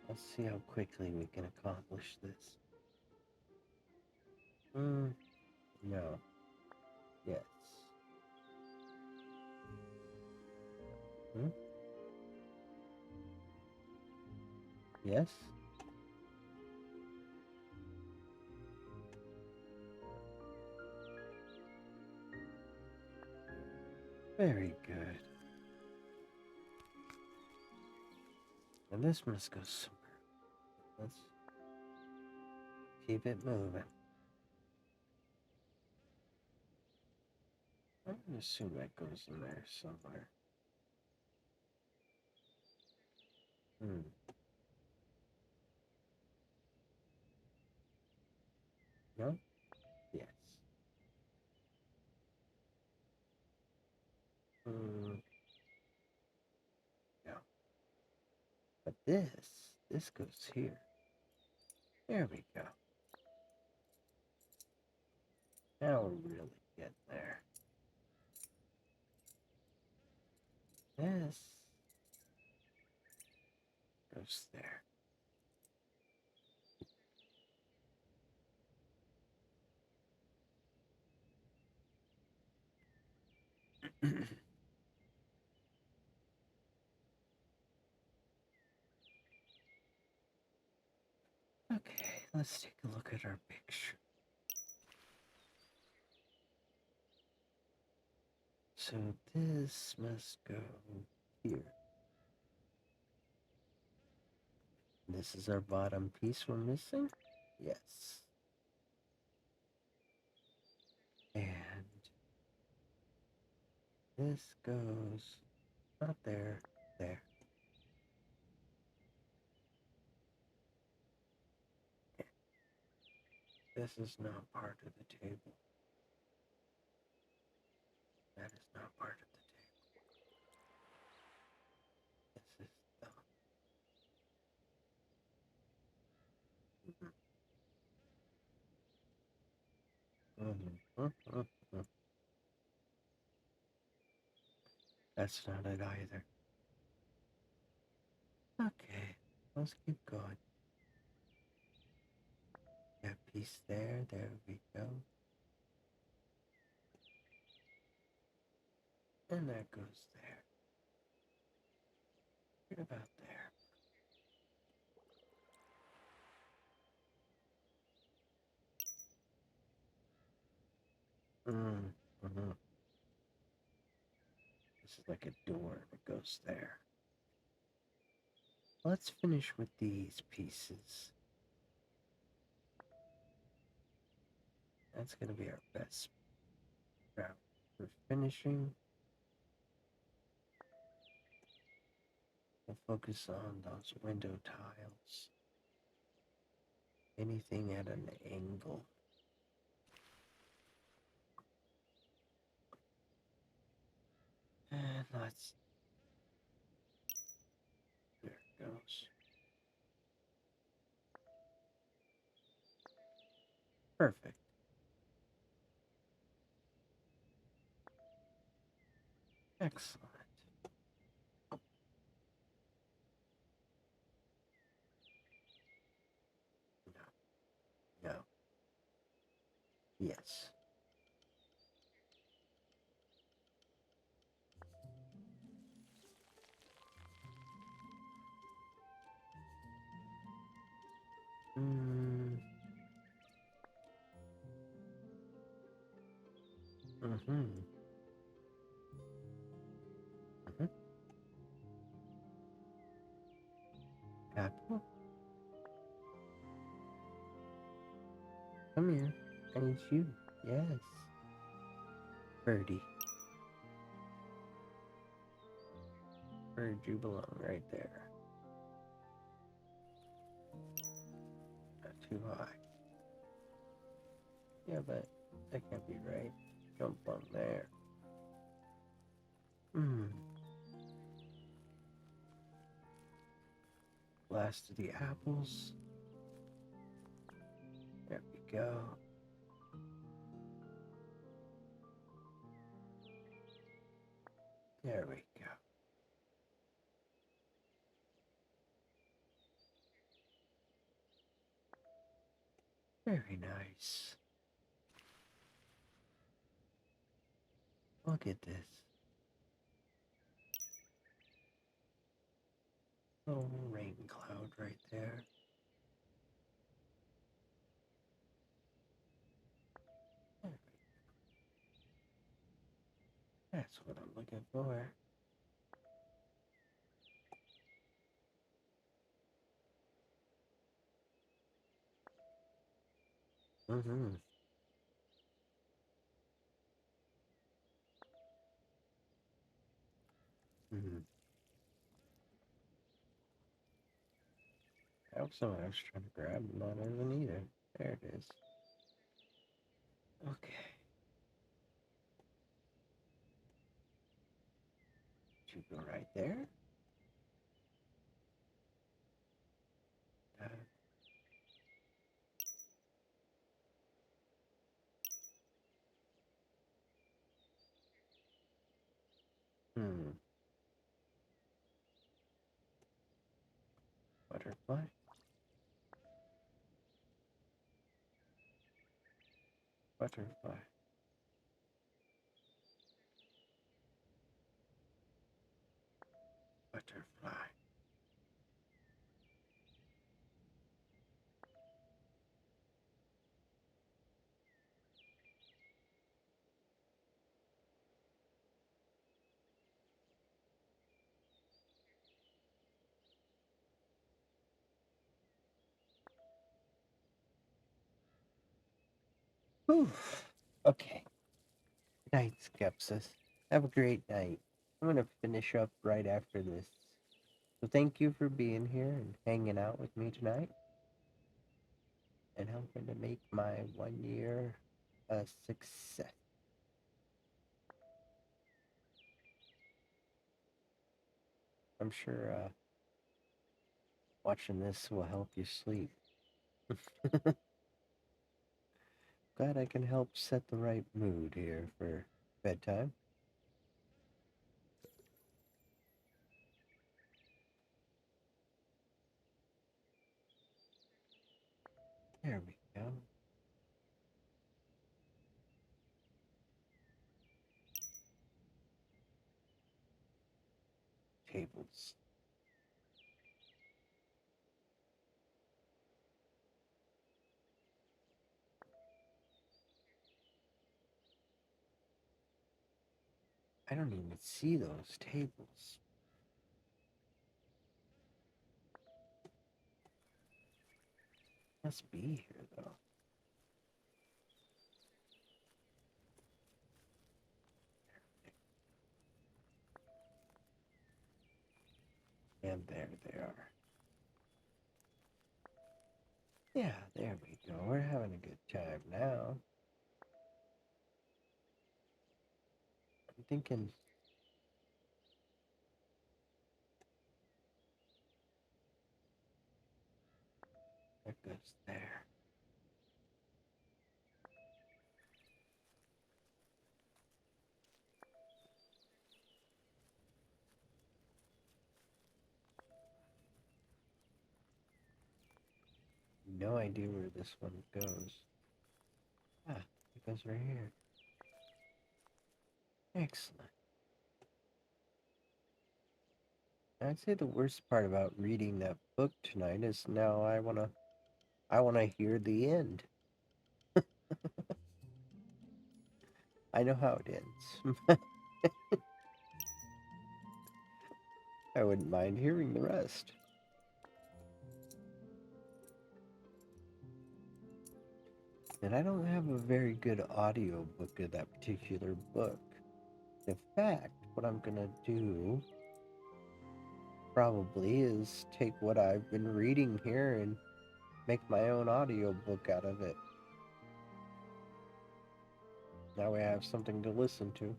Let's see how quickly we can accomplish this. No. Yes. Yes? Very good. And this must go somewhere. Let's keep it moving. I'm gonna assume that goes in there somewhere. No? Yes. No. But this goes here. There we go. Now we're really getting there. This goes there. let's take a look at our picture. So this must go here. This is our bottom piece we're missing? Yes. And this goes not there, there. This is not part of the table. That is not part of the table. This is the... That's not it either. Okay, let's keep going. That piece there, there we go. And that goes there. Right about there. This is like a door that goes there. Let's finish with these pieces. That's going to be our best route for finishing. We'll focus on those window tiles. Anything at an angle. And let's... There it goes. Perfect. Excellent. No. No. Yes. Apple? Come here. I need you. Yes. Birdie. Where'd you belong? Right there. Not too high. Yeah, but that can't be right. Jump on there. Last of the apples. There we go. There we go. Very nice. Look at this. Little rain cloud right there. That's what I'm looking for. That was someone I was trying to grab, not even either. There it is. Okay. You go right there. Butterfly. Butterfly. Butterfly. Whew. Okay. Good night, Skepsis. Have a great night. I'm gonna finish up right after this. So thank you for being here and hanging out with me tonight. And helping to make my 1 year a success. I'm sure watching this will help you sleep. Glad I can help set the right mood here for bedtime. There we go. Tables. I don't even see those tables. Must be here though. And there they are. Yeah, there we go. We're having a good time now. I'm thinking that goes there. No idea where this one goes. Ah, it goes right here. Excellent. I'd say the worst part about reading that book tonight is now I wanna hear the end. I know how it ends. I wouldn't mind hearing the rest. And I don't have a very good audio book of that particular book. In fact, what I'm gonna do probably is take what I've been reading here and make my own audio book out of it. That way I have something to listen to.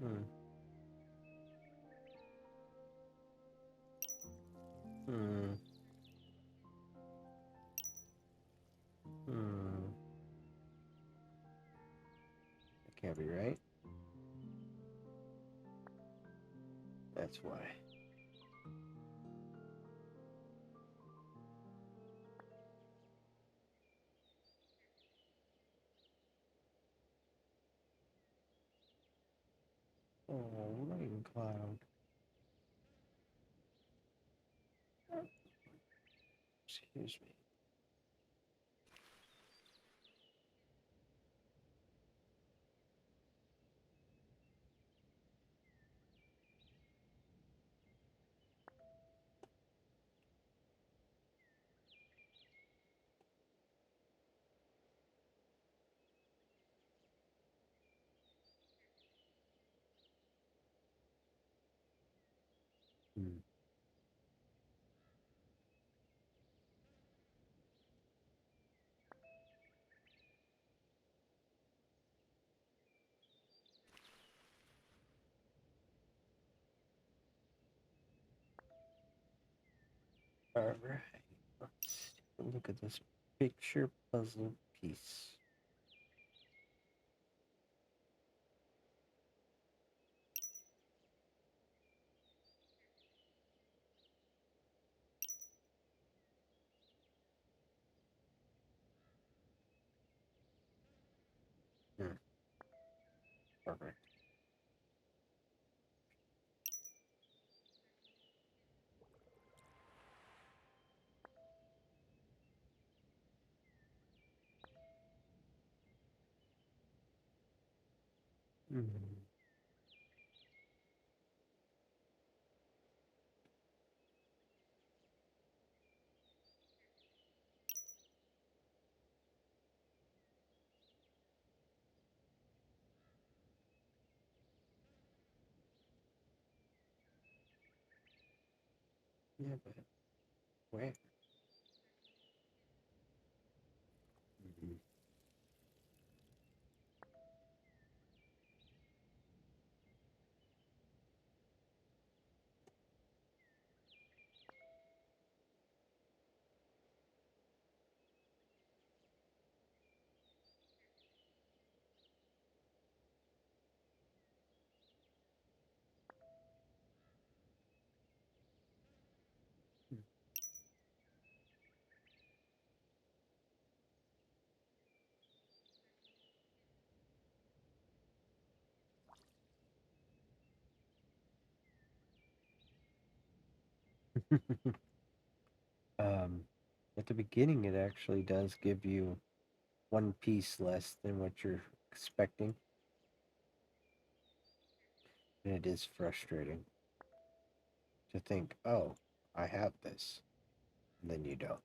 Hmm. That can't be right. That's why. Oh, rain cloud. Excuse me. Hmm. Alright. Let's take a look at this picture puzzle piece. Perfect. Yeah, but where? At the beginning, it actually does give you one piece less than what you're expecting. And it is frustrating to think, oh, I have this, and then you don't.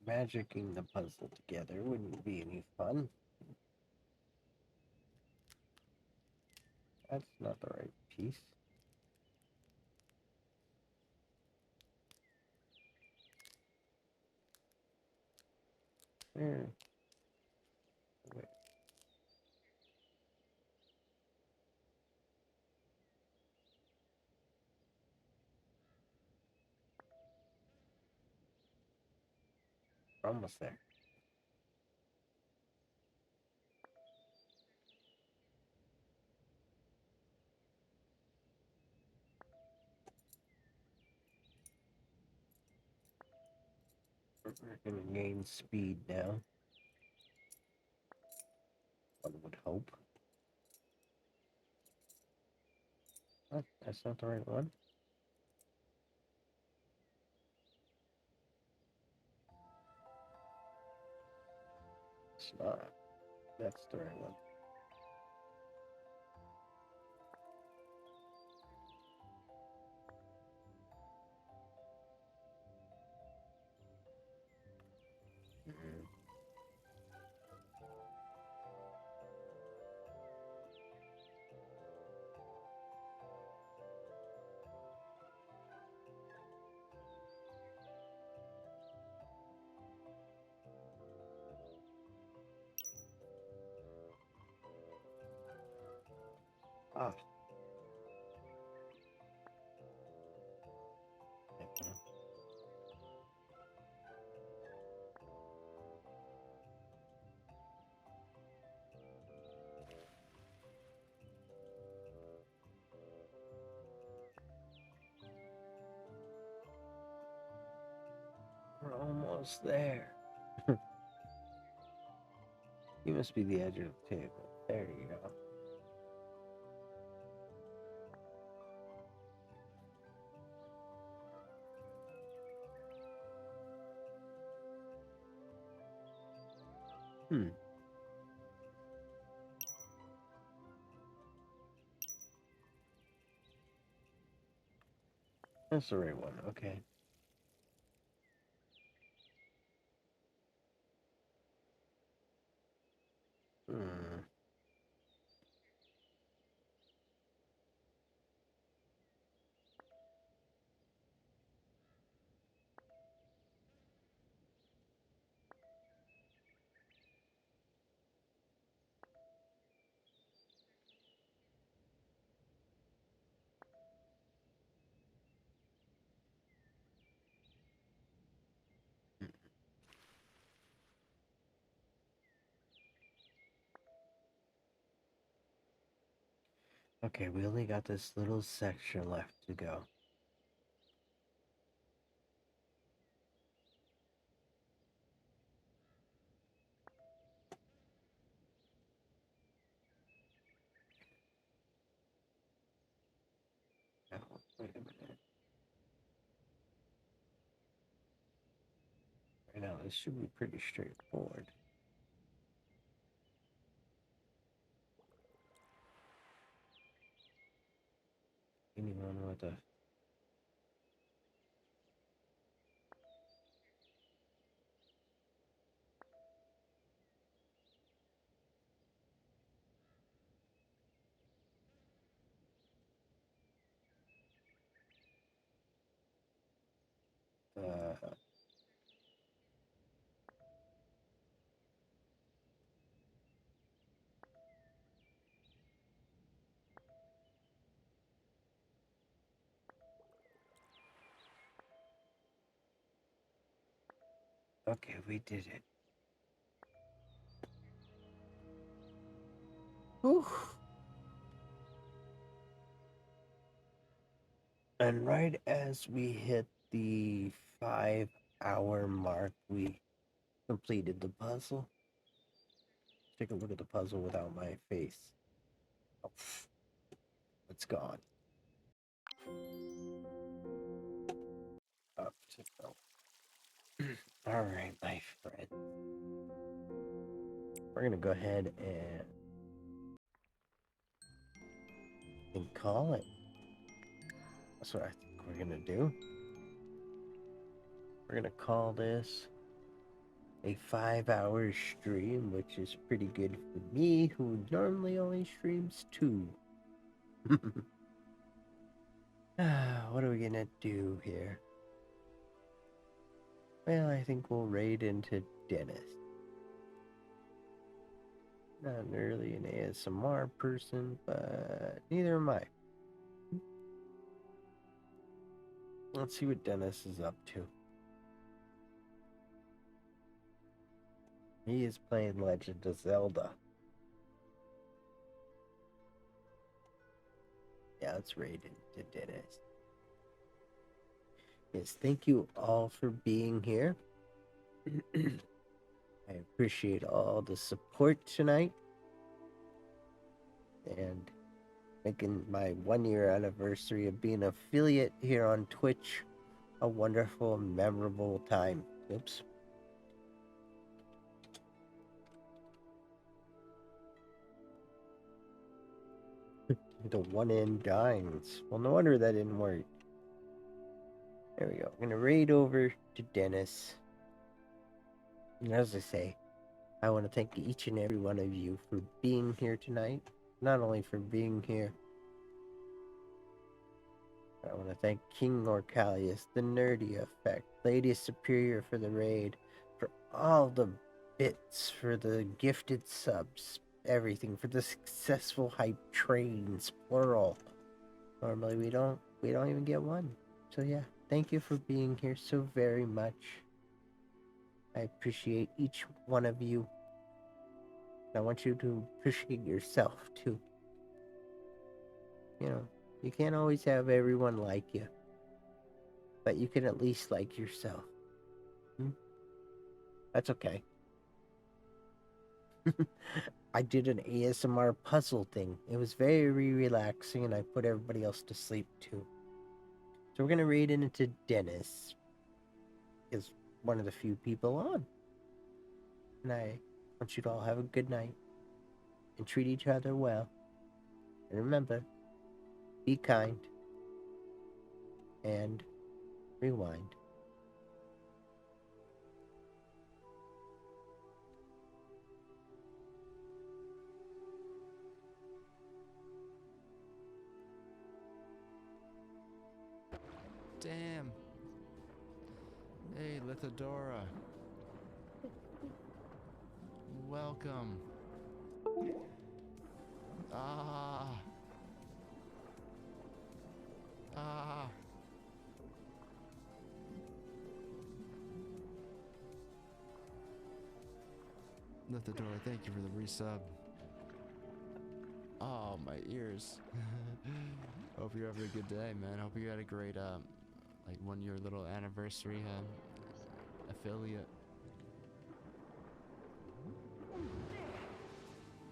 Magicking the puzzle together wouldn't be any fun. That's not the right piece. There. Wait. We're almost there. We're going to gain speed now. One would hope. Oh, that's not the right one. It's not. That's the right one. Ah. We're almost there. You must be the edge of the table. There you go. That's the right one. Okay. Okay, we only got this little section left to go. Oh, wait a minute. Right now, this should be pretty straightforward. Anyone with a Okay, we did it. Whew. And right as we hit the 5-hour mark, we completed the puzzle. Take a look at the puzzle without my face. Oh, it's gone. Up to go. All right, my friend. We're gonna go ahead and call it. That's what I think we're gonna do. We're gonna call this a 5-hour stream, which is pretty good for me, who normally only streams 2. What are we gonna do here? Well, I think we'll raid into Dennis. Not really an ASMR person, but neither am I. Let's see what Dennis is up to. He is playing Legend of Zelda. Yeah, let's raid into Dennis. Yes, thank you all for being here. I appreciate all the support tonight. And making my 1-year anniversary of being an affiliate here on Twitch a wonderful and memorable time. Oops. The one-end dines. Well, no wonder that didn't work. There we go. I'm gonna raid over to Dennis. And as I say, I want to thank each and every one of you for being here tonight. Not only for being here, I want to thank King Orcalius, the Nerdy Effect, Lady Superior for the raid, for all the bits, for the gifted subs, everything, for the successful hype trains, plural. Normally we don't even get one. So yeah, thank you for being here so very much. I appreciate each one of you. I want you to appreciate yourself too. You know, you can't always have everyone like you, but you can at least like yourself. That's okay. I did an ASMR puzzle thing. It was very relaxing, and I put everybody else to sleep too. So we're gonna raid into Dennis. Is one of the few people on. And I want you to all have a good night and treat each other well. And remember, be kind and rewind. Damn. Hey, Lithodora. Welcome. Ah. Lithodora, thank you for the resub. Oh, my ears. Hope you're having a good day, man. Hope you had a great, like 1-year little anniversary, affiliate.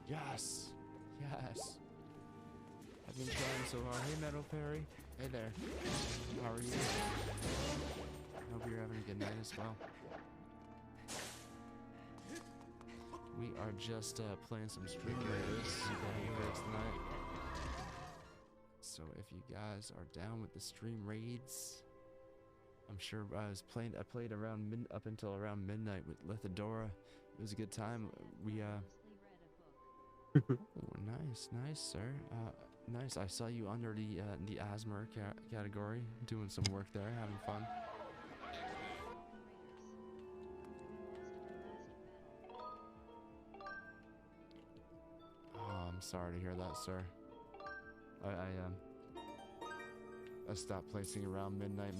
Yes! Yes! I've been trying so hard. Hey, Metal Fairy. Hey there. How are you? Hope you're having a good night as well. We are just playing some Street Raiders tonight. So if you guys are down with the stream raids, I'm sure I played around up until around midnight with Lithodora. It was a good time. We oh, nice, sir. Nice. I saw you under the asthma category, doing some work there, having fun. I'm sorry to hear that, sir. I stopped placing around midnight.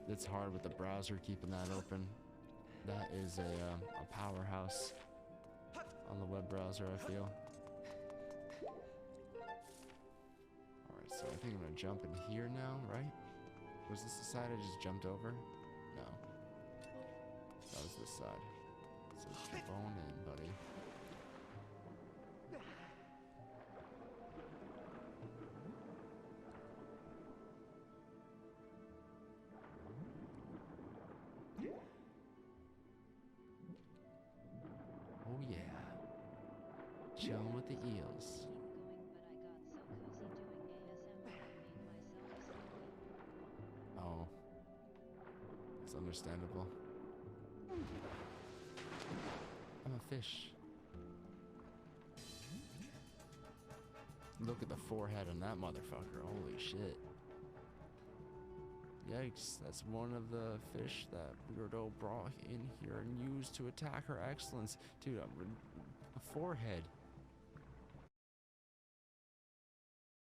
It's hard with the browser keeping that open. That is a powerhouse on the web browser, I feel. Alright, so I think I'm gonna jump in here now, right? Was this the side I just jumped over? No. That was this side. So jump on in, buddy. Oh yeah. Chilling with the eels. Oh. It's understandable. I'm a fish. Look at the forehead on that motherfucker. Holy shit. Yikes, that's one of the fish that Weirdo brought in here and used to attack her excellence. Dude, a forehead.